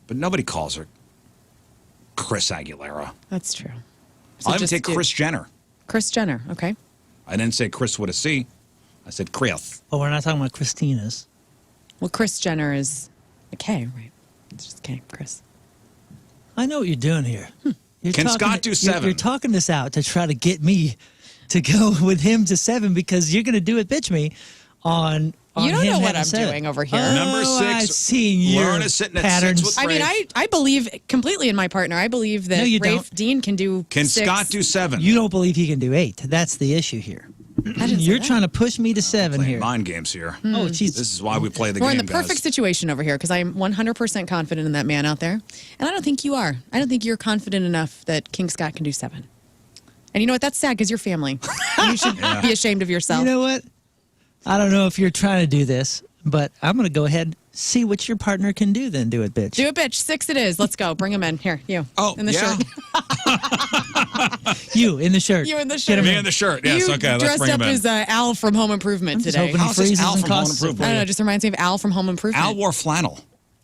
But nobody calls her Chris Aguilera. That's true. So I'll even just take do- Chris Jenner. Chris Jenner. Okay. I didn't say Chris with a C. I said Chris. Oh, we're not talking about Christina's. Well, Chris Jenner is a K, right? It's just K. Chris. I know what you're doing here. You're Can talking- Scott do you're- 7? You're talking this out to try to get me to go with him to 7 because you're going to do it, bitch me, on You don't him know what having I'm 7. doing over here. Oh, Number 6, I've seen your Learn is sitting at 6 patterns. with I mean, Rafe. I believe completely in my partner. I believe that No, you Rafe don't. Dean can do Can 6. Scott do 7? You don't believe he can do 8. That's the issue here. I didn't say You're that. trying to push me to 7 Playing here. mind games here. Oh, jeez. This is why we play the We're game, in the perfect guys. situation over here because I'm 100% confident in that man out there. And I don't think you are. I don't think you're confident enough that King Scott can do 7. And you know what? That's sad because you're family. You should be ashamed of yourself. You know what? I don't know if you're trying to do this, but I'm going to go ahead see what your partner can do then. Do it, bitch. Do it, bitch. 6 it is. Let's go. Bring him in. Here, you. Oh, in the yeah. shirt. You in the shirt. You in the Get shirt. him Me in. in the shirt. Yes, you okay, let's dressed bring up him in. as Al from Home Improvement just today. hoping he How's this freezes Al and from Home costs. Improvement? I don't know. It just reminds me of Al from Home Improvement. Al wore flannel.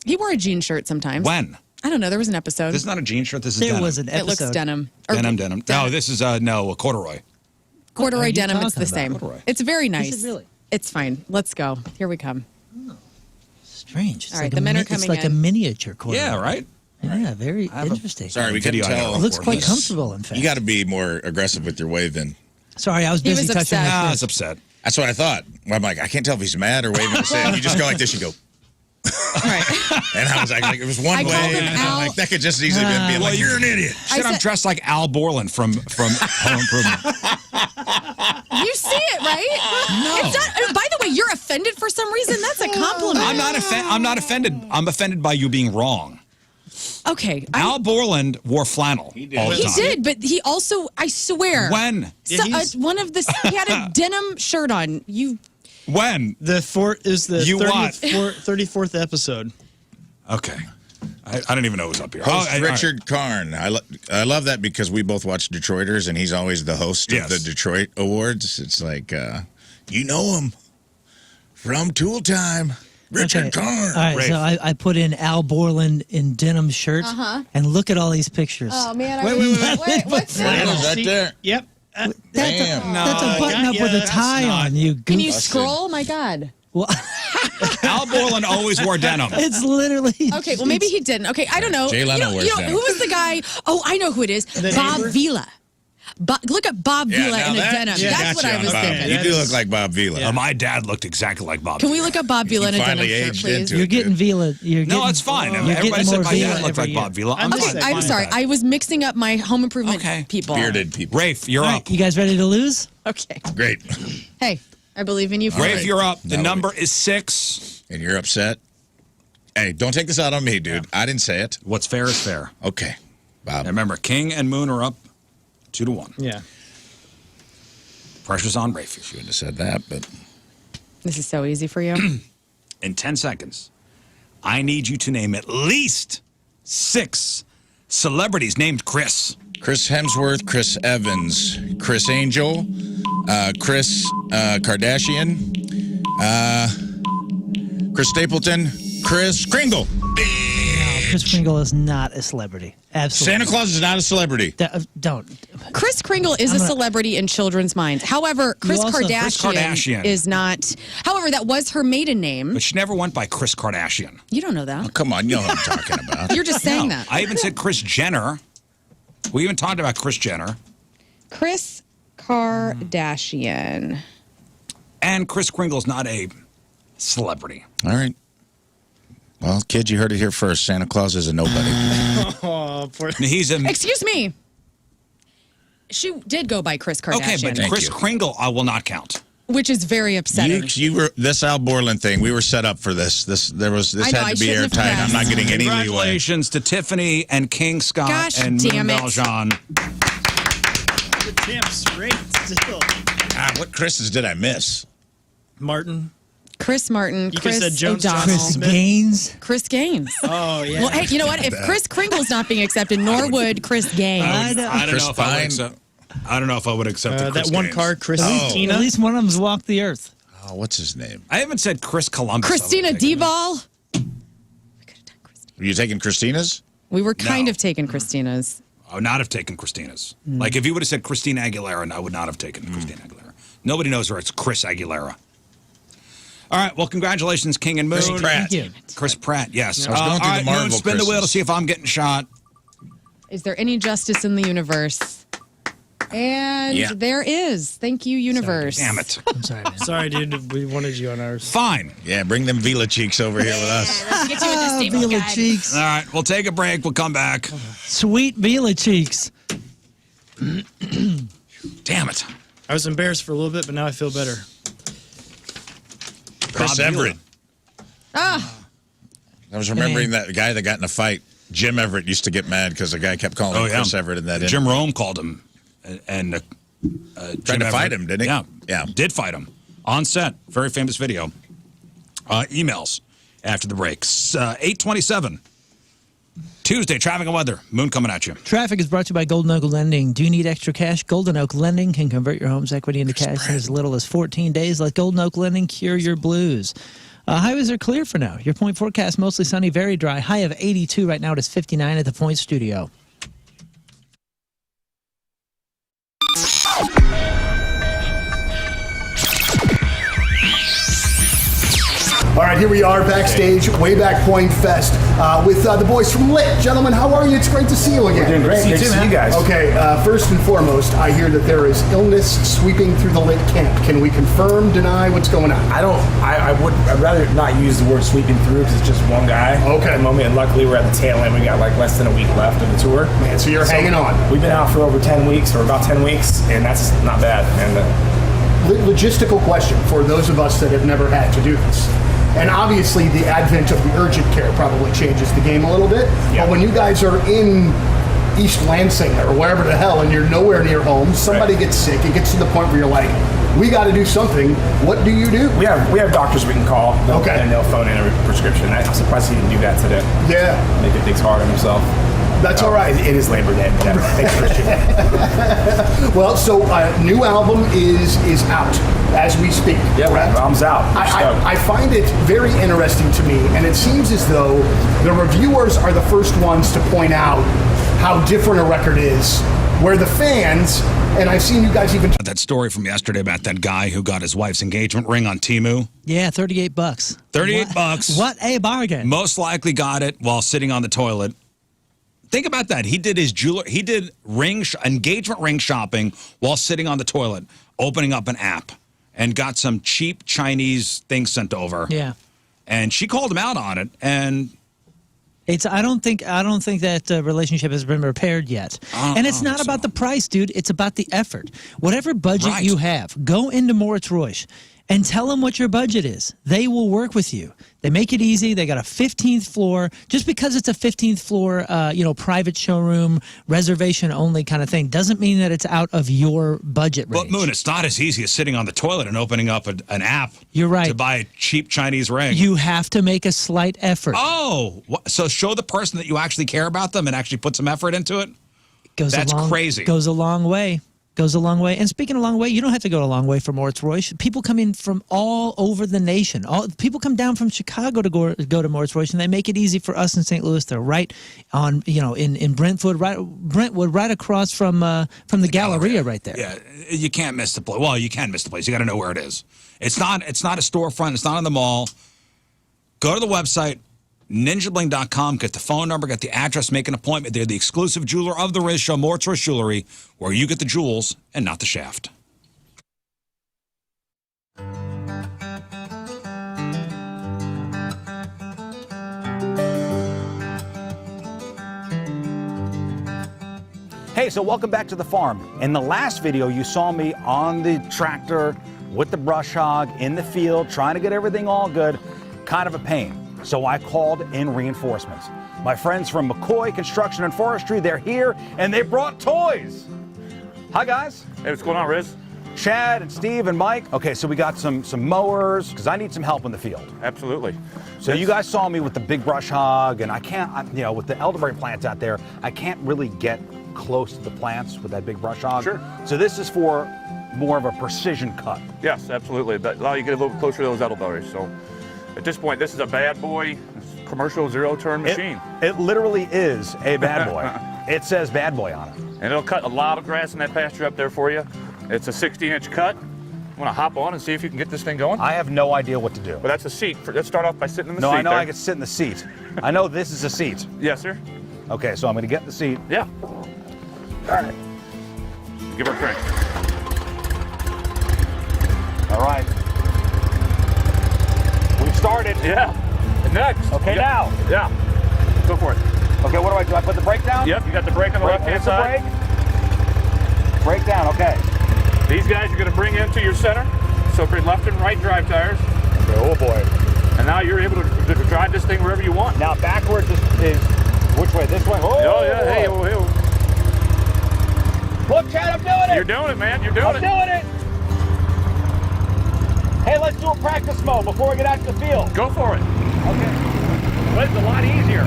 He wore a jean shirt sometimes. When? I don't know. There was an episode. This is not a jean shirt. This is There denim. was an It episode. looks denim. Or Denim. No, this is a corduroy. What are corduroy you denim. It's the talking same. about? Corduroy. It's very nice. Is it really? It's fine. Let's go. Here we come. Strange. It's All right, like the a men are It's coming like a in. miniature corduroy. Yeah, right? Yeah, very I have a- interesting. Sorry, we couldn't Video I tell. gotta It looks look quite for. comfortable, in fact. You got to be more aggressive with your waving. Sorry, I was He busy was touching upset. my I shirt. was upset. That's what I thought. I'm like, I can't tell if he's mad or waving his hand. You just go like this, you go. Right. And I was like it was one I way. called him And I'm Al. like, that could just easily be like, you're an idiot. Shit, I'm dressed like Al Borland from Home Improvement. You see it, right? No. It's not, by the way, you're offended for some reason. That's a compliment. I'm not offended. I'm offended by you being wrong. Okay. Al Borland wore flannel all the time. He did, but he also, I swear. When? So, one of the, he had a denim shirt on. When? The 34th episode. Okay. I didn't even know it was up here. Host Richard Karn. I love that because we both watch Detroiters, and he's always the host of the Detroit Awards. It's like, you know him from Tool Time. Richard Karn. All right, Rafe. so I put in Al Borland in denim shirt, and look at all these pictures. Oh, man. Wait, what's that? Is that there? Yep. That's a button up with a tie on. You Can you goof. scroll? My God. Well, Al Borland always wore denim. It's literally. Okay, well, maybe he didn't. Okay, I don't know. Jay Leno wears denim. Who was the guy? Oh, I know who it is. Bob Vila. Look at Bob Vila in a denim. That's what I was thinking. You do look like Bob Vila. My dad looked exactly like Bob. Can we look up Bob Vila in a denim finally shirt, aged please? into You're it, getting Vila. No, it's fine. You're Everybody getting said more my Vila dad looked every like year. Bob Vila. Okay, I'm sorry. I was mixing up my home improvement people. Bearded people. Rafe, you're All up. right, you guys ready to lose? Okay. Great. Hey, I believe in you. Rafe, you're up. The number is 6. And you're upset? Hey, don't take this out on me, dude. I didn't say it. What's fair is fair. Okay. Bob. And remember, King and Moon are up 2-1. Yeah. Pressure's on Rafe. Shouldn't have said that, but. This is so easy for you. In 10 seconds, I need you to name at least 6 celebrities named Chris. Chris Hemsworth, Chris Evans, Chris Angel, Chris Kardashian, Chris Stapleton, Chris Kringle. Chris Kringle is not a celebrity. Absolutely. Santa Claus is not a celebrity. Don't. Chris Kringle is a celebrity in children's minds. However, Kris Kardashian is not. However, that was her maiden name. But she never went by Kris Kardashian. You don't know that. Oh, come on, you know what I'm talking about. You're just saying that. I even said Kris Jenner. We even talked about Kris Jenner. Kris Kardashian. And Chris Kringle's not a celebrity. All right. Well, kids, you heard it here first. Santa Claus is a nobody. Oh, poor. He's a. Excuse me. She did go by Kris Kardashian. Okay, but Kris Kringle, I will not count. Which is very upsetting. You were this Al Borland thing. We were set up for this. This had to be airtight. I'm not getting any leeway. Congratulations to Tiffany and King Scott Gosh, and damn Moon it. Valjean. The damn straight still. What Chris's did I miss? Martin. Chris Martin, You Chris said Jones O'Donnell. Chris Gaines. Chris Gaines. Oh, yeah. Well, hey, you know what? If Kris Kringle's not being accepted, nor would Chris Gaines. I don't know if I would accept. I don't know if I would accept that Chris one Gaines. car, Christina. At least one of them's walked the earth. Oh, what's his name? I haven't said Chris Columbus. Christina DeVal. Were you taking Christina's? We were kind of taking Christina's. I would not have taken Christina's. Like, if you would have said Christina Aguilera, I would not have taken Christina Aguilera. Nobody knows her. It's Chris Aguilera. All right. Well, congratulations, King and Moon. Chris Pratt. Thank you. Chris Pratt, yes. I was going through all the right, Marvel Moon, spin the wheel to Chris's. see if I'm getting shot. Is there any justice in the universe? And Yeah. there is. Thank you, universe. Damn it. I'm sorry, man. Sorry, dude. We wanted you on ours. Fine. Yeah, bring them Vila cheeks over here with us. Let's get you with this table, Vila guy. cheeks. All right. We'll take a break. We'll come back. Sweet Vila cheeks. Damn it. I was embarrassed for a little bit, but now I feel better. Chris Bob Everett. Ah, I was remembering that guy that got in a fight. Jim Everett used to get mad because the guy kept calling him Chris Everett in that. Jim Rome called him. And tried to fight him, didn't he? Yeah. Yeah. Did fight him. On set. Very famous video. Emails after the breaks. 8:27. Tuesday, traffic and weather. Moon coming at you. Traffic is brought to you by Golden Oak Lending. Do you need extra cash? Golden Oak Lending can convert your home's equity into cash in as little as 14 days. Let Golden Oak Lending cure your blues. Highways are clear for now. Your point forecast, mostly sunny, very dry. High of 82 right now. It is 59 at the Point Studio. All right, here we are backstage, way back Point Fest, with the boys from Lit. Gentlemen, how are you? It's great to see you again. We're doing great. Great to see you guys. Okay, first and foremost, I hear that there is illness sweeping through the Lit camp. Can we confirm, deny, what's going on? I'd rather not use the word sweeping through because it's just one guy at the moment, and luckily we're at the tail end. We got like less than a week left of the tour. Man, so you're hanging on. We've been out for over 10 weeks, or about 10 weeks, and that's not bad. And logistical question for those of us that have never had to do this. And obviously the advent of the urgent care probably changes the game a little bit. But when you guys are in East Lansing or wherever the hell and you're nowhere near home, somebody gets sick, it gets to the point where you're like, we got to do something. What do you do? we have doctors we can call, and they'll phone in a prescription. I'm surprised he didn't do that today. Yeah. Make it things hard on himself. That's all right. It is Labor Day. Thanks, Christian. Well, so new album is out as we speak. Yeah, correct? album's out. I find it very interesting to me, and it seems as though the reviewers are the first ones to point out how different a record is, where the fans, and I've seen you guys even... That story from yesterday about that guy who got his wife's engagement ring on Temu. Yeah, $38. $38. What a bargain. Most likely got it while sitting on the toilet. Think about that. He did his engagement ring shopping while sitting on the toilet, opening up an app, and got some cheap Chinese thing sent over. Yeah. And she called him out on it, and I don't think that relationship has been repaired yet. And it's not about the price, dude. It's about the effort. Whatever budget you have, go into Moritz-Royce and tell them what your budget is. They will work with you. They make it easy. They got a 15th floor. Just because it's a 15th floor, private showroom, reservation only kind of thing, doesn't mean that it's out of your budget range. But Moon, it's not as easy as sitting on the toilet and opening up an app. You're right. To buy a cheap Chinese ring. You have to make a slight effort. Oh, so show the person that you actually care about them and actually put some effort into it? That's crazy. Goes a long way. Goes a long way. And speaking of long way, you don't have to go a long way for Moritz-Royce. People come in from all over the nation. People come down from Chicago to go to Moritz-Royce, and they make it easy for us in St. Louis. They're right on, in Brentwood, right across from the Galleria right there. Yeah, you can't miss the place. Well, you can miss the place. You got to know where it is. It's not a storefront. It's not in the mall. Go to the website. NinjaBling.com, get the phone number, get the address, make an appointment. They're the exclusive jeweler of the Riz Show, Moritz-Royce Jewelry, where you get the jewels and not the shaft. Hey, so welcome back to the farm. In the last video, you saw me on the tractor with the brush hog in the field, trying to get everything all good. Kind of a pain. So I called in reinforcements. My friends from McCoy Construction and Forestry, they're here, and they brought toys. Hi, guys. Hey, what's going on, Riz? Chad and Steve and Mike. Okay, so we got some mowers, because I need some help in the field. Absolutely. So you guys saw me with the big brush hog, and I can't, with the elderberry plants out there, I can't really get close to the plants with that big brush hog. Sure. So this is for more of a precision cut. Yes, absolutely. That allow you to get a little closer to those elderberries. So at this point, this is a bad boy commercial zero-turn machine. It literally is a bad boy. It says bad boy on it. And it'll cut a lot of grass in that pasture up there for you. It's a 60-inch cut. Want to hop on and see if you can get this thing going? I have no idea what to do. Well, that's a seat. Let's start off by sitting in the seat. No, I know there. I can sit in the seat. I know this is a seat. Yes, sir. Okay, so I'm going to get in the seat. Yeah. All right. Give her a crank. All right. We've started. Yeah. And next. Okay, now. Yeah. Go for it. Okay, what do I do? I put the brake down? Yep, you got the brake on the left-hand side. Brake down, okay. These guys you're going to bring into your center. So for your left and right drive tires. Okay, oh boy. And now you're able to drive this thing wherever you want. Now backwards is which way? This way? Oh yeah, hey, oh, hey. Look, Chad, I'm doing it! You're doing it, man. You're doing it. I'm doing it! Hey, let's do a practice mode before we get out to the field. Go for it. Okay. Well, it's a lot easier.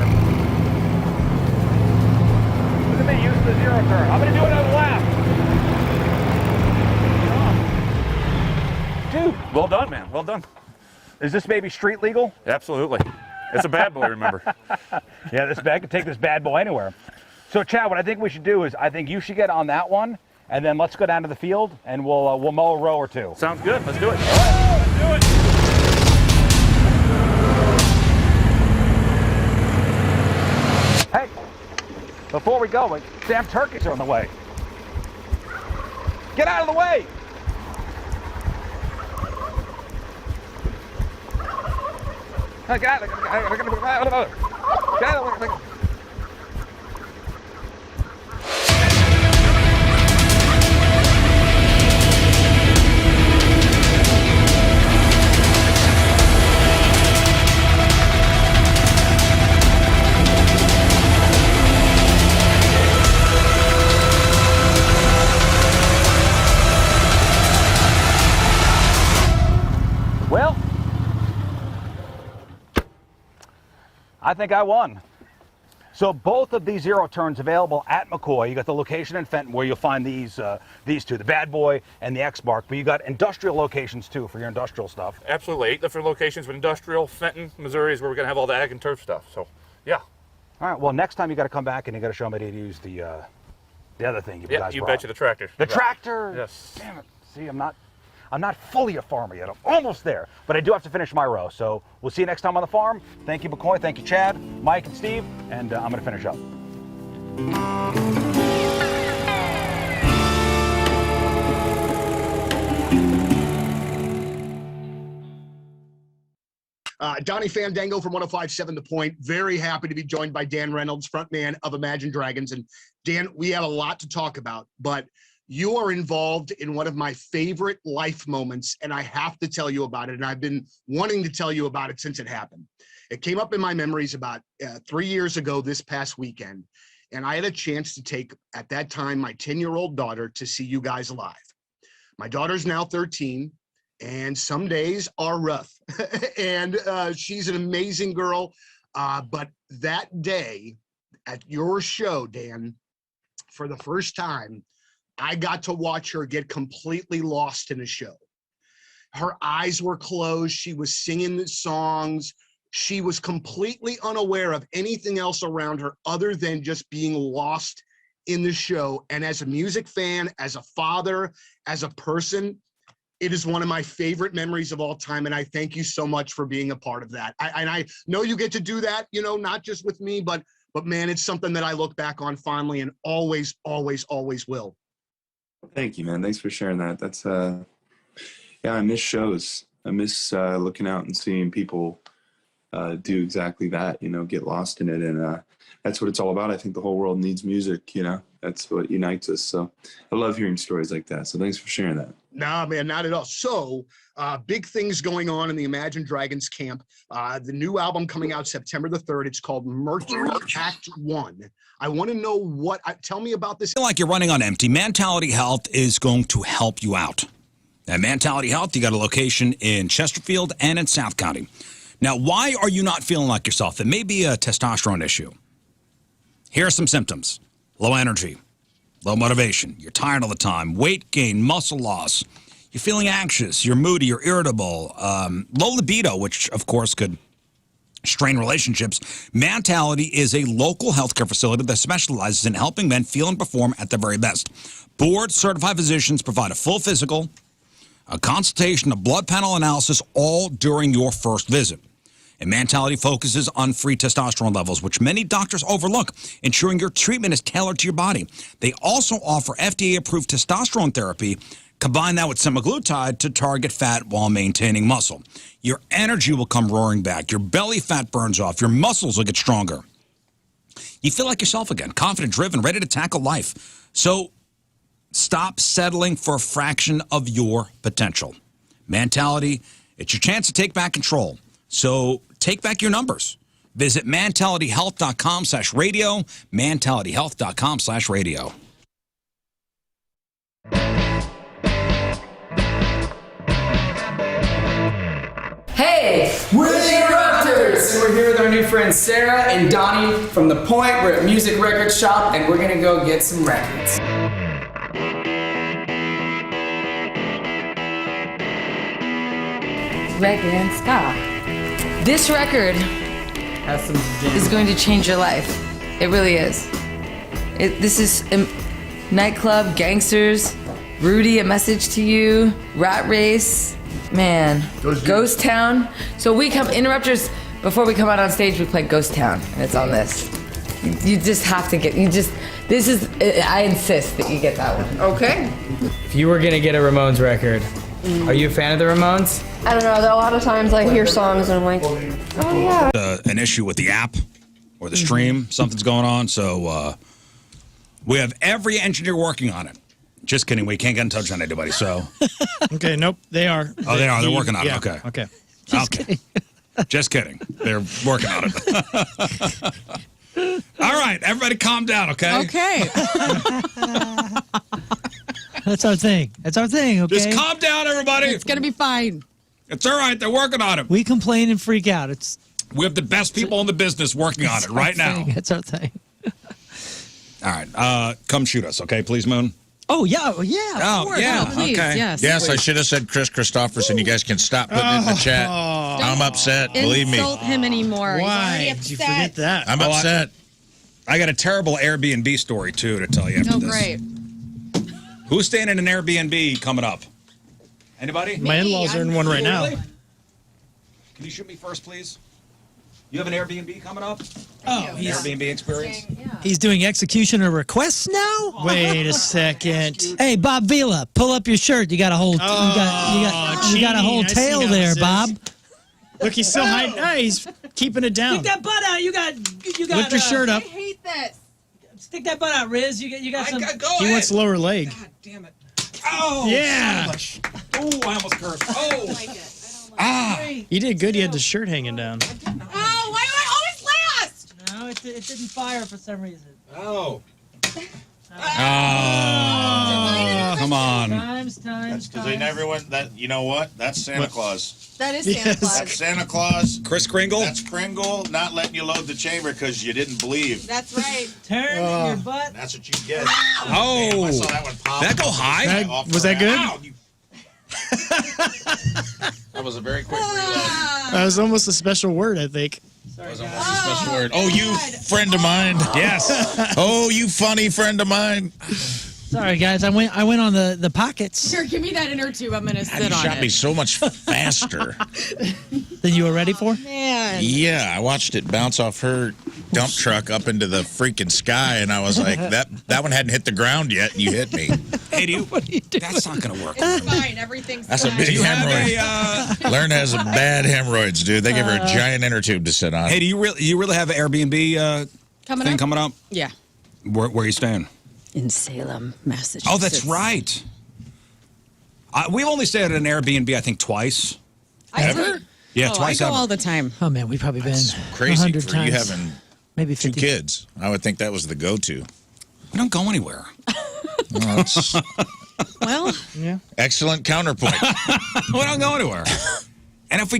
Look at me use the zero turn. I'm going to do another lap. Dude, well done, man. Well done. Is this baby street legal? Absolutely. It's a bad boy, remember. Yeah, I can take this bad boy anywhere. So, Chad, what I think we should do is I think you should get on that one, and then let's go down to the field, and we'll mow a row or two. Sounds good. Let's do it. All right, let's do it. before we go, damn turkeys are on the way. Get out of the way! Get out of the way! Well, I think I won. So both of these zero turns available at McCoy. You got the location in Fenton where you'll find these two, the Bad Boy and the X-Mark, but you got industrial locations too for your industrial stuff. Absolutely, 8 different locations, but industrial, Fenton, Missouri is where we're gonna have all the ag and turf stuff, so yeah. All right, well, next time you gotta come back and you gotta show me how to use the other thing you guys you brought. betcha, the tractor. The tractor? Yes. Damn it, see, I'm not fully a farmer yet. I'm almost there, but I do have to finish my row. So we'll see you next time on the farm. Thank you, McCoy. Thank you, Chad, Mike, and Steve. And I'm going to finish up. Donnie Fandango from 105.7 The Point. Very happy to be joined by Dan Reynolds, frontman of Imagine Dragons. And Dan, we have a lot to talk about, but you are involved in one of my favorite life moments, and I have to tell you about it. And I've been wanting to tell you about it since it happened. It came up in my memories about 3 years ago this past weekend, and I had a chance to take, at that time, my 10-year-old daughter to see you guys live. My daughter's now 13, and some days are rough. And she's an amazing girl. But that day at your show, Dan, for the first time, I got to watch her get completely lost in a show. Her eyes were closed. She was singing the songs. She was completely unaware of anything else around her other than just being lost in the show. And as a music fan, as a father, as a person, it is one of my favorite memories of all time. And I thank you so much for being a part of that. I know you get to do that, you know, not just with me, but man, it's something that I look back on fondly and always, always, always will. Thank you, man. Thanks for sharing that. That's, yeah, I miss shows. I miss looking out and seeing people do exactly that, you know, get lost in it. And that's what it's all about. I think the whole world needs music, you know, that's what unites us. So I love hearing stories like that. So thanks for sharing that. Nah, man, not at all. So big things going on in the Imagine Dragons camp. The new album coming out September the 3rd. It's called Mercury Act 1. I want to know tell me about this. Feel like you're running on empty. Mentality Health is going to help you out. At Mentality Health, you got a location in Chesterfield and in South County. Now, why are you not feeling like yourself? It may be a testosterone issue. Here are some symptoms. Low energy, low motivation, you're tired all the time, weight gain, muscle loss, you're feeling anxious, you're moody, you're irritable, low libido, which, of course, could strain relationships. Mentality is a local healthcare facility that specializes in helping men feel and perform at their very best. Board-certified physicians provide a full physical, a consultation, a blood panel analysis, all during your first visit. And Mentality focuses on free testosterone levels, which many doctors overlook, ensuring your treatment is tailored to your body. They also offer FDA-approved testosterone therapy. Combine that with semaglutide to target fat while maintaining muscle. Your energy will come roaring back. Your belly fat burns off. Your muscles will get stronger. You feel like yourself again, confident, driven, ready to tackle life. So stop settling for a fraction of your potential. Mentality, it's your chance to take back control. So take back your numbers. Visit mentalityhealth.com/radio, mentalityhealth.com/radio. Hey, we're the Interrupters! And we're here with our new friends Sarah and Donnie from The Point. We're at Music Record Shop and we're gonna go get some records. Reggae and ska. This record is going to change your life. It really is. This is nightclub, gangsters, Rudy, A Message to You, Rat Race, man, Ghost Town. So we come, Interrupters, before we come out on stage, we play Ghost Town, and it's on this. You just have to get. This is. I insist that you get that one. Okay. If you were gonna get a Ramones record, are you a fan of the Ramones? I don't know. A lot of times I hear songs and I'm like, oh yeah. An issue with the app or the stream, something's going on. So we have every engineer working on it. Just kidding. We can't get in touch with anybody. So Okay, nope, they are. oh, they are. They're working on Yeah, it. Okay. Okay. Just kidding. Just kidding. They're working on it. All right, everybody, calm down. Okay. Okay. That's our thing. That's our thing, okay? Just calm down, everybody. It's going to be fine. It's all right. They're working on it. We complain and freak out. We have the best people in the business working on it right now. That's our thing. All right. Come shoot us, okay, please, Moon? Oh, yeah. Of course. yeah. Please, okay. yes. I should have said Chris Christopherson. You guys can stop putting it in the chat. I'm upset. Believe me. Insult him anymore. He's already Why did you forget that? I'm upset. I got a terrible Airbnb story, too, to tell you after Oh, this. great. Who's staying in an Airbnb coming up? Anybody? My in-laws are in one right now. Really? Can you shoot me first, please? You have an Airbnb coming up? Oh, An Airbnb experience? He's doing executioner requests now? Wait a second. Hey, Bob Vila, pull up your shirt. You got a whole you got a whole cheating. I see tail how there, this is. Bob. Look, he's still hiding. Hey, he's keeping it down. Stick that butt out. You got Lift your shirt up. hate this. Stick that butt out, Riz. You got some. He wants lower leg. God damn it. Oh, Yeah. Oh, I almost cursed. Oh. You did good. You had the shirt hanging down. Oh, why do I always last? No, it didn't fire for some reason. Oh. Come on. Times. That's because they never went. That you know what? That's Santa Claus. That is Santa Claus. That's Santa Claus. Chris Kringle? That's Kringle not letting you load the chamber because you didn't believe. That's right. Turn your butt. That's what you get. Oh. Damn, I saw that one pop. That go high? Was that good? Ow, that was a very quick reload. That was almost a special word, I think. That was almost a special word. Oh, you friend of mine. Yes. Oh, you funny friend of mine. Sorry, guys. I went on the pockets. Here, give me that inner tube. I'm going to sit You on shot it. me so much faster. Than you were ready for? Man. Yeah, I watched it bounce off her dump truck up into the freaking sky, and I was like, that one hadn't hit the ground yet, and you hit me. Hey, that's not going to work. It's fine. Everything's That's a fine. big You have hemorrhoid. Lern has a bad hemorrhoids, dude. They give her a giant inner tube to sit on. Hey, do you really have an Airbnb coming thing up? coming up? Yeah. Where are you staying? In Salem, Massachusetts. Oh, that's right. We've only stayed at an Airbnb, I think, twice. Ever? Yeah, Oh, twice I go ever. all the time. Oh man, we've probably been Crazy 100 for times. you having maybe 2 50. kids. I would think that was the go-to. We don't go anywhere. Well, that's Well, Yeah. excellent counterpoint. We don't go anywhere. And if we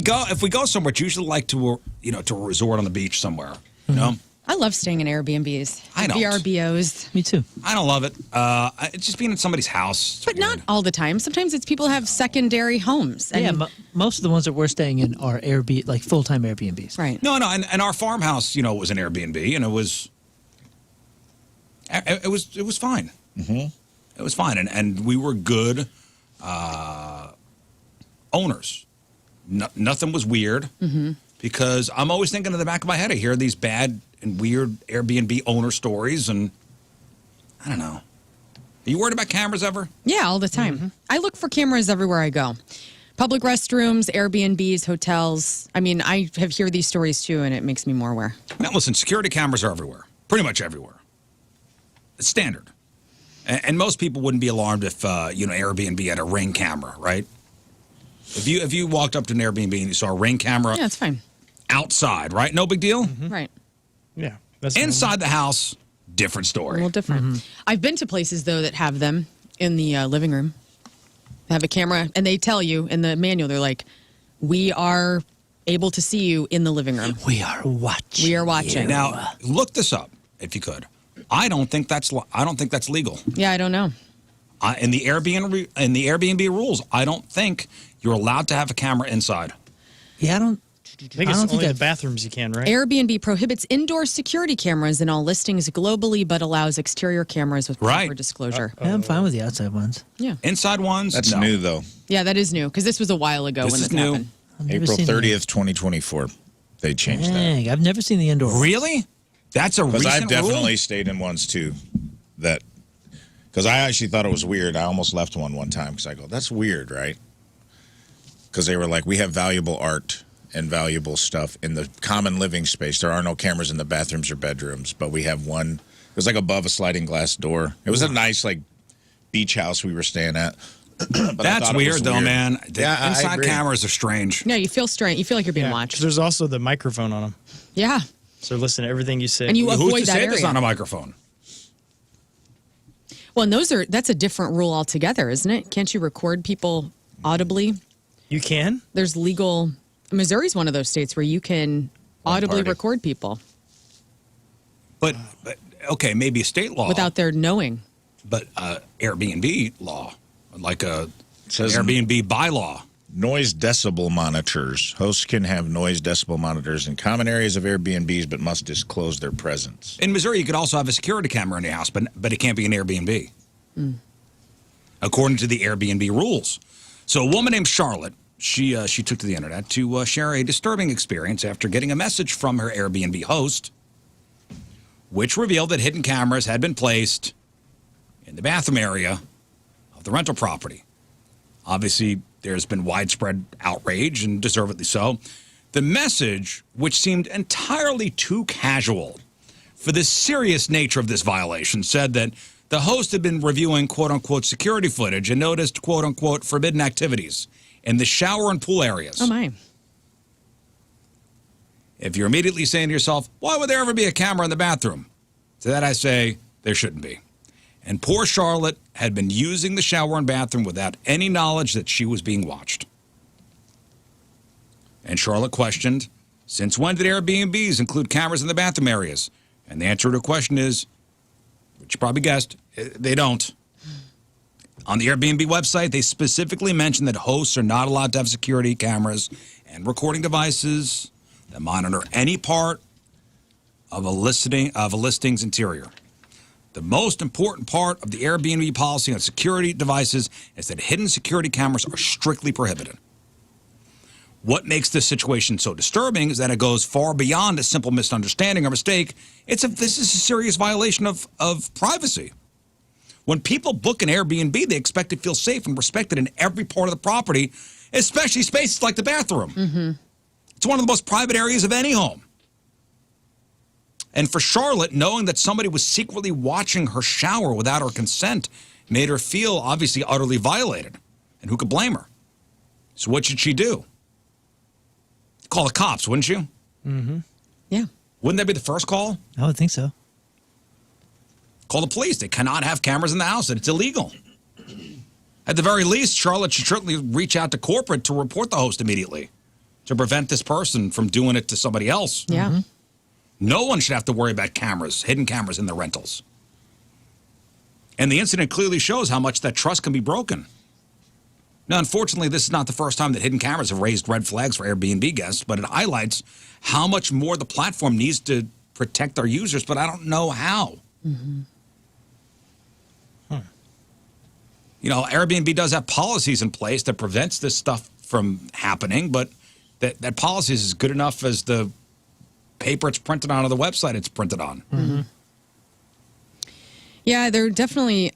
go somewhere, it's usually like to a resort on the beach somewhere. You know, I love staying in Airbnbs. I don't. VRBOs. Me too. I don't love it. It's just being in somebody's house. But not all the time. Sometimes it's people have secondary homes. And Yeah, most of the ones that we're staying in are Airbnb, like full-time Airbnbs. Right. No, and our farmhouse, was an Airbnb, and it was fine. Mm-hmm. It was fine, and we were good owners. Nothing was weird. Mm-hmm. Because I'm always thinking in the back of my head, I hear these bad and weird Airbnb owner stories, and I don't know. Are you worried about cameras ever? Yeah, all the time. Mm-hmm. I look for cameras everywhere I go. Public restrooms, Airbnbs, hotels. I mean, I hear these stories too, and it makes me more aware. Now, listen, security cameras are everywhere, pretty much everywhere. It's standard. And most people wouldn't be alarmed if, Airbnb had a Ring camera, right? If you walked up to an Airbnb and you saw a Ring camera Yeah, it's fine. outside, right? No big deal? Right. Yeah. Inside the house, different A story. little different. I've been to places, though, that have them in the living room. They have a camera, and they tell you in the manual, they're like, we are able to see you in the living room. We are watching. We are watching. Now, look this up, if you could. I don't think that's legal. Yeah, I don't know. In the Airbnb rules, I don't think you're allowed to have a camera inside. Yeah, I don't think it's only the bathrooms you can, right? Airbnb prohibits indoor security cameras in all listings globally, but allows exterior cameras with proper disclosure. Yeah, I'm fine with the outside ones. Yeah. Inside ones? That's no. new, though. Yeah, that is new, because this was a while ago when this happened. I've never April seen 30th, 2024. They changed that. Dang, I've never seen the indoor. Really? That's a Because recent I've definitely rule? stayed in ones too that, because I actually thought it was weird. I almost left one time because I go, that's weird, right? Because they were like, we have valuable art and valuable stuff in the common living space. There are no cameras in the bathrooms or bedrooms, but we have one. It was like above a sliding glass door. It was a nice like beach house we were staying at. But That's weird, though, man. The Yeah, inside I agree. cameras are strange. No, you feel strange. You feel like you're being watched. Because there's also the microphone on them. Yeah. So listen to everything you say. And you Who's avoid to that say this area. on a microphone? Well, and that's a different rule altogether, isn't it? Can't you record people audibly? You can? There's legal. Missouri's one of those states where you can audibly party. record people But okay, maybe a state law. without their knowing. But Airbnb law, like a says Airbnb bylaw. Noise decibel monitors. Hosts can have noise decibel monitors in common areas of Airbnbs, but must disclose their presence. In Missouri, you could also have a security camera in your house, but it can't be an Airbnb, according to the Airbnb rules. So a woman named Charlotte, she took to the internet to share a disturbing experience after getting a message from her Airbnb host, which revealed that hidden cameras had been placed in the bathroom area of the rental property. Obviously, there's been widespread outrage, and deservedly so. The message, which seemed entirely too casual for the serious nature of this violation, said that the host had been reviewing quote-unquote security footage and noticed quote-unquote forbidden activities in the shower and pool areas. Oh, my. If you're immediately saying to yourself, why would there ever be a camera in the bathroom? To that I say, there shouldn't be. And poor Charlotte had been using the shower and bathroom without any knowledge that she was being watched. And Charlotte questioned, since when did Airbnbs include cameras in the bathroom areas? And the answer to her question is, which you probably guessed, they don't. On the Airbnb website, they specifically mention that hosts are not allowed to have security cameras and recording devices that monitor any part of a listing's interior. The most important part of the Airbnb policy on security devices is that hidden security cameras are strictly prohibited. What makes this situation so disturbing is that it goes far beyond a simple misunderstanding or mistake. This is a serious violation of privacy. When people book an Airbnb, they expect to feel safe and respected in every part of the property, especially spaces like the bathroom. Mm-hmm. It's one of the most private areas of any home. And for Charlotte, knowing that somebody was secretly watching her shower without her consent made her feel obviously utterly violated. And who could blame her? So what should she do? Call the cops, wouldn't you? Mm-hmm. Yeah. Wouldn't that be the first call? I would think so. Call the police. They cannot have cameras in the house, and it's illegal. At the very least, Charlotte should certainly reach out to corporate to report the host immediately to prevent this person from doing it to somebody else. Yeah. Mm-hmm. No one should have to worry about cameras, hidden cameras in their rentals. And the incident clearly shows how much that trust can be broken. Now, unfortunately, this is not the first time that hidden cameras have raised red flags for Airbnb guests, but it highlights how much more the platform needs to protect their users, but I don't know how. Mm-hmm. You know, Airbnb does have policies in place that prevents this stuff from happening, but that policy is as good enough as the paper it's printed on or the website it's printed on. Mm-hmm. Yeah, they're definitely,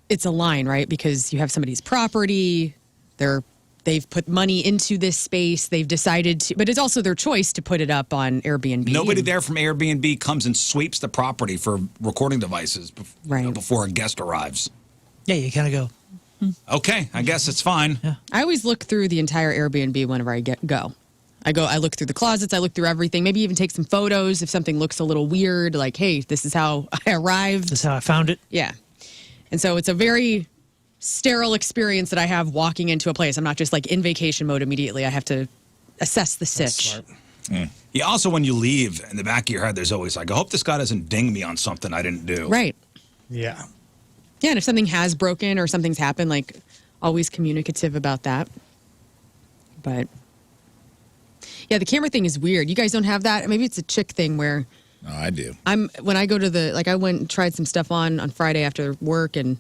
it's a line, right? Because you have somebody's property, they've put money into this space, they've decided to, but it's also their choice to put it up on Airbnb. Nobody there from Airbnb comes and sweeps the property for recording devices before a guest arrives. Yeah, you kind of go, okay, I guess it's fine. Yeah. I always look through the entire Airbnb whenever I go. I look through the closets, I look through everything, maybe even take some photos if something looks a little weird, like, hey, this is how I arrived. This is how I found it. Yeah. And so it's a very sterile experience that I have walking into a place. I'm not just like in vacation mode immediately. I have to assess the sitch. Yeah, also, when you leave, in the back of your head, there's always like, I hope this guy doesn't ding me on something I didn't do. Right. Yeah. Yeah, and if something has broken or something's happened, like, always communicative about that. But yeah, the camera thing is weird. You guys don't have that? Maybe it's a chick thing where No, I do. when I go to I went and tried some stuff on Friday after work, and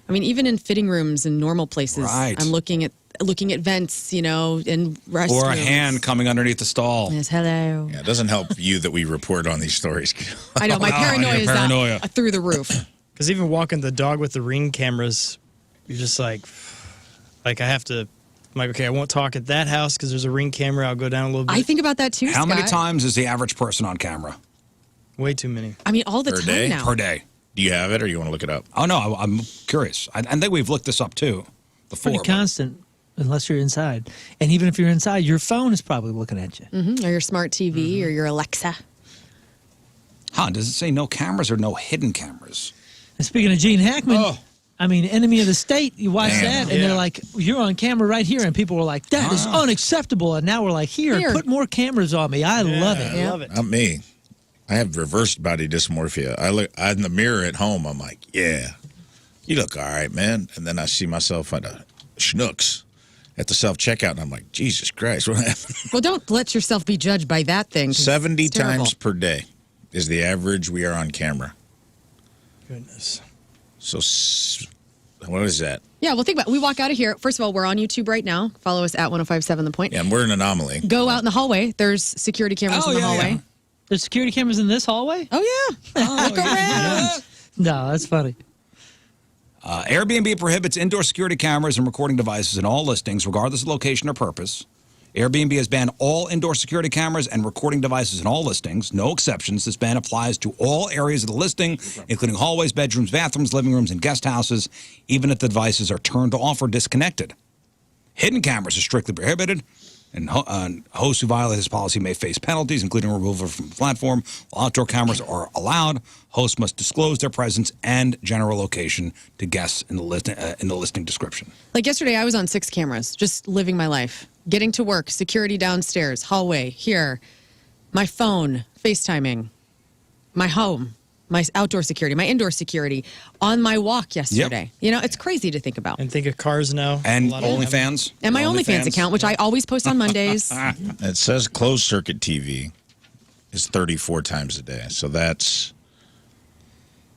I mean, even in fitting rooms and normal places, Right. I'm looking at, looking at vents, you know, in restrooms. Or a hand coming underneath the stall. Yes, hello. Yeah, it doesn't help you that we report on these stories. I know, my paranoia is through the roof. Because even walking the dog with the Ring cameras, you're just like I have to, I'm like, okay, I won't talk at that house because there's a Ring camera. I'll go down a little bit. I think about that too, How many Scott. times is the average person on camera? Way too many. I mean, all the Per time day? now. Per day. Do you have it, or you want to look it up? Oh, no, I'm curious. I think we've looked this up, too, before. Pretty constant, unless you're inside. And even if you're inside, your phone is probably looking at you. Or your smart TV or your Alexa. Huh, does it say no cameras or no hidden cameras? And speaking of Gene Hackman, I mean, Enemy of the State, you watch Damn. that, and they're like, you're on camera right here. And people were like, that is unacceptable. And now we're like, here, put more cameras on me. I love it. I love it. Not me. I have reversed body dysmorphia. I look in the mirror at home. I'm like, yeah, you look all right, man. And then I see myself at a Schnucks at the self-checkout, and I'm like, Jesus Christ, what happened? Well, don't let yourself be judged by that thing. 'cause 70 it's terrible. times per day is the average we are on camera. Goodness. So what is that? Yeah, well, think about it. We walk out of here. First of all, we're on YouTube right now. Follow us at 1057 The Point. Yeah, and we're an anomaly. Go out in the hallway. There's security cameras in the hallway. Yeah. There's security cameras in this hallway? Oh, yeah. Look around. No, that's funny. Airbnb prohibits indoor security cameras and recording devices in all listings, regardless of location or purpose. Airbnb has banned all indoor security cameras and recording devices in all listings. No exceptions. This ban applies to all areas of the listing, including hallways, bedrooms, bathrooms, living rooms, and guest houses, even if the devices are turned off or disconnected. Hidden cameras are strictly prohibited, and hosts who violate this policy may face penalties, including removal from the platform. While outdoor cameras are allowed, hosts must disclose their presence and general location to guests in the listing description. Like yesterday, I was on 6 cameras, just living my life. Getting to work, security downstairs, hallway, here, my phone, FaceTiming, my home, my outdoor security, my indoor security, on my walk yesterday. You know, it's crazy to think about. And think of cars now. And OnlyFans. And my OnlyFans account, which I always post on Mondays. It says closed circuit TV is 34 times a day. So that's,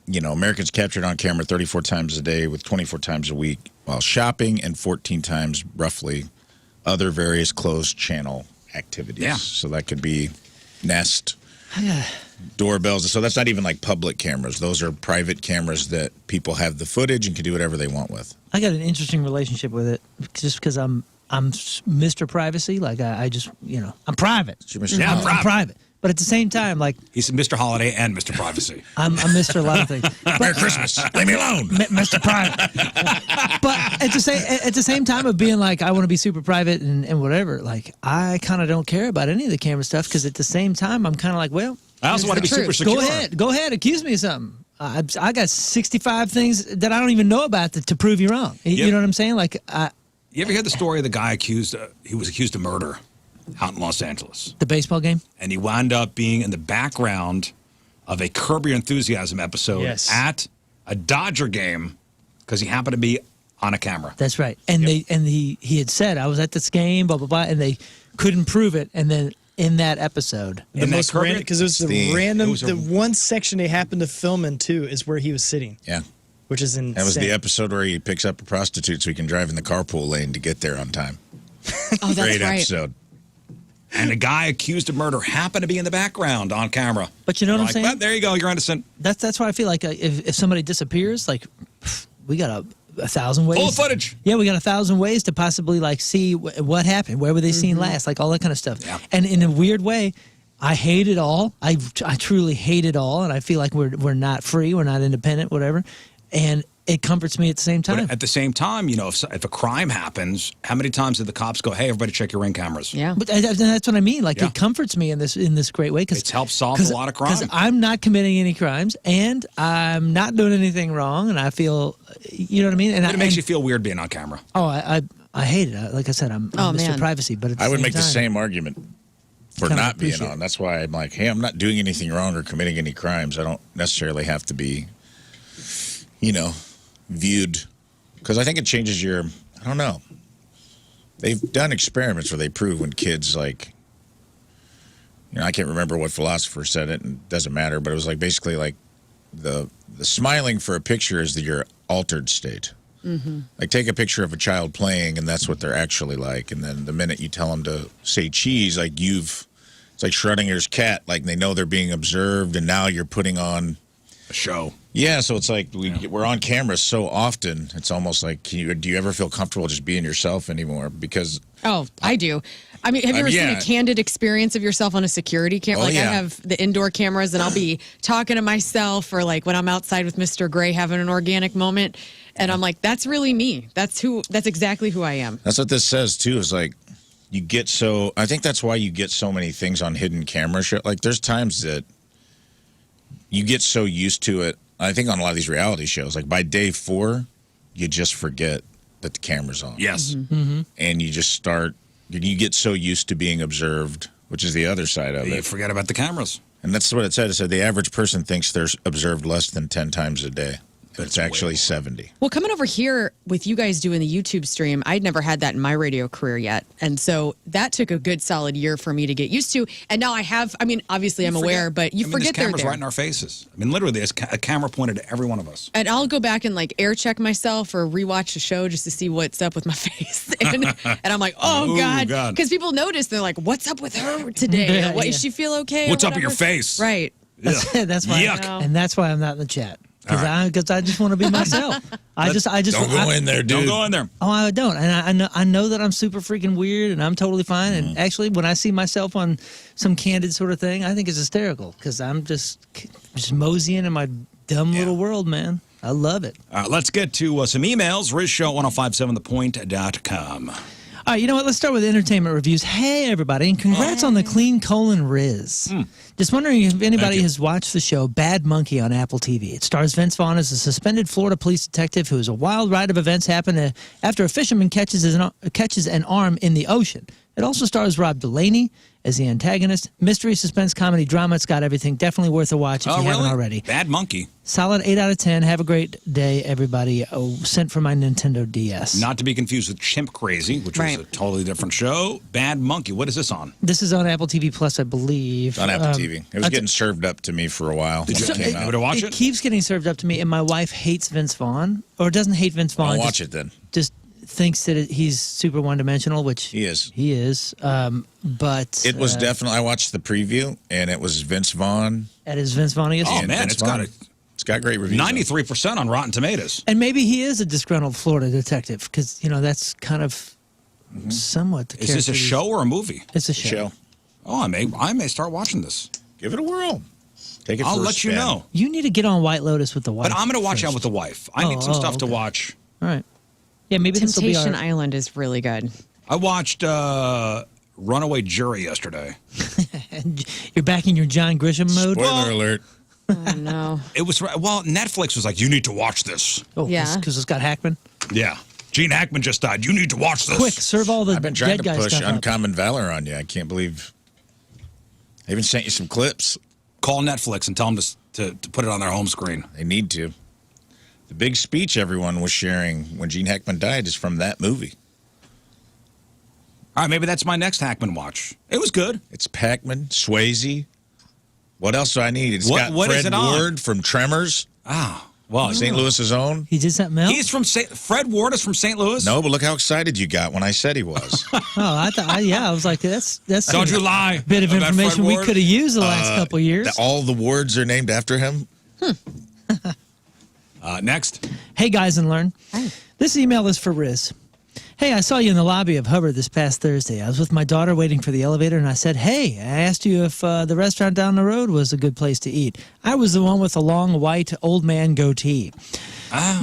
you know, Americans captured on camera 34 times a day with 24 times a week while shopping, and 14 times roughly other various closed channel activities. Yeah. So that could be Nest, doorbells. So that's not even like public cameras. Those are private cameras that people have the footage and can do whatever they want with. I got an interesting relationship with it just because I'm Mr. Privacy. Like I just, you know, I'm private. Yeah, I'm private. But at the same time, like he's Mr. Holiday and Mr. Privacy. I'm Mr. A lot of things. Merry Christmas. Leave me alone. Mr. Private. But at the same time of being like I want to be super private and whatever, like I kind of don't care about any of the camera stuff because at the same time I'm kind of like, well, I also want to be super secure. Go ahead, accuse me of something. I got 65 things that I don't even know about to prove you wrong. You know what I'm saying? Like, you ever hear the story of the guy he was accused of murder out in Los Angeles? The baseball game? And he wound up being in the background of a Curb Your Enthusiasm episode at a Dodger game because he happened to be on a camera. That's right. And he had said, I was at this game, blah, blah, blah, and they couldn't prove it. And then in that episode. The most random, because it was the one section they happened to film in, too, is where he was sitting. Yeah. Which is insane. That was the episode where he picks up a prostitute so he can drive in the carpool lane to get there on time. Oh, that's Great right. episode. And the guy accused of murder happened to be in the background on camera. But you know what I'm saying? Well, there you go. You're innocent. That's why I feel like if somebody disappears, like we got a 1,000 ways. Full footage. Yeah, we got 1,000 ways to possibly like see what happened. Where were they seen last? Like all that kind of stuff. Yeah. And in a weird way, I hate it all. I truly hate it all, and I feel like we're not free, we're not independent, whatever. And it comforts me at the same time. But at the same time, you know, if a crime happens, how many times did the cops go, "Hey, everybody, check your Ring cameras"? Yeah, but that's what I mean. Like it comforts me in this great way because it's helped solve a lot of crime. Because I'm not committing any crimes and I'm not doing anything wrong, and I feel, you know what I mean. And it makes you feel weird being on camera. Oh, I hate it. Like I said, I'm Mr. Privacy, but at the I would same make the time, same argument for Kinda not being appreciate on. That's why I'm like, hey, I'm not doing anything wrong or committing any crimes. I don't necessarily have to be, you know, viewed, because I think it changes your, I don't know. They've done experiments where they prove when kids, like, you know, I can't remember what philosopher said it, and it doesn't matter, but it was like basically like the smiling for a picture is your altered state. Like, take a picture of a child playing, and that's what they're actually like. And then the minute you tell them to say cheese, like it's like Schrodinger's cat. Like, they know they're being observed, and now you're putting on a show. Yeah, so it's like we're on camera so often. It's almost like, do you ever feel comfortable just being yourself anymore? Because Oh, I do. I mean, have you ever seen a candid experience of yourself on a security camera? I have the indoor cameras, and I'll be talking to myself, or like when I'm outside with Mr. Gray having an organic moment, and I'm like, that's really me. That's exactly who I am. That's what this says too. Is like you get so. I think that's why you get so many things on hidden camera shit. Like there's times that you get so used to it. I think on a lot of these reality shows, like by day 4, you just forget that the camera's on. Yes. And you just start, you get so used to being observed, which is the other side of it. You forget about the cameras. And that's what it said. It said the average person thinks they're observed less than 10 times a day. But it's actually 70. Well, coming over here with you guys doing the YouTube stream, I'd never had that in my radio career yet. And so that took a good solid year for me to get used to. And now I have, I mean, obviously I'm aware, but you forget they're cameras there. right in our faces. I mean, literally, there's a camera pointed at every one of us. And I'll go back and like air check myself or rewatch the show just to see what's up with my face. And I'm like, oh, God. Because people notice, they're like, what's up with her today? Yeah, Does she feel okay? What's up with your face? Right. That's why. And that's why I'm not in the chat. Because I just want to be myself. I just don't go in there, dude. Don't go in there. Oh, I don't, and I know that I'm super freaking weird, and I'm totally fine. And actually, when I see myself on some candid sort of thing, I think it's hysterical because I'm just moseying in my dumb little world, man. I love it. Let's get to some emails. RizShow1057thepoint.com. All right, you know what? Let's start with entertainment reviews. Hey, everybody, and congrats on the clean colon Riz. Just wondering if anybody has watched the show Bad Monkey on Apple TV. It stars Vince Vaughn as a suspended Florida police detective who is a wild ride of events happen after a fisherman catches an arm in the ocean. It also stars Rob Delaney as the antagonist. Mystery, suspense, comedy, drama. It's got everything. Definitely worth a watch if you haven't already. Bad Monkey. Solid 8 out of 10. Have a great day, everybody. Sent from my Nintendo DS. Not to be confused with Chimp Crazy, which was a totally different show. Bad Monkey. What is this on? This is on Apple TV Plus, I believe. On Apple TV. It was getting served up to me for a while. Did you came out. watch it? It keeps getting served up to me, and my wife hates Vince Vaughn, or doesn't hate Vince Vaughn. I'll watch it then. Just thinks that he's super one-dimensional, which he is. He is. But it was definitely. I watched the preview, and it was Vince Vaughn. That is Vince Vaughn. Oh man, it's got great reviews. 93% on Rotten Tomatoes. And maybe he is a disgruntled Florida detective because that's kind of somewhat the Is this a character show or a movie? It's a show. Oh, I may start watching this. Give it a whirl. Take it. I'll for a let you spin. know. You need to get on White Lotus with the wife. But I'm going to watch out with the wife. I need some stuff to watch. All right. Yeah, maybe this will be Temptation Island is really good. I watched Runaway Jury yesterday. You're back in your John Grisham mode. Spoiler alert. Oh, no. It was Netflix was like, you need to watch this. Oh, Yeah. because it's got Hackman. Yeah, Gene Hackman just died. You need to watch this. Quick, serve all the I've been trying dead to guy push stuff up. Uncommon Valor on you. I can't believe. I even sent you some clips. Call Netflix and tell them to put it on their home screen. They need to. The big speech everyone was sharing when Gene Hackman died is from that movie. All right, maybe that's my next Hackman watch. It was good. It's Pac-Man, Swayze. What else do I need? It's got what is Fred it on? Ward from Tremors. Ah, well, St. Louis's own. He did something else? He's from Fred Ward is from St. Louis. No, but look how excited you got when I said he was. Oh, I thought, I was like, that's Don't you lie. bit of about information Fred we Ward? could have used the last couple years. All the words are named after him. Next. Hey, guys, and Learn. Hi. This email is for Riz. Hey, I saw you in the lobby of Hubbard this past Thursday. I was with my daughter waiting for the elevator, and I said, hey, I asked you if the restaurant down the road was a good place to eat. I was the one with the long, white, old man goatee.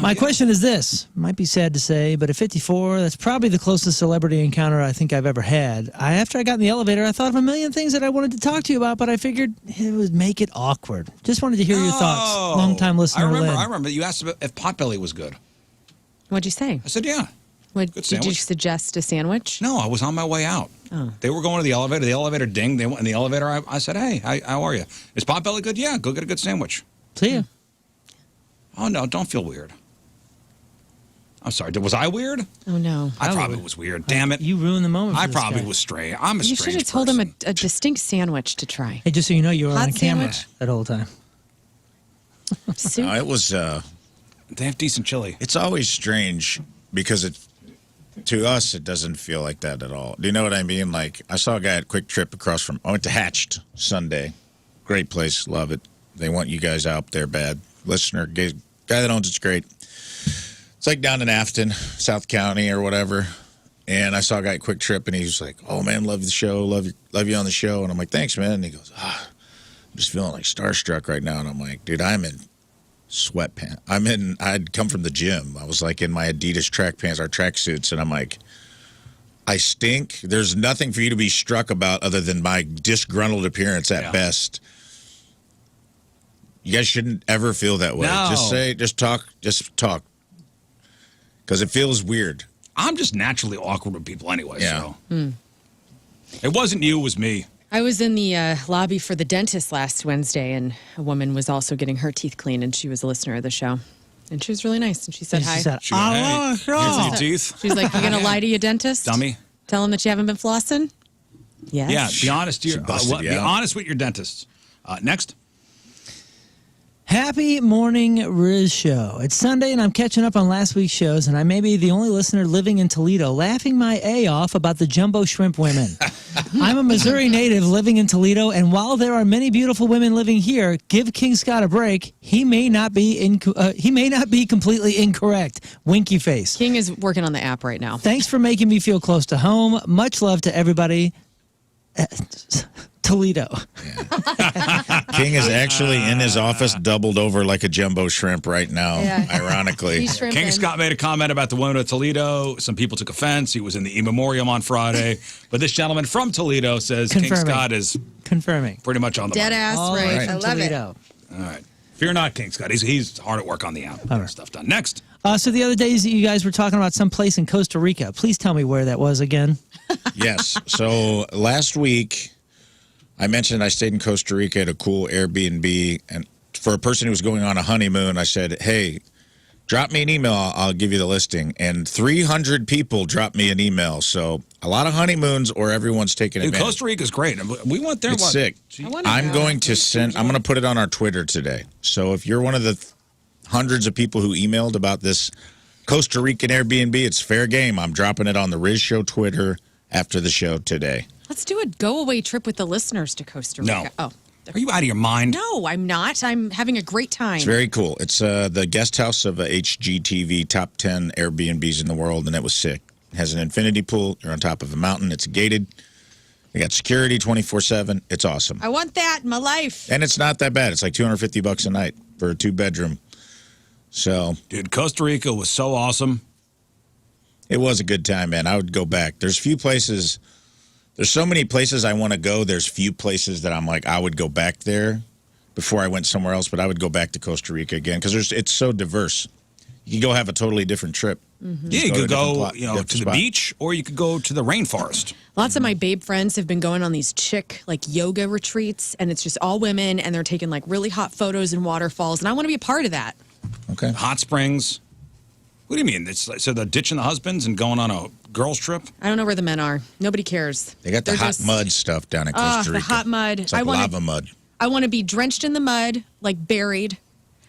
My question is this. Might be sad to say, but at 54, that's probably the closest celebrity encounter I think I've ever had. After I got in the elevator, I thought of a million things that I wanted to talk to you about, but I figured it would make it awkward. Just wanted to hear your thoughts. Long-time listener, I Lynn. remember. You asked if Potbelly was good. What'd you say? I said, yeah. Did you sandwich. suggest a sandwich? No, I was on my way out. Oh. They were going to the elevator. The elevator dinged. They went in the elevator. I said, hey, how are you? Is Potbelly good? Yeah, go get a good sandwich. See ya. Oh, no, don't feel weird. I'm sorry. Was I weird? Oh, no. I probably was weird. Damn it. You ruined the moment for I this probably guy. was strange. I'm a You strange should have told him person. a distinct sandwich to try. Hey, just so you know, you were Hot on camera sandwich? that whole time. Soup? No, it was They have decent chili. It's always strange because to us, it doesn't feel like that at all. Do you know what I mean? Like, I saw a guy at Quick Trip I went to Hatched Sunday. Great place. Love it. They want you guys out there bad. Listener, guy that owns it's great. It's like down in Afton, South County or whatever. And I saw a guy at Quick Trip, and he was like, "Oh, man, love the show. Love you on the show." And I'm like, "Thanks, man." And he goes, "I'm just feeling like starstruck right now." And I'm like, "Dude, I'm in sweatpants. I'd come from the gym. I was like in my Adidas track pants, our track suits, and I'm like, I stink. There's nothing for you to be struck about other than my disgruntled appearance at best. You guys shouldn't ever feel that way. No. Just talk. Because it feels weird. I'm just naturally awkward with people anyway, Yeah. so. It wasn't you, it was me. I was in the lobby for the dentist last Wednesday, and a woman was also getting her teeth cleaned, and she was a listener of the show. And she was really nice, and she said hi. She said, "I love your teeth." She's like, "You going to lie to your dentist? Dummy. Tell him that you haven't been flossing?" Yes. Yeah, be honest. Be out. honest with your dentist. Next. Happy morning, Riz Show. It's Sunday, and I'm catching up on last week's shows, and I may be the only listener living in Toledo laughing my A off about the jumbo shrimp women. I'm a Missouri native living in Toledo, and while there are many beautiful women living here, give King Scott a break. He may not be completely incorrect. Winky face. King is working on the app right now. Thanks for making me feel close to home. Much love to everybody. Toledo. King is actually in his office, doubled over like a jumbo shrimp right now, ironically. King Scott made a comment about the women of Toledo. Some people took offense. He was in the in memoriam on Friday. But this gentleman from Toledo says King Scott is confirming pretty much on the Dead money. ass All right. right. I love Toledo. it. All right. Fear not, King Scott. He's hard at work on the app. Getting stuff done. Next. So the other days you guys were talking about some place in Costa Rica. Please tell me where that was again. Yes. So last week, I mentioned I stayed in Costa Rica at a cool Airbnb. And for a person who was going on a honeymoon, I said, hey, drop me an email. I'll give you the listing. And 300 people dropped me an email. So a lot of honeymoons or everyone's taking advantage. Costa Rica's great. We went there. It's sick. I'm going to put it on our Twitter today. So if you're one of the hundreds of people who emailed about this Costa Rican Airbnb, it's fair game. I'm dropping it on the Riz Show Twitter after the show today. Let's do a go-away trip with the listeners to Costa Rica. No. Oh. Are you out of your mind? No, I'm not. I'm having a great time. It's very cool. It's the guest house of HGTV top 10 Airbnbs in the world, and it was sick. It has an infinity pool. You're on top of a mountain. It's gated. They got security 24/7. It's awesome. I want that in my life. And it's not that bad. It's like $250 a night for a 2-bedroom. So, dude, Costa Rica was so awesome. It was a good time, man. I would go back. There's so many places I want to go. There's few places that I'm like, I would go back there before I went somewhere else, but I would go back to Costa Rica again because it's so diverse. You can go have a totally different trip. Mm-hmm. Yeah, you could go to the beach, or you could go to the rainforest. Lots of my babe friends have been going on these chick yoga retreats, and it's just all women, and they're taking really hot photos and waterfalls, and I want to be a part of that. Okay. Hot springs. What do you mean? So they're ditching the husbands and going on a girls' trip? I don't know where the men are. Nobody cares. They got the hot mud stuff down in Costa Rica. The hot mud. It's like lava mud. I want to be drenched in the mud, buried.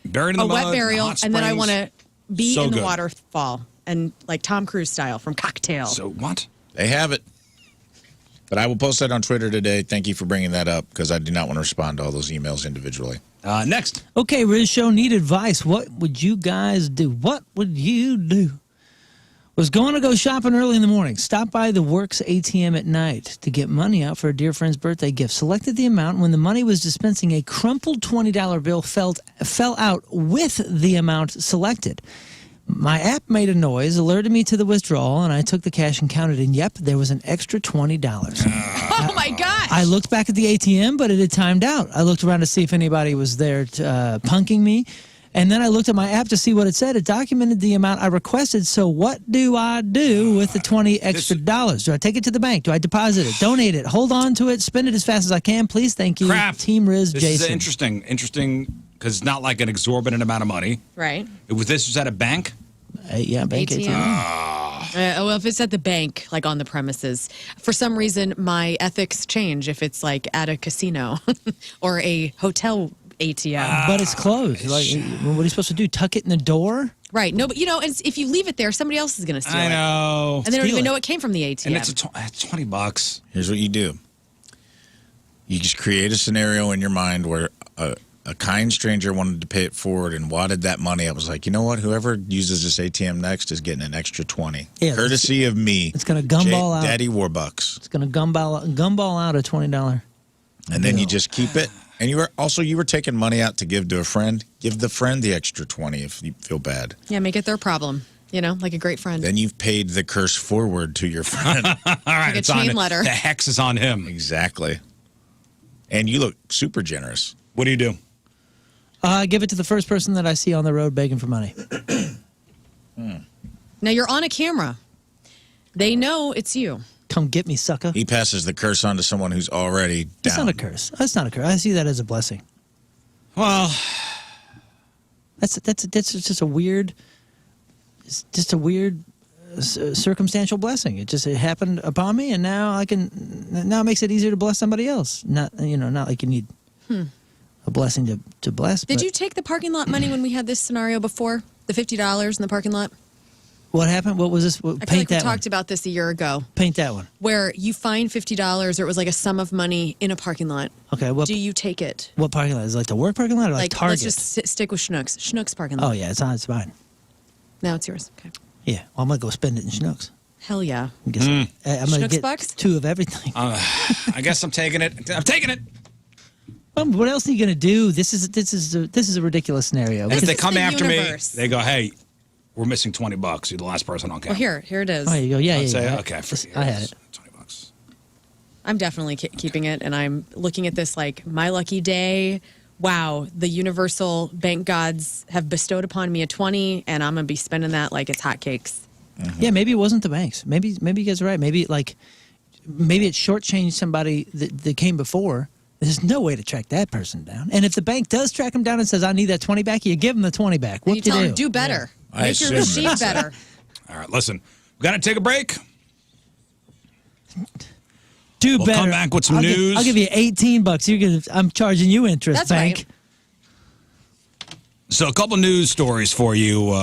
Buried in the mud. A wet burial, and then I want to be in the good. waterfall, and Tom Cruise style from Cocktail. So what? They have it. But I will post that on Twitter today. Thank you for bringing that up because I do not want to respond to all those emails individually. Next. Okay, Riz Show, need advice. What would you guys do? What would you do? Was going to go shopping early in the morning. Stopped by the Works ATM at night to get money out for a dear friend's birthday gift. Selected the amount. When the money was dispensing, a crumpled $20 bill fell out with the amount selected. My app made a noise, alerted me to the withdrawal, and I took the cash and counted, and yep, there was an extra $20. Oh, my gosh. I looked back at the ATM, but it had timed out. I looked around to see if anybody was there punking me, and then I looked at my app to see what it said. It documented the amount I requested, so what do I do with the $20 extra dollars? Do I take it to the bank? Do I deposit it? Donate it? Hold on to it? Spend it as fast as I can? Please, thank you. Crap. Team Riz, This Jason. is interesting because it's not like an exorbitant amount of money. Right. This was at a bank? Yeah, bank ATM. Well, if it's at the bank, on the premises, for some reason, my ethics change if it's at a casino or a hotel ATM. But it's closed. Like, what are you supposed to do? Tuck it in the door? Right. No, but and if you leave it there, somebody else is going to steal it. I know. And they don't even know it came from the ATM. And it's $20. Here's what you do. You just create a scenario in your mind where a kind stranger wanted to pay it forward and wadded that money. I was like, you know what? Whoever uses this ATM next is getting an extra 20. Yeah, courtesy of me. It's going to gumball out. Daddy Warbucks. It's going to gumball out a $20. And then you just keep it. And you were taking money out to give to a friend. Give the friend the extra 20 if you feel bad. Yeah, make it their problem. Like a great friend. Then you've paid the curse forward to your friend. All right, Like a it's chain on letter. The hex is on him. Exactly. And you look super generous. What do you do? Give it to the first person that I see on the road begging for money. Now you're on a camera. They know it's you. Come get me, sucker. He passes the curse on to someone who's already down. It's not a curse. That's not a curse. I see that as a blessing. Well, that's just a weird, circumstantial blessing. It happened upon me, and now it makes it easier to bless somebody else. Not like you need a blessing to bless. Did you take the parking lot money when we had this scenario before? The $50 in the parking lot? What happened? What was this? I feel like we talked about this a year ago. Paint that one. Where you find $50 or it was like a sum of money in a parking lot. Okay. Do you take it? What parking lot? Is it like the work parking lot or like Target? Let's just stick with Schnucks. Schnucks parking lot. Oh, yeah. It's mine. Now it's yours. Okay. Yeah. Well, I'm going to go spend it in Schnucks. Hell yeah. I'm going to Schnucks get bucks? 2 of everything. I guess I'm taking it. I'm taking it. What else are you going to do? This is a ridiculous scenario. And if they come the after universe. me, they go, hey, we're missing $20. You're the last person on camera. Well, here it is. Oh, you go. Yeah, I'd yeah. say, yeah. okay, I had it. I'm definitely keeping it, and I'm looking at this like my lucky day. Wow, the universal bank gods have bestowed upon me a 20, and I'm gonna be spending that like it's hotcakes. Yeah, maybe it wasn't the banks. Maybe you guys are right. Maybe it shortchanged somebody that came before. There's no way to track that person down. And if the bank does track them down and saes, "I need that 20 back," you give them the 20 back. What And you tell them do better. I Make your assume machine better. All right, listen, we got to take a break. Do We'll better. come back with some news. I'll give you $18. I'm charging you interest, That's bank. right. So a couple news stories for you.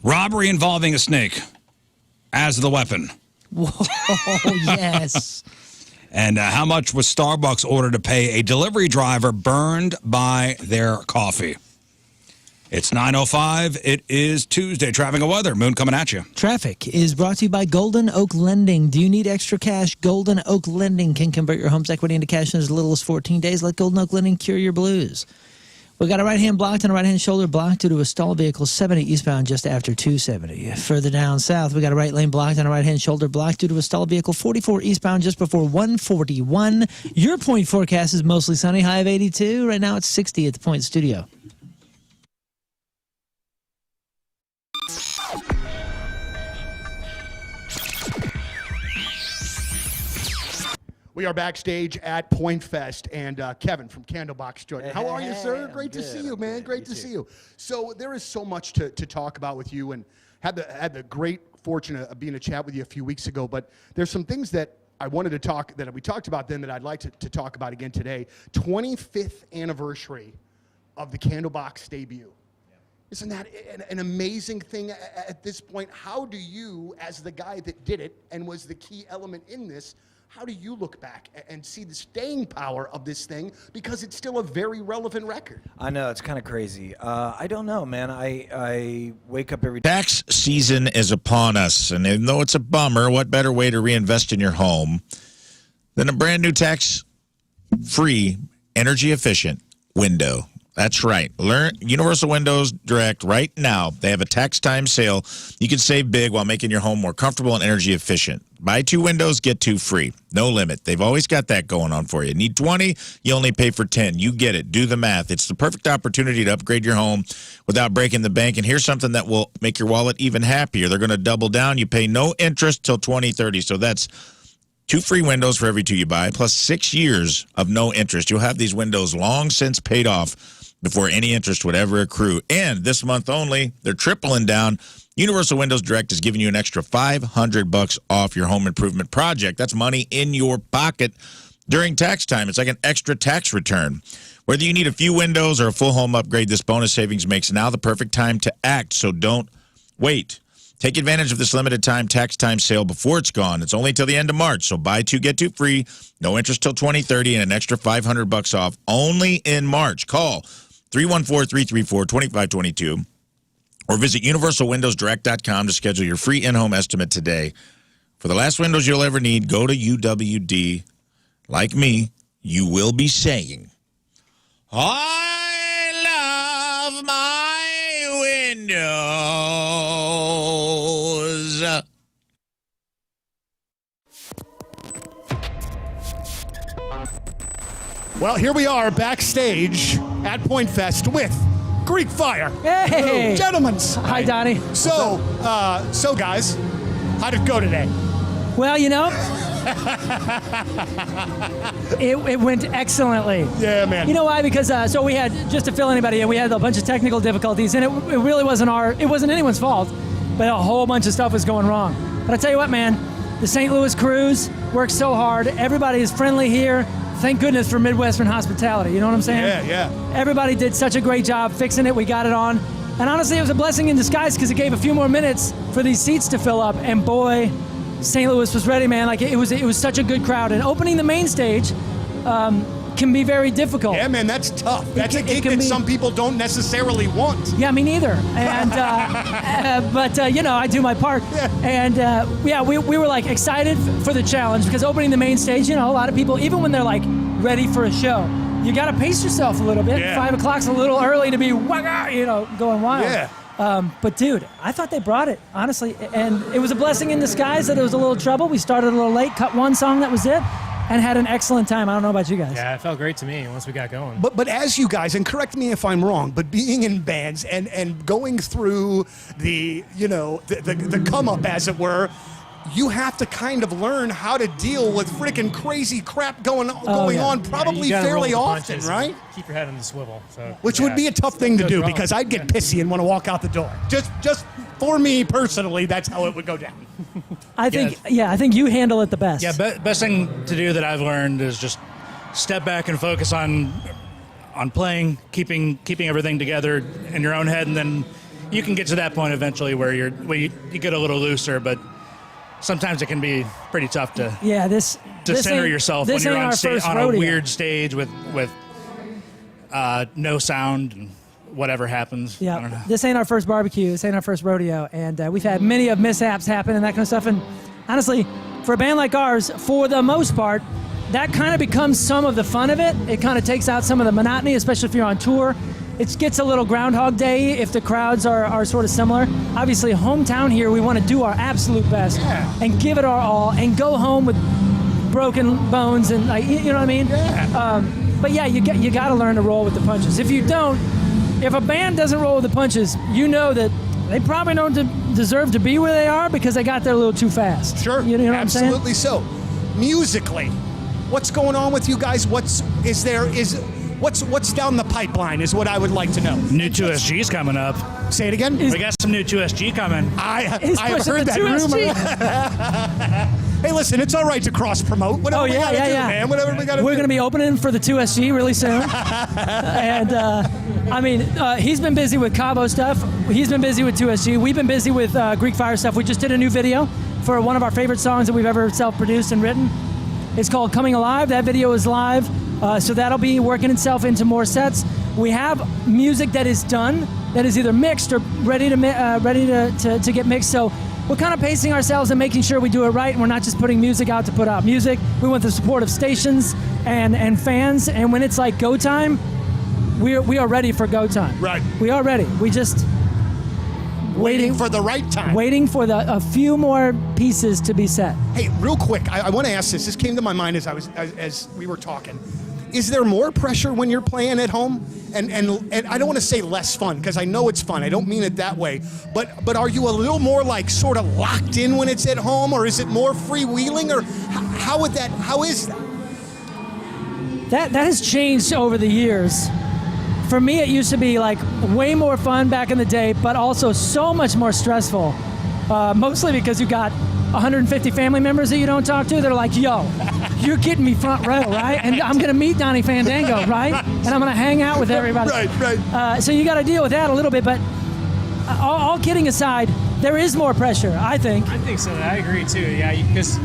Robbery involving a snake as the weapon. Whoa, yes. And how much was Starbucks ordered to pay a delivery driver burned by their coffee? It's 9:05. It is Tuesday. Traffic and weather. Moon coming at you. Traffic is brought to you by Golden Oak Lending. Do you need extra cash? Golden Oak Lending can convert your home's equity into cash in as little as 14 days. Let Golden Oak Lending cure your blues. We got a right hand blocked and a right hand shoulder blocked due to a stalled vehicle 70 eastbound just after 270. Further down south, we got a right lane blocked and a right hand shoulder blocked due to a stalled vehicle 44 eastbound just before 141. Your point forecast is mostly sunny, high of 82. Right now it's 60 at the Point Studio. We are backstage at Point Fest, and Kevin from Candlebox joined. How are you, sir? Great to see you, man. Great to see you. So there is so much to talk about with you, and had the great fortune of being a chat with you a few weeks ago. But there's some things that I wanted to talk that we talked about then that I'd like to talk about again today. 25th anniversary of the Candlebox debut. Isn't that an amazing thing at this point? How do you, as the guy that did it and was the key element in this, how do you look back and see the staying power of this thing? Because it's still a very relevant record. I know, it's kind of crazy. I don't know, man. I wake up every day. Tax season is upon us, and even though it's a bummer, what better way to reinvest in your home than a brand new tax-free, energy-efficient window? That's right. Learn Universal Windows Direct right now. They have a tax time sale. You can save big while making your home more comfortable and energy efficient. Buy 2 windows, get 2 free. No limit. They've always got that going on for you. Need 20, you only pay for 10. You get it. Do the math. It's the perfect opportunity to upgrade your home without breaking the bank. And here's something that will make your wallet even happier. They're going to double down. You pay no interest till 2030. So that's 2 free windows for every 2 you buy, plus 6 years of no interest. You'll have these windows long since paid off before any interest would ever accrue. And this month only, they're tripling down. Universal Windows Direct is giving you an extra $500 off your home improvement project. That's money in your pocket. during tax time. It's like an extra tax return. Whether you need a few windows or a full home upgrade, this bonus savings makes now the perfect time to act, so don't wait. Take advantage of this limited time tax time sale before it's gone. It's only till the end of March, so buy 2, get 2 free, no interest till 2030, and an extra $500 off only in March. Call 314-334-2522 or visit universalwindowsdirect.com to schedule your free in-home estimate today. For the last windows you'll ever need, go to UWD. Like me, you will be saying, I love my windows. Well, here we are backstage at Point Fest with Greek Fire. Hey, gentlemen. Hi, Donnie. So guys, how'd it go today? Well, you know, it went excellently. Yeah, man. You know why? Because so we had, just to fill anybody in, we had a bunch of technical difficulties, and it really wasn't anyone's fault, but a whole bunch of stuff was going wrong. But I tell you what, man, the St. Louis crews worked so hard. Everybody is friendly here. Thank goodness for Midwestern hospitality. You know what I'm saying? Yeah. Everybody did such a great job fixing it. We got it on. And honestly, it was a blessing in disguise because it gave a few more minutes for these seats to fill up. And boy, St. Louis was ready, man. Like it was such a good crowd. And opening the main stage can be very difficult. Yeah, man, that's tough. That's a gig that some people don't necessarily want. Yeah, me neither. And but you know, I do my part. Yeah. And we were like excited for the challenge because opening the main stage, you know, a lot of people, even when they're like ready for a show, you got to pace yourself a little bit. Yeah. 5 o'clock's a little early to be, you know, going wild. Yeah. But dude, I thought they brought it, honestly. And it was a blessing in disguise that it was a little trouble. We started a little late, cut one song, that was it, and had an excellent time. I don't know about you guys. Yeah, it felt great to me once we got going. But as you guys, and correct me if I'm wrong, but being in bands and going through the, you know, the come up, as it were, you have to kind of learn how to deal with freaking crazy crap going on probably fairly often, right? Keep your head on the swivel. So, Which would be a tough thing to do because I'd get pissy and want to walk out the door. Just for me personally, that's how it would go down. I think you handle it the best. Yeah, best thing to do that I've learned is just step back and focus on playing, keeping everything together in your own head, and then you can get to that point eventually where you get a little looser, but sometimes it can be pretty tough to center yourself when you're on a weird stage with no sound and whatever happens. Yeah, I don't know. This ain't our first barbecue. This ain't our first rodeo, and we've had many of mishaps happen and that kind of stuff. And honestly, for a band like ours, for the most part, that kind of becomes some of the fun of it. It kind of takes out some of the monotony, especially if you're on tour. It gets a little Groundhog Day if the crowds are sort of similar. Obviously, hometown here, we want to do our absolute best and give it our all and go home with broken bones and you know what I mean? Yeah. But yeah, you got to learn to roll with the punches. If you don't, if a band doesn't roll with the punches, you know that they probably don't deserve to be where they are because they got there a little too fast. Sure, you know what I'm saying? Absolutely so. Musically, what's going on with you guys? What's down the pipeline is what I would like to know. New 2SG's coming up. Say it again. We got some new 2SG coming. I have heard that rumor. Hey, listen, it's all right to cross promote. Whatever we gotta do, man. Whatever we gotta do. We're gonna be opening for the 2SG really soon. And I mean, he's been busy with Cabo stuff. He's been busy with 2SG. We've been busy with Greek Fire stuff. We just did a new video for one of our favorite songs that we've ever self-produced and written. It's called Coming Alive. That video is live. So that'll be working itself into more sets. We have music that is done, that is either mixed or ready to get mixed. So we're kind of pacing ourselves and making sure we do it right, and we're not just putting music out to put out music. We want the support of stations and fans, and when it's like go time, we are ready for go time. Right. We are ready. We just waiting for the right time. Waiting for a few more pieces to be set. Hey, real quick, I want to ask this. This came to my mind as we were talking. Is there more pressure when you're playing at home? And I don't want to say less fun, because I know it's fun. I don't mean it that way. But are you a little more like sort of locked in when it's at home, or is it more freewheeling, or how is that? That has changed over the years. For me, it used to be like way more fun back in the day, but also so much more stressful. Mostly because you got 150 family members that you don't talk to. They're like, yo, you're getting me front row, right? And I'm gonna meet Donnie Fandango, right? And I'm gonna hang out with everybody. Right. So you got to deal with that a little bit, but all kidding aside, there is more pressure, I think. I think so. I agree too. Yeah, because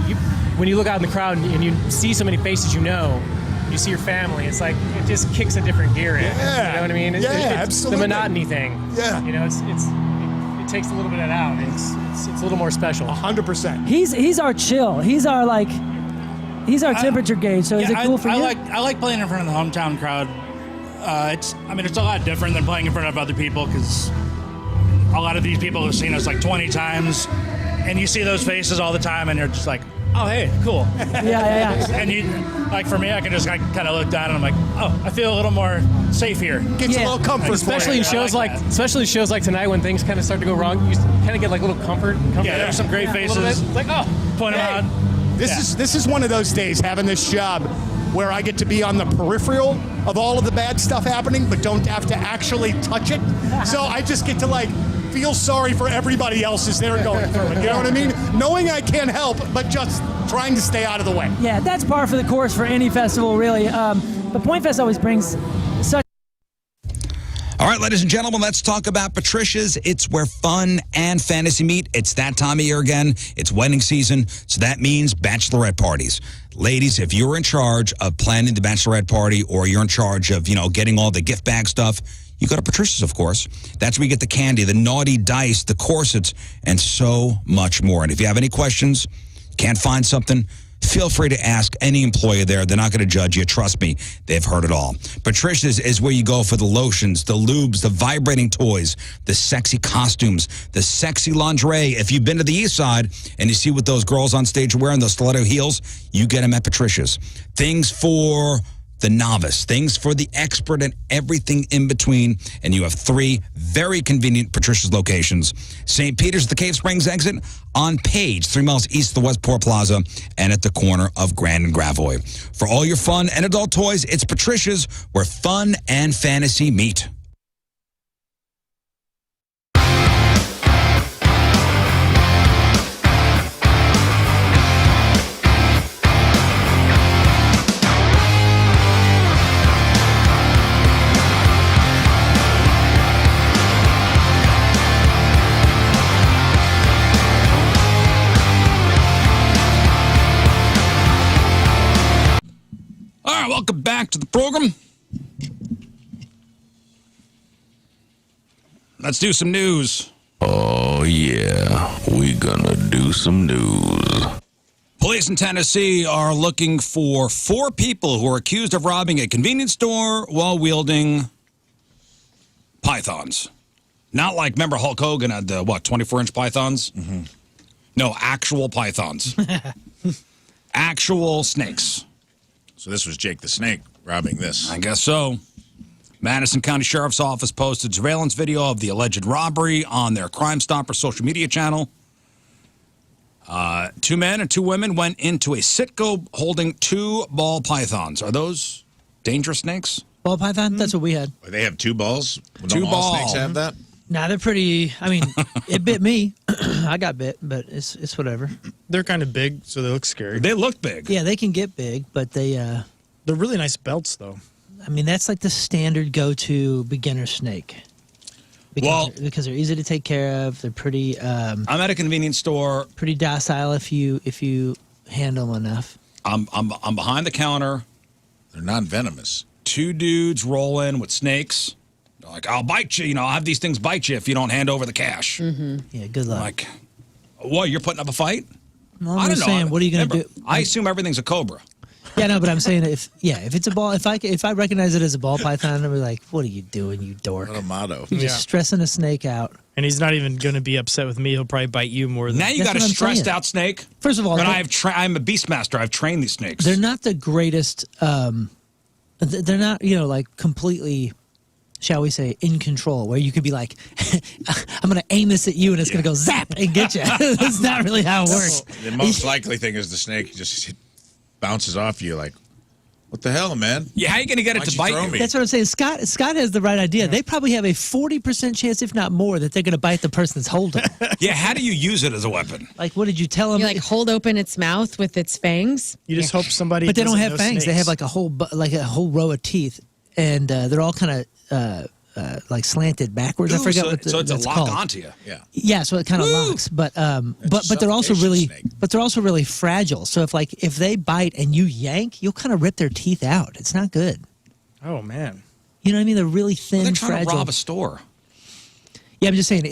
when you look out in the crowd and you see so many faces, you see your family. It's like it just kicks a different gear in. Yeah. You know what I mean? Yeah, it's absolutely. The monotony thing. Yeah. You know, it takes a little bit of that out. It's a little more special. 100%. He's our chill. He's our temperature gauge. So is it cool for you? I like playing in front of the hometown crowd. It's a lot different than playing in front of other people because a lot of these people have seen us like 20 times, and you see those faces all the time, and you're just like, oh, hey, cool. Yeah. And like for me, I can just kind of look down and I'm like, oh, I feel a little more safe here. Gets a little comfort. Especially in shows especially shows like tonight when things kind of start to go wrong, you kind of get like a little comfort. Yeah, there's some great faces. It's like, oh, point them out. This is one of those days having this job where I get to be on the peripheral of all of the bad stuff happening, but don't have to actually touch it. So I just get to feel sorry for everybody else as they're going through it. You know what I mean? Knowing I can't help, but just trying to stay out of the way. Yeah, that's par for the course for any festival, really. But Point Fest always brings such. All right, ladies and gentlemen, let's talk about Patricia's. It's where fun and fantasy meet. It's that time of year again. It's wedding season, so that means bachelorette parties. Ladies, if you're in charge of planning the bachelorette party or you're in charge of, getting all the gift bag stuff, you go to Patricia's, of course. That's where you get the candy, the naughty dice, the corsets, and so much more. And if you have any questions, can't find something, feel free to ask any employee there. They're not going to judge you. Trust me, they've heard it all. Patricia's is where you go for the lotions, the lubes, the vibrating toys, the sexy costumes, the sexy lingerie. If you've been to the East Side and you see what those girls on stage are wearing, those stiletto heels, you get them at Patricia's. Things for the novice, things for the expert, and everything in between. And you have 3 very convenient Patricia's locations. St. Peter's at the Cave Springs exit, on Page, 3 miles east of the Westport Plaza, and at the corner of Grand and Gravois. For all your fun and adult toys, it's Patricia's, where fun and fantasy meet. All right, welcome back to the program. Let's do some news. Oh, yeah. We gonna do some news. Police in Tennessee are looking for 4 people who are accused of robbing a convenience store while wielding pythons. Not like, remember Hulk Hogan had the, 24-inch pythons? Mm-hmm. No, actual pythons. Actual snakes. So this was Jake the Snake robbing this. I guess so. Madison County Sheriff's Office posted surveillance video of the alleged robbery on their Crime Stopper social media channel. 2 men and 2 women went into a Citgo holding 2 ball pythons. Are those dangerous snakes? Ball python? That's what we had. They have 2 balls? Don't 2 all balls. snakes have that? Nah, they're pretty. I mean, it bit me. I got bit, but it's whatever. They're kind of big, so they look scary. They look big. Yeah, they can get big, but they're really nice belts, though. I mean, that's like the standard go-to beginner snake. Because they're easy to take care of. They're pretty. I'm at a convenience store. Pretty docile if you handle them enough. I'm behind the counter. They're non-venomous. 2 dudes roll in with snakes. They're like, I'll bite you. I'll have these things bite you if you don't hand over the cash. Mm-hmm. Yeah, good luck. I'm like, what? You're putting up a fight? No, I'm just saying, what are you going to do? I assume everything's a cobra. Yeah, no, but I'm saying if it's a ball, if I recognize it as a ball python, I'll be like, what are you doing, you dork? What a motto. You're just stressing a snake out. And he's not even going to be upset with me. He'll probably bite you more than. Now you got a stressed out snake. First of all, but I'm a beast master. I've trained these snakes. They're not the greatest. They're not like completely, shall we say, in control. Where you could be like, I'm going to aim this at you and it's going to go zap and get you. That's not really how it works. The most likely thing is the snake just bounces off you like, What the hell, man? Yeah, how are you going to get it Why'd to you bite throw you? me? That's what I'm saying. Scott has the right idea. They probably have a 40% chance, if not more, that they're going to bite the person that's holding it. Yeah, how do you use it as a weapon? Like, what did you tell them? You like hold open its mouth with its fangs. You just hope somebody. But they don't doesn't have know fangs. They snakes. have like a whole row of teeth, and they're all kind of like slanted backwards. I Ooh, forget so, what so it's a that's lock called. onto you. Yeah. Yeah, so it kind of locks, but they're also really fragile. So if they bite and you yank, you'll kind of rip their teeth out. It's not good. Oh man. You know what I mean? They're really thin, Well, they're trying fragile. to rob a store. Yeah, I'm just saying.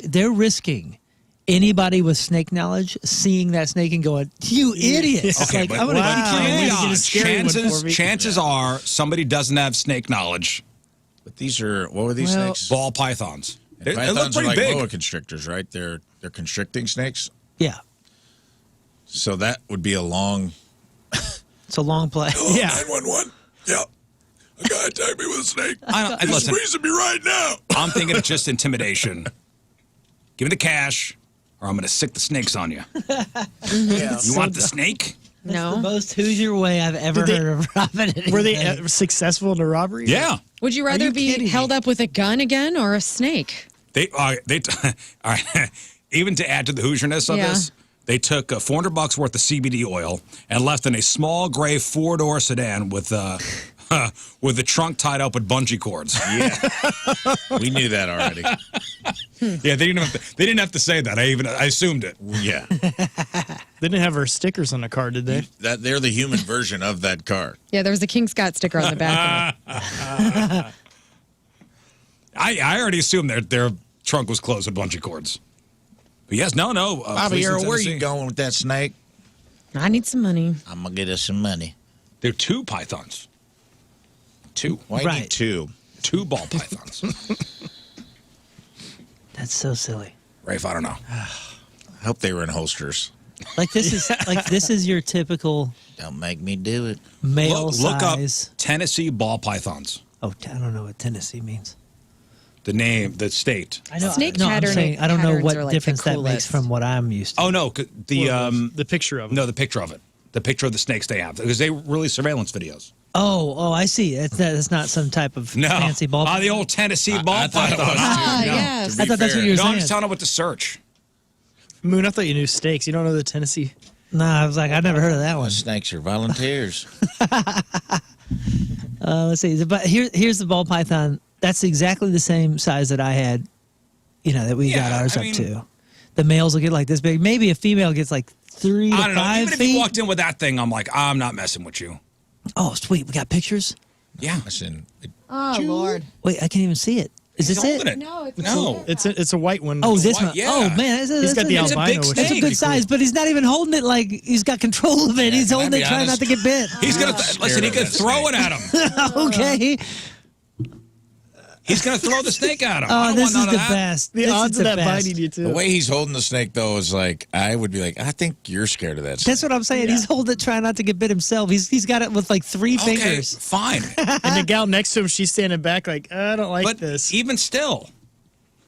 They're risking anybody with snake knowledge seeing that snake and going, "You idiots!" Okay, Like, but I'm gonna wow. kick your ass. Chances are somebody doesn't have snake knowledge. But these are what were these snakes? Ball pythons. They look Pythons are pretty like big. boa constrictors, right? They're constricting snakes. Yeah. So that would be a long. It's a long play. Yeah. 911. Yeah. A guy attacked me with a snake. He's Listen, squeezing me right now. I'm thinking it's just intimidation. Give me the cash, or I'm going to sick the snakes on you. You want the snake? That's the most Hoosier way I've ever heard of robbing anything. Were they successful in a robbery? Yeah. Would you rather be held up with a gun again or a snake? All right. Even to add to the Hoosierness of Yeah. this, they took $400 worth of CBD oil and left in a small gray 4-door sedan with the trunk tied up with bungee cords. Yeah, we knew that already. Yeah, they didn't have to say that. I assumed it. Yeah, They didn't have our stickers on the car, did they? they're the human version of that car. Yeah, there was a King Scott sticker on the back. I already assumed their trunk was closed with bungee cords. But yes, no. Bobby, police in where Tennessee. you going with that snake? I need some money. I'm gonna get us some money. There are 2 pythons. 2. Why you need 2? 2 ball pythons. That's so silly. Rafe, I don't know. I hope they were in holsters. Like this is your typical. Don't make me do it. Male Look up size. Tennessee ball pythons. Oh, I don't know what Tennessee means. The name, the state. I know. Snake no, I'm pattern- saying I don't know patterns what are, like, the difference that makes coolest. from what I'm used to. Oh no, the picture of it. No, the picture of it. The picture of the snakes they have because they release surveillance videos. Oh, I see. That's not some type of No, fancy ball. the old Tennessee ball I thought it python. was, Ah, no, yes. to be I thought that's fair. what you were No, I'm saying. just telling them what to search. Moon, I thought you knew snakes. You don't know the Tennessee. Nah, I was like, I've never heard of that one. Snakes are volunteers. Let's see. But here's the ball python. That's exactly the same size that I had. That we got ours up to. The males will get like this big. Maybe a female gets like 3 to I don't know. 5 Even if feet. you walked in with that thing, I'm like, I'm not messing with you. Oh, sweet. We got pictures. Yeah. Listen, Oh, Lord. Wait, I can't even see it. Is this holding it? it. No, it's No. It's a white one. Oh, this White, one. yeah. Oh, man. He's got the it's a albino. big which is That's a snake. good size, but he's not even holding it like he's got control of it. He's can I holding be it trying not honest? to get bit. He's gonna listen. He of could that throw it snake. at him. Okay. He's gonna throw the snake at him. I Oh, don't this want is none the of that. best. The This odds is of the that best. biting you too. the way he's holding the snake, though, is like I would be like, I think you're scared of that snake. That's what I'm saying. He's holding it trying not to get bit himself. He's got it with like 3 Okay, fingers. fine. And the gal next to him, she's standing back like, I don't like But this. even still,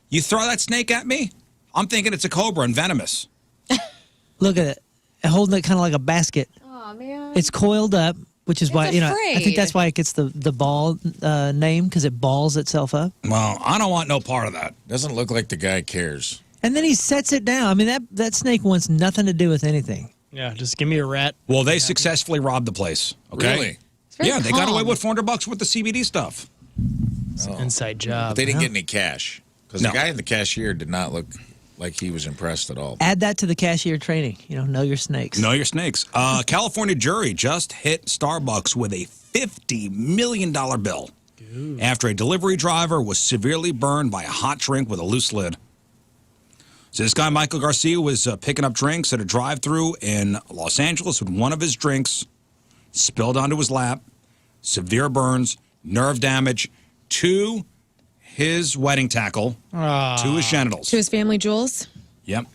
you throw that snake at me, I'm thinking it's a cobra and venomous. Look at it. Holding it kind of like a basket. Oh, man. It's coiled up, which is why, I think afraid. that's why it gets the ball name, because it balls itself up. Well, I don't want no part of that. Doesn't look like the guy cares. And then he sets it down. I mean, that snake wants nothing to do with anything. Yeah, just give me a rat. Well, they successfully robbed the place. Okay. Really? very Yeah, they got away calm. with $400 with the CBD stuff. It's an inside job. But they didn't get any cash because No. the guy in the cashier did not look like he was impressed at all. Add that to the cashier training. Know your snakes. Know your snakes. California jury just hit Starbucks with a $50 million bill after a delivery driver was severely burned by a hot drink with a loose lid. So this guy, Michael Garcia, was picking up drinks at a drive-thru in Los Angeles when one of his drinks spilled onto his lap. Severe burns, nerve damage to his wedding tackle, to his genitals. To his family jewels? Yep.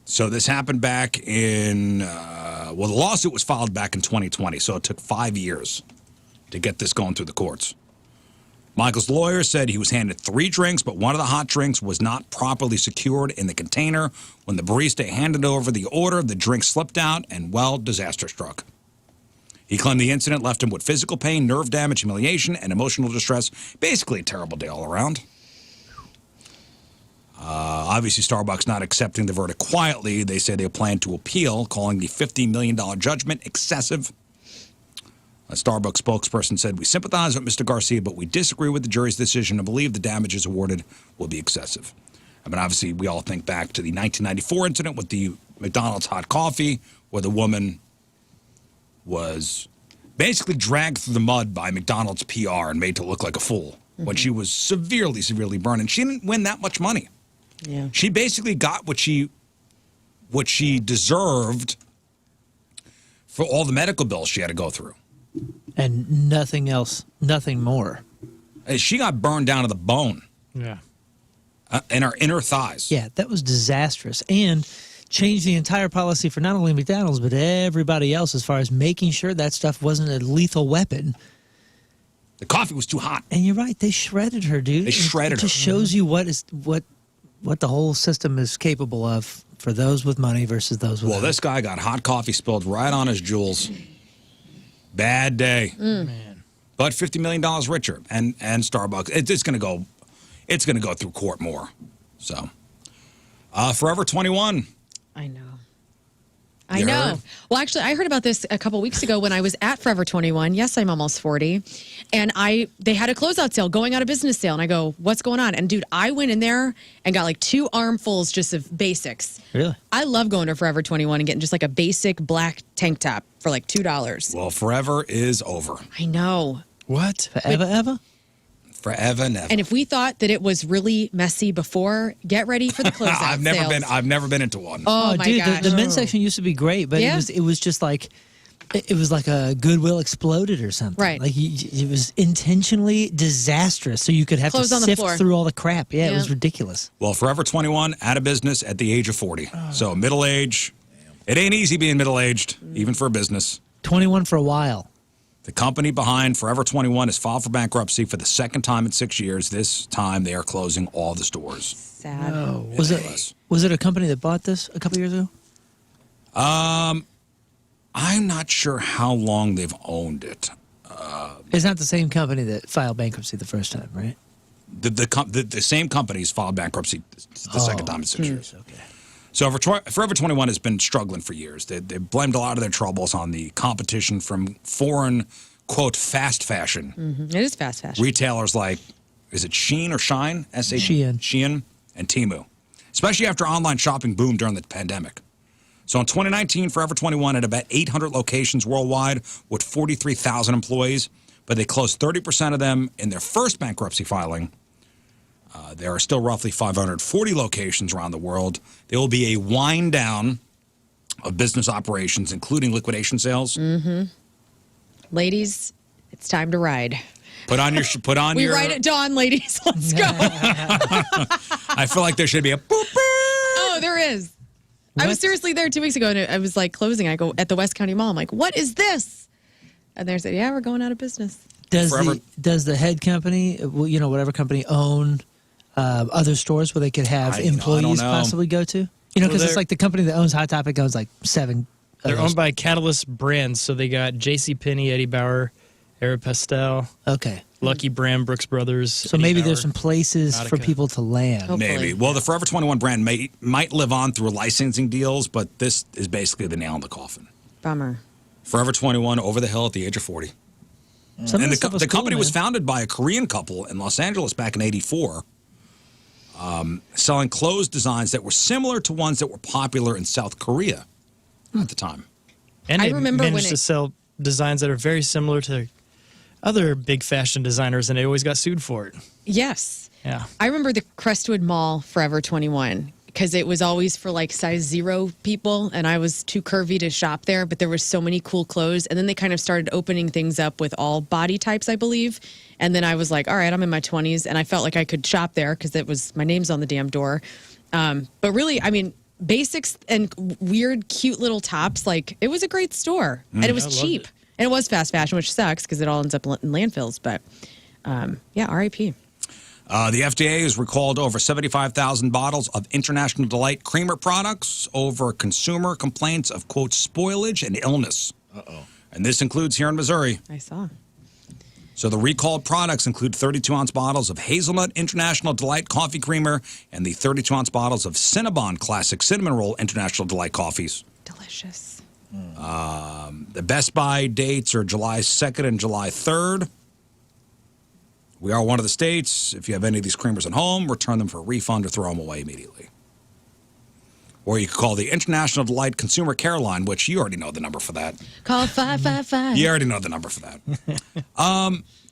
So this happened back in, the lawsuit was filed back in 2020, so it took 5 years to get this going through the courts. Michael's lawyer said he was handed 3 drinks, but one of the hot drinks was not properly secured in the container. When the barista handed over the order, the drink slipped out and, well, disaster struck. He claimed the incident left him with physical pain, nerve damage, humiliation, and emotional distress. Basically a terrible day all around. Obviously, Starbucks not accepting the verdict quietly. They say they plan to appeal, calling the $50 million judgment excessive. A Starbucks spokesperson said, "We sympathize with Mr. Garcia, but we disagree with the jury's decision and believe the damages awarded will be excessive." I mean, obviously, we all think back to the 1994 incident with the McDonald's hot coffee, where the woman was basically dragged through the mud by McDonald's PR and made to look like a fool when she was severely, severely burned. And she didn't win that much money. Yeah. She basically got what she deserved for all the medical bills she had to go through. And nothing else, nothing more. She got burned down to the bone. Yeah. In her inner thighs. Yeah, that was disastrous. And changed the entire policy for not only McDonald's, but everybody else as far as making sure that stuff wasn't a lethal weapon. The coffee was too hot. And you're right, they shredded her, dude. They shredded It her. just shows you what the whole system is capable of for those with money versus those without. Well, this guy got hot coffee spilled right on his jewels. Bad day. Man. But $50 million richer. And Starbucks, it's going to go through court more. So, Forever 21. I know. You I know. heard? Well, actually, I heard about this a couple weeks ago when I was at Forever 21. Yes, I'm almost 40. And they had a closeout sale, going out of business sale. And I go, what's going on? And dude, I went in there and got like 2 armfuls just of basics. Really? I love going to Forever 21 and getting just like a basic black tank top for like $2. Well, forever is over. I know. What? Forever, ever? Forever, never. And if we thought that it was really messy before, get ready for the closeout sales. I've never been into one. Oh, my dude, gosh. the men's section used to be great, but Yeah. it was just like it was like a Goodwill exploded or something. Right. Like it was intentionally disastrous, so you could have Clothes to on the sift floor. through all the crap. Yeah, it Yeah. was ridiculous. Well, Forever 21, out of business at the age of 40. So, middle age. It ain't easy being middle-aged, even for a business. 21 for a while. The company behind Forever 21 has filed for bankruptcy for the second time in 6 years. This time, they are closing all the stores. Sad. Oh, was it a company that bought this a couple years ago? I'm not sure how long they've owned it. It's not the same company that filed bankruptcy the first time, right? The same company's filed bankruptcy the second time in 6 years. Okay. So Forever 21 has been struggling for years. They blamed a lot of their troubles on the competition from foreign, quote, fast fashion. Mm-hmm. It is fast fashion. Retailers like, is it Shein or Shine? Shein and Temu. Especially after online shopping boomed during the pandemic. So in 2019, Forever 21 had about 800 locations worldwide with 43,000 employees, but they closed 30% of them in their first bankruptcy filing. There are still roughly 540 locations around the world. There will be a wind down of business operations, including liquidation sales. Mm-hmm. Ladies, it's time to ride. We ride at dawn, ladies. Let's go. I feel like there should be a boop. Oh, there is. I was seriously there 2 weeks ago, and I was like closing. I go at the West County Mall. I'm like, what is this? And they said, yeah, we're going out of business. Does the head company, whatever company, own other stores where they could have employees possibly go to? Because it's like the company that owns Hot Topic owns like 7. They're owned by Catalyst Brands, so they got JCPenney, Eddie Bauer, Aeropostale. Okay. Lucky Brand, Brooks Brothers. So maybe there's some places for people to land. Maybe. Well, the Forever 21 brand might live on through licensing deals, but this is basically the nail in the coffin. Bummer. Forever 21, over the hill at the age of 40. And the company was founded by a Korean couple in Los Angeles back in '84, selling clothes designs that were similar to ones that were popular in South Korea at the time. And I they remember when managed to sell designs that are very similar to other big fashion designers, and they always got sued for it. Yes. Yeah. I remember the Crestwood Mall Forever 21 because it was always for like size 0 people, and I was too curvy to shop there, but there were so many cool clothes. And then they kind of started opening things up with all body types, I believe. And then I was like, all right, I'm in my 20s, and I felt like I could shop there because it was my name's on the damn door. But really, I mean, basics and weird, cute little tops, like it was a great store, and it was cheap. And it was fast fashion, which sucks because it all ends up in landfills. But Yeah, RIP. The FDA has recalled over 75,000 bottles of International Delight creamer products over consumer complaints of, quote, spoilage and illness. Uh-oh. And this includes here in Missouri. I saw. So the recalled products include 32-ounce bottles of Hazelnut International Delight Coffee Creamer and the 32-ounce bottles of Cinnabon Classic Cinnamon Roll International Delight Coffees. Delicious. The Best Buy dates are July 2nd and July 3rd. We are one of the states. If you have any of these creamers at home, return them for a refund or throw them away immediately. Or you could call the International Delight Consumer Care Line, which you already know the number for that. Call 555. You already know the number for that.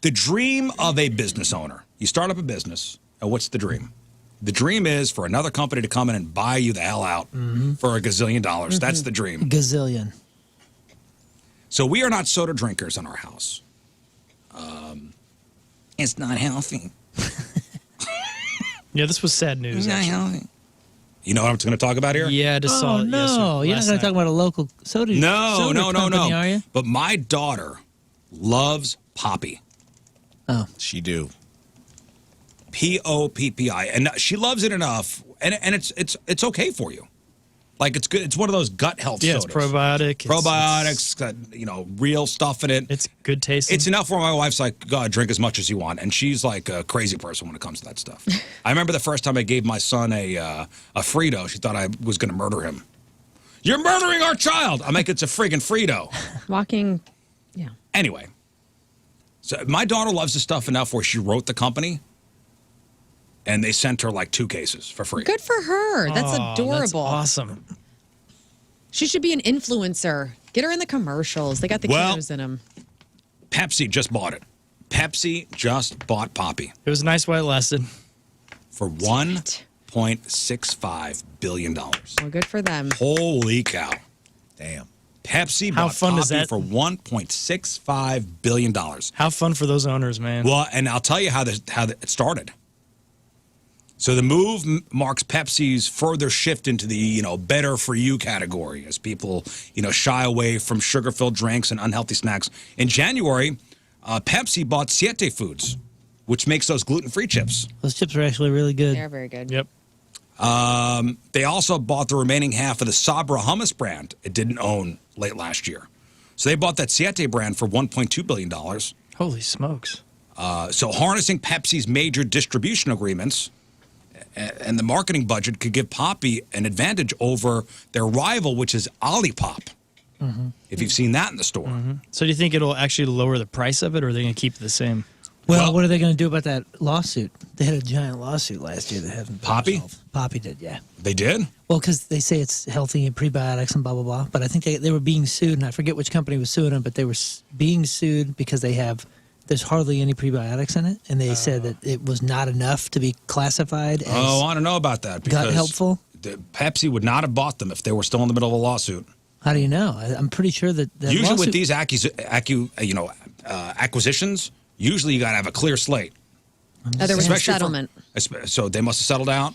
The dream of a business owner. You start up a business, and what's the dream? The dream is for another company to come in and buy you the hell out for a gazillion dollars. That's the dream. Gazillion. So we are not soda drinkers in our house. It's not healthy. Yeah, this was sad news. Actually. You know what I'm going to talk about here? Yeah, I just saw it. No, yesterday, you're not going to talk about a local soda. No, company, are you? But my daughter loves Poppy. Oh, she do. Poppi, and she loves it enough, and it's okay for you. Like it's good. It's one of those gut health sodas. It's probiotic. Probiotics, got, real stuff in it. It's good tasting. It's enough where my wife's like, God, drink as much as you want, and she's like a crazy person when it comes to that stuff. I remember the first time I gave my son a Frito, she thought I was going to murder him. You're murdering our child. I'm like, it's a friggin' Frito. Walking, yeah. Anyway, so my daughter loves the stuff enough where she wrote the company, and they sent her like 2 cases for free. Good for her. That's adorable. That's awesome. She should be an influencer. Get her in the commercials. They got the kiddos in them. Pepsi just bought it. Pepsi just bought Poppy. It was nice while it lasted. For $1.65 billion. Well, good for them. Holy cow. Damn. Pepsi How bought fun Poppy is that? for $1.65 billion. How fun for those owners, man. Well, and I'll tell you how it started. So the move marks Pepsi's further shift into the, better for you category as people, shy away from sugar-filled drinks and unhealthy snacks. In January, Pepsi bought Siete Foods, which makes those gluten-free chips. Those chips are actually really good. They're very good. Yep. They also bought the remaining half of the Sabra hummus brand it didn't own late last year. So they bought that Siete brand for $1.2 billion. Holy smokes. So harnessing Pepsi's major distribution agreements and the marketing budget could give Poppy an advantage over their rival, which is Olipop. If you've seen that in the store. So do you think it'll actually lower the price of it, or are they going to keep it the same? Well, what are they going to do about that lawsuit? They had a giant lawsuit last year that hasn't been Poppy? resolved. Poppy did, yeah. They did? Well, because they say it's healthy and prebiotics and blah, blah, blah. But I think they were being sued, and I forget which company was suing them, but they were being sued because there's hardly any prebiotics in it, and they said that it was not enough to be classified as I don't know about that. Because gut helpful. Pepsi would not have bought them if they were still in the middle of a lawsuit. How do you know? I'm pretty sure that Usually lawsuit, with these acquisitions, usually you got to have a clear slate. There was a settlement. So they must have settled out.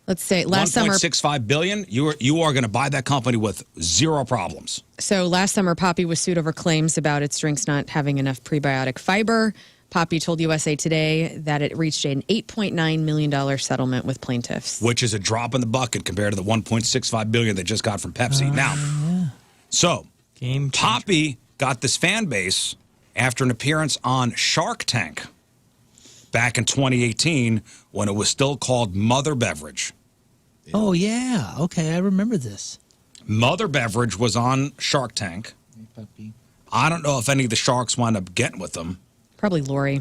Let's say last summer. $1.65 billion. You are going to buy that company with 0 problems. So last summer, Poppy was sued over claims about its drinks not having enough prebiotic fiber. Poppy told USA Today that it reached an $8.9 million settlement with plaintiffs. Which is a drop in the bucket compared to the $1.65 billion they just got from Pepsi. So Poppy got this fan base after an appearance on Shark Tank back in 2018 when it was still called Mother Beverage. Oh, yeah. Okay, I remember this. Mother Beverage was on Shark Tank. I don't know if any of the sharks wound up getting with them. Probably Lori.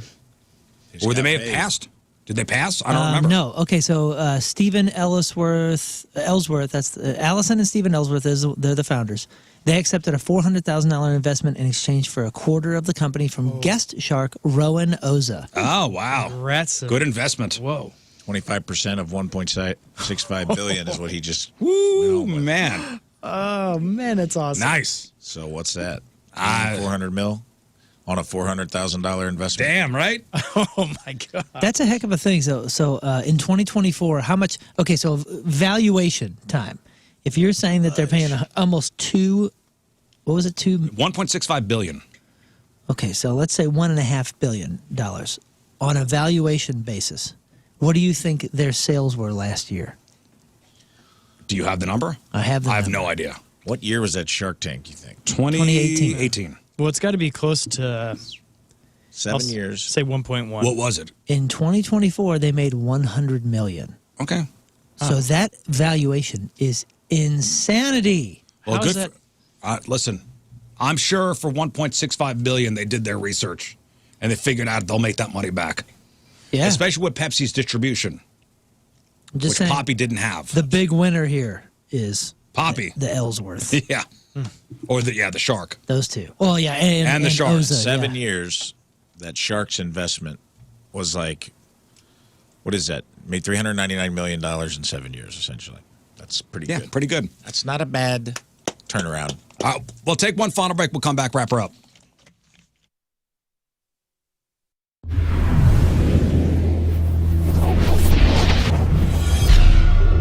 Or they may have passed. Did they pass? I don't remember. No. Okay, so Stephen Ellsworth, that's Allison and Stephen Ellsworth, they're the founders. They accepted a $400,000 investment in exchange for a quarter of the company from guest shark Rowan Oza. Oh, wow. Good investment. Whoa. 25% of $1.65 billion is what he just. Woo, man. Oh, man, that's awesome. Nice. So what's that? 400 mil on a $400,000 investment. Damn, right? Oh, my God. That's a heck of a thing. So in 2024, how much? Okay, so valuation time. If you're saying that they're paying almost $1.65 billion. Okay, so let's say $1.5 billion on a valuation basis. What do you think their sales were last year? Do you have the number? I have the I have number. no idea. What year was that Shark Tank, you think? 2018. Well, it's got to be close to 7 years. Say 1.1. What was it? In 2024, they made $100 million. Okay. So that valuation is insanity. Well, How's good. Listen, I'm sure for 1.65 billion they did their research and they figured out they'll make that money back. Yeah. Especially with Pepsi's distribution, I'm just which saying, Poppy didn't have. the big winner here is Poppy. the Ellsworth. Yeah. Or the shark. Those two. Oh, yeah. And the shark. Oza, 7 yeah. years, that Shark's investment was like, what is that? Made $399 million in 7 years, essentially. That's pretty good. Yeah, pretty good. That's not a bad turnaround. We'll take one final break. We'll come back, wrap her up.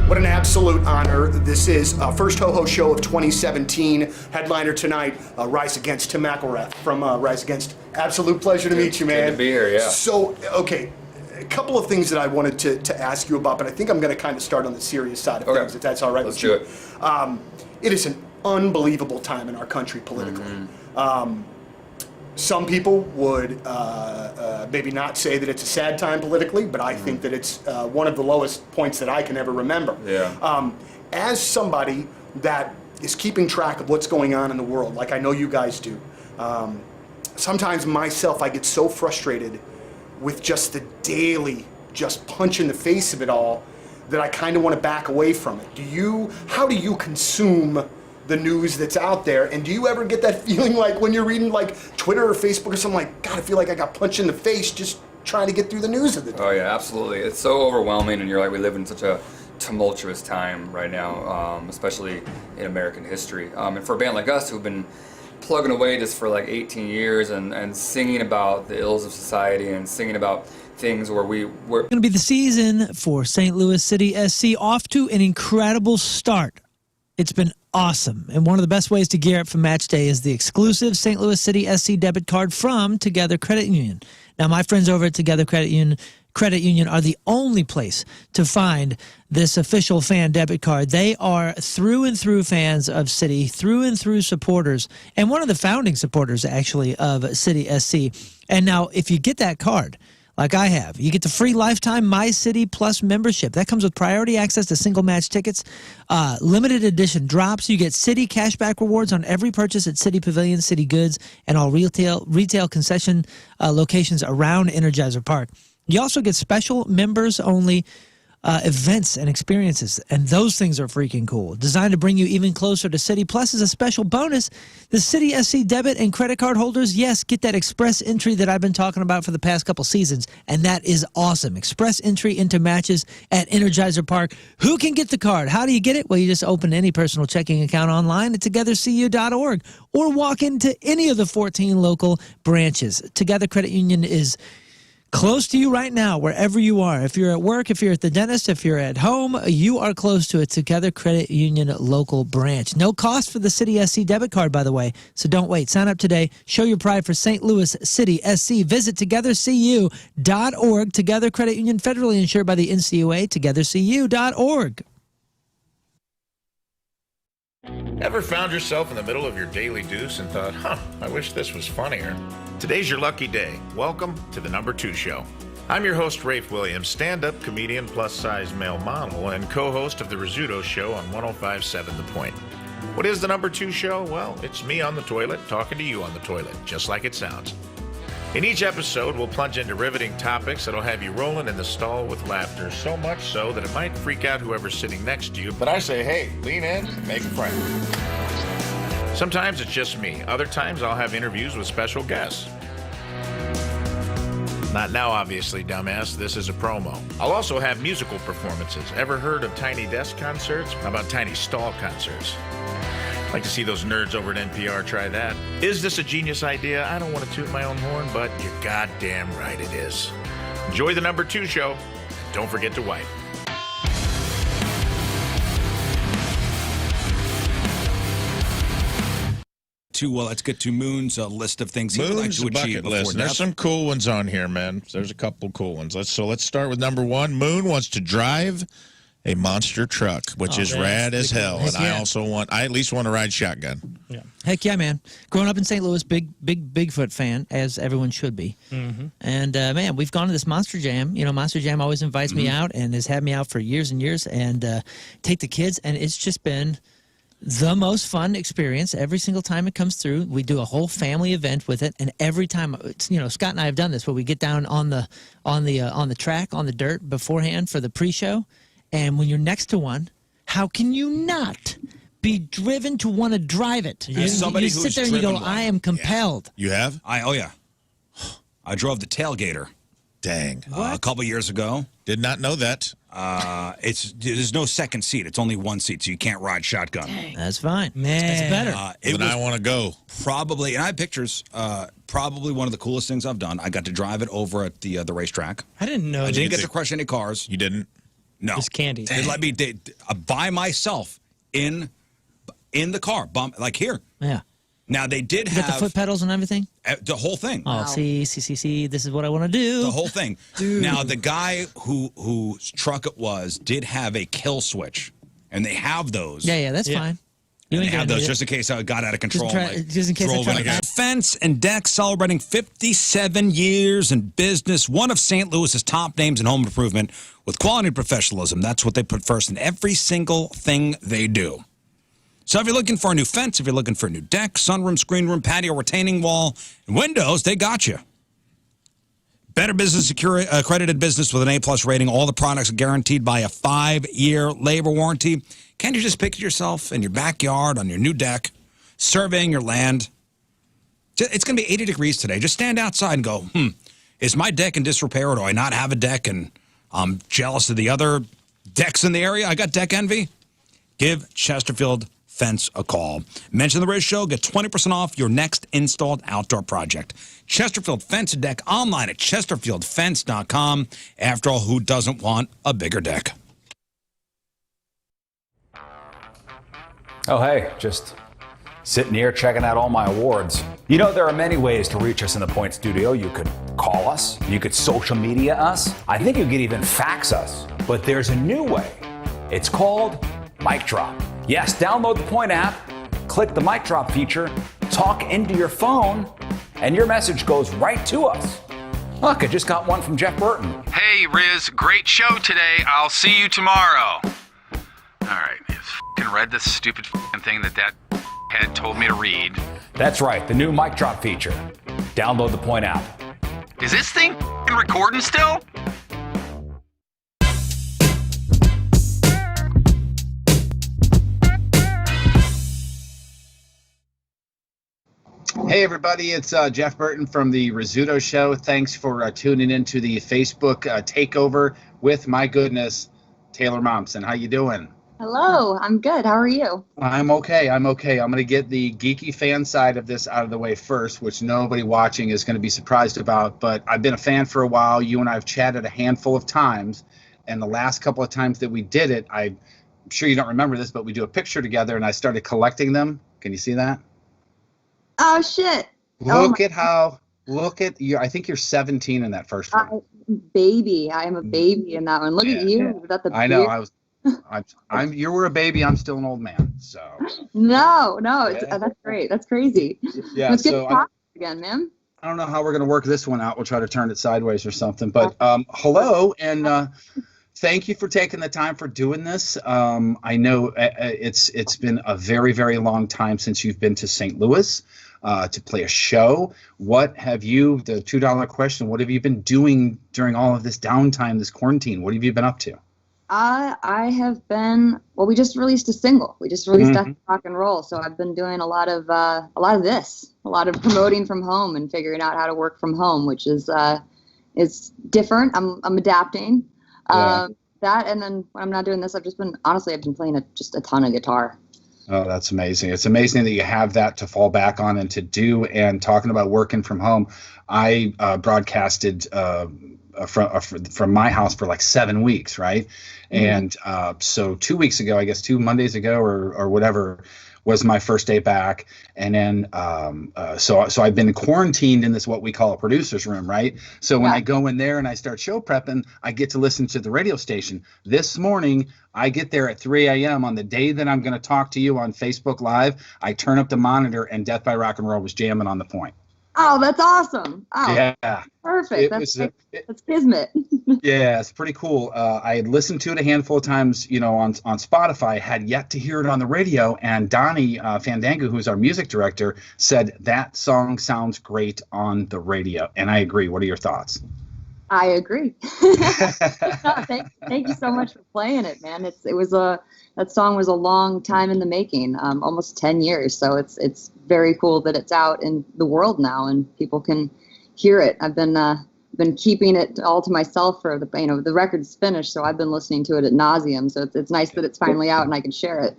What an absolute honor. This is first Ho-Ho show of 2017. Headliner tonight, Rise Against, Tim McElrath from Rise Against. Absolute pleasure to meet you, man. Good to be here, yeah. So, okay, a couple of things that I wanted to ask you about, but I think I'm going to kind of start on the serious side of things, if that's all right with you. Let's do it. It is an unbelievable time in our country politically. Some people would maybe not say that it's a sad time politically, but I think that it's one of the lowest points that I can ever remember. Yeah. As somebody that is keeping track of what's going on in the world, like I know you guys do, sometimes myself I get so frustrated with just the daily just punch in the face of it all that I kind of want to back away from it. How do you consume the news that's out there, and do you ever get that feeling like when you're reading like Twitter or Facebook or something like, God, I feel like I got punched in the face just trying to get through the news of the day? Oh yeah, absolutely. It's so overwhelming, and you're like, we live in such a tumultuous time right now, especially in American history. And for a band like us who've been plugging away just for like 18 years and singing about the ills of society and singing about things where we're Going to be the season for St. Louis City SC, off to an incredible start. It's been awesome, and one of the best ways to gear up for match day is the exclusive St. Louis City SC debit card from Together Credit Union. Now, my friends over at Together Credit Union are the only place to find this official fan debit card. They are through and through fans of City, through and through supporters, and one of the founding supporters, actually, of City SC. And now, if you get that card, like I have, you get the free lifetime My City Plus membership. That comes with priority access to single match tickets, limited edition drops. You get City cashback rewards on every purchase at City Pavilion, City Goods, and all retail concession locations around Energizer Park. You also get special members-only events and experiences, and those things are freaking cool. Designed to bring you even closer to City. Plus, as a special bonus, the City SC debit and credit card holders, yes, get that express entry that I've been talking about for the past couple seasons, and that is awesome. Express entry into matches at Energizer Park. Who can get the card? How do you get it? Well, you just open any personal checking account online at togethercu.org or walk into any of the 14 local branches. Together Credit Union is close to you right now, wherever you are. If you're at work, if you're at the dentist, if you're at home, you are close to a Together Credit Union local branch. No cost for the City SC debit card, by the way, so don't wait. Sign up today. Show your pride for St. Louis City SC. Visit togethercu.org. Together Credit Union, federally insured by the NCUA. Togethercu.org. Ever found yourself in the middle of your daily deuce and thought, I wish this was funnier? Today's your lucky day. Welcome to the Number 2 Show. I'm your host, Rafe Williams, stand-up comedian, plus-size male model, and co-host of the Rizzuto Show on 105.7 The Point. What is the Number 2 Show? Well, it's me on the toilet talking to you on the toilet, just like it sounds. In each episode, we'll plunge into riveting topics that'll have you rolling in the stall with laughter, so much so that it might freak out whoever's sitting next to you. But I say, hey, lean in and make a friend. Sometimes it's just me. Other times I'll have interviews with special guests. Not now, obviously, dumbass. This is a promo. I'll also have musical performances. Ever heard of tiny desk concerts? How about tiny stall concerts? I'd like to see those nerds over at NPR try that. Is this a genius idea? I don't want to toot my own horn, but you're goddamn right it is. Enjoy the Number 2 Show. Don't forget to wipe. to Moon's list of things he would like Moon's to achieve bucket before list. There's death. some cool ones on here, man. There's a couple cool ones. Let's start with number 1. Moon wants to drive a monster truck, which is rad as hell. And I at least want to ride shotgun. Yeah. Heck yeah, man. Growing up in St. Louis, big Bigfoot fan, as everyone should be. And man, we've gone to this Monster Jam. You know, Monster Jam always invites me out and has had me out for years and years, and take the kids, and it's just been the most fun experience every single time it comes through. We do a whole family event with it, and every time, you know, Scott and I have done this, where we get down on the track, on the dirt beforehand for the pre-show, and when you're next to one, how can you not be driven to want to drive it? You sit there and you go, I am compelled. You have? Oh yeah. I drove the tailgater. Dang. A couple years ago. Did not know that. There's no second seat. It's only one seat, so you can't ride shotgun. Dang. That's fine. Man. That's better. I want to go. Probably, and I have pictures, probably one of the coolest things I've done. I got to drive it over at the racetrack. I didn't know. I didn't get to crush any cars. You didn't? No. It's candy. They let me by myself in the car, like here. Yeah. Now they did You have got the foot pedals and everything? The whole thing. Oh, see, this is what I want to do. The whole thing. Dude. Now the guy whose truck it was did have a kill switch, and they have those. Yeah, that's fine. And they have those just in case I got out of control. Just in case I try to Fence and Deck celebrating 57 years in business. One of St. Louis's top names in home improvement with quality and professionalism. That's what they put first in every single thing they do. So if you're looking for a new fence, if you're looking for a new deck, sunroom, screen room, patio, retaining wall, and windows, they got you. Better Business accredited business with an A+ rating. All the products are guaranteed by a 5-year labor warranty. Can't you just picture yourself in your backyard on your new deck, surveying your land? It's going to be 80 degrees today. Just stand outside and go, is my deck in disrepair, or do I not have a deck and I'm jealous of the other decks in the area? I got deck envy. Give Chesterfield Fence a call. Mention the Riz Show. Get 20% off your next installed outdoor project. Chesterfield Fence and Deck online at chesterfieldfence.com. After all, who doesn't want a bigger deck? Oh, hey, just sitting here checking out all my awards. You know, there are many ways to reach us in the Point Studio. You could call us, you could social media us, I think you could even fax us. But there's a new way. It's called Mic Drop. Yes, download the Point app, click the Mic Drop feature, talk into your phone, and your message goes right to us. Look, I just got one from Jeff Burton. Hey, Riz, great show today. I'll see you tomorrow. All right, I f***ing read this stupid f***ing thing that head told me to read. That's right, the new Mic Drop feature. Download the Point app. Is this thing f***ing recording still? Hey everybody, it's Jeff Burton from the Rizzuto Show. Thanks for tuning into the Facebook takeover with, my goodness, Taylor Momsen. How you doing? Hello, I'm good. How are you? I'm okay. I'm going to get the geeky fan side of this out of the way first, which nobody watching is going to be surprised about. But I've been a fan for a while. You and I have chatted a handful of times. And the last couple of times that we did it, I'm sure you don't remember this, but we do a picture together and I started collecting them. Can you see that? Oh, shit. Look at you. I think you're 17 in that first one. Baby. I am a baby in that one. Look at you. Without the I know. beard. You were a baby. I'm still an old man. So. No. That's great. That's crazy. Yeah. Let's get talking again, man. I don't know how we're going to work this one out. We'll try to turn it sideways or something. But hello, and thank you for taking the time for doing this. I know it's been a very, very long time since you've been to St. Louis to play a show. What have you, the $2 question, what have you been doing during all of this downtime, this quarantine? What have you been up to? I have been, well, we just released a single. We just released Rock and Roll. So I've been doing a lot of promoting from home and figuring out how to work from home, which is different. I'm adapting. That, and then when I'm not doing this, I've been playing just a ton of guitar. Oh, that's amazing. It's amazing that you have that to fall back on and to do. And talking about working from home, I broadcasted from my house for like 7 weeks, right? And so 2 weeks ago, I guess 2 Mondays ago or whatever, was my first day back. And then, so I've been quarantined in this, what we call a producer's room, right? So when I go in there and I start show prepping, I get to listen to the radio station. This morning, I get there at 3 a.m. on the day that I'm going to talk to you on Facebook Live. I turn up the monitor and Death by Rock and Roll was jamming on the point. Oh, that's awesome. Oh, yeah. Perfect. That's kismet. Yeah, it's pretty cool. I had listened to it a handful of times, on Spotify, had yet to hear it on the radio. And Donnie Fandango, who's our music director, said that song sounds great on the radio. And I agree. What are your thoughts? I agree. Thank you so much for playing it, man. That song was a long time in the making, almost 10 years. So it's very cool that it's out in the world now and people can hear it. I've been keeping it all to myself for the record's finished, so I've been listening to it ad nauseum. So it's nice that it's finally out and I can share it.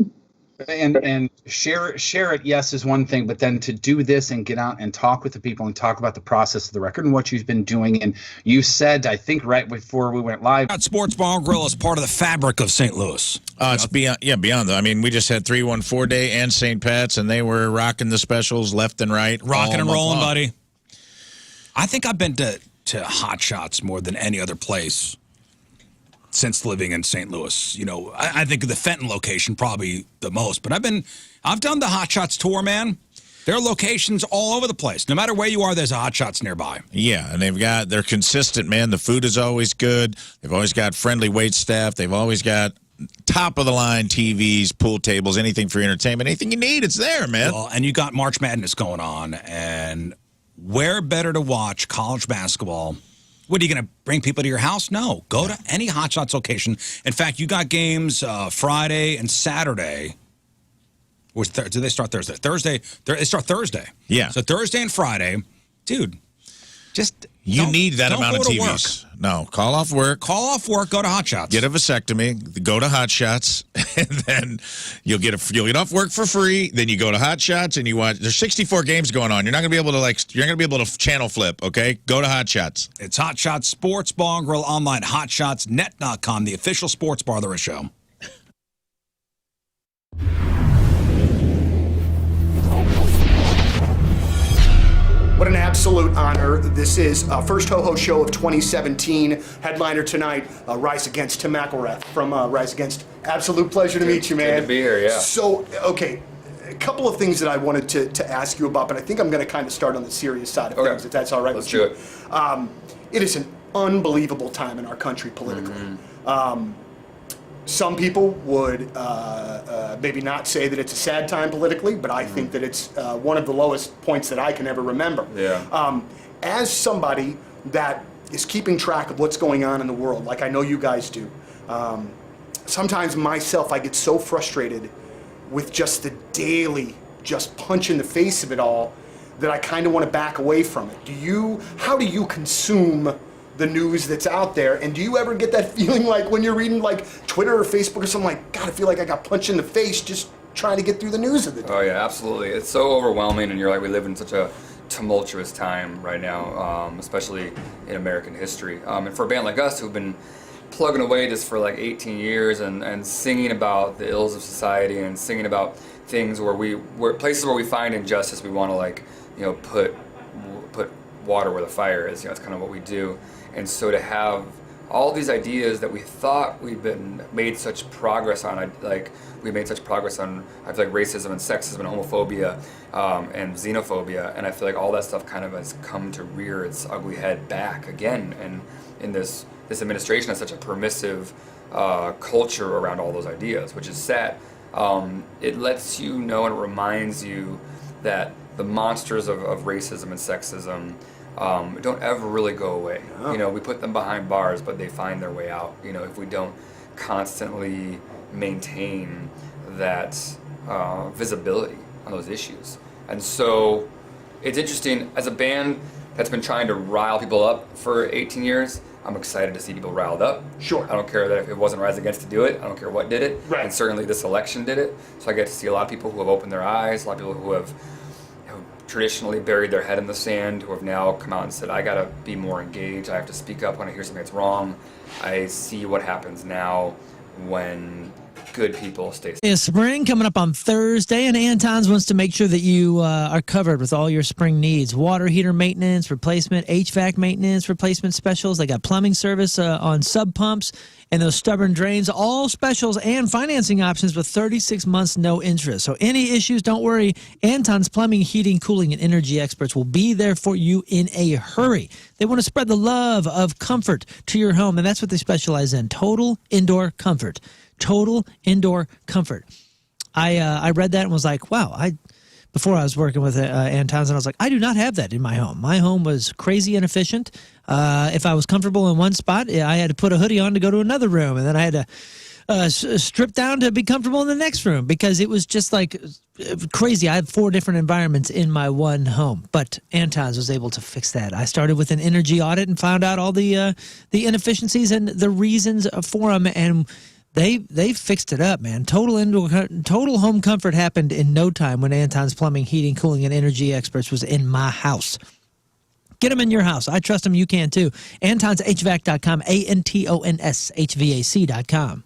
And share it, yes, is one thing, but then to do this and get out and talk with the people and talk about the process of the record and what you've been doing. And you said, I think right before we went live, Sports Bar and Grill is part of the fabric of St. Louis. It's beyond though. I mean, we just had 314 Day and St. Pat's, and they were rocking the specials left and right, rocking and rolling, buddy. I think I've been to Hot Shots more than any other place since living in St. Louis. I think the Fenton location probably the most, but I've done the Hot Shots tour, man. There are locations all over the place. No matter where you are, there's a Hot Shots nearby. Yeah, and they're consistent, man. The food is always good. They've always got friendly wait staff. They've always got top-of-the-line TVs, pool tables, anything for entertainment. Anything you need, it's there, man. Well, and you got March Madness going on, and where better to watch college basketball? What, are you going to bring people to your house? No. Go to any Hot Shots location. In fact, you got games Friday and Saturday. Do they start Thursday? They start Thursday. Yeah. So Thursday and Friday, dude, you need that amount of TVs. No, call off work. Call off work, go to Hot Shots. Get a vasectomy, go to Hot Shots, and then you'll get off work for free. Then you go to Hot Shots and you watch. There's 64 games going on. You're not gonna be able to channel flip. Okay, go to Hot Shots. It's Hot Shots Sports Bar and Grill online. HotShotsNet.com, the official sports bar of the show. What an absolute honor. This is first Ho-Ho show of 2017. Headliner tonight, Rise Against, Tim McElrath from Rise Against. Absolute pleasure to meet you, man. Good to be here, yeah. So, okay, a couple of things that I wanted to ask you about, but I think I'm going to kind of start on the serious side of things, if that's all right with you. Let's do it. It is an unbelievable time in our country politically. Some people would maybe not say that it's a sad time politically, but I think that it's one of the lowest points that I can ever remember. Yeah. As somebody that is keeping track of what's going on in the world, like I know you guys do, sometimes myself I get so frustrated with just the daily punch in the face of it all that I kind of want to back away from it. How do you consume the news that's out there, and do you ever get that feeling like when you're reading like Twitter or Facebook or something, like, God, I feel like I got punched in the face just trying to get through the news of the day? Oh yeah, absolutely. It's so overwhelming, and we live in such a tumultuous time right now, especially in American history. And for a band like us who've been plugging away just for like 18 years and singing about the ills of society and singing about things where places where we find injustice, we want to put water where the fire is. It's kind of what we do. And so to have all these ideas that we thought made such progress on, I feel like racism and sexism and homophobia and xenophobia, and I feel like all that stuff kind of has come to rear its ugly head back again. And in this administration has such a permissive culture around all those ideas, which is sad. It lets you know and it reminds you that the monsters of racism and sexism don't ever really go away. No. We put them behind bars, but they find their way out. If we don't constantly maintain that visibility on those issues. And so it's interesting, as a band that's been trying to rile people up for 18 years, I'm excited to see people riled up. Sure. I don't care that if it wasn't Rise Against to do it. I don't care what did it. Right. And certainly this election did it. So I get to see a lot of people who have opened their eyes, a lot of people who have traditionally buried their head in the sand, who have now come out and said, I gotta be more engaged, I have to speak up when I hear something that's wrong. I see what happens now when good people. Stay safe. Is spring coming up on Thursday, and Anton's wants to make sure that you are covered with all your spring needs. Water heater maintenance, replacement, HVAC maintenance, replacement specials. They got plumbing service on sub pumps and those stubborn drains, all specials and financing options with 36 months no interest. So any issues, don't worry. Anton's plumbing, heating, cooling, and energy experts will be there for you in a hurry. They want to spread the love of comfort to your home, and that's what they specialize in, total indoor comfort. Total indoor comfort. I read that and was like, wow. Before I was working with Anton's, and I was like, I do not have that in my home. My home was crazy inefficient. If I was comfortable in one spot, I had to put a hoodie on to go to another room, and then I had to strip down to be comfortable in the next room because it was just like crazy. I had 4 different environments in my one home, but Anton's was able to fix that. I started with an energy audit and found out all the inefficiencies and the reasons for them, and They fixed it up, man. Total home comfort happened in no time when Anton's Plumbing, Heating, Cooling, and Energy Experts was in my house. Get them in your house. I trust them. You can too. AntonsHVAC.com, ANTONSHVAC.com.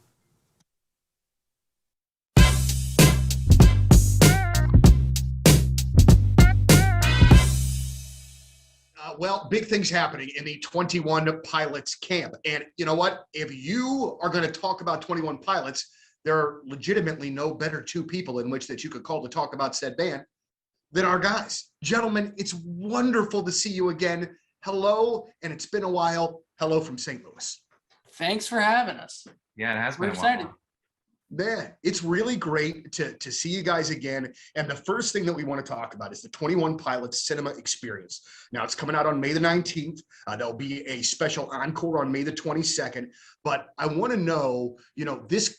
Well, big things happening in the 21 Pilots camp. And you know what? If you are going to talk about 21 Pilots, there are legitimately no better 2 people in which that you could call to talk about said band than our guys. Gentlemen, it's wonderful to see you again. Hello, and it's been a while. Hello from St. Louis. Thanks for having us. Yeah, it has We're been excited. Man, it's really great to see you guys again. And the first thing that we want to talk about is the 21 Pilots Cinema Experience. Now, it's coming out on May the 19th. There'll be a special encore on May the 22nd. But I want to know, this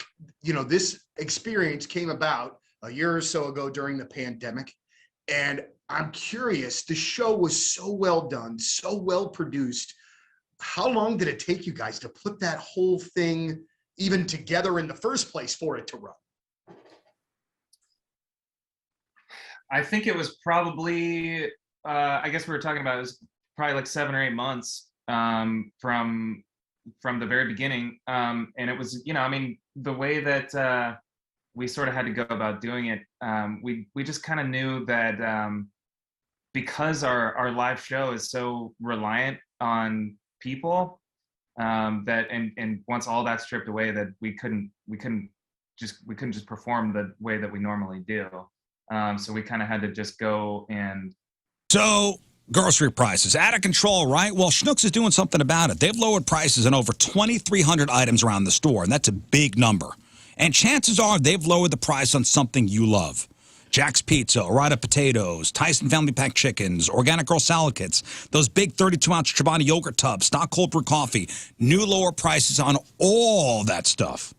experience came about a year or so ago during the pandemic. And I'm curious, the show was so well done, so well produced. How long did it take you guys to put that whole thing even together in the first place for it to run? I think it was probably, I guess we were talking about, it was probably like 7 or 8 months from the very beginning. And it was, the way that we sort of had to go about doing it, we just kind of knew that because our live show is so reliant on people, that and once all that stripped away, that we couldn't just perform the way that we normally do. So we kind of had to just go and. So grocery prices out of control, right? Well, Schnucks is doing something about it. They've lowered prices on over 2,300 items around the store, and that's a big number. And chances are they've lowered the price on something you love. Jack's Pizza, Orada Potatoes, Tyson Family Pack Chickens, Organic Girl Salad Kits, those big 32-ounce Chobani yogurt tubs, stock cold brew coffee, new lower prices on all that stuff.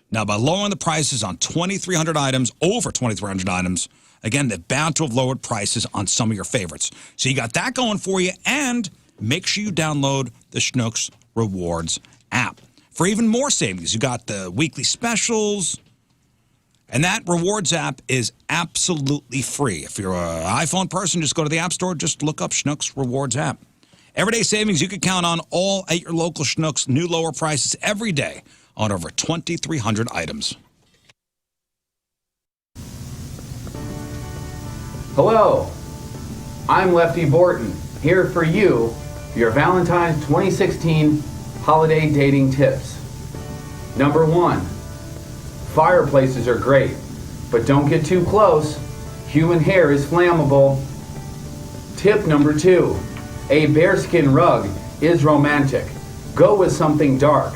Now, by lowering the prices on 2,300 items, over 2,300 items, again, they're bound to have lowered prices on some of your favorites. So you got that going for you, and make sure you download the Schnucks Rewards app. For even more savings, you got the weekly specials. And that rewards app is absolutely free. If you're an iPhone person, just go to the App Store, just look up Schnucks Rewards app. Everyday savings you can count on, all at your local Schnucks. New lower prices every day on over 2,300 items. Hello, I'm Lefty Borton, here for you, your Valentine's 2016 holiday dating tips. Number 1. Fireplaces are great, but don't get too close. Human hair is flammable. Tip number 2, a bearskin rug is romantic. Go with something dark.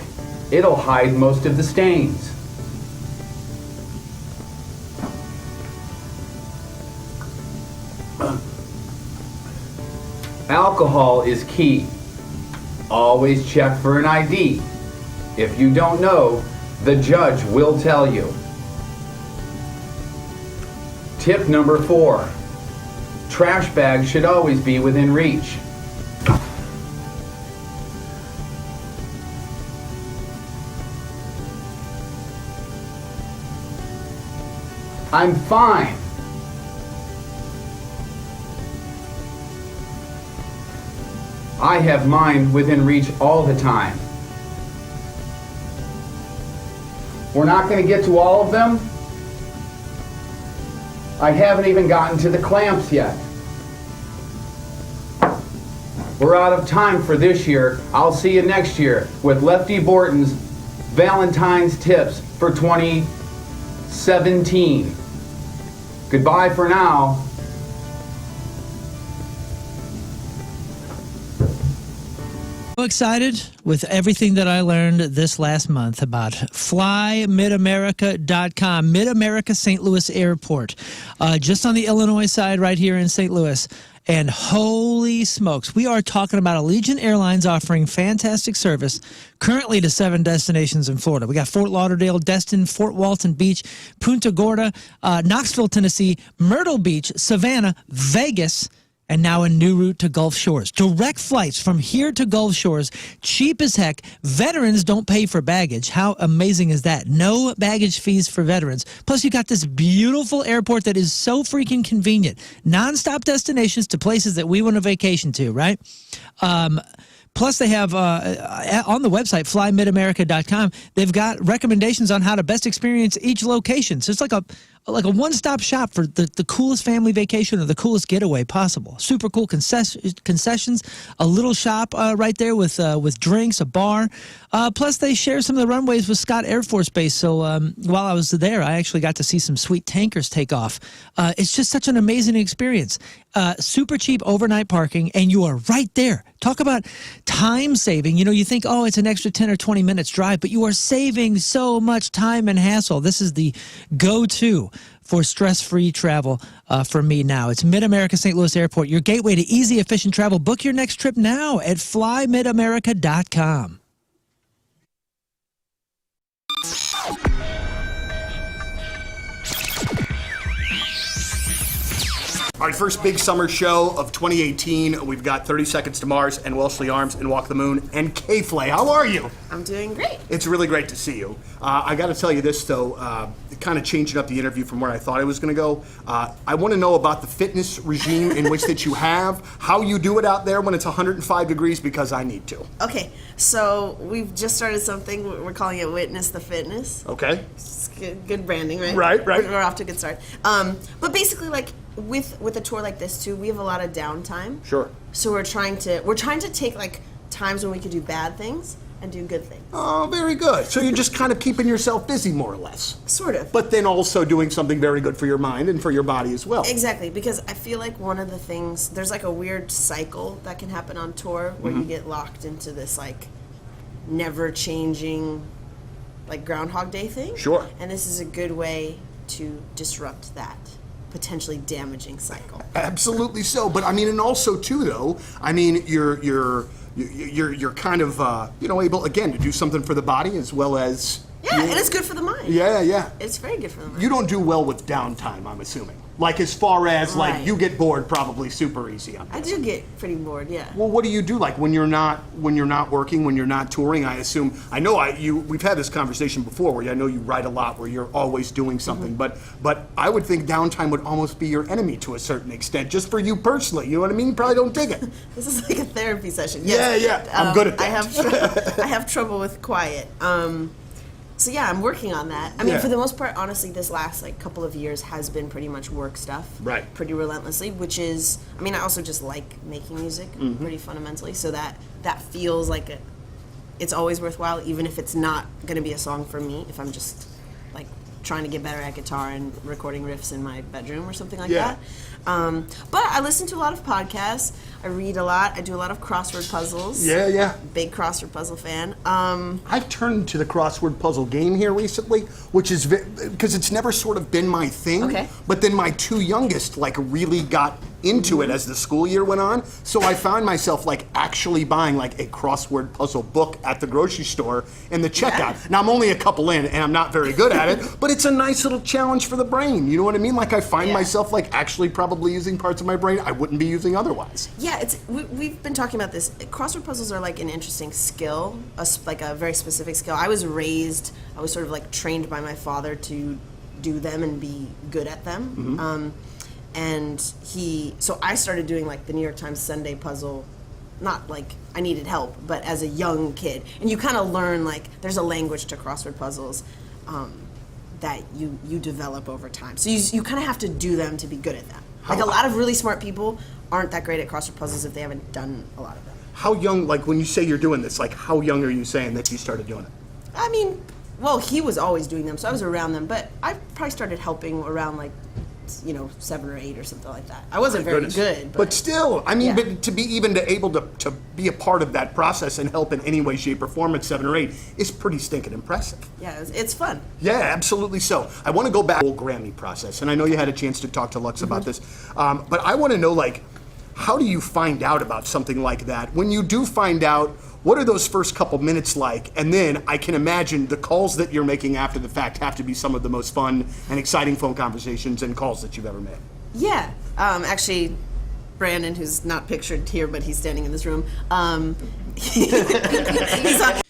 It'll hide most of the stains. Alcohol is key. Always check for an ID. If you don't know, the judge will tell you. Tip number 4, trash bags should always be within reach. I'm fine. I have mine within reach all the time. We're not going to get to all of them. I haven't even gotten to the clamps yet. We're out of time for this year. I'll see you next year with Lefty Borton's Valentine's Tips for 2017. Goodbye for now. So excited with everything that I learned this last month about FlyMidAmerica.com, Mid-America St. Louis Airport, just on the Illinois side right here in St. Louis. And holy smokes, we are talking about Allegiant Airlines offering fantastic service currently to 7 destinations in Florida. We got Fort Lauderdale, Destin, Fort Walton Beach, Punta Gorda, Knoxville, Tennessee, Myrtle Beach, Savannah, Vegas, and now a new route to Gulf Shores. Direct flights from here to Gulf Shores, cheap as heck. Veterans don't pay for baggage. How amazing is that? No baggage fees for veterans. Plus, you got this beautiful airport that is so freaking convenient. Non-stop destinations to places that we want to vacation to, right? Plus, they have on the website, FlyMidAmerica.com, they've got recommendations on how to best experience each location. So it's like a one-stop shop for the coolest family vacation or the coolest getaway possible. Super cool concessions, a little shop right there with drinks, a bar. Plus, they share some of the runways with Scott Air Force Base. So while I was there, I actually got to see some sweet tankers take off. It's just such an amazing experience. Super cheap overnight parking, and you are right there. Talk about time saving. You know, you think, oh, it's an extra 10 or 20 minutes drive, but you are saving so much time and hassle. This is the go-to for stress-free travel for me now. It's Mid-America St. Louis Airport, your gateway to easy, efficient travel. Book your next trip now at FlyMidAmerica.com. All right, first big summer show of 2018. We've got 30 Seconds to Mars and Wellesley Arms and Walk the Moon and K-Flay. How are you? I'm doing great. It's really great to see you. I got to tell you this, though, kind of changing up the interview from where I thought I was going to go. I want to know about the fitness regime in which that you have, how you do it out there when it's 105 degrees, because I need to. Okay, so we've just started something. We're calling it Witness the Fitness. Okay. It's good branding, right? Right. We're off to a good start. But basically, like, with a tour like this too, we have a lot of downtime. Sure. So we're trying to take like times when we could do bad things and do good things. Oh, very good. So you're just kind of keeping yourself busy, more or less. Sort of. But then also doing something very good for your mind and for your body as well. Exactly, because I feel like one of the things, there's like a weird cycle that can happen on tour where you get locked into this like never changing like Groundhog Day thing. Sure. And this is a good way to disrupt that potentially damaging cycle. Absolutely so. But I mean, and also too, though, I mean, you're kind of able again to do something for the body as well as. Yeah, and it's good for the mind. Yeah. It's very good for the mind. You don't do well with downtime, I'm assuming. Like as far as Right. like you get bored, probably super easy on. I do get pretty bored, yeah. Well, what do you do like when you're not working, when you're not touring? I assume we've had this conversation before where I know you write a lot, where you're always doing something. But I would think downtime would almost be your enemy to a certain extent, just for you personally. You know what I mean? You probably don't dig it. This is like a therapy session. Yes. Yeah. I'm good at that. I have trouble with quiet. So yeah, I'm working on that. I mean, for the most part, honestly, this last like couple of years has been pretty much work stuff. Right. Pretty relentlessly, which is, I mean, I also just like making music pretty fundamentally, so that feels like it's always worthwhile, even if it's not going to be a song for me, if I'm just like trying to get better at guitar and recording riffs in my bedroom or something like that. But I listen to a lot of podcasts. I read a lot. I do a lot of crossword puzzles. Yeah. Big crossword puzzle fan. I've turned to the crossword puzzle game here recently, which is because it's never sort of been my thing. Okay. But then my two youngest like really got into it as the school year went on. So I found myself like actually buying like a crossword puzzle book at the grocery store in the checkout. Yeah. Now I'm only a couple in and I'm not very good at it, but it's a nice little challenge for the brain. You know what I mean? Like I find myself like actually probably using parts of my brain I wouldn't be using otherwise. Yeah, we've been talking about this. Crossword puzzles are like an interesting skill, like a very specific skill. I was sort of like trained by my father to do them and be good at them. So I started doing like the New York Times Sunday puzzle, not like I needed help, but as a young kid. And you kind of learn like there's a language to crossword puzzles. that you develop over time. So you kind of have to do them to be good at them. Like a lot of really smart people aren't that great at crossword puzzles if they haven't done a lot of them. How young, like when you say you're doing this, like how young are you saying that you started doing it? I mean, well, he was always doing them, so I was around them, but I probably started helping around like, 7 or 8 or something like that. I wasn't very good. But still, I mean, Yeah. but to be able to be a part of that process and help in any way, shape, or form at 7 or 8 is pretty stinking impressive. Yeah, it's fun. Yeah, absolutely so. I want to go back to the whole Grammy process, and I know you had a chance to talk to Lux about this, but I want to know, like, how do you find out about something like that? When you do find out, what are those first couple minutes like? And then I can imagine the calls that you're making after the fact have to be some of the most fun and exciting phone conversations and calls that you've ever made. Yeah. Actually, Brandon, who's not pictured here, but he's standing in this room, he's on.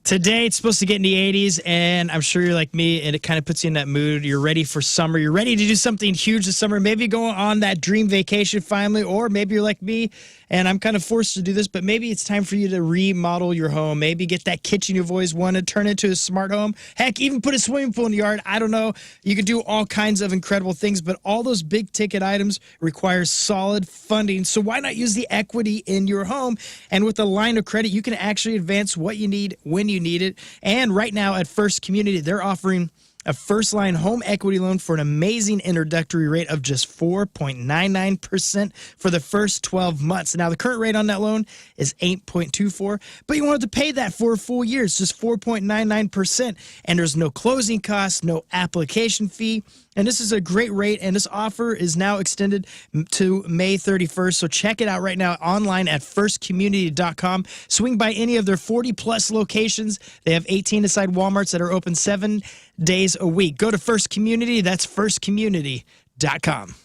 Today, it's supposed to get in the 80s, and I'm sure you're like me, and it kind of puts you in that mood. You're ready for summer. You're ready to do something huge this summer. Maybe go on that dream vacation finally, or maybe you're like me, and I'm kind of forced to do this, but maybe it's time for you to remodel your home. Maybe get that kitchen you've always wanted, turn it into a smart home. Heck, even put a swimming pool in the yard. I don't know. You could do all kinds of incredible things, but all those big-ticket items require solid funding, so why not use the equity in your home? And with a line of credit, you can actually advance what you need when you need it. And right now at First Community, they're offering a first-line home equity loan for an amazing introductory rate of just 4.99% for the first 12 months. Now, the current rate on that loan is 8.24, but you won't have to pay that for a full year. It's just 4.99%, and there's no closing costs, no application fee. And this is a great rate, and this offer is now extended to May 31st. So check it out right now online at firstcommunity.com. Swing by any of their 40-plus locations. They have 18-aside Walmarts that are open 7 days a week. Go to First Community. That's firstcommunity.com.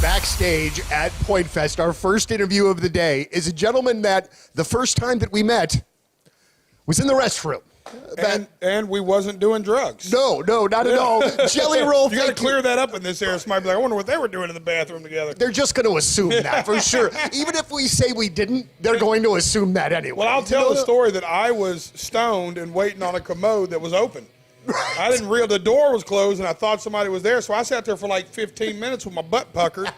Backstage at Point Fest, our first interview of the day is a gentleman that the first time that we met was in the restroom. And we wasn't doing drugs. No, not at all. Jelly Roll, you got to clear that up in this area. Somebody be like, I wonder what they were doing in the bathroom together. They're just going to assume that for sure. Even if we say we didn't, they're going to assume that anyway. Well, I'll tell the story that I was stoned and waiting on a commode that was open. I didn't realize the door was closed, and I thought somebody was there, so I sat there for like 15 minutes with my butt puckered,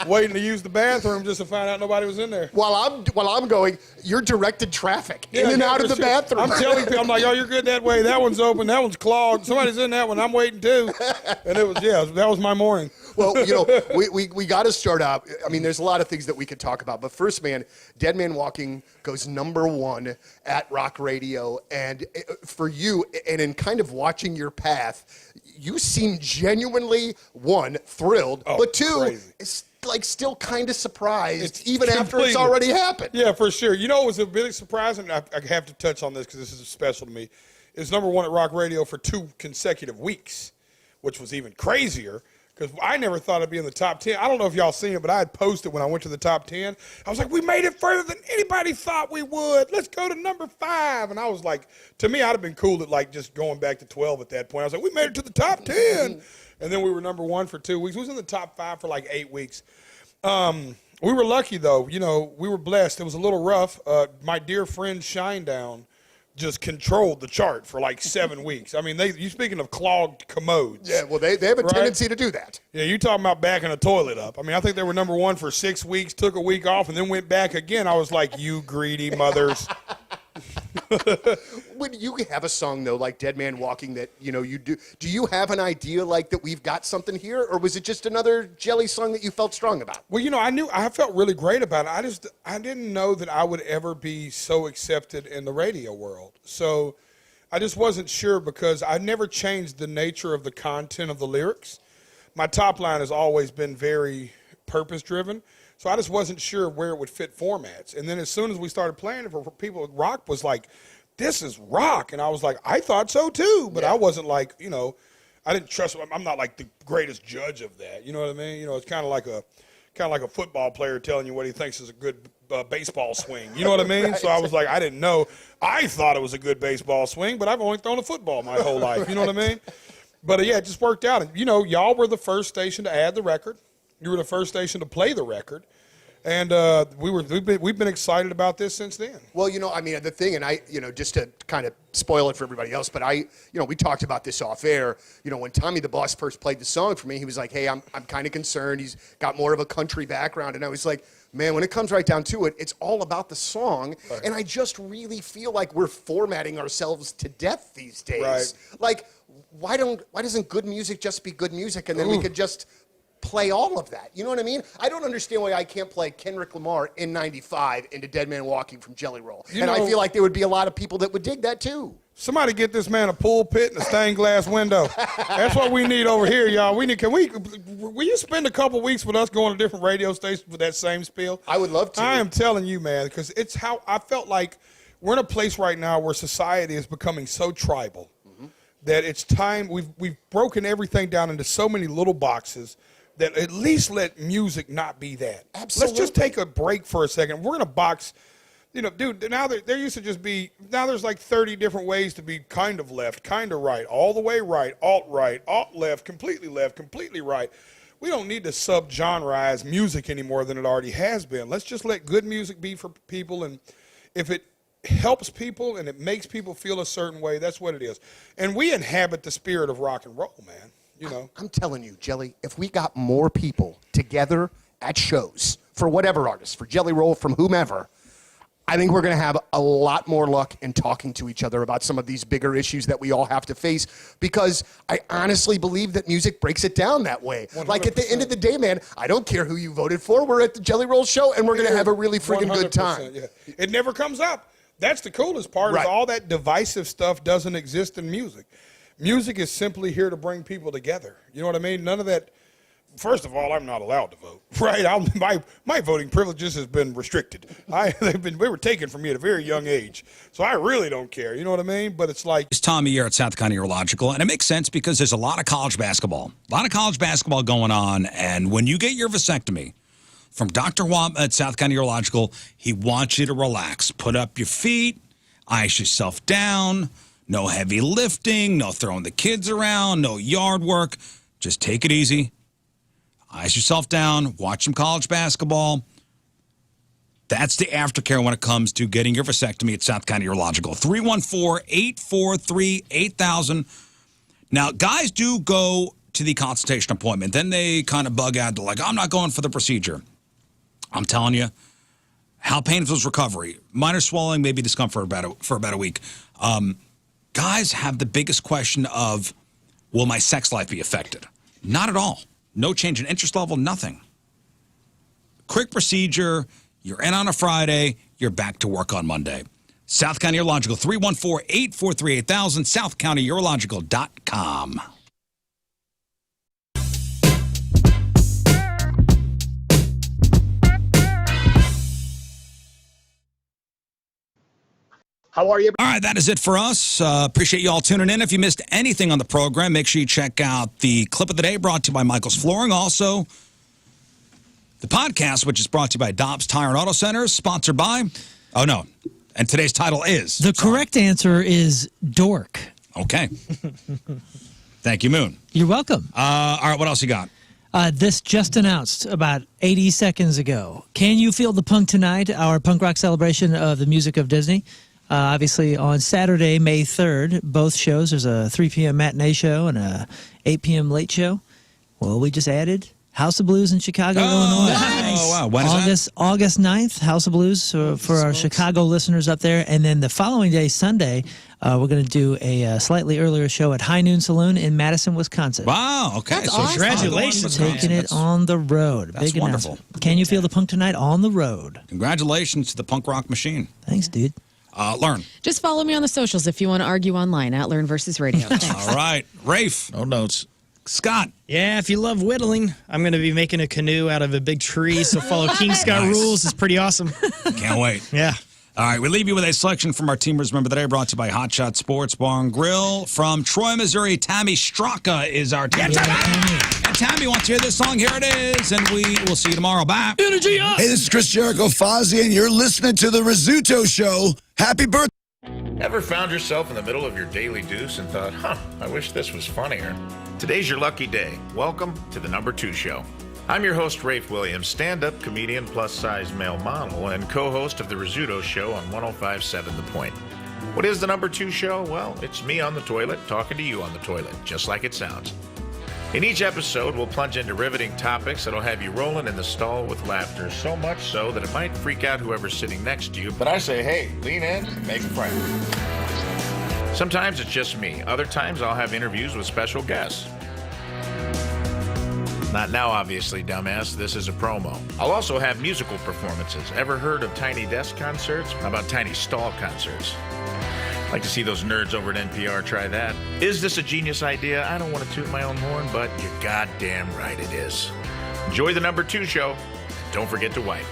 waiting to use the bathroom just to find out nobody was in there. While I'm going, you're directed traffic in and out of the bathroom. I'm telling people, I'm like, oh, you're good that way. That one's open. That one's clogged. Somebody's in that one. I'm waiting too. And it was, that was my morning. Well, we got to start out. I mean, there's a lot of things that we could talk about. But first, man, Dead Man Walking goes #1 at Rock Radio. And for you, and in kind of watching your path, you seem genuinely, one, thrilled, but two, it's like still kind of surprised, even after it's already happened. Yeah, for sure. You know, it was a big surprise, and I have to touch on this because this is special to me. It's #1 at Rock Radio for 2 consecutive weeks, which was even crazier. Because I never thought I'd be in the top 10. I don't know if y'all seen it, but I had posted when I went to the top 10. I was like, we made it further than anybody thought we would. Let's go to #5. And I was like, to me, I'd have been cool at like just going back to 12 at that point. I was like, we made it to the top 10. And then we were #1 for 2 weeks. We was in the top 5 for like 8 weeks. We were lucky, though. You know, we were blessed. It was a little rough. My dear friend Shinedown just controlled the chart for like 7 weeks. I mean, you speaking of clogged commodes. Yeah, well, they have a tendency to do that. Yeah, you talking about backing a toilet up. I mean, I think they were #1 for 6 weeks, took a week off, and then went back again. I was like, you greedy mothers. When you have a song, though, like Dead Man Walking that, you do you have an idea like that we've got something here, or was it just another Jelly song that you felt strong about? Well, I felt really great about it. I didn't know that I would ever be so accepted in the radio world. So I just wasn't sure because I never changed the nature of the content of the lyrics. My top line has always been very purpose-driven. So I just wasn't sure where it would fit formats. And then as soon as we started playing it for people, rock was like, this is rock. And I was like, I thought so too. But I wasn't like, I didn't trust, I'm not like the greatest judge of that. You know what I mean? It's kind of like a football player telling you what he thinks is a good baseball swing. You know what I mean? Right. So I was like, I didn't know. I thought it was a good baseball swing, but I've only thrown a football my whole life. You know what I mean? But yeah, it just worked out. And, y'all were the first station to add the record. You were the first station to play the record. And we've been excited about this since then. Well, I mean, the thing, and just to kind of spoil it for everybody else, but we talked about this off air. When Tommy the Boss first played the song for me, he was like, "Hey, I'm kind of concerned. He's got more of a country background," and I was like, "Man, when it comes right down to it, it's all about the song." Right. And I just really feel like we're formatting ourselves to death these days. Right. Like, why doesn't good music just be good music, and then we could just play all of that? You know what I mean? I don't understand why I can't play Kendrick Lamar in '95 into Dead Man Walking from Jelly Roll. I feel like there would be a lot of people that would dig that too. Somebody get this man a pulpit and a stained glass window. That's what we need over here, y'all. Will you spend a couple weeks with us going to different radio stations with that same spiel? I would love to. I am telling you, man, because it's how I felt like we're in a place right now where society is becoming so tribal that it's time. We've broken everything down into so many little boxes that at least let music not be that. Absolutely. Let's just take a break for a second. We're in a box, dude, now there used to just be, now there's like 30 different ways to be kind of left, kind of right, all the way right, alt left, completely right. We don't need to sub-genreize music any more than it already has been. Let's just let good music be for people, and if it helps people and it makes people feel a certain way, that's what it is. And we inhabit the spirit of rock and roll, man. I'm telling you, Jelly, if we got more people together at shows for whatever artist, for Jelly Roll, from whomever, I think we're going to have a lot more luck in talking to each other about some of these bigger issues that we all have to face, because I honestly believe that music breaks it down that way. 100%. Like, at the end of the day, man, I don't care who you voted for. We're at the Jelly Roll show, and we're going to have a really friggin' good time. Yeah. It never comes up. That's the coolest part. Right. Is all that divisive stuff doesn't exist in music. Music is simply here to bring people together. You know what I mean? None of that. First of all, I'm not allowed to vote, right? My voting privileges has been restricted. They were taken from me at a very young age, so I really don't care. You know what I mean? But it's like, it's Tommy here at South County Urological, and it makes sense because there's a lot of college basketball going on, and when you get your vasectomy from Dr. Wam at South County Urological, he wants you to relax, put up your feet, ice yourself down. No heavy lifting, no throwing the kids around, no yard work. Just take it easy. Ice yourself down, watch some college basketball. That's the aftercare when it comes to getting your vasectomy at South County Urological. 314-843-8000. Now, guys do go to the consultation appointment. Then they kind of bug out. They're like, I'm not going for the procedure. I'm telling you, how painful is recovery? Minor swelling, maybe discomfort for about a week. Guys have the biggest question of, will my sex life be affected? Not at all. No change in interest level, nothing. Quick procedure, you're in on a Friday, you're back to work on Monday. South County Urological, 314-843-8000, southcountyurological.com. How are you? All right, that is it for us. Appreciate you all tuning in. If you missed anything on the program, make sure you check out the clip of the day brought to you by Michael's Flooring. Also, the podcast, which is brought to you by Dobbs Tire and Auto Centers, sponsored by... Oh, no. And today's title is... The correct answer is DORK. Okay. Thank you, Moon. You're welcome. All right, what else you got? This just announced about 80 seconds ago. Can You Feel the Punk Tonight, our punk rock celebration of the music of Disney? Obviously, on Saturday, May 3rd, both shows. There's a 3 p.m. matinee show and a 8 p.m. late show. Well, we just added House of Blues in Chicago, Illinois. Nice. Oh, wow. When is that? August 9th, House of Blues for our Chicago listeners up there. And then the following day, Sunday, we're going to do a slightly earlier show at High Noon Saloon in Madison, Wisconsin. Wow, okay. That's so awesome. congratulations. Taking it on the road. That's Big wonderful. announcement. Can You Feel the Punk Tonight on the road? Congratulations to the punk rock machine. Thanks, dude. Learn. Just follow me on the socials if you want to argue online at Learn versus Radio. All right. Rafe. No notes. Scott. Yeah, if you love whittling, I'm going to be making a canoe out of a big tree, so follow King Scott rules. It's pretty awesome. Can't wait. Yeah. All right, we leave you with a selection from our Teamers Member Today, brought to you by Hot Shot Sports Bar and Grill. From Troy, Missouri, Tammy Straka is our team. And Tammy wants to hear this song. Here it is, and we will see you tomorrow. Bye. Energy up! Hey, this is Chris Jericho Fozzy, and you're listening to The Rizzuto Show. Happy birthday. Ever found yourself in the middle of your daily deuce and thought, I wish this was funnier? Today's your lucky day. Welcome to the number 2 show. I'm your host, Rafe Williams, stand-up comedian, plus-size male model, and co-host of The Rizzuto Show on 105.7 The Point. What is the number 2 show? Well, it's me on the toilet talking to you on the toilet, just like it sounds. In each episode, we'll plunge into riveting topics that'll have you rolling in the stall with laughter, so much so that it might freak out whoever's sitting next to you, but I say, hey, lean in and make a friend. Sometimes it's just me. Other times I'll have interviews with special guests. Not now, obviously, dumbass. This is a promo. I'll also have musical performances. Ever heard of tiny desk concerts? How about tiny stall concerts? Like to see those nerds over at NPR try that. Is this a genius idea? I don't want to toot my own horn, but you're goddamn right it is. Enjoy the number 2 show. Don't forget to wipe.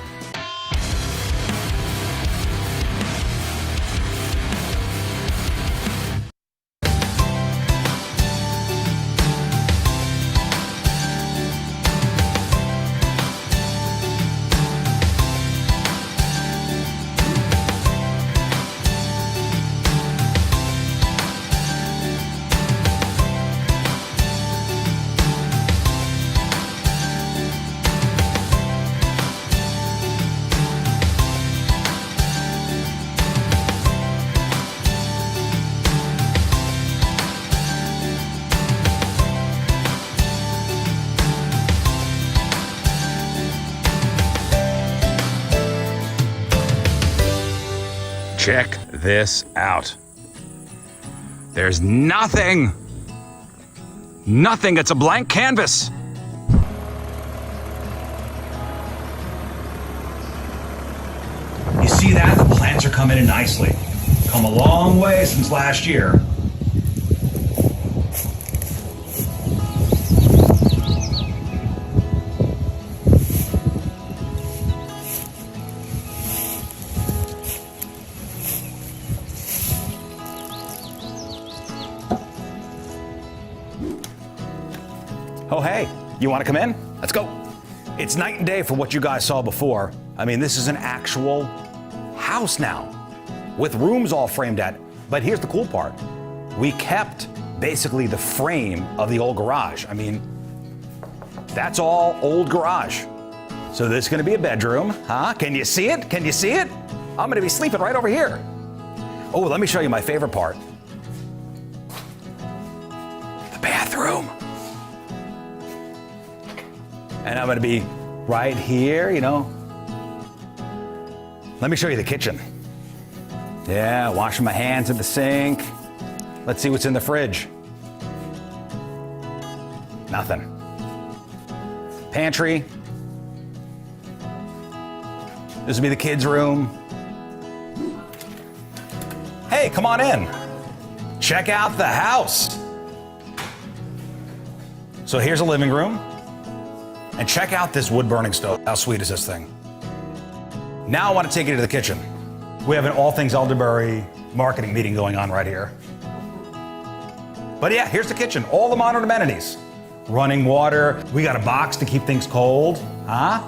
Check this out. There's nothing. Nothing. It's a blank canvas. You see that? The plants are coming in nicely. Come a long way since last year. Oh, hey, you want to come in? Let's go. It's night and day from what you guys saw before. I mean, this is an actual house now with rooms all framed at. But here's the cool part. We kept basically the frame of the old garage. I mean, that's all old garage. So this is going to be a bedroom, huh? Can you see it? Can you see it? I'm going to be sleeping right over here. Oh, let me show you my favorite part. The bathroom. And I'm gonna be right here, you know. Let me show you the kitchen. Yeah, washing my hands at the sink. Let's see what's in the fridge. Nothing. Pantry. This will be the kids' room. Hey, come on in. Check out the house. So here's a living room. And check out this wood-burning stove. How sweet is this thing? Now I want to take you to the kitchen. We have an all things elderberry marketing meeting going on right here. But yeah, here's the kitchen. All the modern amenities. Running water. We got a box to keep things cold. Huh?